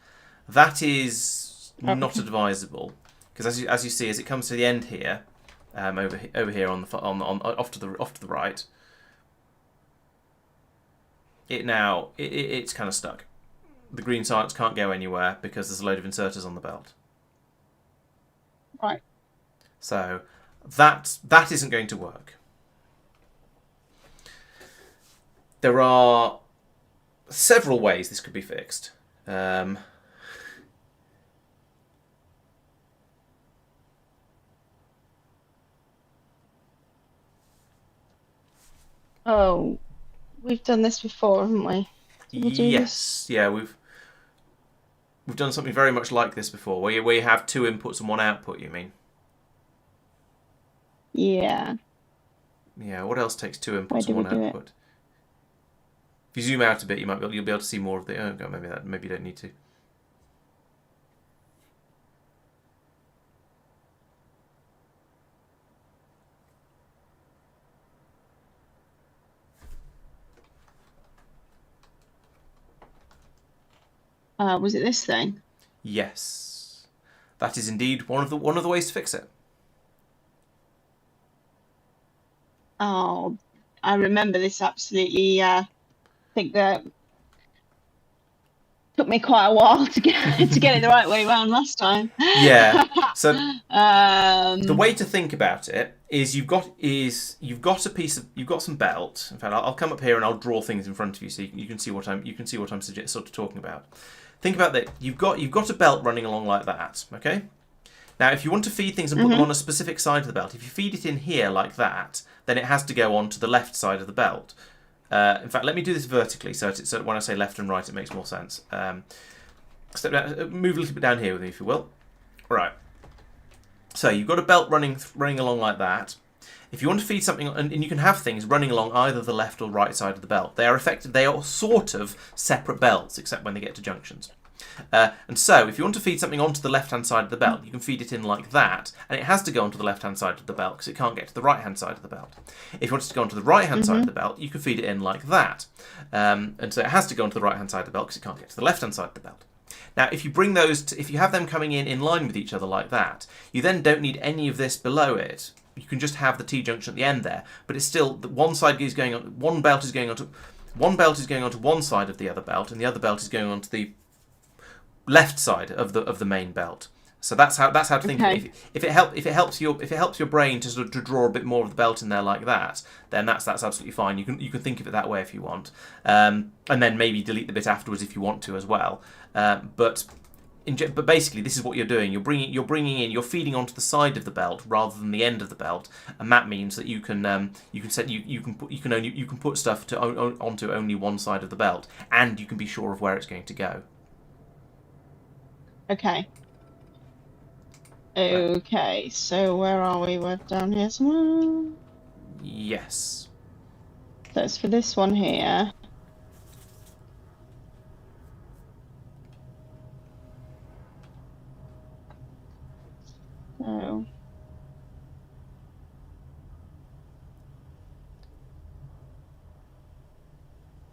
Speaker 1: That is not
Speaker 2: Okay.
Speaker 1: advisable because as you see, as it comes to the end here, over here on the off to the right, it's kind of stuck. The green science can't go anywhere because there's a load of inserters on the belt.
Speaker 2: Right.
Speaker 1: So that isn't going to work. There are several ways this could be fixed.
Speaker 2: Oh, we've done this before, haven't we? Did we do this?
Speaker 1: Yes, yeah, we've done something very much like this before, where you have two inputs and one output. You mean?
Speaker 2: Yeah.
Speaker 1: Yeah. What else takes two
Speaker 2: Where
Speaker 1: inputs and
Speaker 2: did we
Speaker 1: one
Speaker 2: do it?
Speaker 1: output? If you zoom out a bit, you'll be able to see more of the. Oh, God, maybe you don't need to.
Speaker 2: Was it this thing?
Speaker 1: Yes, that is indeed one of the ways to fix it.
Speaker 2: Oh, I remember this absolutely. I think that took me quite a while to get to get it the right way around last time.
Speaker 1: Yeah. So the
Speaker 2: Um,
Speaker 1: way to think about it is you've got some belt. In fact, I'll come up here and I'll draw things in front of you so you can see what I'm sort of talking about. Think about that. You've got a belt running along like that. Okay. Now, if you want to feed things and put them on a specific side of the belt, if you feed it in here like that, then it has to go on to the left side of the belt. In fact, let me do this vertically, so when I say left and right, it makes more sense. Step down, move a little bit down here with me, if you will. Right. So you've got a belt running along like that. If you want to feed something, and you can have things running along either the left or right side of the belt. They are sort of separate belts, except when they get to junctions. And so, if you want to feed something onto the left-hand side of the belt, you can feed it in like that, and it has to go onto the left-hand side of the belt because it can't get to the right-hand side of the belt. If you want it to go onto the right-hand side of the belt, you can feed it in like that. And so it has to go onto the right-hand side of the belt because it can't get to the left-hand side of the belt. Now, if you bring those, if you have them coming in line with each other like that, you then don't need any of this below it. You can just have the T-junction at the end there, but it's still one side is going on. One belt is going onto one side of the other belt, and the other belt is going onto the left side of the main belt. So that's how to think of it. If it helps your brain to sort of to draw a bit more of the belt in there like that, then that's absolutely fine. You can think of it that way if you want, and then maybe delete the bit afterwards if you want to as well. But basically, this is what you're doing. You're feeding onto the side of the belt rather than the end of the belt, and that means that you can put stuff onto only one side of the belt, and you can be sure of where it's going to go.
Speaker 2: okay. Okay, so where are we? We're down here somewhere.
Speaker 1: Yes.
Speaker 2: So it's for this one here. So.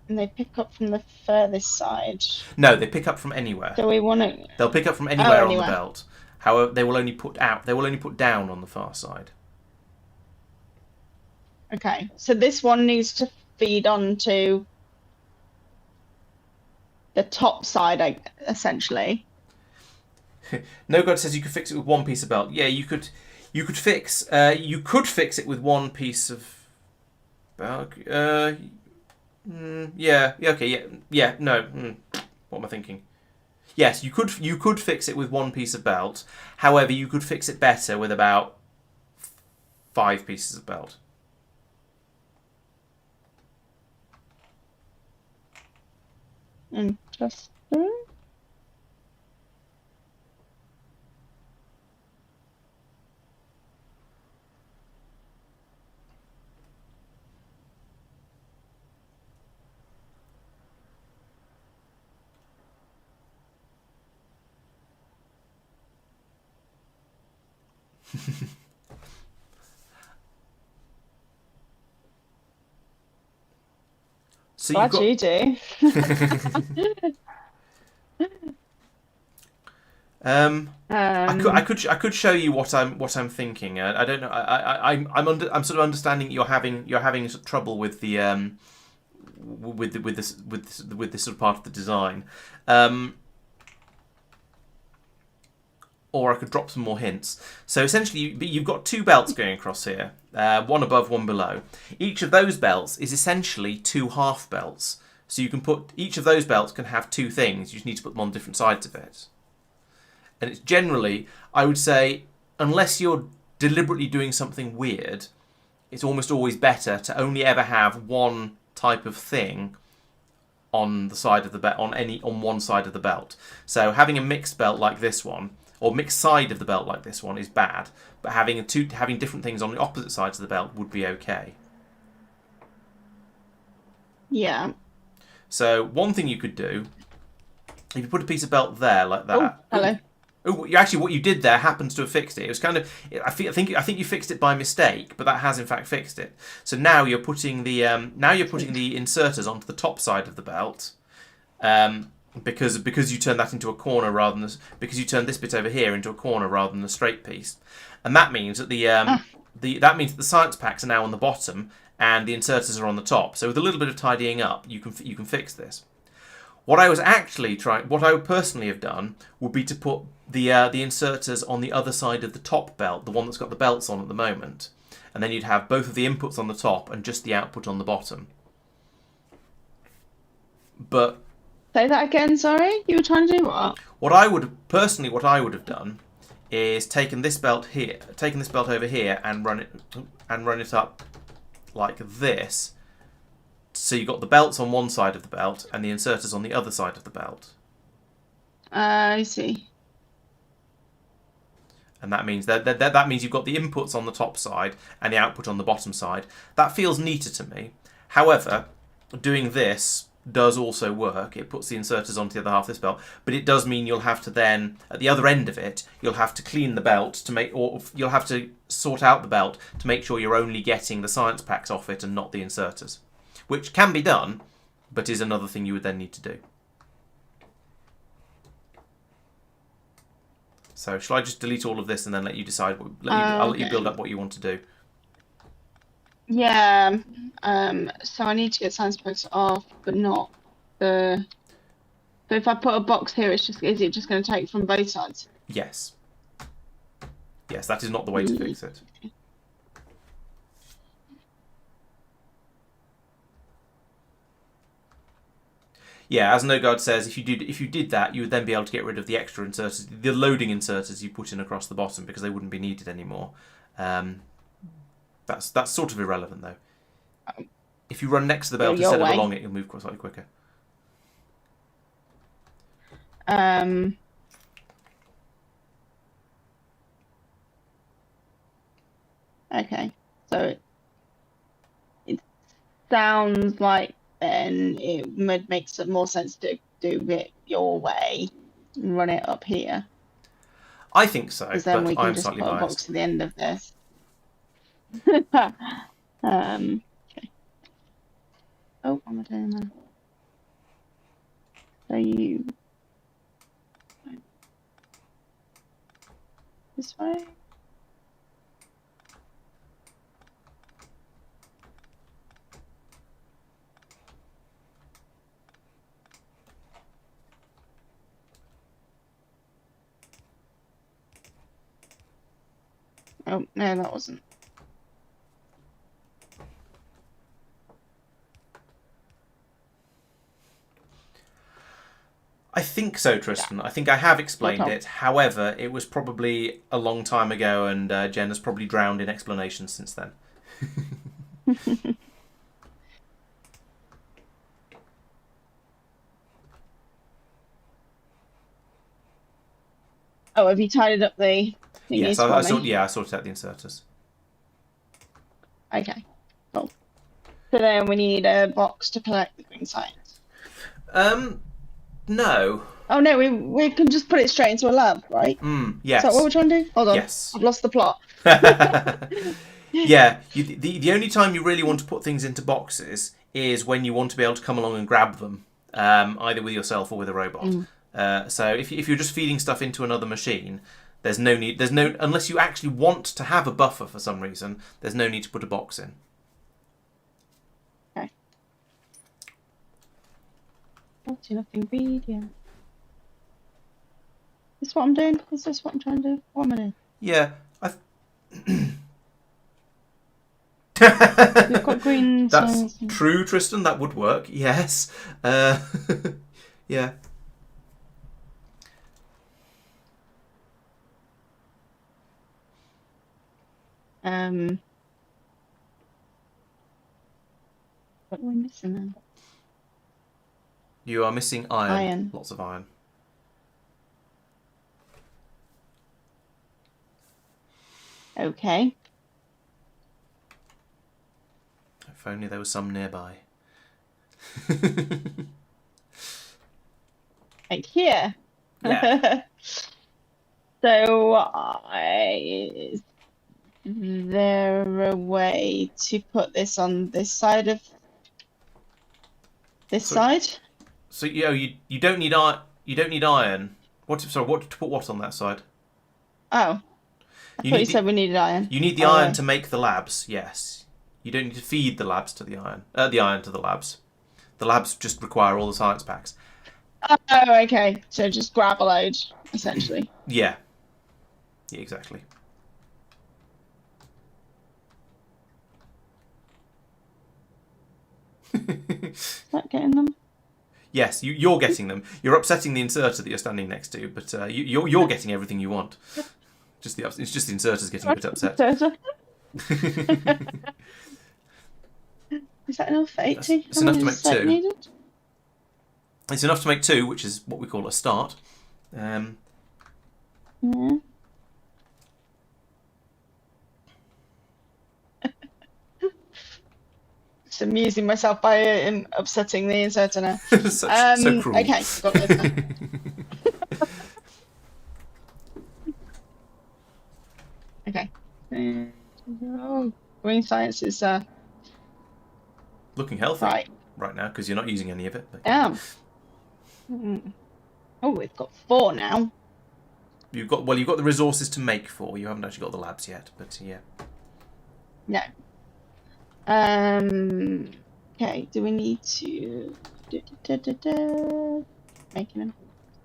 Speaker 2: And they pick up from the furthest side.
Speaker 1: No, they pick up from anywhere.
Speaker 2: Do we want to?
Speaker 1: They'll pick up from anywhere on the
Speaker 2: anywhere.
Speaker 1: belt. However, they will only put down on the far side.
Speaker 2: Okay, so this one needs to feed onto the top side, essentially.
Speaker 1: No God says you could fix it with one piece of belt. Yeah, you could fix it with one piece of belt. Yeah, okay, yeah, no. What am I thinking? Yes, you could fix it with one piece of belt. However, you could fix it better with about 5 pieces of belt.
Speaker 2: Interesting.
Speaker 1: So you've
Speaker 2: Glad
Speaker 1: got.
Speaker 2: you do.
Speaker 1: I could show you what I'm thinking. I don't know. I'm sort of understanding you're having trouble with the with this sort of part of the design. Or I could drop some more hints. So essentially, you've got 2 belts going across here, one above, one below. Each of those belts is essentially 2 half belts. So you can put each of those belts can have 2 things. You just need to put them on different sides of it. And it's generally, I would say, unless you're deliberately doing something weird, it's almost always better to only ever have one type of thing on the side of the belt, on one side of the belt. So having a mixed belt like this one, or mixed side of the belt like this one, is bad. But having different things on the opposite sides of the belt would be okay.
Speaker 2: Yeah.
Speaker 1: So one thing you could do, if you put a piece of belt there like that.
Speaker 2: Oh, hello.
Speaker 1: Oh, actually, what you did there happens to have fixed it. It was kind of, I think you fixed it by mistake, but that has in fact fixed it. So now you're putting the inserters onto the top side of the belt, because you turned that into a corner rather than because you turned this bit over here into a corner rather than a straight piece, and that means that that means that the science packs are now on the bottom and the inserters are on the top. So with a little bit of tidying up, you can fix this. What I would personally have done would be to put the inserters on the other side of the top belt, the one that's got the belts on at the moment, and then you'd have both of the inputs on the top and just the output on the bottom. But
Speaker 2: Say that again. Sorry, you were trying to do what?
Speaker 1: What I would have done is taken this belt over here, and run it up like this. So you've got the belts on one side of the belt and the inserters on the other side of the belt.
Speaker 2: I see.
Speaker 1: And that means that means you've got the inputs on the top side and the output on the bottom side. That feels neater to me. However, doing this does also work. It puts the inserters onto the other half of this belt, but it does mean you'll have to then, at the other end of it, you'll have to clean the belt or you'll have to sort out the belt to make sure you're only getting the science packs off it and not the inserters. Which can be done, but is another thing you would then need to do. So shall I just delete all of this and then let you decide? I'll let you build up what you want to do.
Speaker 2: Yeah. So I need to get science packs off, but not the. So if I put a box here, is it just going to take from both sides?
Speaker 1: Yes. Yes, that is not the way to fix it. Yeah, as NoGuard says, if you did that, you would then be able to get rid of the extra inserters, the loading inserters you put in across the bottom, because they wouldn't be needed anymore. That's sort of irrelevant though. If you run next to the belt instead of along it, you'll move slightly quicker.
Speaker 2: Okay, so it sounds like then it would make more sense to do it your way and run it up here.
Speaker 1: I think so,
Speaker 2: Because then we
Speaker 1: but
Speaker 2: can
Speaker 1: I'm
Speaker 2: just
Speaker 1: slightly
Speaker 2: put a
Speaker 1: biased.
Speaker 2: box to the end of this. Okay. Oh, what am I doing there? So you this way? Oh, no, that wasn't.
Speaker 1: I think so, Tristan. I think I have explained
Speaker 2: Okay.
Speaker 1: it. However, it was probably a long time ago, and Jen has probably drowned in explanations since then.
Speaker 2: Oh, have you tidied up the
Speaker 1: Yes,
Speaker 2: thingies for me?
Speaker 1: I sorted out the inserters.
Speaker 2: Okay, cool. So then we need a box to collect the green science.
Speaker 1: No.
Speaker 2: Oh no, we can just put it straight into a lab, right? Is that what
Speaker 1: Yes.
Speaker 2: we're trying to do? Hold on,
Speaker 1: Yes.
Speaker 2: I've lost the plot.
Speaker 1: Yeah, the only time you really want to put things into boxes is when you want to be able to come along and grab them, either with yourself or with a robot. So if you're just feeding stuff into another machine, there's no need. There's no unless you actually want to have a buffer for some reason. There's no need to put a box in.
Speaker 2: Okay. What's nothing video? Is this what I'm doing? Is this what I'm trying to do? What am I doing?
Speaker 1: Yeah,
Speaker 2: We've got green
Speaker 1: that's
Speaker 2: science.
Speaker 1: true, Tristan. That would work. Yes. Yeah.
Speaker 2: What are we missing then?
Speaker 1: You are missing iron.
Speaker 2: Iron.
Speaker 1: Lots of iron.
Speaker 2: Okay.
Speaker 1: If only there was some nearby.
Speaker 2: Right here.
Speaker 1: Yeah.
Speaker 2: So, is there a way to put this on this side of this side?
Speaker 1: So you don't need iron. You don't need iron. What to put what on that side?
Speaker 2: Oh, I thought you said we needed iron.
Speaker 1: You need the iron to make the labs. Yes. You don't need to feed the labs to the iron. The iron to the labs. The labs just require all the science packs.
Speaker 2: Oh, okay. So just grab a load, essentially.
Speaker 1: Yeah. Yeah, exactly.
Speaker 2: Is that getting them?
Speaker 1: Yes, you're getting them. You're upsetting the inserter that you're standing next to, but you're getting everything you want. It's just the inserter's getting a bit upset.
Speaker 2: Is that enough for 80?
Speaker 1: It's enough to make two.
Speaker 2: Needed?
Speaker 1: It's enough to make two, which is what we call a start.
Speaker 2: Yeah. Just amusing myself by upsetting the inserter now.
Speaker 1: So cruel.
Speaker 2: Okay, got this. Okay. Oh, green science is
Speaker 1: Looking healthy
Speaker 2: right
Speaker 1: now because you're not using any of it. But
Speaker 2: yeah. Oh, we've got 4 now.
Speaker 1: you've got the resources to make 4. You haven't actually got the labs yet, but yeah.
Speaker 2: No. Okay. Do we need to making them?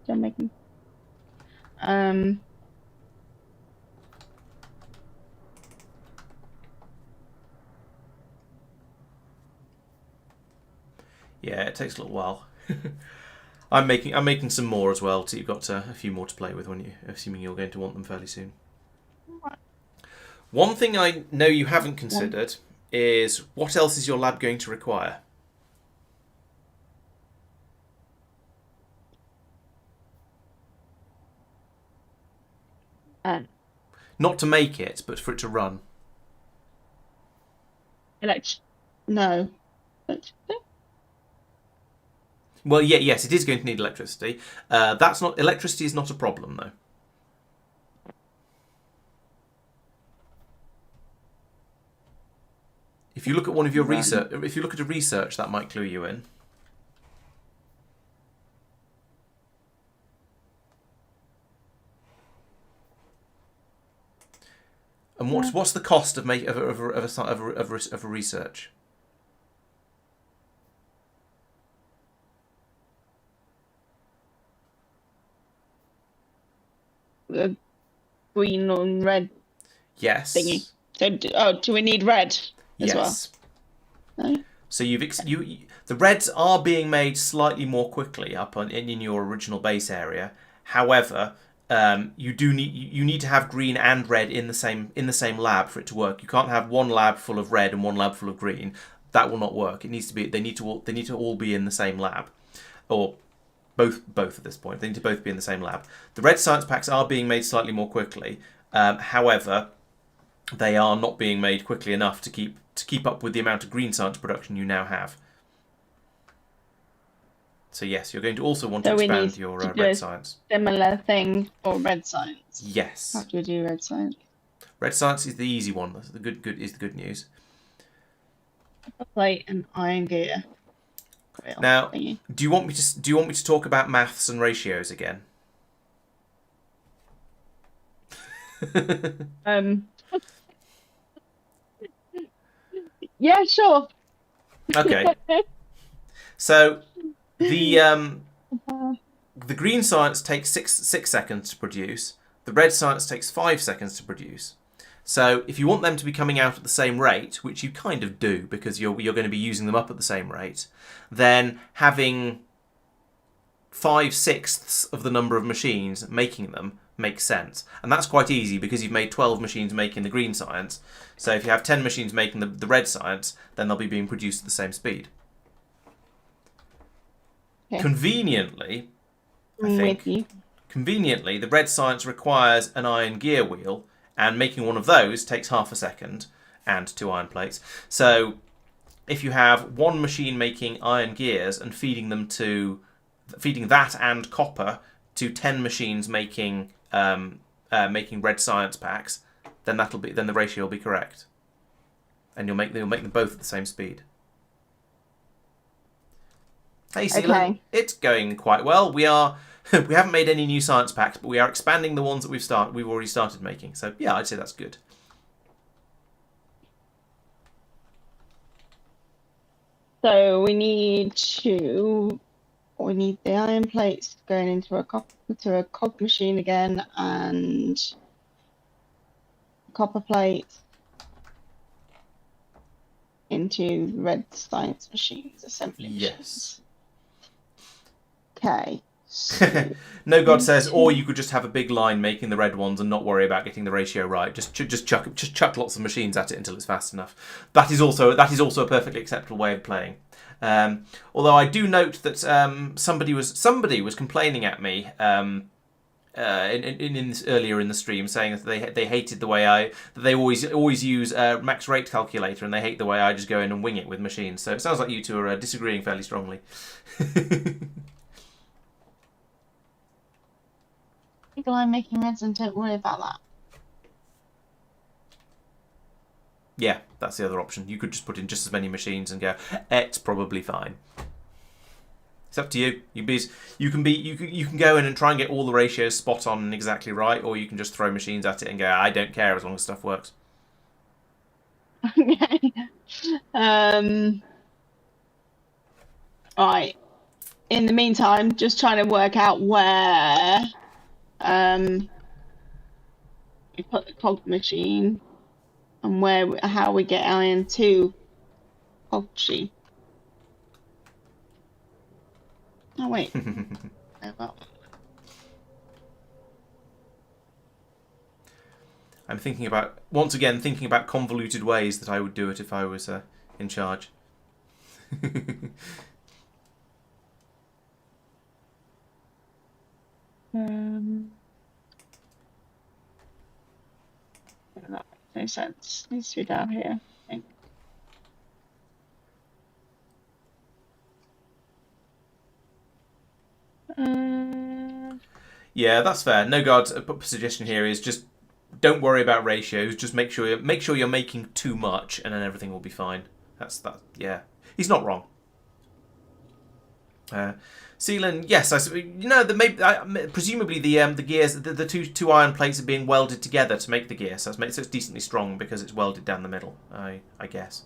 Speaker 2: Don't make them.
Speaker 1: Yeah, it takes a little while. I'm making some more as well, so you've got a few more to play with when assuming you're going to want them fairly soon. One thing I know you haven't considered is what else is your lab going to require? Not to make it, but for it to run.
Speaker 2: No.
Speaker 1: Well, yes, it is going to need electricity. Electricity is not a problem though. If you look at one of your research, if you look at a research, that might clue you in. And what's the cost of a research?
Speaker 2: The green and red
Speaker 1: Yes.
Speaker 2: thingy. So, do we need red as well?
Speaker 1: Yes.
Speaker 2: No?
Speaker 1: So The reds are being made slightly more quickly in your original base area. However, you need to have green and red in the same lab for it to work. You can't have one lab full of red and one lab full of green. That will not work. It needs to be they need to all be in the same lab, or both at this point. They need to both be in the same lab. The red science packs are being made slightly more quickly. However, they are not being made quickly enough to keep up with the amount of green science production you now have. So yes, you're going to also want to expand your red science.
Speaker 2: Similar thing for red science.
Speaker 1: Yes.
Speaker 2: How do we do red science?
Speaker 1: Red science is the easy one. The good news.
Speaker 2: Plate and iron gear.
Speaker 1: Now, do you want me to talk about maths and ratios again?
Speaker 2: Yeah, sure.
Speaker 1: Okay. So the green science takes six seconds to produce. The red science takes 5 seconds to produce. So if you want them to be coming out at the same rate, which you kind of do because you're going to be using them up at the same rate, then having 5/6 of the number of machines making them makes sense. And that's quite easy because you've made 12 machines making the green science. So if you have 10 machines making the red science, then they'll be being produced at the same speed. Okay. Conveniently, conveniently, the red science requires an iron gear wheel, and making one of those takes half a second and 2 iron plates. So if you have one machine making iron gears and feeding that and copper to 10 machines making red science packs, then the ratio will be correct, and you'll make them both at the same speed. Hey, Seelan, okay. It's going quite well. We haven't made any new science packs, but we are expanding the ones that we've already started making. So yeah, I'd say that's good.
Speaker 2: So we need the iron plates going into a cog machine again, and copper plates into red science machines, assembly machines. Yes. Okay. So
Speaker 1: No God says, or you could just have a big line making the red ones and not worry about getting the ratio right. Just chuck lots of machines at it until it's fast enough. That is also a perfectly acceptable way of playing. Although I do note that somebody was complaining at me earlier in the stream, saying that they hated the way they always use max rate calculator, and they hate the way I just go in and wing it with machines. So it sounds like you two are disagreeing fairly strongly.
Speaker 2: People I'm making reds and don't worry about that.
Speaker 1: Yeah, that's the other option. You could just put in just as many machines and go, it's probably fine. It's up to you. You can go in and try and get all the ratios spot on and exactly right, or you can just throw machines at it and go, I don't care as long as stuff works.
Speaker 2: Okay. Right. In the meantime, just trying to work out where we put the cog machine and how we get iron to cog machine. Oh wait.
Speaker 1: I'm once again thinking about convoluted ways that I would do it if I was in charge.
Speaker 2: That makes no sense. Needs to be down here, I think.
Speaker 1: Yeah, that's fair. No God's suggestion here is just don't worry about ratios. Just make sure you're making too much, and then everything will be fine. That's that. Yeah, he's not wrong. Seelan, yes, presumably the gears, the two iron plates are being welded together to make the gear, so it's decently strong because it's welded down the middle. I guess.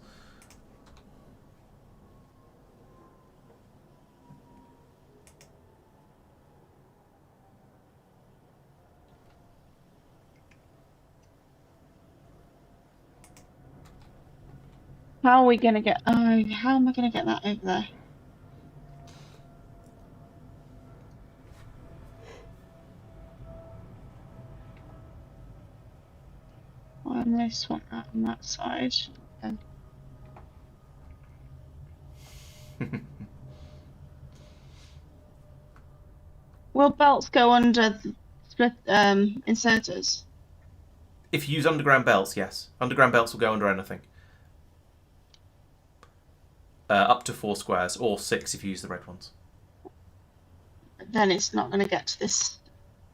Speaker 2: How are we gonna get? How am I gonna get that over there? just want that on that side. Okay. Will belts go under the split inserters?
Speaker 1: If you use underground belts, yes. Underground belts will go under anything. Up to 4 squares, or 6 if you use the red ones.
Speaker 2: Then it's not going to get to this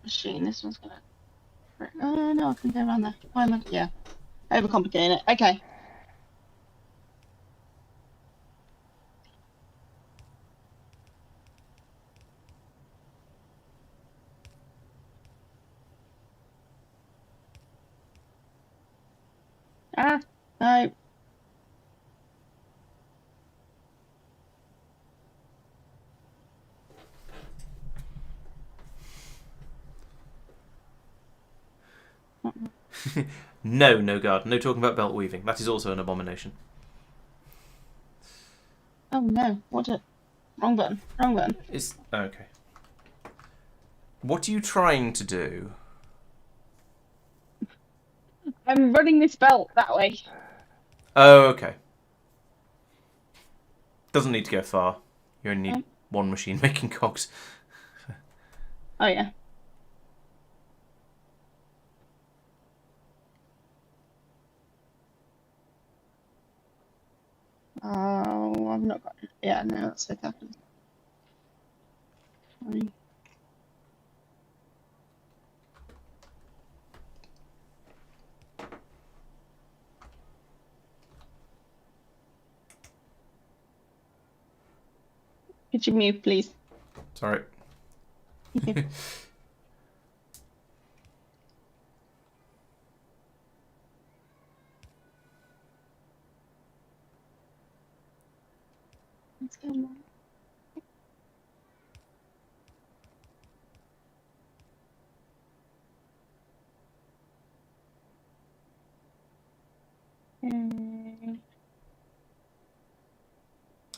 Speaker 2: machine. This one's going to... Oh, no, I can go around there. Why am I... Yeah. Overcomplicating it. Okay. Ah, no.
Speaker 1: No, no guard. No talking about belt weaving. That is also an abomination.
Speaker 2: Oh, no. What a... Wrong button. Wrong button.
Speaker 1: Is okay. What are you trying to do?
Speaker 2: I'm running this belt that way.
Speaker 1: Oh, okay. Doesn't need to go far. You only need one machine making cogs.
Speaker 2: Oh, yeah. Oh, I've not got... Yeah, no, that's okay. Fine. Could you move, please?
Speaker 1: Sorry.
Speaker 2: Okay. Let's go on.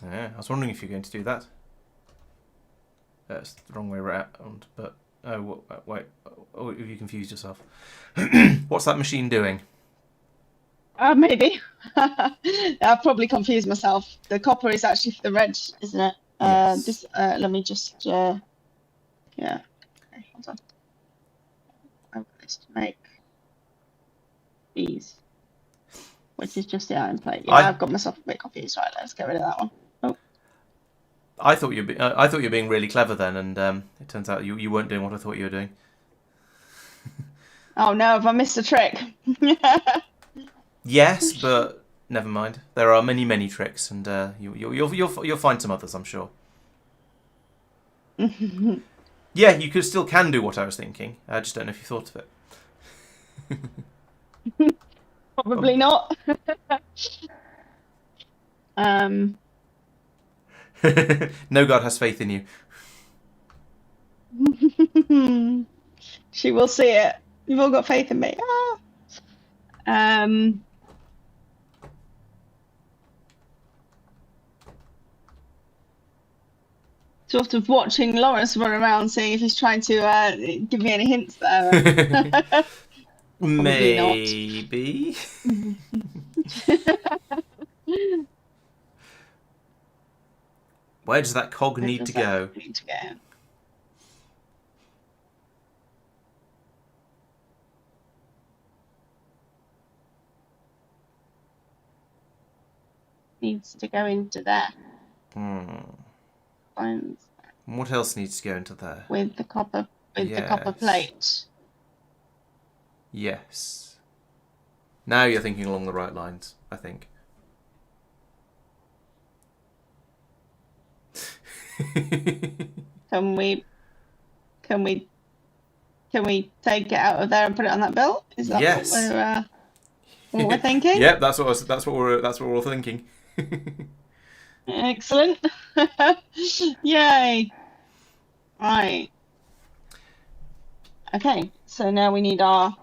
Speaker 1: Yeah, I was wondering if you're going to do that. That's the wrong way around, but... Oh, wait. Oh, have you confused yourself? What's that machine doing?
Speaker 2: Maybe. I've probably confused myself. The copper is actually for the red, isn't it?
Speaker 1: Yes.
Speaker 2: This. Let me just. Yeah. Okay, hold on. I've got this to make these, which is just the iron plate. Yeah, I've got myself a bit confused. Right, let's get rid of that one. Oh.
Speaker 1: I thought you were being really clever then, and it turns out you weren't doing what I thought you were doing.
Speaker 2: Oh no! Have I missed a trick?
Speaker 1: Yes, but never mind. There are many tricks, and you'll find some others, I'm sure. Yeah, you still can do what I was thinking. I just don't know if you thought of it.
Speaker 2: Probably not.
Speaker 1: No god has faith in
Speaker 2: you. She will see it. You've all got faith in me. Ah. Sort of watching Laurence run around, seeing if he's trying to give me any hints there.
Speaker 1: Maybe. Where does that cog need to go?
Speaker 2: Needs to go into there.
Speaker 1: What else needs to go into there?
Speaker 2: With the copper, the copper plate.
Speaker 1: Yes. Now you're thinking along the right lines, I think.
Speaker 2: Can we take it out of there and put it on that bill? Is that what we're thinking?
Speaker 1: Yep, that's what we're all thinking.
Speaker 2: Excellent. Yay. Right. Okay, so now we need our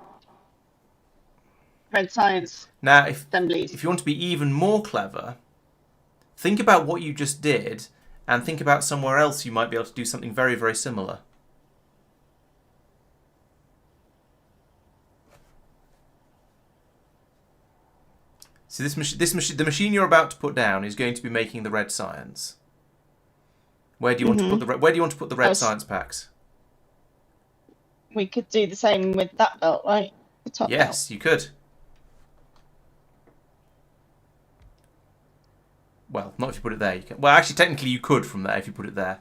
Speaker 2: red science assemblies.
Speaker 1: If you want to be even more clever, think about what you just did and think about somewhere else you might be able to do something very, very similar. So the machine you're about to put down is going to be making the red science. Where do you want to put Where do you want to put the red science packs?
Speaker 2: We could do the same with that belt, right? The top belt.
Speaker 1: Yes, you could. Well, not if you put it there. You can. Well, actually, technically, you could from there if you put it there.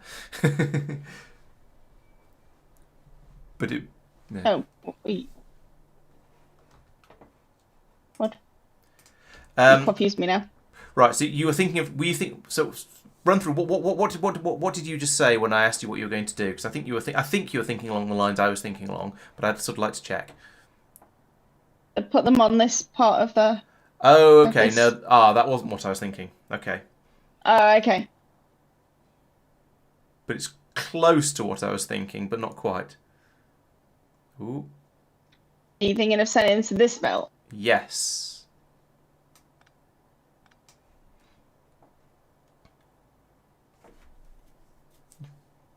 Speaker 1: But it. Yeah.
Speaker 2: Oh, wait. What?
Speaker 1: You
Speaker 2: confused me now.
Speaker 1: Right. So you were thinking of. Were you think so? Run through what did you just say when I asked you what you were going to do? Because I think you were thinking along the lines I was thinking along, but I'd sort of like to check.
Speaker 2: Put them on this part of the.
Speaker 1: Oh, okay. No, that wasn't what I was thinking. Okay.
Speaker 2: Okay.
Speaker 1: But it's close to what I was thinking, but not quite. Ooh.
Speaker 2: Are you thinking of sending into this belt?
Speaker 1: Yes.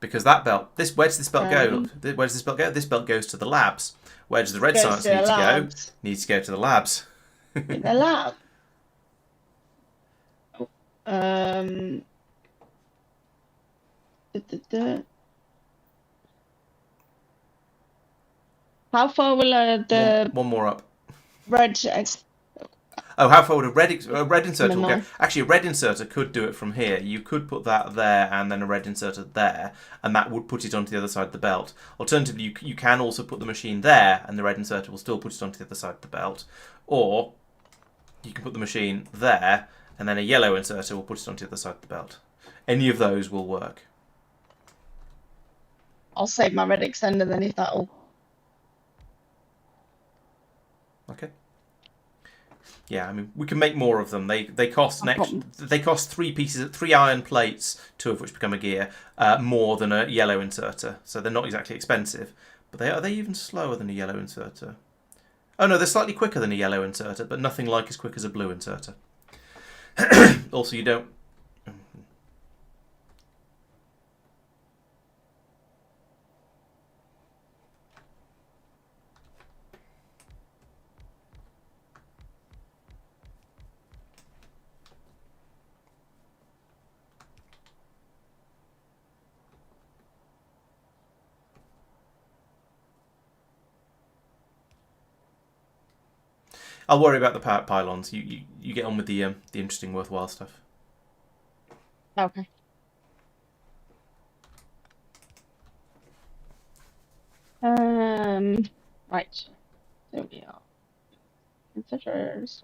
Speaker 1: Because that belt, where does this belt go? Where does this belt go? This belt goes to the labs. Where does the red science need to go? Needs to go to the labs.
Speaker 2: In the lab. How far will the
Speaker 1: one more up?
Speaker 2: Red.
Speaker 1: Oh, how far would a red inserter will go? Actually, a red inserter could do it from here. You could put that there and then a red inserter there, and that would put it onto the other side of the belt. Alternatively, you can also put the machine there, and the red inserter will still put it onto the other side of the belt. Or you can put the machine there, and then a yellow inserter will put it onto the other side of the belt. Any of those will work.
Speaker 2: I'll save my red extender then if that'll.
Speaker 1: Okay. Yeah, I mean, we can make more of them. They cost They cost three iron plates, two of which become a gear, more than a yellow inserter. So they're not exactly expensive, but are they even slower than a yellow inserter? Oh no, they're slightly quicker than a yellow inserter, but nothing like as quick as a blue inserter. Also, you don't. I'll worry about the pylons. You get on with the interesting, worthwhile stuff.
Speaker 2: Okay. Right. There we are. Considers.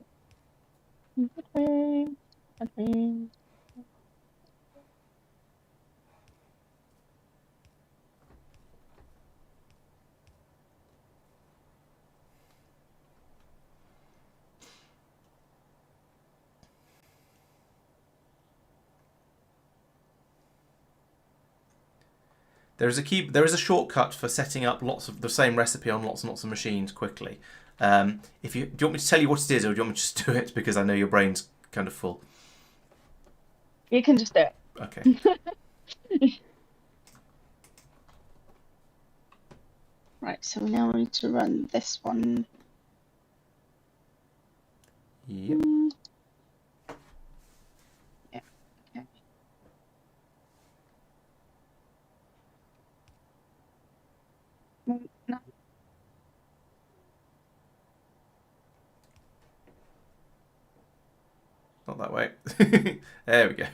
Speaker 1: There is a shortcut for setting up lots of the same recipe on lots and lots of machines quickly. Do you want me to tell you what it is, or do you want me to just do it because I know your brain's kind of full?
Speaker 2: You can just do it.
Speaker 1: Okay.
Speaker 2: Right, so now we need to run this one.
Speaker 1: Yep.
Speaker 2: Yeah. Okay. No.
Speaker 1: Not that way. There we go.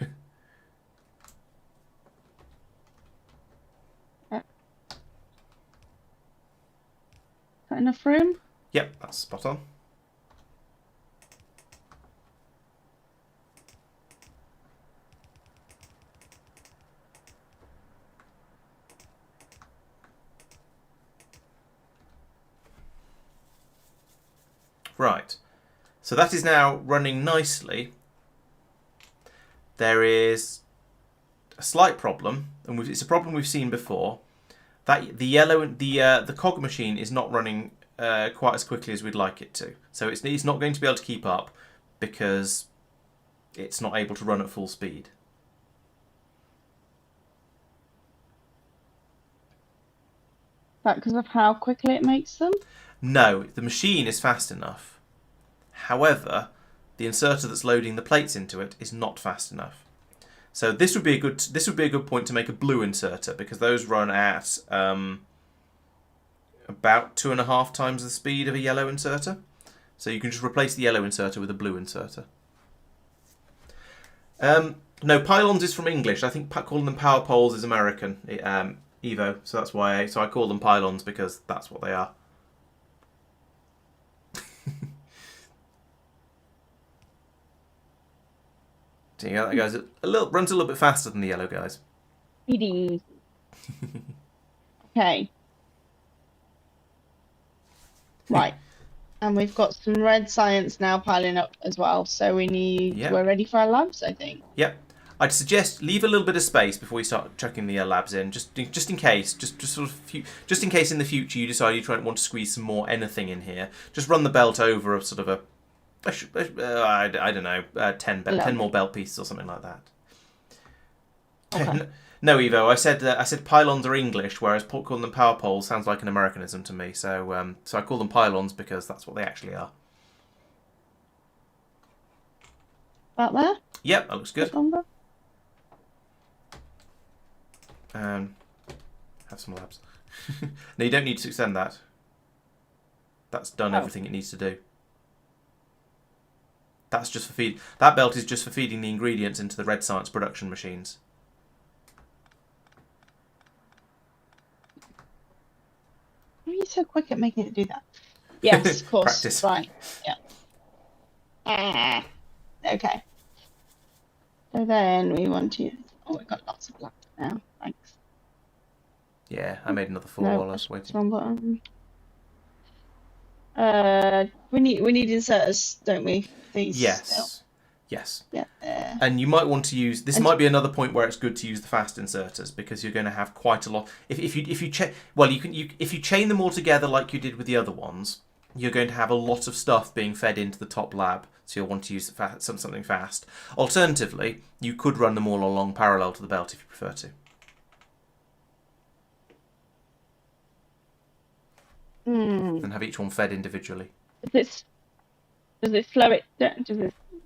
Speaker 2: Got enough room?
Speaker 1: Yep, that's spot on. Right. So that is now running nicely. There is a slight problem, and it's a problem we've seen before. That the cog machine is not running quite as quickly as we'd like it to. So it's not going to be able to keep up because it's not able to run at full speed.
Speaker 2: That because of how quickly it makes them?
Speaker 1: No, the machine is fast enough. However, the inserter that's loading the plates into it is not fast enough. So this would be a good point to make a blue inserter, because those run at about 2.5 times the speed of a yellow inserter. So you can just replace the yellow inserter with a blue inserter. No, pylons is from English. I think calling them power poles is American, Evo. So that's why I call them pylons, because that's what they are. So yeah, that guy's runs a little bit faster than the yellow guys.
Speaker 2: Speedy. Okay. Right. And we've got some red science now piling up as well. So we're ready for our labs, I think.
Speaker 1: Yep. I'd suggest leave a little bit of space before you start chucking the labs in, just in case, just in case in the future you decide you want to squeeze some more anything in here. Just run the belt over a sort of I don't know, 10 more belt pieces or something like that.
Speaker 2: Okay.
Speaker 1: No, Evo, I said pylons are English, whereas calling them power poles sounds like an Americanism to me. So I call them pylons because that's what they actually are.
Speaker 2: About there?
Speaker 1: Yep, that looks good. Have some labs. No, you don't need to extend that. That's done everything it needs to do. That's just for feed. That belt is just for feeding the ingredients into the red science production machines.
Speaker 2: Why are you so quick at making it do that? Yes, of course.
Speaker 1: Practice.
Speaker 2: Right. Yeah. Okay. So then we want to. Oh, we've got lots of black now. Thanks.
Speaker 1: Yeah, I made another 4 while I was waiting.
Speaker 2: Wrong button. We need inserters, don't we? These.
Speaker 1: Yes. Yes.
Speaker 2: Yeah.
Speaker 1: And you might want to use. This might be another point where it's good to use the fast inserters, because you're going to have quite a lot. If you chain them all together like you did with the other ones, you're going to have a lot of stuff being fed into the top lab. So you'll want to use something fast. Alternatively, you could run them all along parallel to the belt if you prefer to. And have each one fed individually.
Speaker 2: Does it slow it down?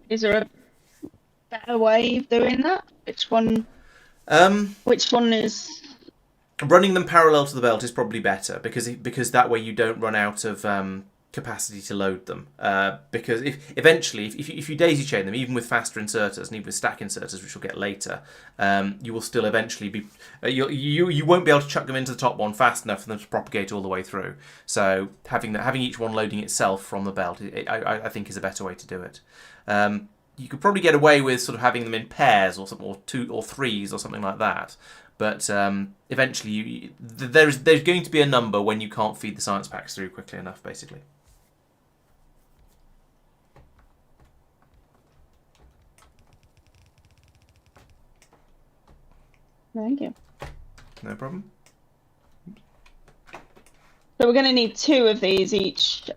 Speaker 2: Is there a better way of doing that? Which one is?
Speaker 1: Running them parallel to the belt is probably better, because that way you don't run out of capacity to load them. Because if you daisy chain them, even with faster inserters and even with stack inserters, which we'll get later, you will still eventually be you won't be able to chuck them into the top one fast enough for them to propagate all the way through. So having each one loading itself from the belt, I think, is a better way to do it. You could probably get away with sort of having them in pairs or something, or 2 or 3s or something like that. But eventually, there's going to be a number when you can't feed the science packs through quickly enough, basically.
Speaker 2: Thank you.
Speaker 1: No problem.
Speaker 2: So we're going to need 2 of these each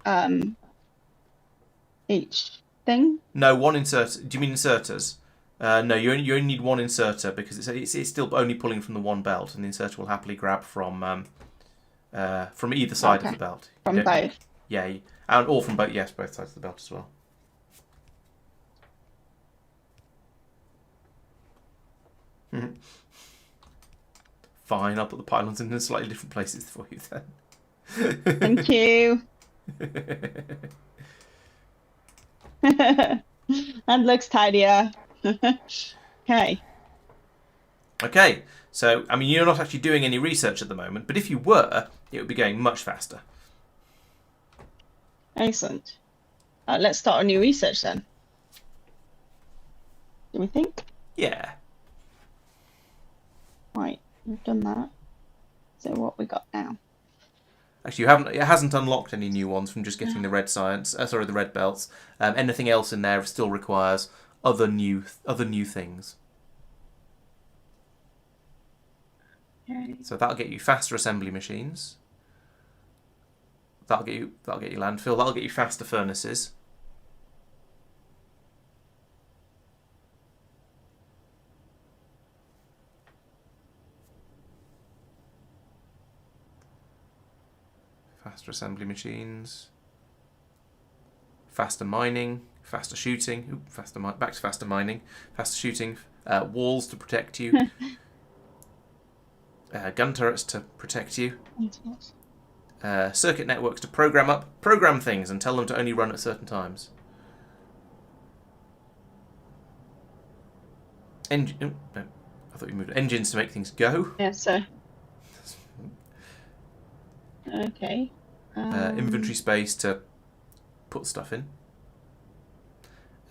Speaker 2: thing.
Speaker 1: No, one inserter. Do you mean inserters? No, you only need one inserter, because it's still only pulling from the one belt, and the inserter will happily grab from either side of the belt.
Speaker 2: From both.
Speaker 1: Yeah, or from both. Yes, both sides of the belt as well. Fine, I'll put the pylons in slightly different places for you then.
Speaker 2: Thank you. That looks tidier. Okay.
Speaker 1: Okay, so, I mean, you're not actually doing any research at the moment, but if you were, it would be going much faster.
Speaker 2: Excellent. Let's start a new research then. Do we think?
Speaker 1: Yeah.
Speaker 2: Right, we've done that. So what we got now?
Speaker 1: Actually, it hasn't unlocked any new ones from just getting the red the red belts. Anything else in there still requires other new things.
Speaker 2: Okay.
Speaker 1: So that'll get you faster assembly machines. That'll get you landfill. That'll get you faster furnaces. Faster assembly machines. Faster mining. faster shooting. Ooh, back to faster mining. Faster shooting. Walls to protect you. Gun turrets to protect you. Circuit networks to program things and tell them to only run at certain times. No, I thought you moved engines to make things go.
Speaker 2: Yeah, so. Okay.
Speaker 1: Inventory space to put stuff in.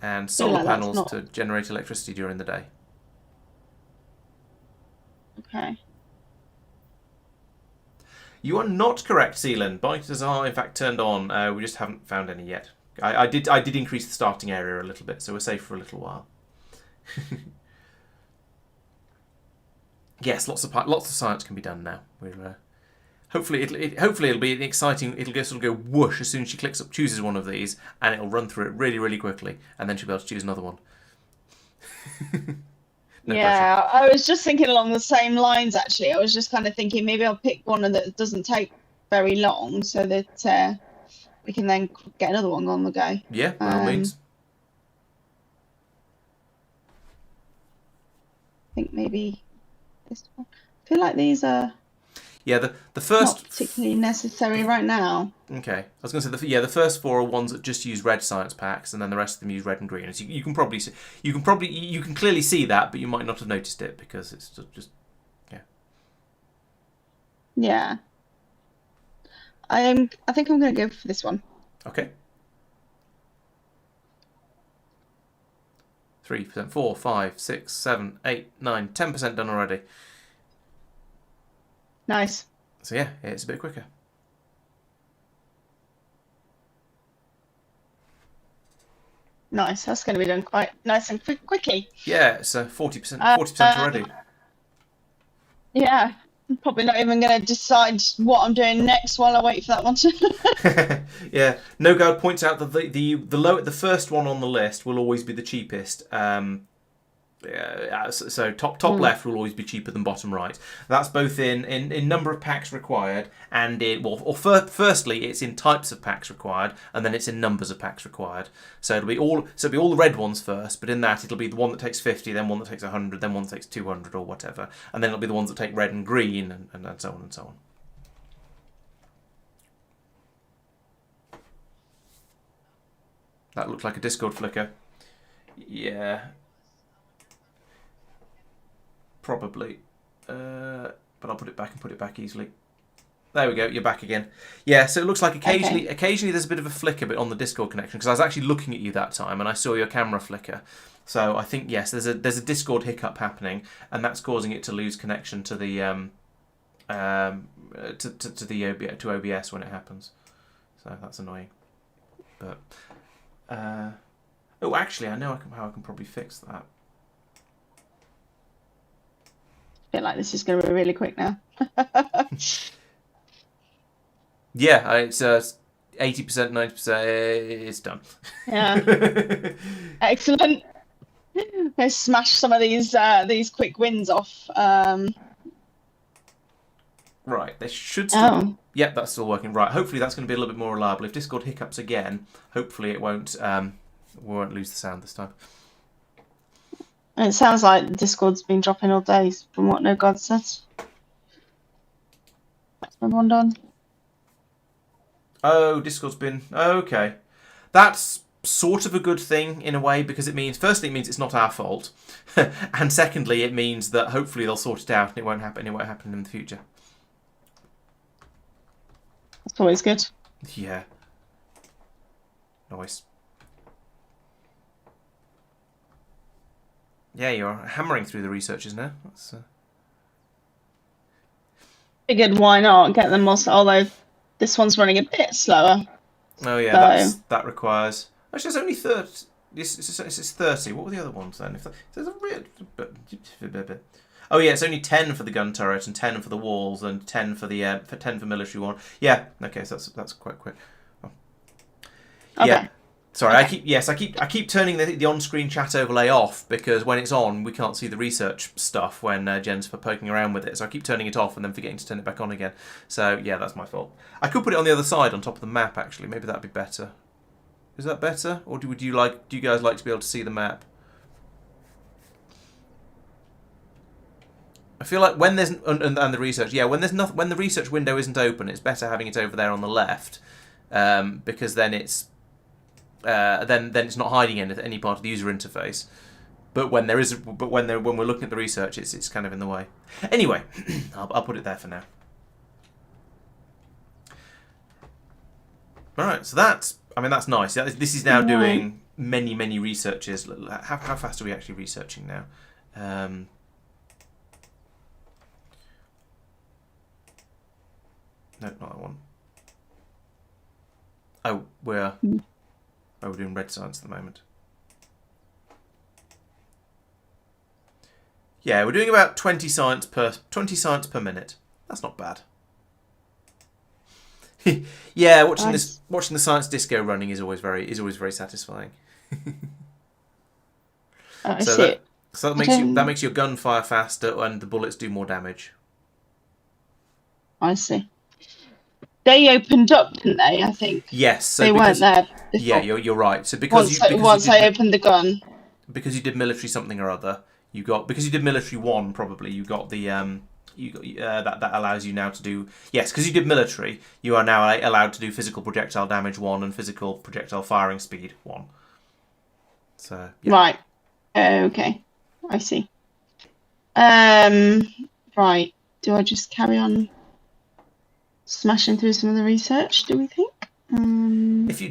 Speaker 1: And solar
Speaker 2: like
Speaker 1: panels to generate electricity during the day.
Speaker 2: Okay.
Speaker 1: You are not correct, Sealand. Biters are in fact turned on. We just haven't found any yet. I did increase the starting area a little bit, so we're safe for a little while. Yes, lots of science can be done now. We're hopefully it'll be an exciting. It'll go whoosh as soon as she chooses one of these, and it'll run through it really, really quickly, and then she'll be able to choose another one. No
Speaker 2: yeah,
Speaker 1: pressure.
Speaker 2: I was just thinking along the same lines, actually. I was just kind of thinking maybe I'll pick one that doesn't take very long so that we can then get another one on the go.
Speaker 1: Yeah, by all means.
Speaker 2: I think maybe this one. I feel like these are
Speaker 1: Yeah, the first...
Speaker 2: not particularly necessary right now.
Speaker 1: Okay, I was going to say the first 4 are ones that just use red science packs, and then the rest of them use red and green. So you can probably see, you can clearly see that, but you might not have noticed it because it's just yeah.
Speaker 2: Yeah. I think I'm going to go for this one.
Speaker 1: Okay. 3%, 4, 5, 6, 7, 8, 9, 10% done already.
Speaker 2: Nice.
Speaker 1: So yeah, it's a bit quicker.
Speaker 2: Nice. That's going to be done quite nice and quickly.
Speaker 1: Yeah, so 40% already.
Speaker 2: Yeah. I'm probably not even going to decide what I'm doing next while I wait for that one to...
Speaker 1: Yeah, No Guard points out that the first one on the list will always be the cheapest. So top left will always be cheaper than bottom right. That's both in number of packs required and firstly it's in types of packs required, and then it's in numbers of packs required. So it'll be all the red ones first, but in that it'll be the one that takes 50, then one that takes 100, then one that takes 200 or whatever, and then it'll be the ones that take red and green and so on and so on. That looked like a Discord flicker. Yeah. Probably. But I'll put it back easily. There we go, you're back again. Yeah, so it looks like occasionally there's a bit of a flicker bit on the Discord connection, because I was actually looking at you that time and I saw your camera flicker. So I think, yes, there's a Discord hiccup happening, and that's causing it to lose connection to the to OBS when it happens. So that's annoying. But oh, actually, I know how I can probably fix that.
Speaker 2: I feel like this is going to be really quick now.
Speaker 1: Yeah, it's 80%, 90%. It's done.
Speaker 2: Yeah. Excellent. Let's smash some of these quick wins off.
Speaker 1: Right, they should still... Oh. Yep, that's still working. Right, hopefully that's going to be a little bit more reliable. If Discord hiccups again, hopefully it won't... we won't lose the sound this time.
Speaker 2: It sounds like Discord's been dropping all day, from what No God says. That's everyone done.
Speaker 1: Oh, Discord's been... Okay. That's sort of a good thing in a way, because it means... Firstly, it means it's not our fault. And secondly, it means that hopefully they'll sort it out and it won't happen in the future.
Speaker 2: That's always good.
Speaker 1: Yeah. Nice. Yeah, you're hammering through the researchers now. That's,
Speaker 2: Figured why not get them most, although this one's running a bit slower.
Speaker 1: Oh yeah, so. That requires... Actually, it's only 30. It's 30. What were the other ones then? Oh yeah, it's only 10 for the gun turret and 10 for the walls and 10 for the 10 for military one. Yeah, okay, so that's quite quick. Oh.
Speaker 2: Okay.
Speaker 1: Yeah. Sorry, okay. I keep turning the on-screen chat overlay off, because when it's on, we can't see the research stuff when Jen's poking around with it. So I keep turning it off and then forgetting to turn it back on again. So yeah, that's my fault. I could put it on the other side, on top of the map. Actually, maybe that'd be better. Is that better, or do you guys like to be able to see the map? I feel like when there's and the research, when the research window isn't open, it's better having it over there on the left, because then it's then it's not hiding any part of the user interface. But when we're looking at the research, it's kind of in the way. Anyway, I'll put it there for now. All right, so that's nice. This is now doing many researches. How fast are we actually researching now? No, not that one. Oh, we're doing red science at the moment. Yeah, we're doing about 20 science per minute. That's not bad. Yeah, watching the science disco running is always very satisfying.
Speaker 2: That
Speaker 1: makes your gun fire faster and the bullets do more damage.
Speaker 2: I see. They opened up, didn't they? I think.
Speaker 1: Yes, so
Speaker 2: they weren't there before.
Speaker 1: Yeah, you're right. So
Speaker 2: once I opened the gun,
Speaker 1: because you did military something or other, because you did military 1 probably, you got the that allows you now to do because you did military, you are now allowed to do physical projectile damage 1 and physical projectile firing speed 1. So
Speaker 2: right, okay, I see. Right, do I just carry on smashing through some of the research, do we think?
Speaker 1: If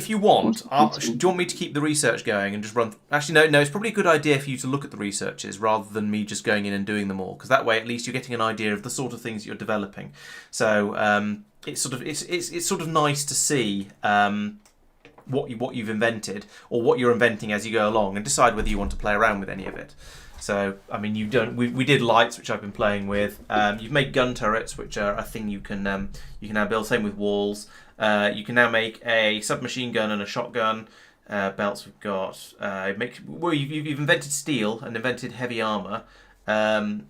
Speaker 1: you want, do you want me to keep the research going and just run? Actually, no. It's probably a good idea for you to look at the researches rather than me just going in and doing them all, because that way at least you're getting an idea of the sort of things you're developing. So it's sort of nice to see what you've invented or what you're inventing as you go along, and decide whether you want to play around with any of it. So, I mean, we did lights, which I've been playing with. You've made gun turrets, which are a thing you can now build. Same with walls. You can now make a submachine gun and a shotgun. Belts we've got. You've invented steel and invented heavy armor,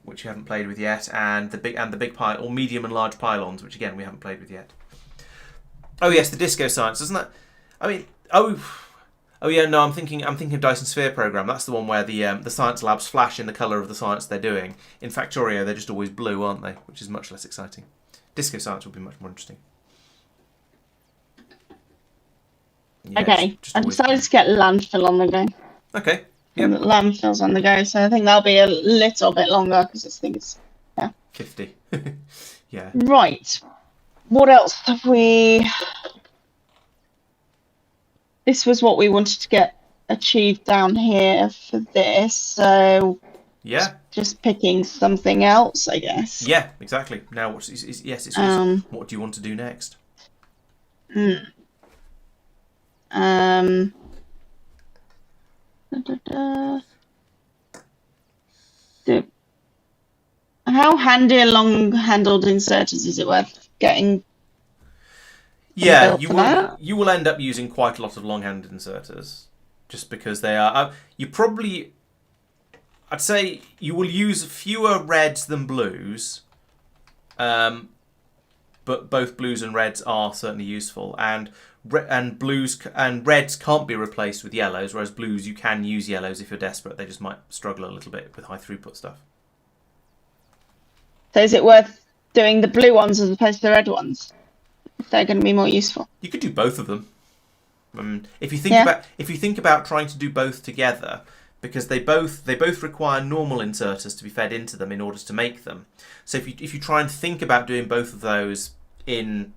Speaker 1: which you haven't played with yet, and the big pile or medium and large pylons, which again we haven't played with yet. Oh yes, the disco science, doesn't that? I mean, Oh yeah, no, I'm thinking of Dyson Sphere program. That's the one where the science labs flash in the colour of the science they're doing. In Factorio, they're just always blue, aren't they? Which is much less exciting. Disco science will be much more interesting. Yeah,
Speaker 2: okay, I decided to get landfill on the go.
Speaker 1: Okay. Yeah.
Speaker 2: Landfill's on the go, so I think that'll be a little bit longer because this thing is
Speaker 1: 50. Yeah.
Speaker 2: Right. What else have we? This was what we wanted to get achieved down here for this, so just picking something else, I guess.
Speaker 1: Yeah, exactly. Now, what do you want to do next?
Speaker 2: How handy are long-handled inserters? Is it worth getting?
Speaker 1: Yeah, you will end up using quite a lot of long-handed inserters, just because they are. I'd say you will use fewer reds than blues, but both blues and reds are certainly useful, and blues and reds can't be replaced with yellows, whereas blues you can use yellows if you're desperate. They just might struggle a little bit with high throughput stuff.
Speaker 2: So is it worth doing the blue ones as opposed to the red ones? If they're going to be more useful.
Speaker 1: You could do both of them. If you think about trying to do both together, because they both require normal inserters to be fed into them in order to make them. So if you try and think about doing both of those to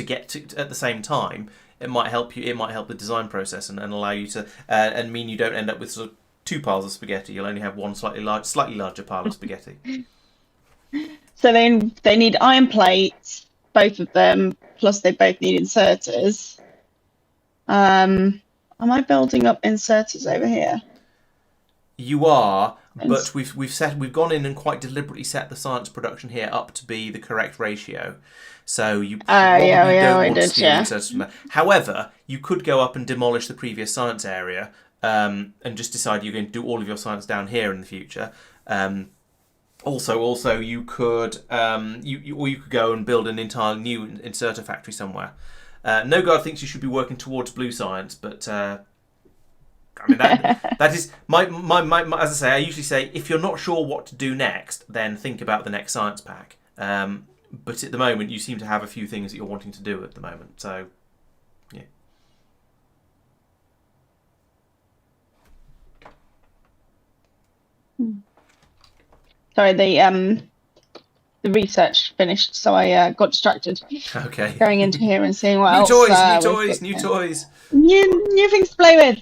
Speaker 1: get to at the same time, it might help you. It might help the design process and allow you to and mean you don't end up with sort of 2 piles of spaghetti. You'll only have one slightly larger pile of spaghetti.
Speaker 2: So they need iron plates, both of them, plus they both need inserters. Am I building up inserters over here?
Speaker 1: You are, but we've gone in and quite deliberately set the science production here up to be the correct ratio. So you probably don't want to steal inserters from there. However, you could go up and demolish the previous science area and just decide you're going to do all of your science down here in the future. Also, you could you could go and build an entire new inserter factory somewhere. No Guard thinks you should be working towards blue science, but I mean that is my as I say. I usually say if you're not sure what to do next, then think about the next science pack. But at the moment, you seem to have a few things that you're wanting to do at the moment. So, yeah.
Speaker 2: Sorry, the research finished, so I got distracted.
Speaker 1: Okay.
Speaker 2: Going into here and seeing what
Speaker 1: New
Speaker 2: else.
Speaker 1: toys, new toys.
Speaker 2: New things to play with.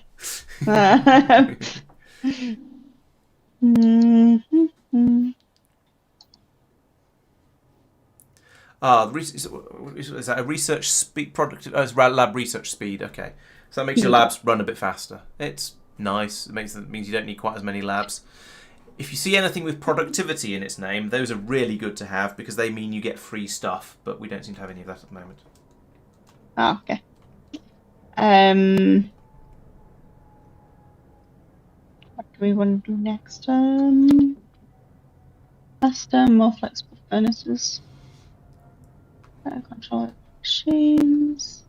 Speaker 1: Is that a research speed product? Oh, it's lab research speed. Okay, so that makes your labs run a bit faster. It's nice. It means you don't need quite as many labs. If you see anything with productivity in its name, those are really good to have because they mean you get free stuff. But we don't seem to have any of that at the moment.
Speaker 2: Oh, okay. What do we want to do next? Faster, more flexible furnaces. Better control machines.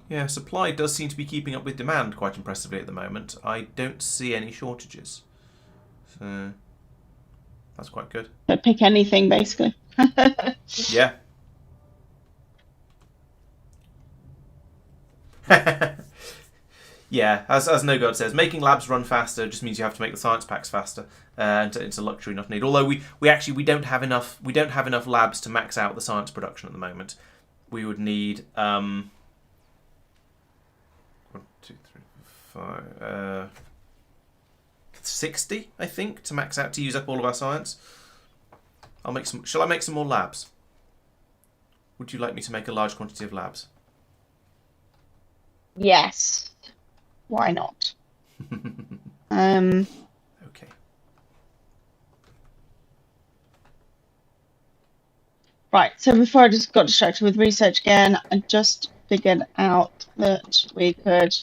Speaker 1: Yeah, supply does seem to be keeping up with demand quite impressively at the moment. I don't see any shortages. So that's quite good.
Speaker 2: But pick anything, basically.
Speaker 1: Yeah. Yeah, as No God says, making labs run faster just means you have to make the science packs faster. And it's a luxury, not a need. Although we don't have enough labs to max out the science production at the moment. We would need 1, 2, 3, 4, 5, 60, I think, to max out to use up all of our science. Shall I make some more labs? Would you like me to make a large quantity of labs?
Speaker 2: Yes. Why not?
Speaker 1: Okay.
Speaker 2: Right, so before I just got distracted with research again, I just figured out that we could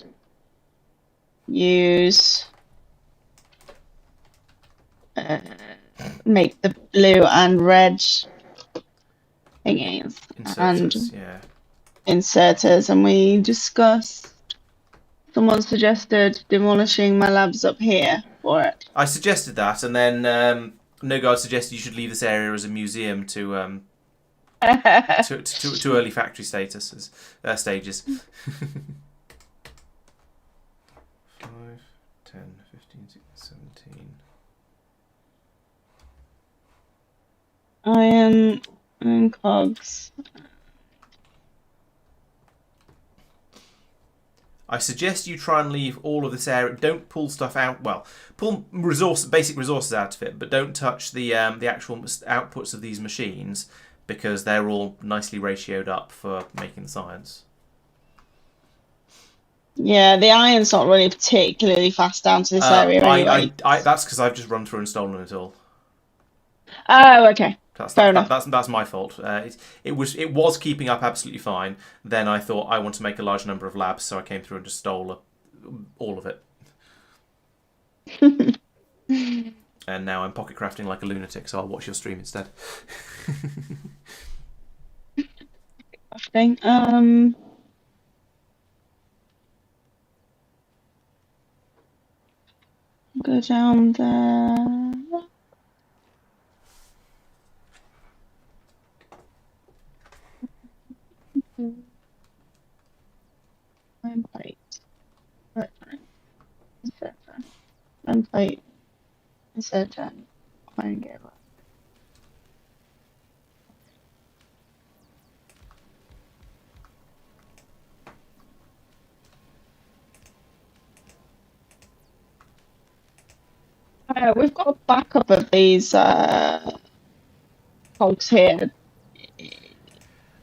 Speaker 2: use make the blue and red thingies and inserters, and we discussed. Someone suggested demolishing my labs up here for it.
Speaker 1: I suggested that, and then No Guard suggested you should leave this area as a museum to early factory stages. 5, 10, 15, 16, 17.
Speaker 2: Iron and cogs.
Speaker 1: I suggest you try and leave all of this area. Don't pull stuff out. Well, pull basic resources out of it, but don't touch the actual outputs of these machines because they're all nicely ratioed up for making the science.
Speaker 2: Yeah, the iron's not really particularly fast down to this area anyway.
Speaker 1: That's because I've just run through and stolen it all.
Speaker 2: Oh, okay. Fair enough.
Speaker 1: That's my fault. It was keeping up absolutely fine. Then I thought I want to make a large number of labs, so I came through and just stole all of it. And now I'm pocket crafting like a lunatic, so I'll watch your stream instead.
Speaker 2: Crafting. Go down there. Iron plate. Right. Inserter. Iron plate. Inserter. Iron gear. We've got a backup of these cogs here.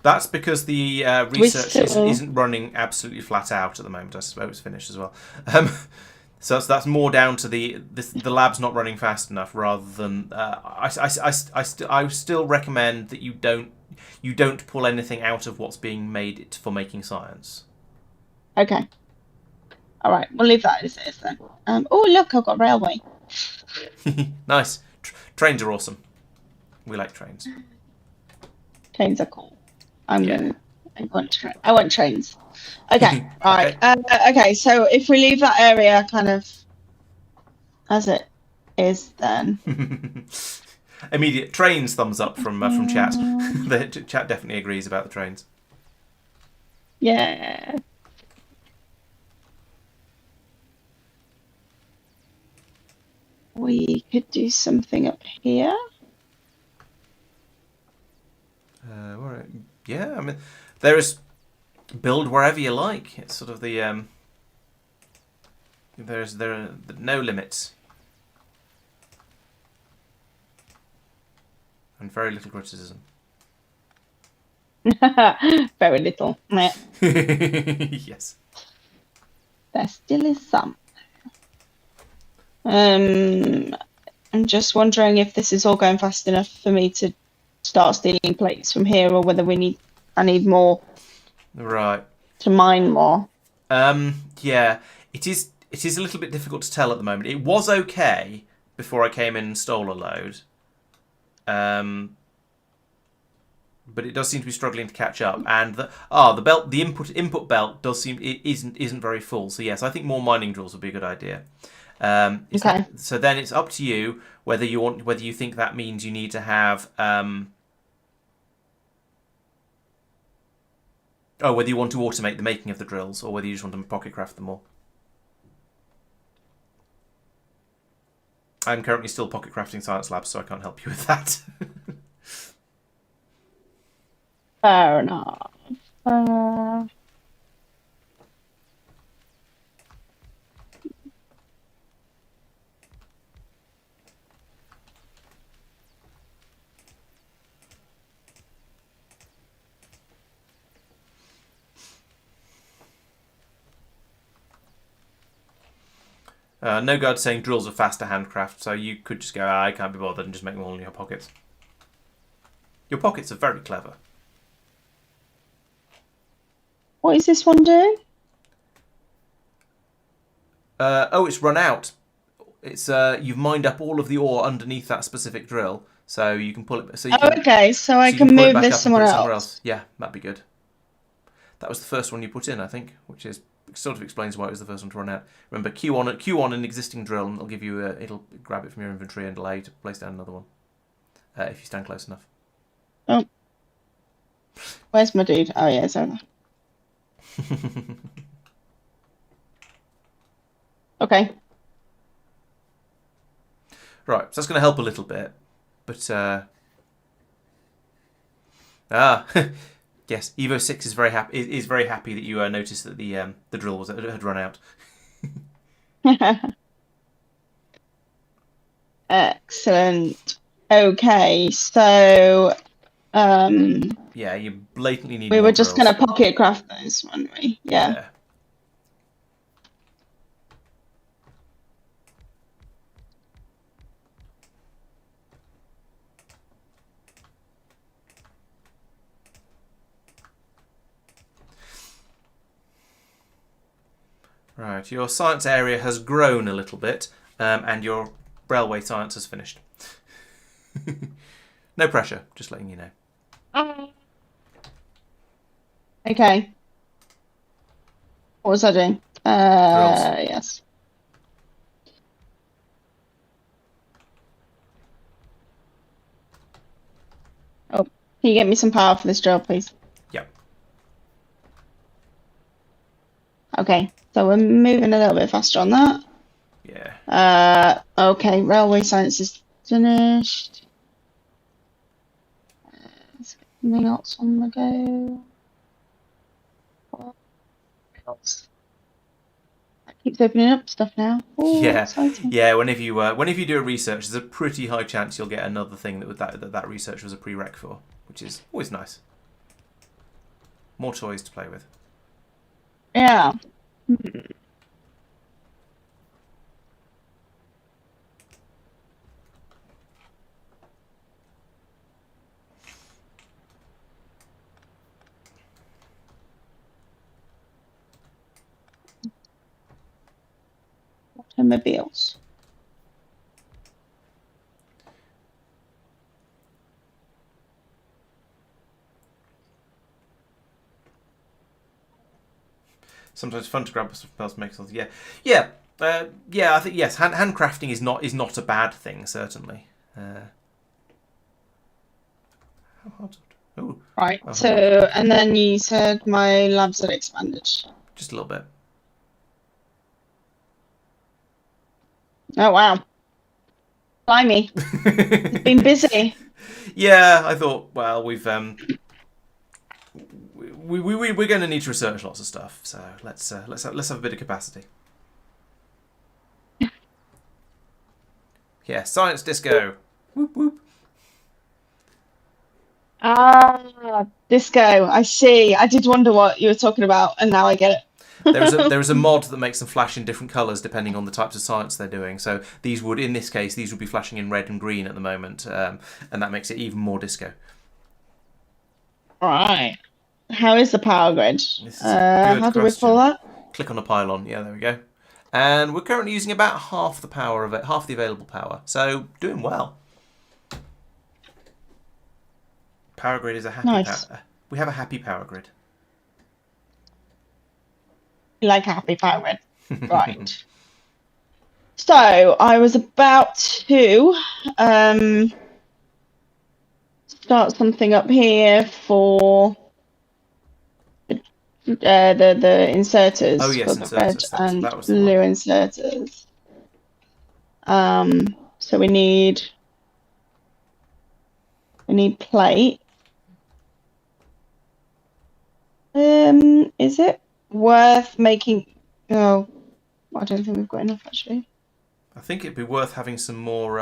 Speaker 1: That's because the research isn't running absolutely flat out at the moment. I suppose it's finished as well. So that's more down to the lab's not running fast enough, rather than I still recommend that you don't pull anything out of what's being made for making science.
Speaker 2: Okay. All right, we'll leave that as it is then. Oh look, I've got railway.
Speaker 1: Nice. Trains are awesome. We like trains.
Speaker 2: Trains are cool.
Speaker 1: Yeah.
Speaker 2: I want trains. Okay, right.
Speaker 1: Okay.
Speaker 2: Okay, so if we leave that area kind of as it is, then
Speaker 1: Immediate trains thumbs up from chat.
Speaker 2: um,
Speaker 1: The chat definitely agrees about the trains.
Speaker 2: yeah, we could do something up here.
Speaker 1: Yeah, I mean, there is build wherever you like. It's sort of the there are no limits and very little criticism.
Speaker 2: Very little. Yeah,
Speaker 1: Yes.
Speaker 2: there still is some. I'm just wondering if this is all going fast enough for me to start stealing plates from here, or whether I need more
Speaker 1: Right.
Speaker 2: to mine more.
Speaker 1: Yeah. It is. It is a little bit difficult to tell at the moment. It was okay before I came in and stole a load. But it does seem to be struggling to catch up. And the input belt does seem it isn't very full. So yes, I think more mining drills would be a good idea.
Speaker 2: Okay.
Speaker 1: So then it's up to you whether you think that means you need to have whether you want to automate the making of the drills or whether you just want to pocket craft them all. I'm currently still pocket crafting science labs, so I can't help you with that.
Speaker 2: Fair enough.
Speaker 1: No guard saying drills are faster handcraft, so you could just go, I can't be bothered, and just make them all in your pockets. Your pockets are very clever.
Speaker 2: What is this one doing?
Speaker 1: It's run out. It's you've mined up all of the ore underneath that specific drill, so you can pull it.
Speaker 2: Okay, so I
Speaker 1: you
Speaker 2: can
Speaker 1: pull it
Speaker 2: move
Speaker 1: back
Speaker 2: this
Speaker 1: up and put
Speaker 2: somewhere
Speaker 1: it somewhere
Speaker 2: else.
Speaker 1: else. Yeah, that'd be good. That was the first one you put in, I think, which is sort of explains why it was the first one to run out. Remember, Q on an existing drill, and it'll give you it'll grab it from your inventory and allow you to place down another one if you stand close enough.
Speaker 2: Oh, where's my dude? Oh yeah, it's over there. Okay.
Speaker 1: Right, so that's going to help a little bit, but yes, Evo 6 is very happy. Is very happy that you noticed that the drill had run out.
Speaker 2: Excellent. Okay, so
Speaker 1: Yeah, you blatantly need
Speaker 2: we
Speaker 1: more
Speaker 2: were just
Speaker 1: drills.
Speaker 2: gonna pocket craft those, weren't we? Yeah.
Speaker 1: Right, your science area has grown a little bit, and your railway science has finished. No pressure, just letting you know.
Speaker 2: Okay. What was I doing?
Speaker 1: Drills.
Speaker 2: Yes. Oh, can you get me some power for this drill, please?
Speaker 1: Yep.
Speaker 2: Okay, so we're moving a little bit faster on that.
Speaker 1: Yeah.
Speaker 2: Okay, railway science is finished. Let's get something else on the go. What else? That keeps opening up stuff now. Oh,
Speaker 1: Yeah,
Speaker 2: exciting.
Speaker 1: yeah. Whenever you do a research, there's a pretty high chance you'll get another thing that research was a prereq for, which is always nice. More toys to play with.
Speaker 2: Yeah. Automobiles.
Speaker 1: Sometimes fun to grab something else makes something. Yeah. Yeah. I think yes. Handcrafting is not a bad thing. Certainly. How hard? Ooh.
Speaker 2: Right.
Speaker 1: Oh,
Speaker 2: So, and then you said my labs had expanded.
Speaker 1: just a little bit.
Speaker 2: Oh wow. Blimey. It's been busy.
Speaker 1: Yeah, I thought. Well, we're going to need to research lots of stuff. So let's have a bit of capacity. Yeah, science disco. Whoop whoop.
Speaker 2: Ah, disco. I see. I did wonder what you were talking about, and now I get it.
Speaker 1: There is a mod that makes them flash in different colours depending on the types of science they're doing. So these would, in this case, these would be flashing in red and green at the moment, and that makes it even more disco.
Speaker 2: Right. How is the power grid?
Speaker 1: This is a good
Speaker 2: How do we
Speaker 1: question.
Speaker 2: pull that?
Speaker 1: Click on the pylon. Yeah, there we go. And we're currently using about half the power of it, half the available power. So doing well. Power grid is a happy
Speaker 2: Nice.
Speaker 1: we have a happy power grid.
Speaker 2: Like a happy power grid. Right. So I was about to start something up here for the inserters
Speaker 1: Oh yes,
Speaker 2: for the red
Speaker 1: inserters.
Speaker 2: and
Speaker 1: That was the
Speaker 2: blue
Speaker 1: one.
Speaker 2: inserters. So we need plate. Is it worth making? Oh, I don't think we've got enough actually.
Speaker 1: I think it'd be worth having some more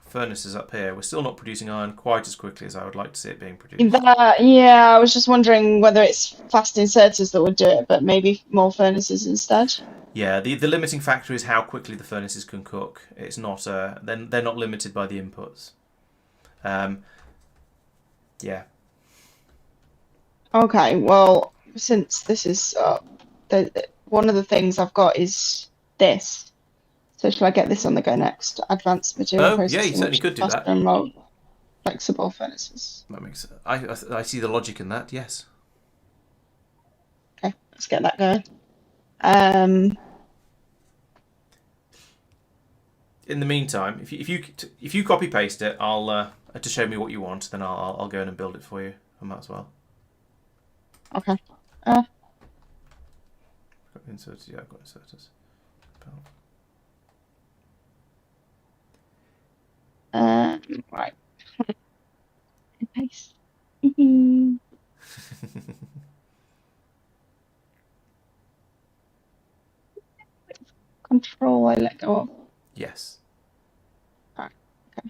Speaker 1: furnaces up here. We're still not producing iron quite as quickly as I would like to see it being produced.
Speaker 2: Yeah, I was just wondering whether it's fast inserters that would do it, but maybe more furnaces instead.
Speaker 1: Yeah, the limiting factor is how quickly the furnaces can cook. It's not they're not limited by the inputs. Yeah.
Speaker 2: Okay, well, since this is one of the things I've got is this. So shall I get this on the go next? Advanced material
Speaker 1: Oh, yeah,
Speaker 2: processing,
Speaker 1: you certainly
Speaker 2: which
Speaker 1: could do
Speaker 2: faster
Speaker 1: that.
Speaker 2: and more flexible furnaces.
Speaker 1: That makes I see the logic in that. Yes.
Speaker 2: Okay, let's get that going. Um,
Speaker 1: In the meantime, if you copy paste it, I'll to show me what you want. Then I'll go in and build it for you. I might as well.
Speaker 2: okay.
Speaker 1: Got inserters. Yeah, I've got inserters.
Speaker 2: Right. Paste. Control, I let go of.
Speaker 1: Yes.
Speaker 2: Right, okay.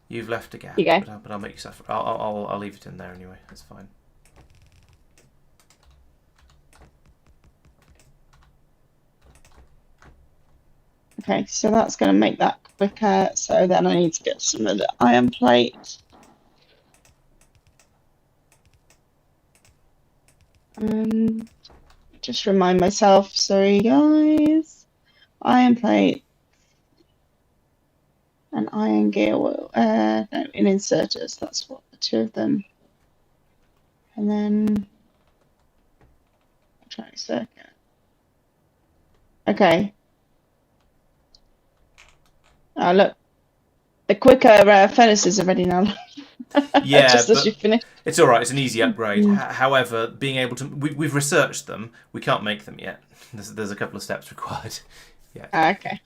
Speaker 1: You've left a gap,
Speaker 2: You go.
Speaker 1: but I'll make you suffer. I'll leave it in there anyway. That's fine.
Speaker 2: Okay, so that's going to make that quicker. So then I need to get some of the iron plate. Just remind myself, sorry guys. Iron plate and iron gear wheel. No, in inserters, that's what the two of them. And then electronic circuit. Okay. Oh look, the quicker furnaces are ready now.
Speaker 1: Yeah,
Speaker 2: just as
Speaker 1: but
Speaker 2: you finish.
Speaker 1: it's all right. It's an easy upgrade. However, being able to we've researched them. We can't make them yet. There's a couple of steps required. Yeah.
Speaker 2: Okay.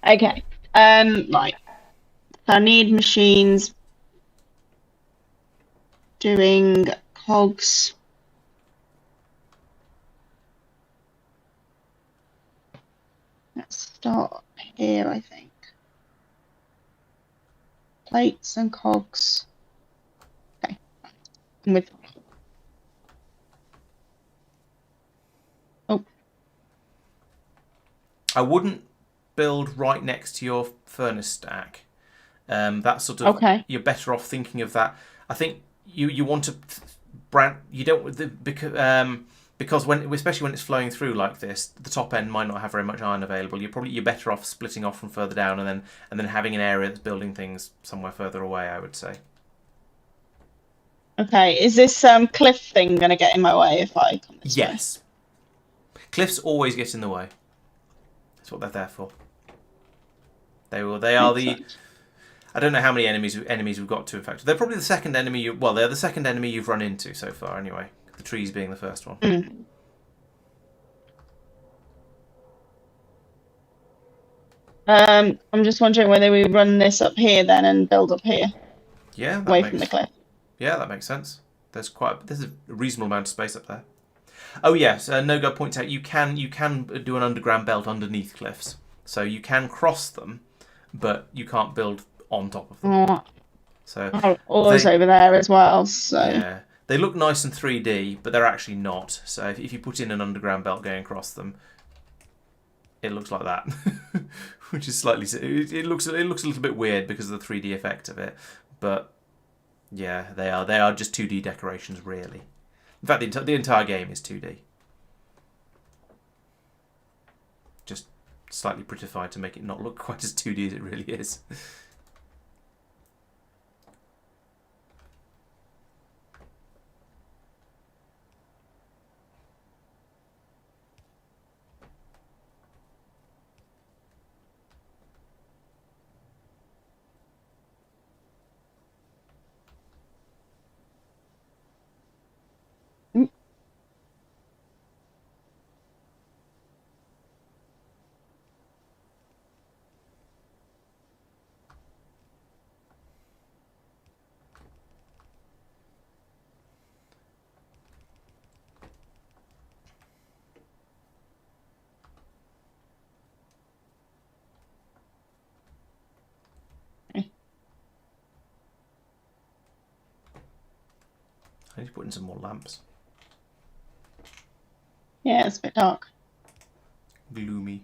Speaker 2: Okay. Right. So I need machines doing cogs. Let's start here, I think. Plates and cogs. Okay. I'm with. Oh,
Speaker 1: I wouldn't build right next to your furnace stack. That's sort of
Speaker 2: okay.
Speaker 1: You're better off thinking of that. I think you want to brand. You don't because because especially when it's flowing through like this, the top end might not have very much iron available. You're better off splitting off from further down and then having an area that's building things somewhere further away, I would say.
Speaker 2: Okay, is this cliff thing going to get in my way if I come this way?
Speaker 1: Yes. Cliffs always get in the way. That's what they're there for. They are the.
Speaker 2: Excellent.
Speaker 1: I don't know how many enemies we've got to. In fact, they're probably the second enemy. They're the second enemy you've run into so far. Anyway, the trees being the first one.
Speaker 2: Mm. I'm just wondering whether we run this up here then and build up here,
Speaker 1: Yeah,
Speaker 2: away from the cliff.
Speaker 1: Yeah, that makes sense. There's a reasonable amount of space up there. Oh yes, NoGo points out you can do an underground belt underneath cliffs, so you can cross them, but you can't build on top of them.
Speaker 2: Oh,
Speaker 1: So
Speaker 2: Oars over there as well. So
Speaker 1: yeah, they look nice in 3D, but they're actually not. So if you put in an underground belt going across them, it looks like that, which is slightly. It looks a little bit weird because of the 3D effect of it, but yeah, they are just 2D decorations really. In fact, the entire game is 2D. Just slightly prettified to make it not look quite as 2D as it really is. I need to put in some more lamps.
Speaker 2: yeah, it's a bit dark.
Speaker 1: Gloomy.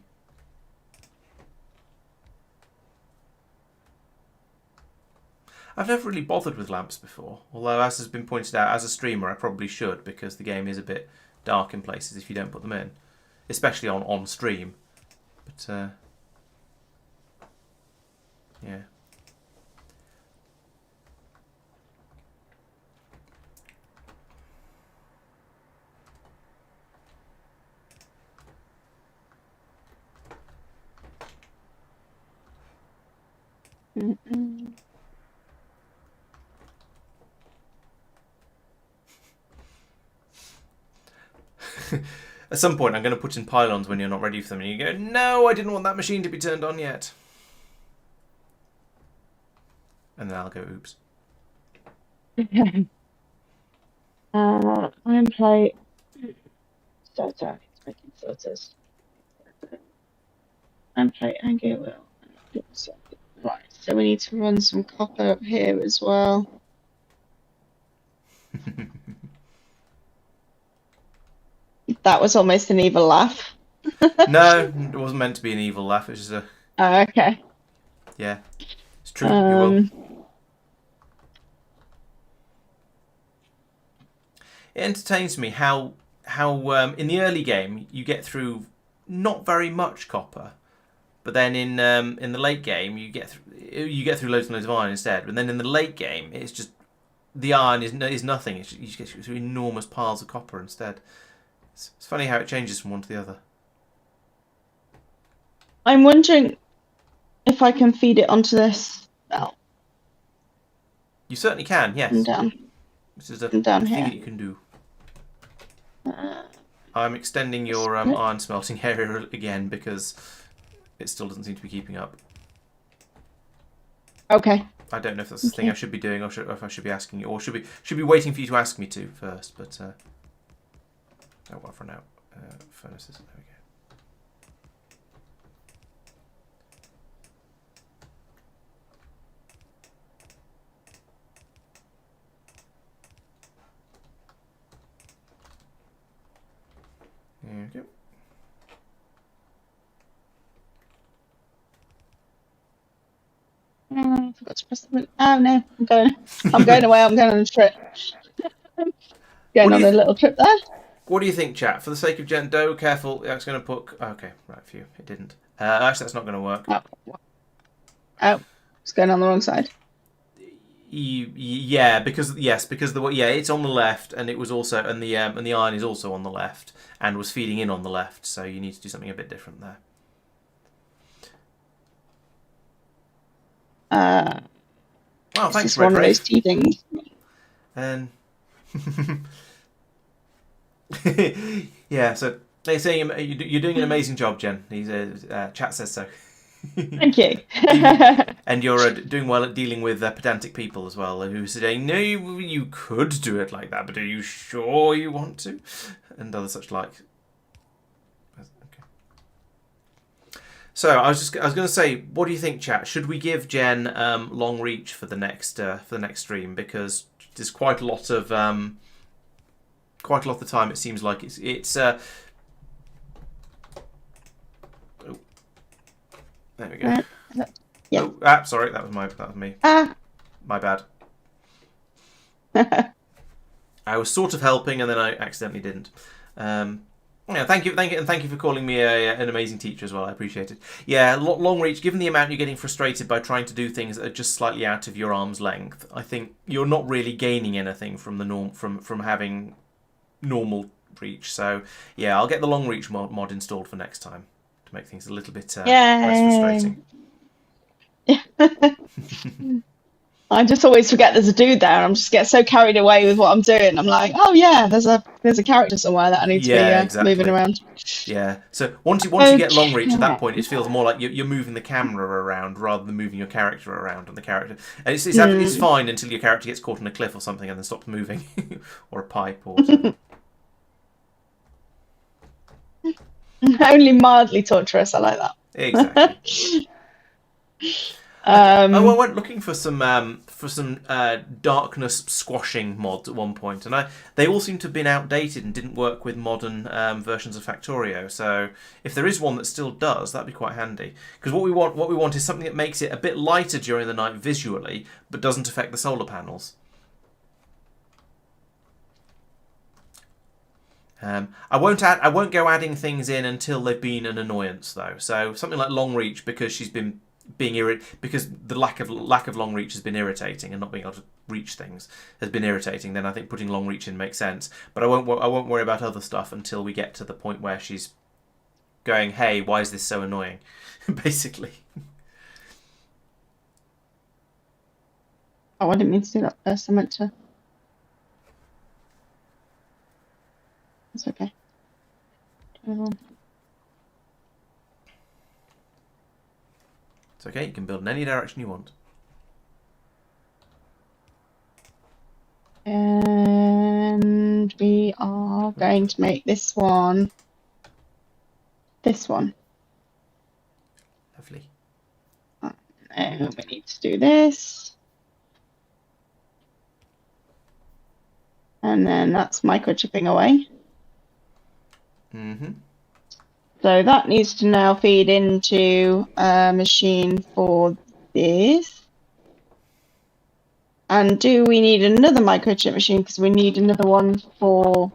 Speaker 1: I've never really bothered with lamps before, although as has been pointed out, as a streamer I probably should, because the game is a bit dark in places if you don't put them in, especially on stream. But yeah.
Speaker 2: Mm-mm.
Speaker 1: At some point I'm going to put in pylons when you're not ready for them and you go, no, I didn't want that machine to be turned on yet. And then I'll go, oops.
Speaker 2: Iron plate. Starter. It's making filters. Iron plate and gear wheel. Right, so we need to run some copper up here as well. That was almost an evil laugh.
Speaker 1: No, it wasn't meant to be an evil laugh. It's just a...
Speaker 2: Oh, okay.
Speaker 1: Yeah, it's true. You will. It entertains me how in the early game you get through not very much copper, but then in the late game you get through loads and loads of iron instead. But then in the late game it's just the iron is nothing. You just get through enormous piles of copper instead. It's funny how it changes from one to the other.
Speaker 2: I'm wondering if I can feed it onto this belt.
Speaker 1: You certainly can, yes.
Speaker 2: And down.
Speaker 1: This is a
Speaker 2: down
Speaker 1: thing
Speaker 2: here.
Speaker 1: that you can do. I'm extending your iron smelting area again because it still doesn't seem to be keeping up.
Speaker 2: Okay.
Speaker 1: I don't know if that's the thing I should be doing, or if I should be asking you, or should be waiting for you to ask me to first. But oh, well, for now, furnaces. There we go. There we go.
Speaker 2: I forgot to press the button. Oh no, I'm going away. I'm going on a trip. Going on a little trip there.
Speaker 1: What do you think, chat? For the sake of Jen Doe, careful. Yeah, it's going to put... Okay, right, phew. It didn't. Actually, that's not going to work.
Speaker 2: Oh, it's going on the wrong side.
Speaker 1: Yeah, because it's on the left, and it was also, and the iron is also on the left, and was feeding in on the left. So you need to do something a bit different there. Oh, thanks, Red
Speaker 2: one of those tea things.
Speaker 1: And yeah, so they're saying you're doing an amazing job, Jen. Chat says so.
Speaker 2: Thank you.
Speaker 1: And you're doing well at dealing with pedantic people as well, who are saying, no, you could do it like that, but are you sure you want to? And other such like. Okay. So I was going to say, what do you think, chat? Should we give Jen long reach for the next stream, because there's quite a lot of time. It seems like it's. Oh, there we go.
Speaker 2: Yeah.
Speaker 1: Oh, sorry, that was me. My bad. I was sort of helping, and then I accidentally didn't. Thank you for calling me an amazing teacher as well. I appreciate it. Yeah, long reach. Given the amount you're getting frustrated by trying to do things that are just slightly out of your arm's length, I think you're not really gaining anything from the from having normal reach. So yeah, I'll get the long reach mod installed for next time to make things a little bit less frustrating.
Speaker 2: I just always forget there's a dude there. I'm just get so carried away with what I'm doing. I'm like, oh yeah, there's a character somewhere that I need to be
Speaker 1: exactly.
Speaker 2: moving around.
Speaker 1: Yeah. So once you get long reach, at that point, it feels more like you're moving the camera around rather than moving your character around on the character. And it's fine until your character gets caught on a cliff or something and then stops moving, or a pipe or whatever.
Speaker 2: Only mildly torturous. I like that.
Speaker 1: Exactly. I went looking for some darkness squashing mods at one point, and they all seem to have been outdated and didn't work with modern versions of Factorio. So if there is one that still does, that'd be quite handy. Because what we want is something that makes it a bit lighter during the night visually, but doesn't affect the solar panels. I won't go adding things in until they've been an annoyance though. So something like long reach, because she's been because the lack of long reach has been irritating, and not being able to reach things has been irritating, then I think putting long reach in makes sense. But I won't worry about other stuff until we get to the point where she's going, hey, why is this so annoying? Basically.
Speaker 2: Oh, I didn't mean to do that first. I meant to. It's okay.
Speaker 1: It's okay, you can build in any direction you want.
Speaker 2: And we are going to make this one.
Speaker 1: Lovely.
Speaker 2: And we need to do this. And then that's microchipping away.
Speaker 1: Mm-hmm.
Speaker 2: So that needs to now feed into a machine for this. And do we need another microchip machine? Because we need another one for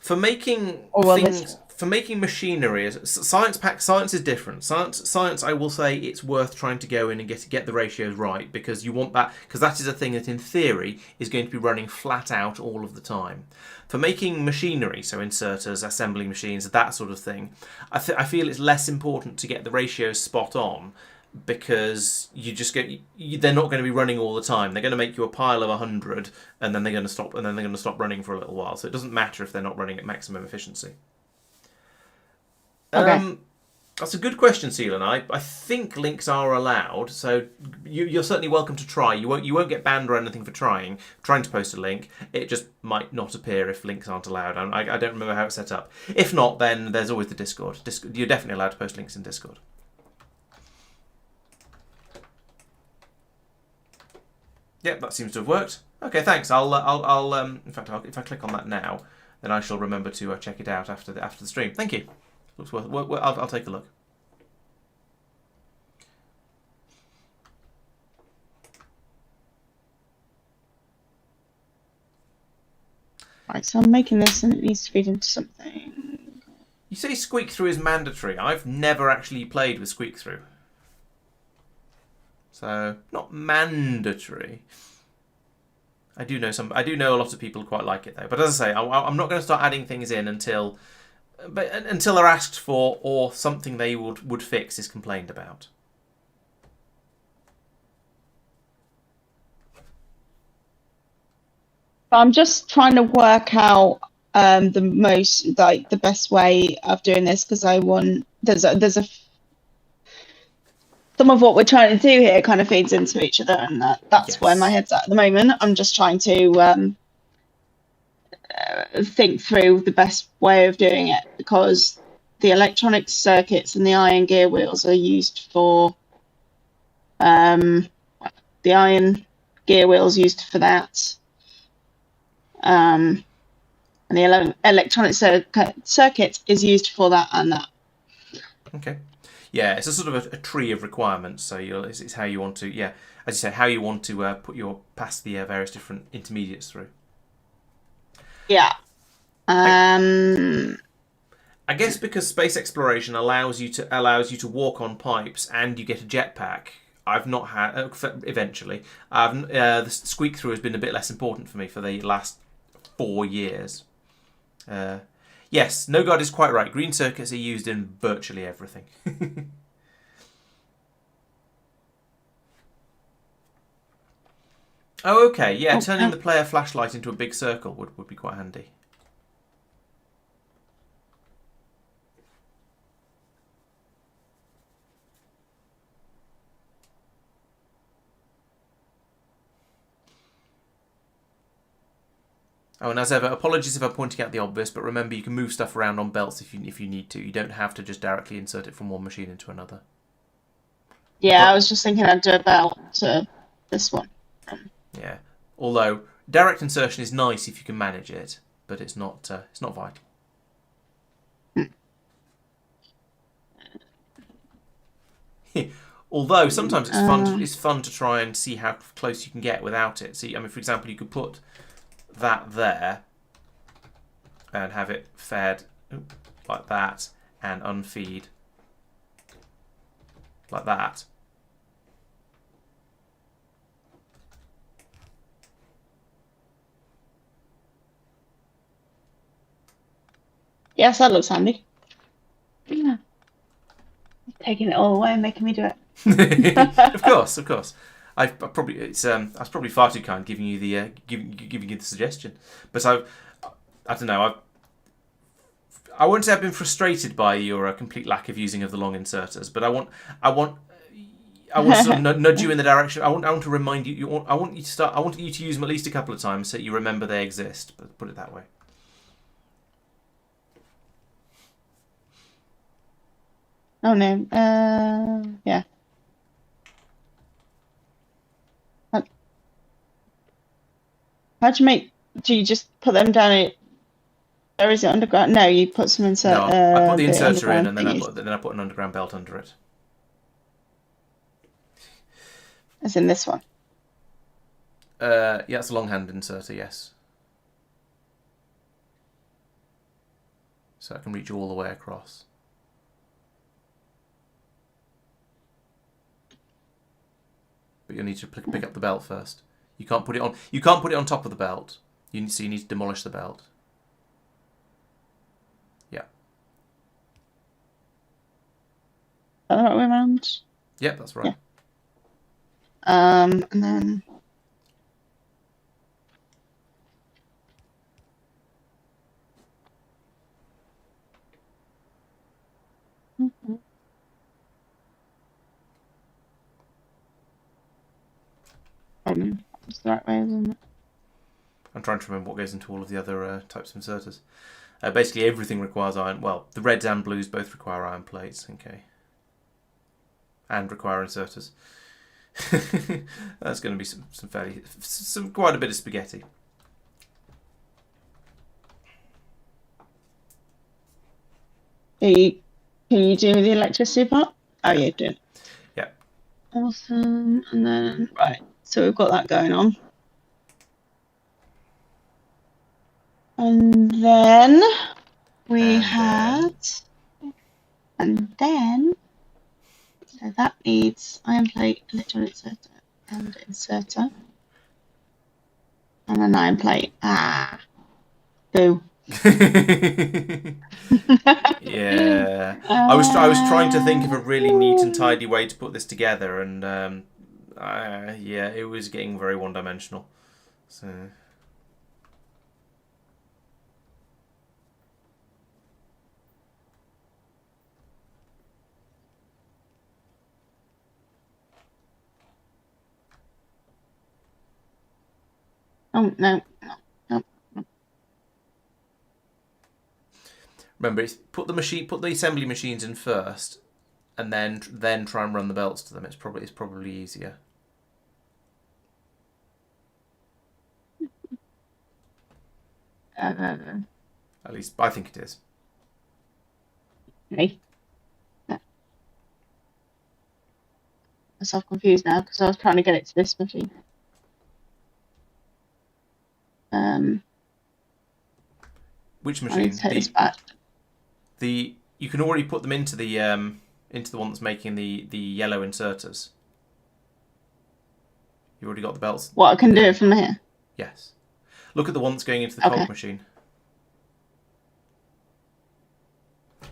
Speaker 1: making things. For making machinery, science is different. Science, I will say it's worth trying to go in and get the ratios right, because you want that, because that is a thing that in theory is going to be running flat out all of the time. For making machinery, so inserters, assembling machines, that sort of thing, I feel it's less important to get the ratios spot on, because they're not going to be running all the time. They're going to make you a pile of 100, and then they're going to stop, running for a little while. So it doesn't matter if they're not running at maximum efficiency.
Speaker 2: Okay.
Speaker 1: That's a good question, Celan. I think links are allowed, so you're certainly welcome to try. You won't get banned or anything for trying to post a link. It just might not appear if links aren't allowed. I don't remember how it's set up. If not, then there's always the Discord. You're definitely allowed to post links in Discord. Yep, that seems to have worked. Okay, thanks. I'll in fact, if I click on that now, then I shall remember to check it out after the stream. Thank you. Looks worth. I'll take a look.
Speaker 2: Right, so I'm making this and it needs to feed into something.
Speaker 1: You say squeak through is mandatory. I've never actually played with squeak through. So, not mandatory. I do know a lot of people quite like it though. But as I say, I'm not going to start adding things in until they're asked for or something they would fix is complained about.
Speaker 2: I'm just trying to work out the best way of doing this, because I want some of what we're trying to do here kind of feeds into each other, and that's where my
Speaker 1: Yes.
Speaker 2: head's at the moment. I'm just trying to think through the best way of doing it, because the electronic circuits and the iron gear wheels are used for the iron gear wheels used for that, and the electronic circuit is used for that and that.
Speaker 1: Okay. Yeah, it's a sort of a tree of requirements. So it's how you want to, yeah, as you say, how you want to pass the various different intermediates through.
Speaker 2: Yeah.
Speaker 1: I guess because space exploration allows you to walk on pipes and you get a jetpack. I've not had eventually. The squeak through has been a bit less important for me for the last 4 years. Yes, No God is quite right. Green circuits are used in virtually everything. Oh, okay. Yeah, turning the player flashlight into a big circle would be quite handy. Oh, and as ever, apologies if I'm pointing out the obvious, but remember you can move stuff around on belts if you need to. You don't have to just directly insert it from one machine into another.
Speaker 2: Yeah, I was just thinking I'd do a belt to this one.
Speaker 1: Yeah, although direct insertion is nice if you can manage it, but it's not vital. Although sometimes it's fun to try and see how close you can get without it. See, I mean, for example, you could put that there and have it fed like that and unfeed like that.
Speaker 2: Yes, that looks handy. Yeah. Taking it all away and making me do
Speaker 1: it. Of course. I was probably far too kind giving you the suggestion, but I don't know. I won't say I've been frustrated by your complete lack of using of the long inserters, but I want to sort of nudge you in the direction. I want to remind you. I want you to use them at least a couple of times so you remember they exist. But put it that way.
Speaker 2: Oh no. Yeah. How'd you make? Do you just put them down it? Or is it underground? No, you put some insert.
Speaker 1: No, I put the inserter in,
Speaker 2: underground
Speaker 1: and then
Speaker 2: thingies.
Speaker 1: I put an underground belt under it.
Speaker 2: As in this one.
Speaker 1: Yeah, it's a long hand inserter. Yes. So I can reach all the way across. But you'll need to pick up the belt first. You can't put it on. You can't put it on top of the belt. You need to demolish the belt. Yeah.
Speaker 2: Is that the right way around?
Speaker 1: Yep, that's right.
Speaker 2: Yeah. And then. It's the right way, isn't it?
Speaker 1: I'm trying to remember what goes into all of the other types of inserters. Basically, everything requires iron. Well, the reds and blues both require iron plates. Okay. And require inserters. That's going to be quite a bit of spaghetti.
Speaker 2: Can you do the electricity part? Oh, yeah, do it.
Speaker 1: Yeah.
Speaker 2: Awesome. And then, right. So we've got that going on. And then we
Speaker 1: And
Speaker 2: had, and then, so that needs iron plate, little inserter, and inserter, and an iron plate. Ah, boo.
Speaker 1: Yeah, I was trying to think of a really neat and tidy way to put this together, and yeah, it was getting very one-dimensional. So.
Speaker 2: Oh no.
Speaker 1: Remember, it's put the assembly machines in first, and then try and run the belts to them. It's probably easier. At least I think it is.
Speaker 2: Okay. I'm myself confused now because I was trying to get it to this machine.
Speaker 1: Which
Speaker 2: I need
Speaker 1: machine?
Speaker 2: to take this back.
Speaker 1: You can already put them into the one that's making the yellow inserters. You already got the belts.
Speaker 2: What, I can do it from here?
Speaker 1: Yes. Look at the one that's going into the cog machine.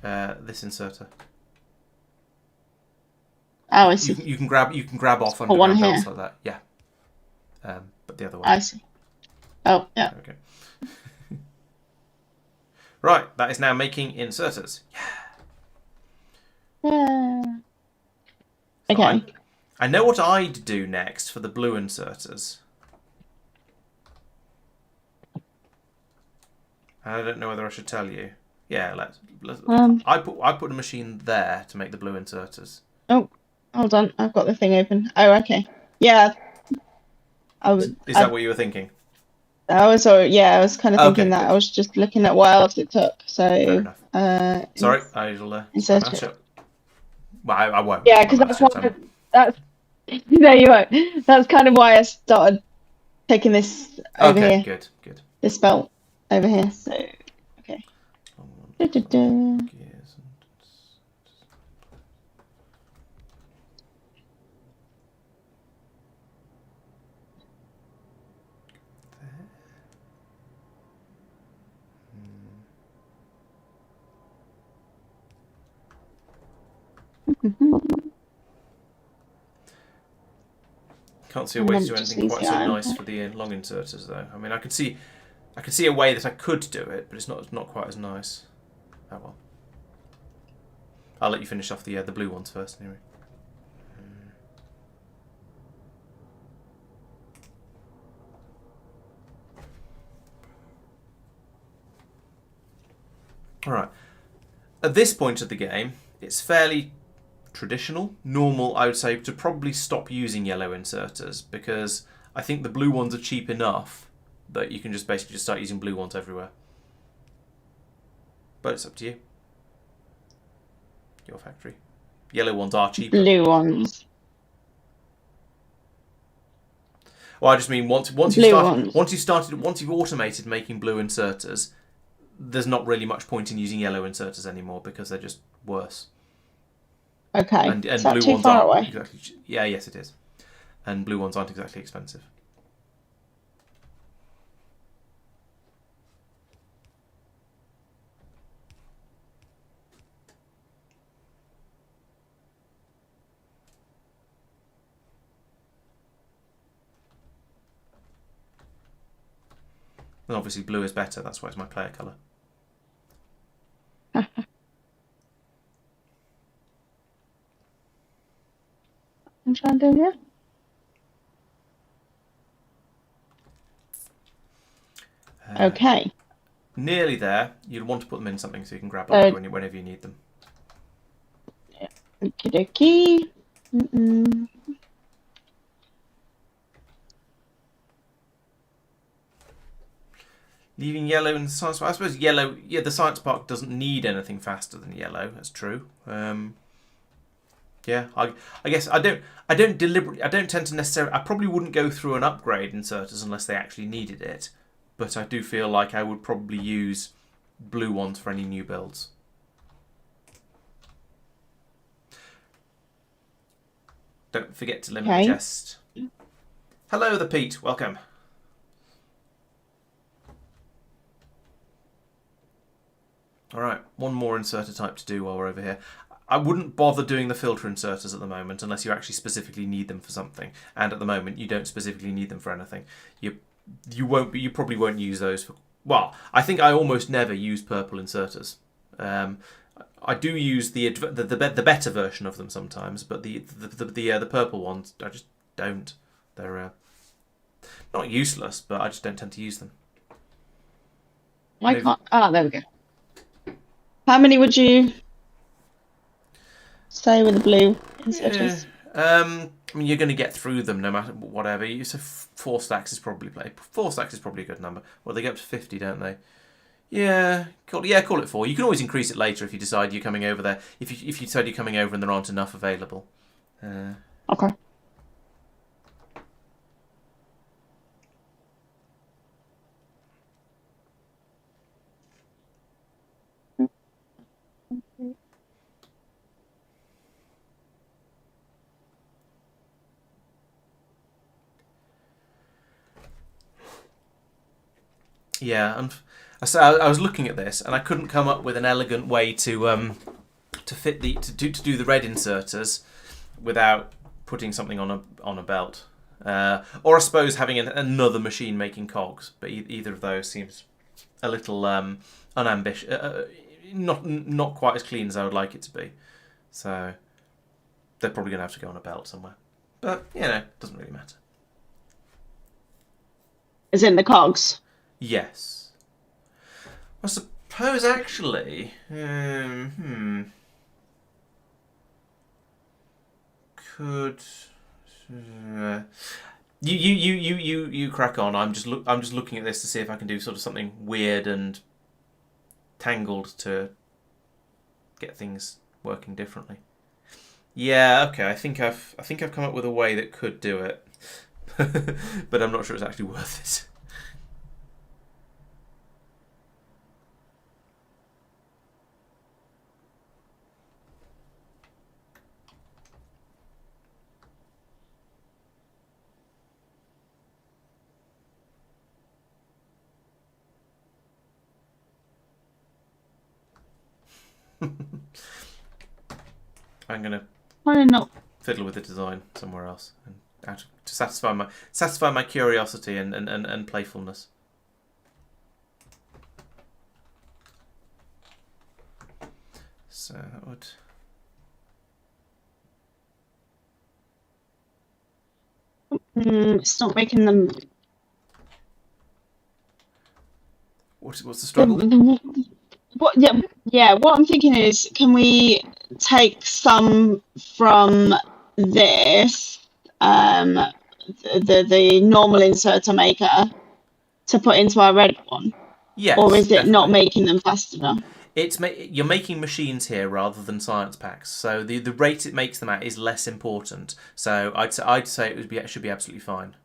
Speaker 1: This inserter.
Speaker 2: Oh, I see.
Speaker 1: You can grab off underground belts like that. Yeah. But the other one.
Speaker 2: I see. Oh, yeah.
Speaker 1: Okay. Right, that is now making inserters.
Speaker 2: Yeah.
Speaker 1: So
Speaker 2: Okay.
Speaker 1: I know what I'd do next for the blue inserters. I don't know whether I should tell you. Yeah, let's I put a machine there to make the blue inserters.
Speaker 2: Oh, hold on. I've got the thing open. Oh, okay. Yeah.
Speaker 1: Is that what you were thinking?
Speaker 2: I was kind of thinking that.
Speaker 1: Good.
Speaker 2: I was just looking at what else it took. So,
Speaker 1: fair enough. Sorry, I'll insert it. Well, I won't.
Speaker 2: Yeah, because that's no, you won't. That's kind of why I started taking this over here.
Speaker 1: Okay, good.
Speaker 2: This belt over here. So, okay.
Speaker 1: Can't see a way to do anything quite so nice for the long inserters, though. I mean, I can see a way that I could do it, but it's not quite as nice. Oh well. I'll let you finish off the blue ones first, anyway. All right. At this point of the game, it's fairly traditional, normal, I would say, to probably stop using yellow inserters because I think the blue ones are cheap enough that you can basically start using blue ones everywhere. But it's up to you. Your factory. Yellow ones are cheaper.
Speaker 2: Blue ones.
Speaker 1: Well, I just mean once you've automated making blue inserters, there's not really much point in using yellow inserters anymore because they're just worse.
Speaker 2: Okay.
Speaker 1: And
Speaker 2: is that
Speaker 1: blue
Speaker 2: too
Speaker 1: ones
Speaker 2: far
Speaker 1: aren't
Speaker 2: away?
Speaker 1: exactly. Yeah, yes, it is. And blue ones aren't exactly expensive. And obviously blue is better, that's why it's my player colour.
Speaker 2: I'm trying to do here. Okay.
Speaker 1: Nearly there. You'd want to put them in something so you can grab them whenever you need them.
Speaker 2: Yeah. Okie dokie.
Speaker 1: Leaving yellow in the science park. I suppose yellow. Yeah, the science park doesn't need anything faster than yellow. That's true. Yeah, I guess I don't tend to necessarily. I probably wouldn't go through an upgrade inserters unless they actually needed it. but I do feel like I would probably use blue ones for any new builds. Don't forget to limit the chest. Hello, the Pete. Welcome. All right, one more inserter type to do while we're over here. I wouldn't bother doing the filter inserters at the moment unless you actually specifically need them for something. And at the moment, you don't specifically need them for anything. You probably won't use those for. Well, I think I almost never use purple inserters. I do use the better version of them sometimes, but the purple ones I just don't. They're not useless, but I just don't tend to use them.
Speaker 2: Why can't? Ah, there we go. How many would you say with the blue inserters?
Speaker 1: Yeah. I mean, you're going to get through them no matter whatever. So 4 stacks is probably a good number. Well, they go up to 50, don't they? Yeah, call it 4. You can always increase it later if you decide you're coming over there. If you decide you're coming over and there aren't enough available.
Speaker 2: Okay.
Speaker 1: Yeah, and so I was looking at this and I couldn't come up with an elegant way to fit to do the red inserters without putting something on a belt, or I suppose having another machine making cogs. But either of those seems a little unambitious, not quite as clean as I would like it to be. So they're probably going to have to go on a belt somewhere. But it doesn't really matter.
Speaker 2: Is in the cogs?
Speaker 1: Yes. I suppose actually. Could. You crack on. I'm just looking at this to see if I can do sort of something weird and tangled to get things working differently. Yeah, okay. I think I've come up with a way that could do it, but I'm not sure it's actually worth it. I'm gonna fiddle with the design somewhere else and to satisfy my curiosity and playfulness. So that would.
Speaker 2: It's not making them.
Speaker 1: What's the struggle?
Speaker 2: What? Yeah. What I'm thinking is, can we take some from this, the normal inserter maker, to put into our red one?
Speaker 1: Yes.
Speaker 2: Or is it
Speaker 1: definitely.
Speaker 2: not making them fast enough?
Speaker 1: You're making machines here rather than science packs, so the rate it makes them at is less important. So I'd say it should be absolutely fine.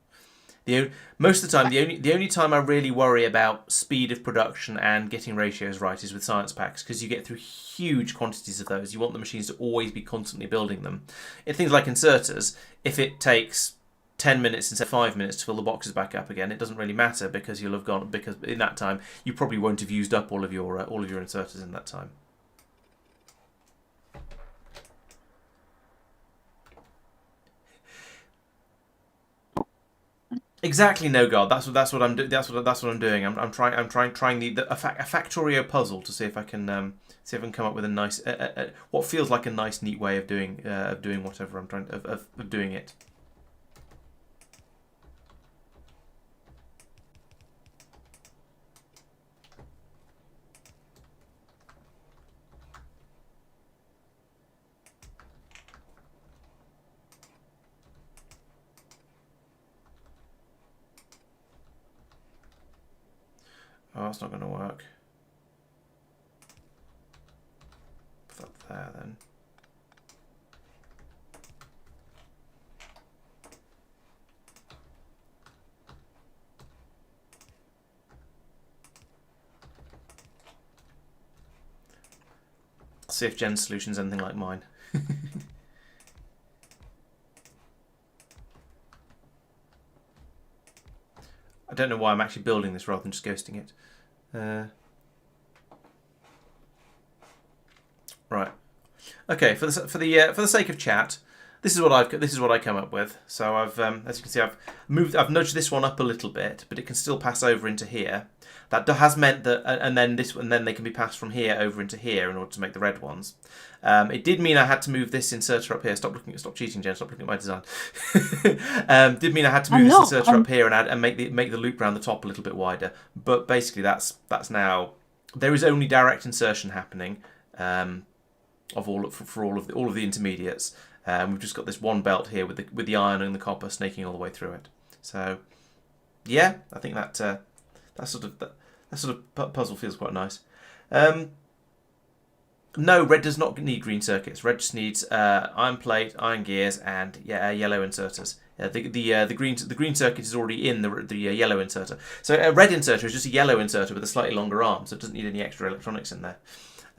Speaker 1: Most of the time, the only time I really worry about speed of production and getting ratios right is with science packs, because you get through huge quantities of those. You want the machines to always be constantly building them. In things like inserters, if it takes 10 minutes instead of 5 minutes to fill the boxes back up again, it doesn't really matter because because in that time you probably won't have used up all of your inserters in that time. Exactly, no God. That's what I'm doing. That's what I'm doing. I'm trying a Factorio puzzle to see if I can come up with a nice what feels like a nice, neat way of doing whatever I'm trying of doing it. Oh, that's not going to work. Put that there then. see if Jen's solution's anything like mine. I don't know why I'm actually building this rather than just ghosting it. Right. Okay. For the sake of chat, this is what I come up with. So I've as you can see I've nudged this one up a little bit, but it can still pass over into here. That has meant that, and then they can be passed from here over into here in order to make the red ones. It did mean I had to move this inserter up here. Stop cheating, Jen. Stop looking at my design. Did mean I had to move this inserter up here and make the loop around the top a little bit wider. But basically, that's now there is only direct insertion happening of all of the intermediates. We've just got this one belt here with the iron and the copper snaking all the way through it. So yeah, I think that sort of puzzle feels quite nice. No, red does not need green circuits. Red just needs iron plate, iron gears, and yellow inserters. The green circuit is already in the yellow inserter. So a red inserter is just a yellow inserter with a slightly longer arm, so it doesn't need any extra electronics in there.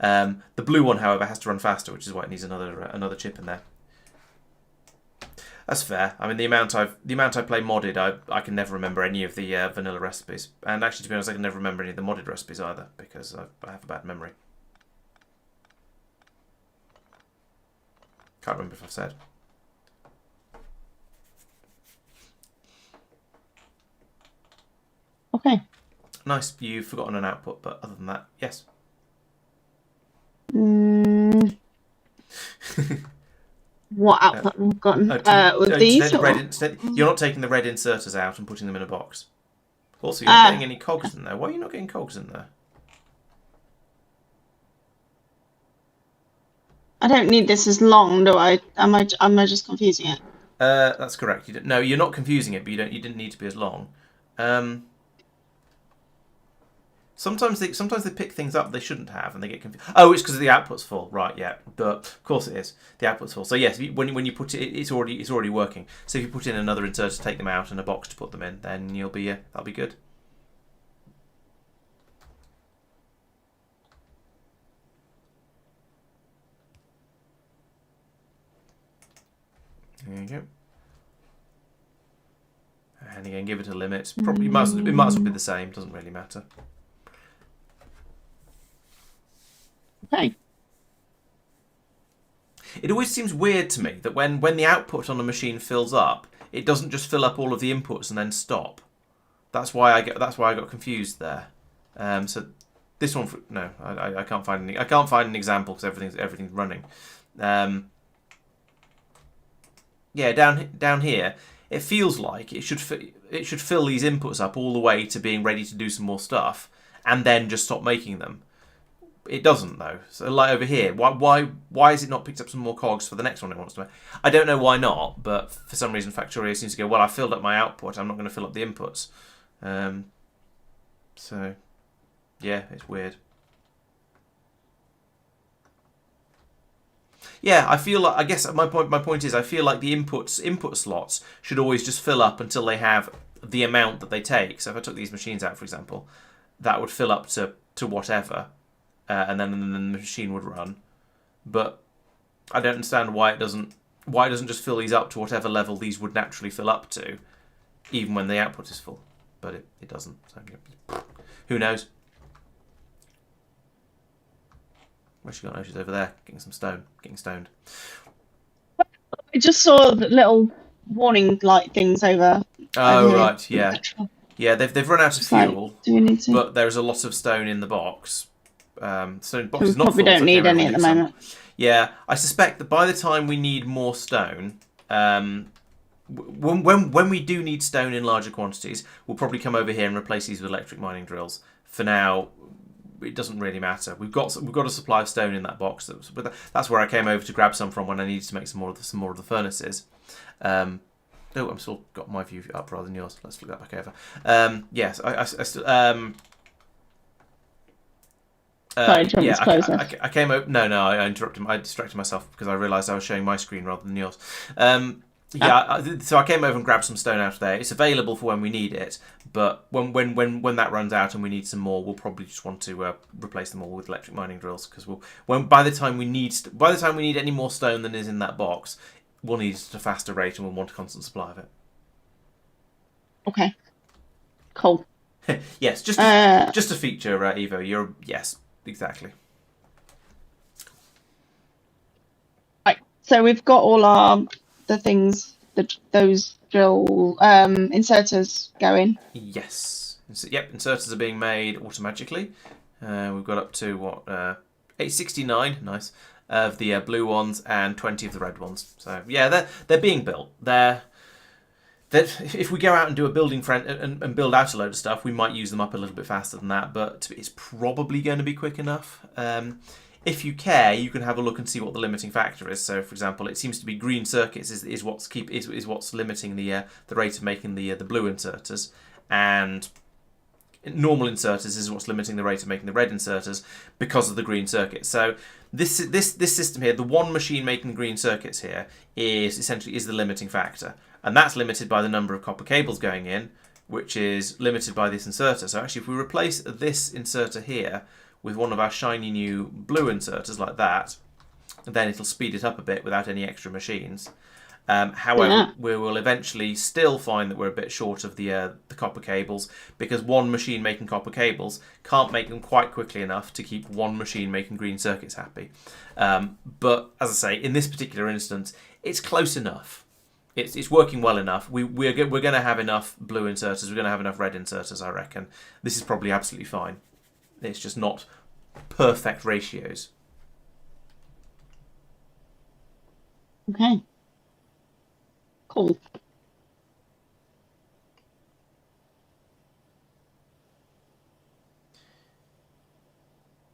Speaker 1: The blue one, however, has to run faster, which is why it needs another chip in there. That's fair. I mean, the amount I play modded, I can never remember any of the vanilla recipes, and actually, to be honest, I can never remember any of the modded recipes either because I have a bad memory. Can't remember if I've said.
Speaker 2: Okay.
Speaker 1: Nice. You've forgotten an output, but other than that, yes.
Speaker 2: What output we've gotten with these?
Speaker 1: You're not taking the red inserters out and putting them in a box. Also, you're not getting any cogs in there. Why are you not getting cogs in there?
Speaker 2: I don't need this as long, do I? Am I just confusing it?
Speaker 1: That's correct. No, you're not confusing it, but you didn't need to be as long. Sometimes they pick things up they shouldn't have, and they get confused. Oh, it's because the output's full, right? Yeah, but of course it is. The output's full. So yes, when you put it, it's already working. So if you put in another insert to take them out and a box to put them in, then that'll be good. There you go. And again, give it a limit. Probably it might as well be the same. Doesn't really matter.
Speaker 2: Okay.
Speaker 1: It always seems weird to me that when the output on a machine fills up, it doesn't just fill up all of the inputs and then stop. That's why I got confused there. So this one, no, I can't find any. I can't find an example because everything's running. Yeah, down here, it feels like it should fill these inputs up all the way to being ready to do some more stuff, and then just stop making them. It doesn't though. So like over here, why is it not picked up some more cogs for the next one it wants to make? I don't know why not, but for some reason Factorio seems to go, well, I filled up my output, I'm not going to fill up the inputs. So yeah, it's weird. Yeah, I feel like, I guess my point is I feel like the input slots should always just fill up until they have the amount that they take. So if I took these machines out, for example, that would fill up to whatever, and then the machine would run. But I don't understand why it doesn't just fill these up to whatever level these would naturally fill up to, even when the output is full. But it doesn't. So who knows? Where's she got? Oh, she's over there, getting stoned.
Speaker 2: I just saw the little warning light things over.
Speaker 1: Oh, right, yeah. Yeah, they've run out of fuel,
Speaker 2: do we need to...
Speaker 1: but there is a lot of stone in the box. Stone box is not full.
Speaker 2: We don't need any at the moment.
Speaker 1: Yeah, I suspect that by the time we need more stone, when we do need stone in larger quantities, we'll probably come over here and replace these with electric mining drills. For now, it doesn't really matter. We've got a supply of stone in that box. That's where I came over to grab some from when I needed to make some more of the furnaces. I'm still got my view up rather than yours. Let's flip that back over. Yes, I still.
Speaker 2: Sorry, do you want me to close this?
Speaker 1: I came over. No, I interrupted. I distracted myself because I realised I was showing my screen rather than yours. Yeah, so I came over and grabbed some stone out of there. It's available for when we need it, but when that runs out and we need some more, we'll probably just want to replace them all with electric mining drills because by the time we need any more stone than is in that box, we'll need it at a faster rate and we'll want a constant supply of it.
Speaker 2: Okay. Cool.
Speaker 1: Yes, just a feature, Evo. Yes, exactly.
Speaker 2: Right. So we've got all the things those drill inserters going.
Speaker 1: Yes. Yep, inserters are being made automatically. We've got up to 869, nice, of the blue ones and 20 of the red ones. So yeah, they're being built. If we go out and do a building and build out a load of stuff, we might use them up a little bit faster than that, but it's probably going to be quick enough. If you care, you can have a look and see what the limiting factor is. So, for example, it seems to be green circuits is what's limiting the rate of making the blue inserters, and normal inserters is what's limiting the rate of making the red inserters because of the green circuits. So this system here, the one machine making green circuits here, is essentially the limiting factor, and that's limited by the number of copper cables going in, which is limited by this inserter. So actually, if we replace this inserter here with one of our shiny new blue inserters like that, then it'll speed it up a bit without any extra machines. However, we will eventually still find that we're a bit short of the copper cables because one machine making copper cables can't make them quite quickly enough to keep one machine making green circuits happy. But as I say, in this particular instance, it's close enough. It's working well enough. We're going to have enough blue inserters. We're going to have enough red inserters, I reckon. This is probably absolutely fine. It's just not perfect ratios.
Speaker 2: Okay. Cool.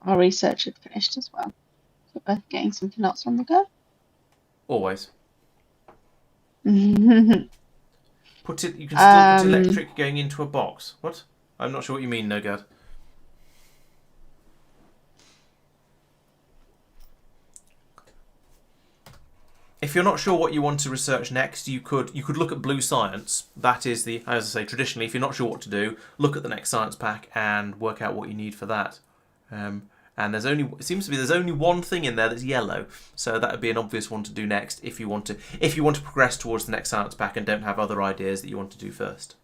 Speaker 2: Our research had finished as well. So we're both getting something else on the go.
Speaker 1: Always.
Speaker 2: You
Speaker 1: You can still put electric going into a box. What? I'm not sure what you mean, Nogad. If you're not sure what you want to research next, you could look at Blue Science. That is as I say, traditionally, if you're not sure what to do, look at the next science pack and work out what you need for that. And it seems to be there's only one thing in there that's yellow, so that would be an obvious one to do next if you want to progress towards the next science pack and don't have other ideas that you want to do first.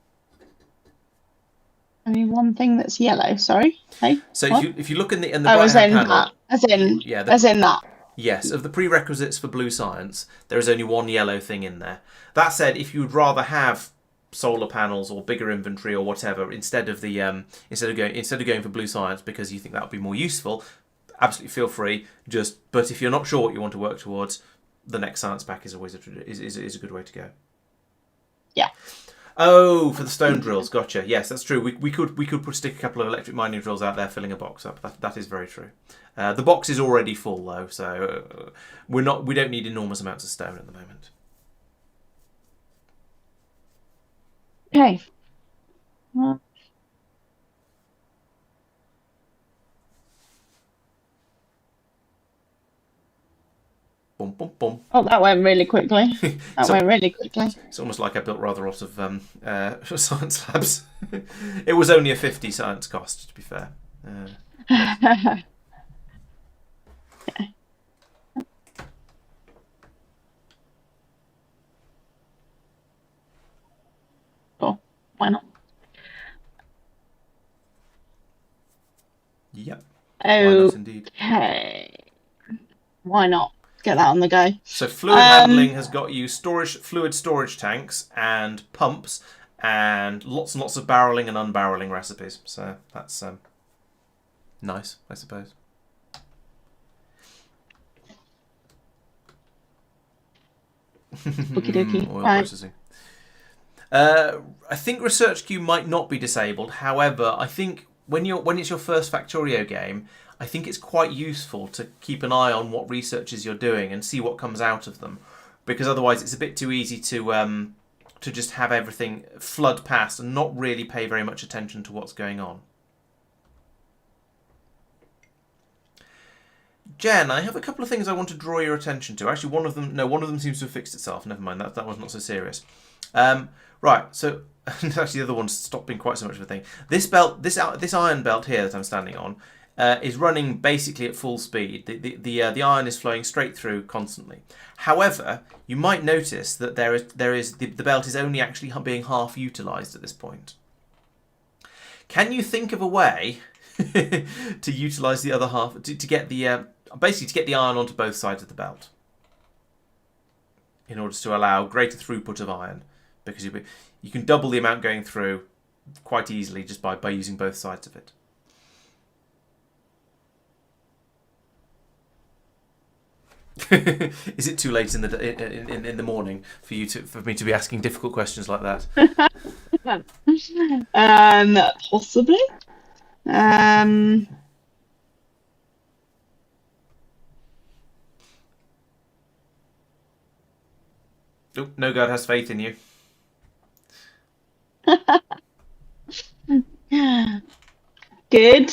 Speaker 2: Only one thing that's yellow. Sorry. Hey.
Speaker 1: So
Speaker 2: what?
Speaker 1: if you look in the right-hand panel,
Speaker 2: as in that.
Speaker 1: Yes, of the prerequisites for Blue Science, there is only one yellow thing in there. That said, if you would rather have solar panels or bigger inventory or whatever instead of going for Blue Science because you think that would be more useful, absolutely feel free. But if you're not sure what you want to work towards, the next science pack is always a good way to go.
Speaker 2: Yeah.
Speaker 1: Oh, for the stone drills, gotcha. Yes, that's true. We could stick a couple of electric mining drills out there, filling a box up. That is very true. The box is already full though, so we don't need enormous amounts of stone at the moment.
Speaker 2: Okay.
Speaker 1: Boom, boom, boom.
Speaker 2: Oh, that went really quickly. Went really quickly.
Speaker 1: It's almost like I built rather a lot of science labs. It was only a 50 science cost, to be fair.
Speaker 2: Okay. Cool. Why not?
Speaker 1: Yep.
Speaker 2: Okay.
Speaker 1: Why not indeed?
Speaker 2: Why not? Get that on the go.
Speaker 1: So fluid handling has got you fluid storage tanks and pumps and lots of barreling and unbarreling recipes. So that's nice, I suppose.
Speaker 2: Okie dokie.
Speaker 1: Oil
Speaker 2: Right.
Speaker 1: processing. I think research queue might not be disabled. However, I think when it's your first Factorio game, I think it's quite useful to keep an eye on what researches you're doing and see what comes out of them, because otherwise it's a bit too easy to just have everything flood past and not really pay very much attention to what's going on. Jen, I have a couple of things I want to draw your attention to. Actually, one of them seems to have fixed itself. Never mind, that was not so serious. Right, so actually the other one's stopped being quite so much of a thing. This belt, this iron belt here that I'm standing on, is running basically at full speed. The iron is flowing straight through constantly. However, you might notice that the belt is only actually being half utilised at this point. Can you think of a way to utilise the other half to get the basically to get the iron onto both sides of the belt in order to allow greater throughput of iron? Because you can double the amount going through quite easily just by using both sides of it. Is it too late in the morning for me to be asking difficult questions like that?
Speaker 2: Possibly.
Speaker 1: Oh, no God has faith in you.
Speaker 2: Good.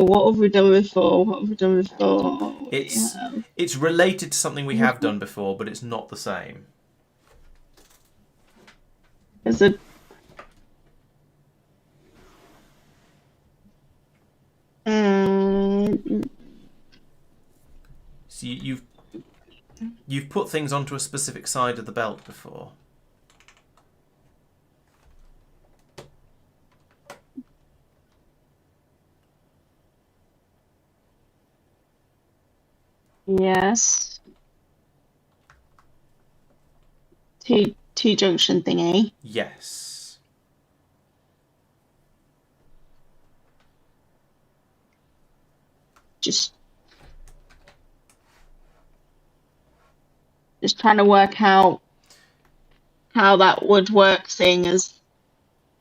Speaker 2: What have we done before?
Speaker 1: It's related to something we have done before, but it's not the same.
Speaker 2: Is it?
Speaker 1: So you've put things onto a specific side of the belt before.
Speaker 2: Yes. T-junction thingy.
Speaker 1: Yes.
Speaker 2: Just trying to work out how that would work, seeing as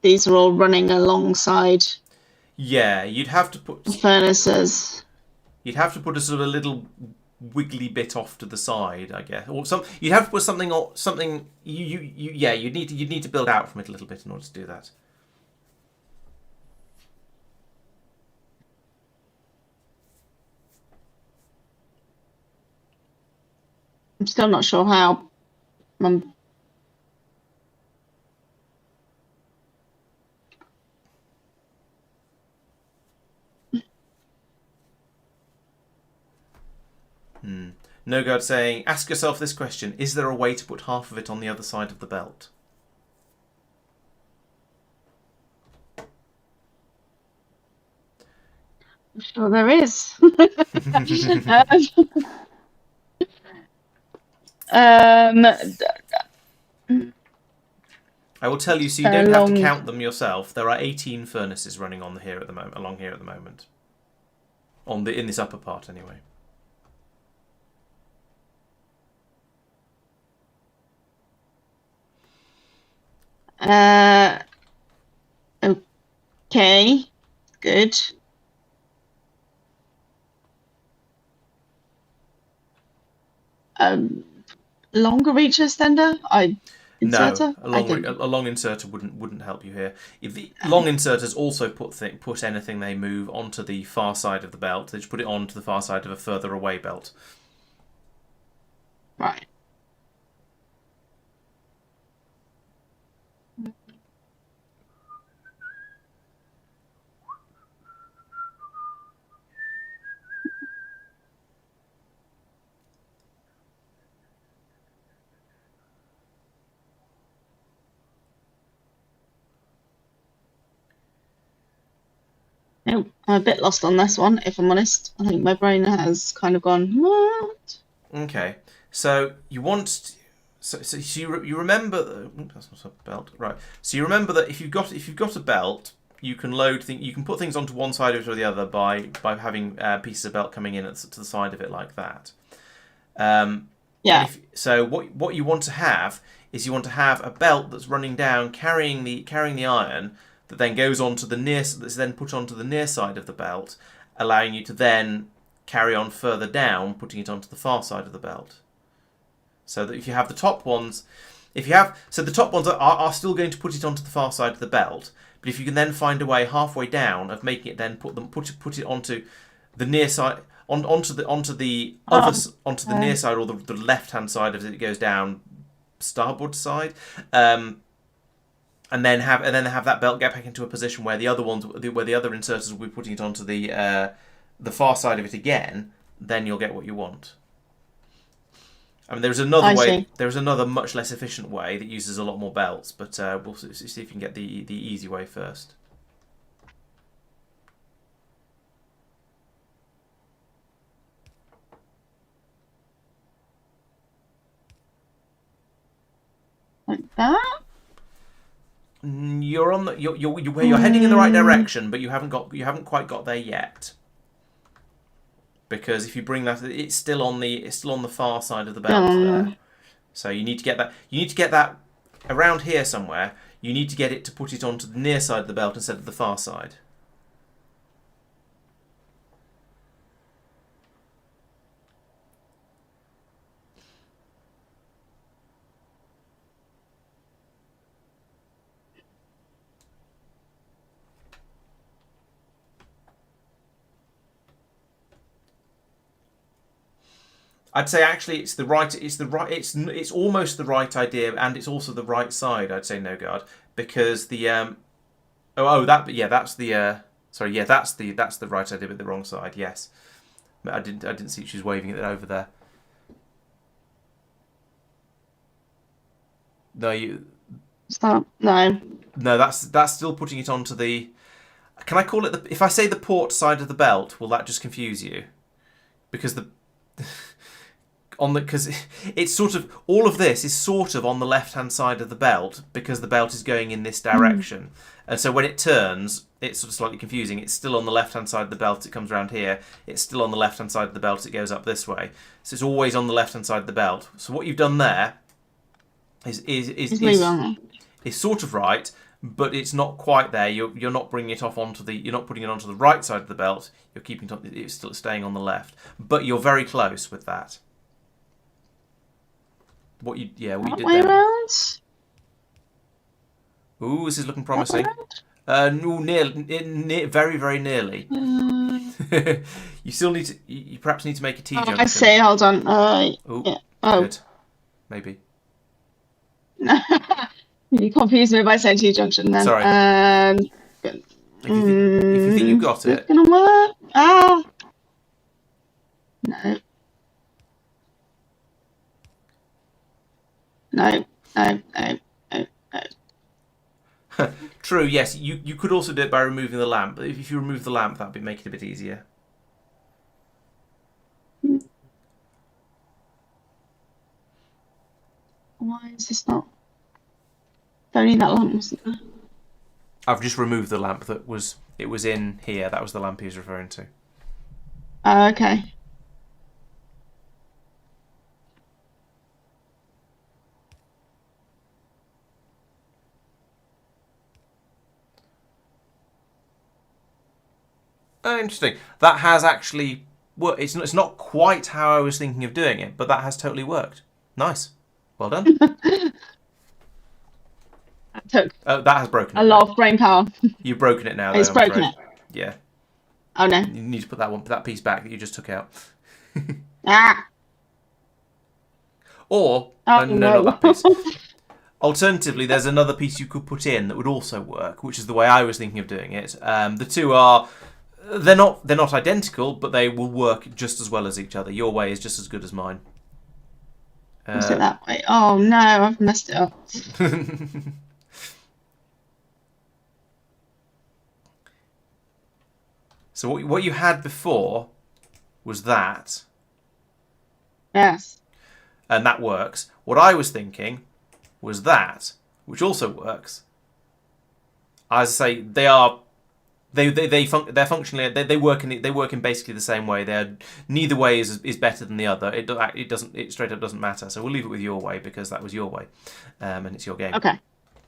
Speaker 2: these are all running alongside
Speaker 1: Yeah, you'd have to put
Speaker 2: the furnaces.
Speaker 1: You'd have to put a sort of a little wiggly bit off to the side, I guess, or you'd have to put something you'd need to build out from it a little bit in order to do that.
Speaker 2: I'm still not sure how.
Speaker 1: Nogard saying, ask yourself this question: is there a way to put half of it on the other side of the belt?
Speaker 2: I'm sure there is.
Speaker 1: I will tell you, so you don't have to count them yourself. There are 18 furnaces running along here at the moment. In this upper part, anyway.
Speaker 2: Okay, good. Longer reach extender? Inserter?
Speaker 1: No, a long inserter wouldn't help you here. If the long inserters also put anything they move onto the far side of the belt, they just put it onto the far side of a further away belt.
Speaker 2: Right. Oh, I'm a bit lost on this one, if I'm honest. I think my brain has kind of gone, what?
Speaker 1: Okay, so you want, so you remember, that's not a belt, right? So you remember that if you've got a belt, you can you can put things onto one side of it or the other by having pieces of belt coming in to the side of it like that.
Speaker 2: Yeah.
Speaker 1: So what you want to have is a belt that's running down, carrying the iron, that then goes onto that's then put onto the near side of the belt, allowing you to then carry on further down, putting it onto the far side of the belt. So that if you have the top ones, the top ones are still going to put it onto the far side of the belt. But if you can then find a way halfway down of making it then put it onto the near side, onto the onto the near side or the left hand side as it goes down, starboard side, and then have that belt get back into a position where the other inserters will be putting it onto the far side of it again. Then you'll get what you want. I mean, there's another way. There's another much less efficient way that uses a lot more belts, but we'll see if you can get the easy way first.
Speaker 2: Like that.
Speaker 1: You're on the you're heading in the right direction, but you haven't quite got there yet. Because if you bring that, it's still on the far side of the belt there. So you need to get that. You need to get that around here somewhere. You need to get it to put it onto the near side of the belt instead of the far side. I'd say actually it's almost the right idea, and it's also the right side. I'd say no guard, because the that's the that's the right idea, but the wrong side. Yes, I didn't see she was waving it over there. No, No, that's still putting it onto the. Can I call it if I say the port side of the belt? Will that just confuse you? Because because it's sort of all of this is sort of on the left hand side of the belt because the belt is going in this direction, and so when it turns, it's sort of slightly confusing. It's still on the left hand side of the belt. It comes around here. It's still on the left hand side of the belt. It goes up this way. So it's always on the left hand side of the belt. So what you've done there is sort of right, but it's not quite there. You're not bringing it off you're not putting it onto the right side of the belt. You're keeping it's still staying on the left, but you're very close with that. What you did there.
Speaker 2: Around?
Speaker 1: Ooh, this is looking promising. Very, very nearly. You still need to. You perhaps need to make a T junction.
Speaker 2: I see. Hold on.
Speaker 1: Yeah. Good. Maybe.
Speaker 2: You confused me by saying T junction then.
Speaker 1: Sorry. If you think you've got it.
Speaker 2: It's gonna work. No. No.
Speaker 1: True, yes. You could also do it by removing the lamp. But if you remove the lamp, that'd make it a bit easier.
Speaker 2: Why is this not? Don't need that lamp, wasn't there?
Speaker 1: I've just removed the lamp it was in here. That was the lamp he was referring to.
Speaker 2: Okay.
Speaker 1: Oh, interesting. That has actually worked. It's not quite how I was thinking of doing it, but that has totally worked. Nice. Well done.
Speaker 2: That
Speaker 1: has broken it.
Speaker 2: A lot of brain power.
Speaker 1: You've broken it now.
Speaker 2: It's broken it.
Speaker 1: Yeah.
Speaker 2: Oh no.
Speaker 1: You need to put that piece back that you just took out. Or no, not that piece. Alternatively, there's another piece you could put in that would also work, which is the way I was thinking of doing it. The two are. They're not identical, but they will work just as well as each other. Your way is just as good as mine.
Speaker 2: Was it that way? Oh no, I've messed it up.
Speaker 1: So what you had before was that.
Speaker 2: Yes.
Speaker 1: And that works. What I was thinking was that, which also works. As I say, they're functionally they work in basically the same way. Neither way is better than the other. It straight up doesn't matter. So we'll leave it with your way because that was your way, and it's your game.
Speaker 2: Okay.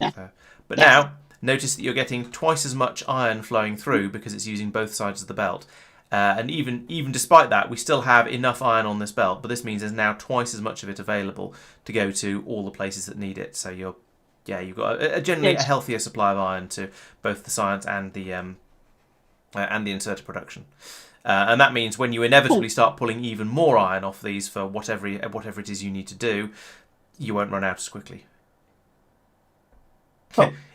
Speaker 2: Yeah.
Speaker 1: But now notice that you're getting twice as much iron flowing through because it's using both sides of the belt. And even despite that, we still have enough iron on this belt, but this means there's now twice as much of it available to go to all the places that need it. So you've got generally a healthier supply of iron to both the science and the inserter production. And that means when you inevitably start pulling even more iron off these for whatever it is you need to do, you won't run out as quickly.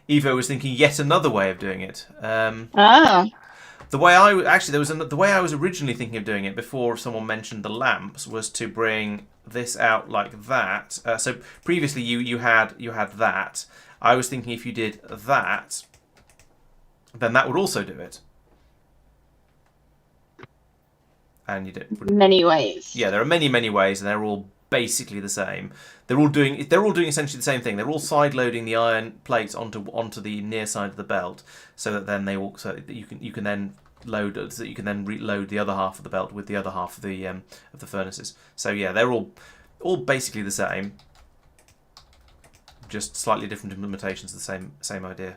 Speaker 1: Evo was thinking yet another way of doing it. The way I was originally thinking of doing it before someone mentioned the lamps was to bring this out like that. So previously you had that. I was thinking if you did that, then that would also do it. And you did
Speaker 2: many ways.
Speaker 1: Yeah, there are many ways, and they're all basically the same. They're all doing essentially the same thing. They're all side loading the iron plates onto the near side of the belt, so that then you can then load, so that you can then reload the other half of the belt with the other half of the furnaces. So yeah, they're all basically the same, just slightly different implementations of the same idea.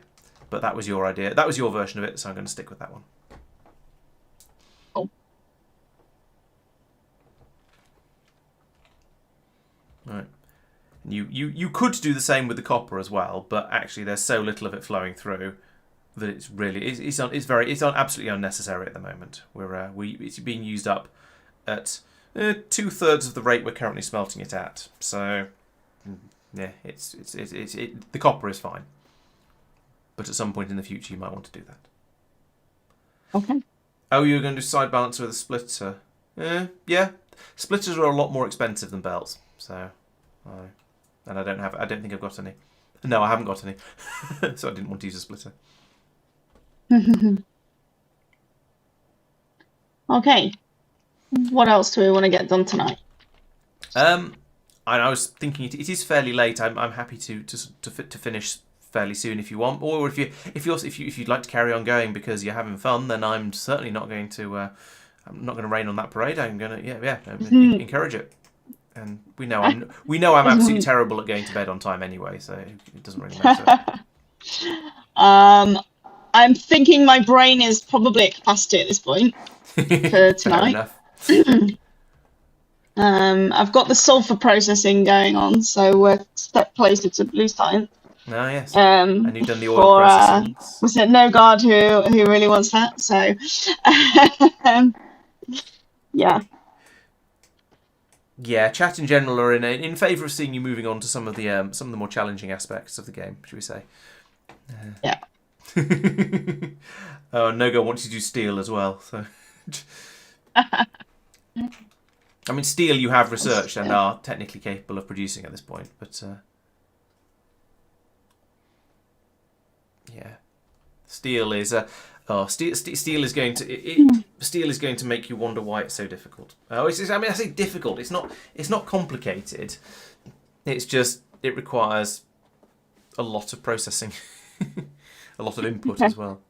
Speaker 1: But that was your idea. That was your version of it, so I'm going to stick with that one. Right. You could do the same with the copper as well, but actually there's so little of it flowing through that it's absolutely unnecessary at the moment. It's being used up at 2/3 of the rate we're currently smelting it at. So yeah, the copper is fine, but at some point in the future you might want to do that.
Speaker 2: Okay.
Speaker 1: Oh, you're going to do side balancer with a splitter? Yeah. Splitters are a lot more expensive than belts. So, and I don't think I've got any. No, I haven't got any. So I didn't want to use a splitter.
Speaker 2: Okay. What else do we want to get done tonight?
Speaker 1: I was thinking it is fairly late. I'm happy to finish fairly soon if you want, or if you'd like to carry on going because you're having fun, then I'm certainly not going to. I'm not going to rain on that parade. I'm going to encourage it. And we know I'm absolutely terrible at going to bed on time anyway, so it doesn't really matter.
Speaker 2: I'm thinking my brain is probably at capacity at this point for tonight. I've got the sulfur processing going on, so we're a step closer to blue science.
Speaker 1: Oh yes. And you've done the oil processing.
Speaker 2: Was it No Guard who really wants that? So yeah.
Speaker 1: Yeah, chat in general are in favour of seeing you moving on to some of the more challenging aspects of the game, should we say?
Speaker 2: Yeah.
Speaker 1: Oh, Nogo wants you to do steel as well. So, I mean, steel you have researched and are technically capable of producing at this point, but yeah, steel is steel is going to make you wonder why it's so difficult. I say difficult. It's not complicated. It's just it requires a lot of processing, a lot of input as well.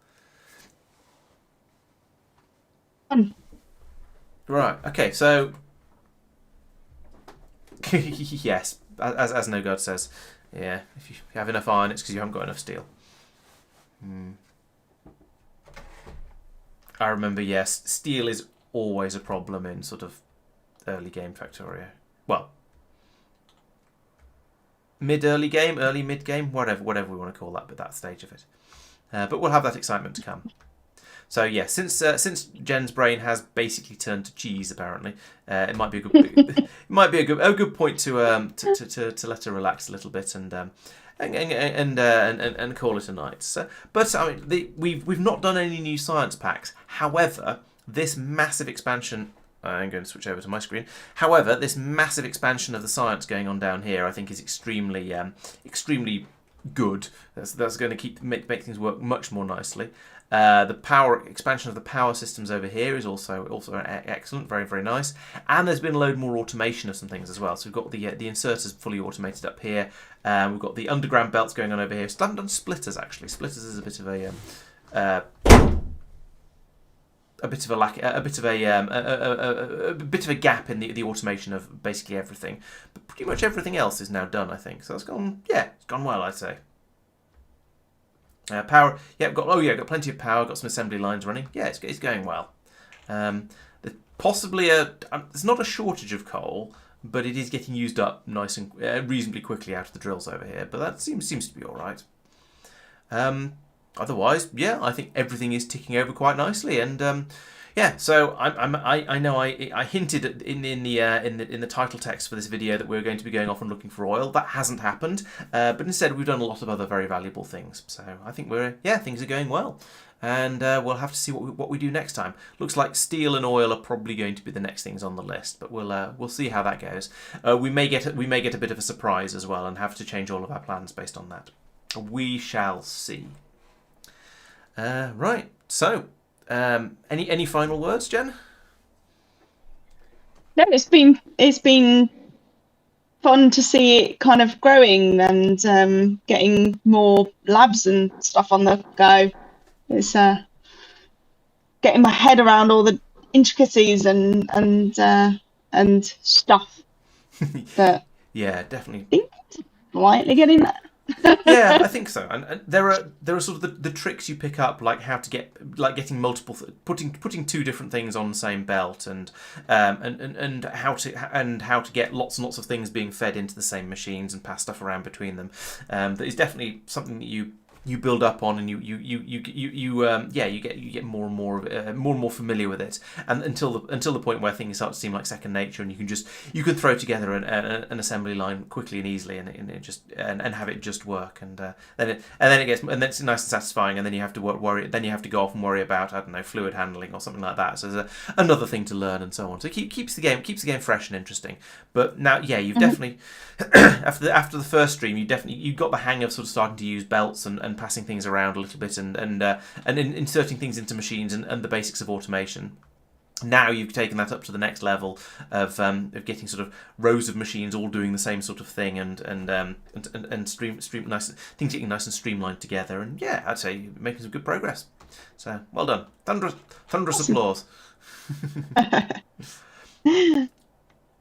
Speaker 1: Right. Okay. So yes, as No God says, yeah. If you have enough iron, it's because you haven't got enough steel. I remember, yes, steel is always a problem in sort of early game Factorio. Well, early mid game, whatever we want to call that, but that stage of it. But we'll have that excitement to come. So yeah, since Jen's brain has basically turned to cheese, apparently, it might be a good point to let her relax a little bit and call it a night. So, but I mean, we've not done any new science packs. However, this massive expansion. I'm going to switch over to my screen. However, this massive expansion of the science going on down here, I think, is extremely good. That's going to make things work much more nicely. The power expansion of the power systems over here is also excellent, very, very nice. And there's been a load more automation of some things as well. So we've got the inserters fully automated up here. We've got the underground belts going on over here. Still haven't done splitters actually. Splitters is a bit of a gap in the automation of basically everything. But pretty much everything else is now done, I think. So it's gone well, I'd say. Power, got plenty of power. Got some assembly lines running. Yeah, it's going well. There's possibly there's not a shortage of coal, but it is getting used up nice and reasonably quickly out of the drills over here. But that seems to be all right. Otherwise, yeah, I think everything is ticking over quite nicely, and yeah. So I know I hinted in the title text for this video that we are going to be going off and looking for oil. That hasn't happened, but instead we've done a lot of other very valuable things. So I think things are going well, and we'll have to see what we do next time. Looks like steel and oil are probably going to be the next things on the list, but we'll see how that goes. We may get a bit of a surprise as well, and have to change all of our plans based on that. We shall see. Right. So, any final words, Jen?
Speaker 2: No, it's been fun to see it kind of growing and getting more labs and stuff on the go. It's getting my head around all the intricacies and stuff. But
Speaker 1: Yeah, definitely.
Speaker 2: I think slightly getting there.
Speaker 1: Yeah, I think so. And there are sort of the tricks you pick up, like how to getting multiple putting two different things on the same belt, and how to get lots and lots of things being fed into the same machines and pass stuff around between them. That is definitely something that you build up on, and you get more and more familiar with it, and until the point where things start to seem like second nature, and you can throw together an assembly line quickly and easily, and it just and have it just work, and then it's nice and satisfying, and then you have to go off and worry about, I don't know, fluid handling or something like that. So there's another thing to learn and so on. So it keeps the game fresh and interesting. But now, yeah, you've definitely after the first stream, you got the hang of sort of starting to use belts and passing things around a little bit, and inserting things into machines, and the basics of automation. Now you've taken that up to the next level of getting sort of rows of machines all doing the same sort of thing, and stream nice things getting nice and streamlined together. And yeah, I'd say you're making some good progress. So well done, thunderous applause.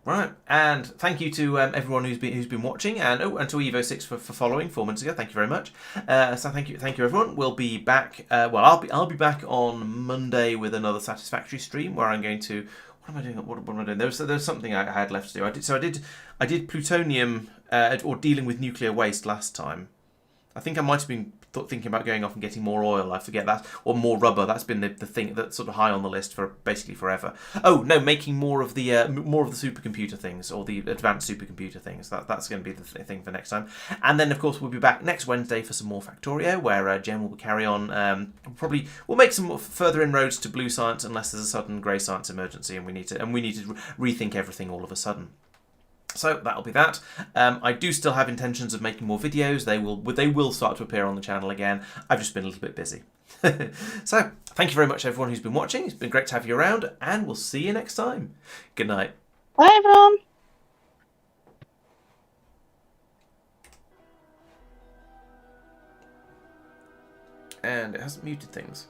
Speaker 1: Right, and thank you to everyone who's been watching, and to Evo6 for following 4 months ago. Thank you very much. So thank you everyone. We'll be back. I'll be back on Monday with another Satisfactory stream where I'm going to. What am I doing? What am I doing? There's something I had left to do. I did plutonium or dealing with nuclear waste last time. I think I might have been thinking about going off and getting more oil. I forget that, or more rubber. That's been the thing that's sort of high on the list for basically forever. Oh no, making more of the supercomputer things, or the advanced supercomputer things. That's going to be the thing for next time. And then of course we'll be back next Wednesday for some more Factorio, where Jen will carry on. Probably we'll make some further inroads to blue science, unless there's a sudden grey science emergency and we need to rethink everything all of a sudden. So that'll be that. I do still have intentions of making more videos. They will start to appear on the channel again. I've just been a little bit busy. So thank you very much everyone who's been watching. It's been great to have you around, and we'll see you next time. Good night.
Speaker 2: Bye, everyone.
Speaker 1: And it hasn't muted things.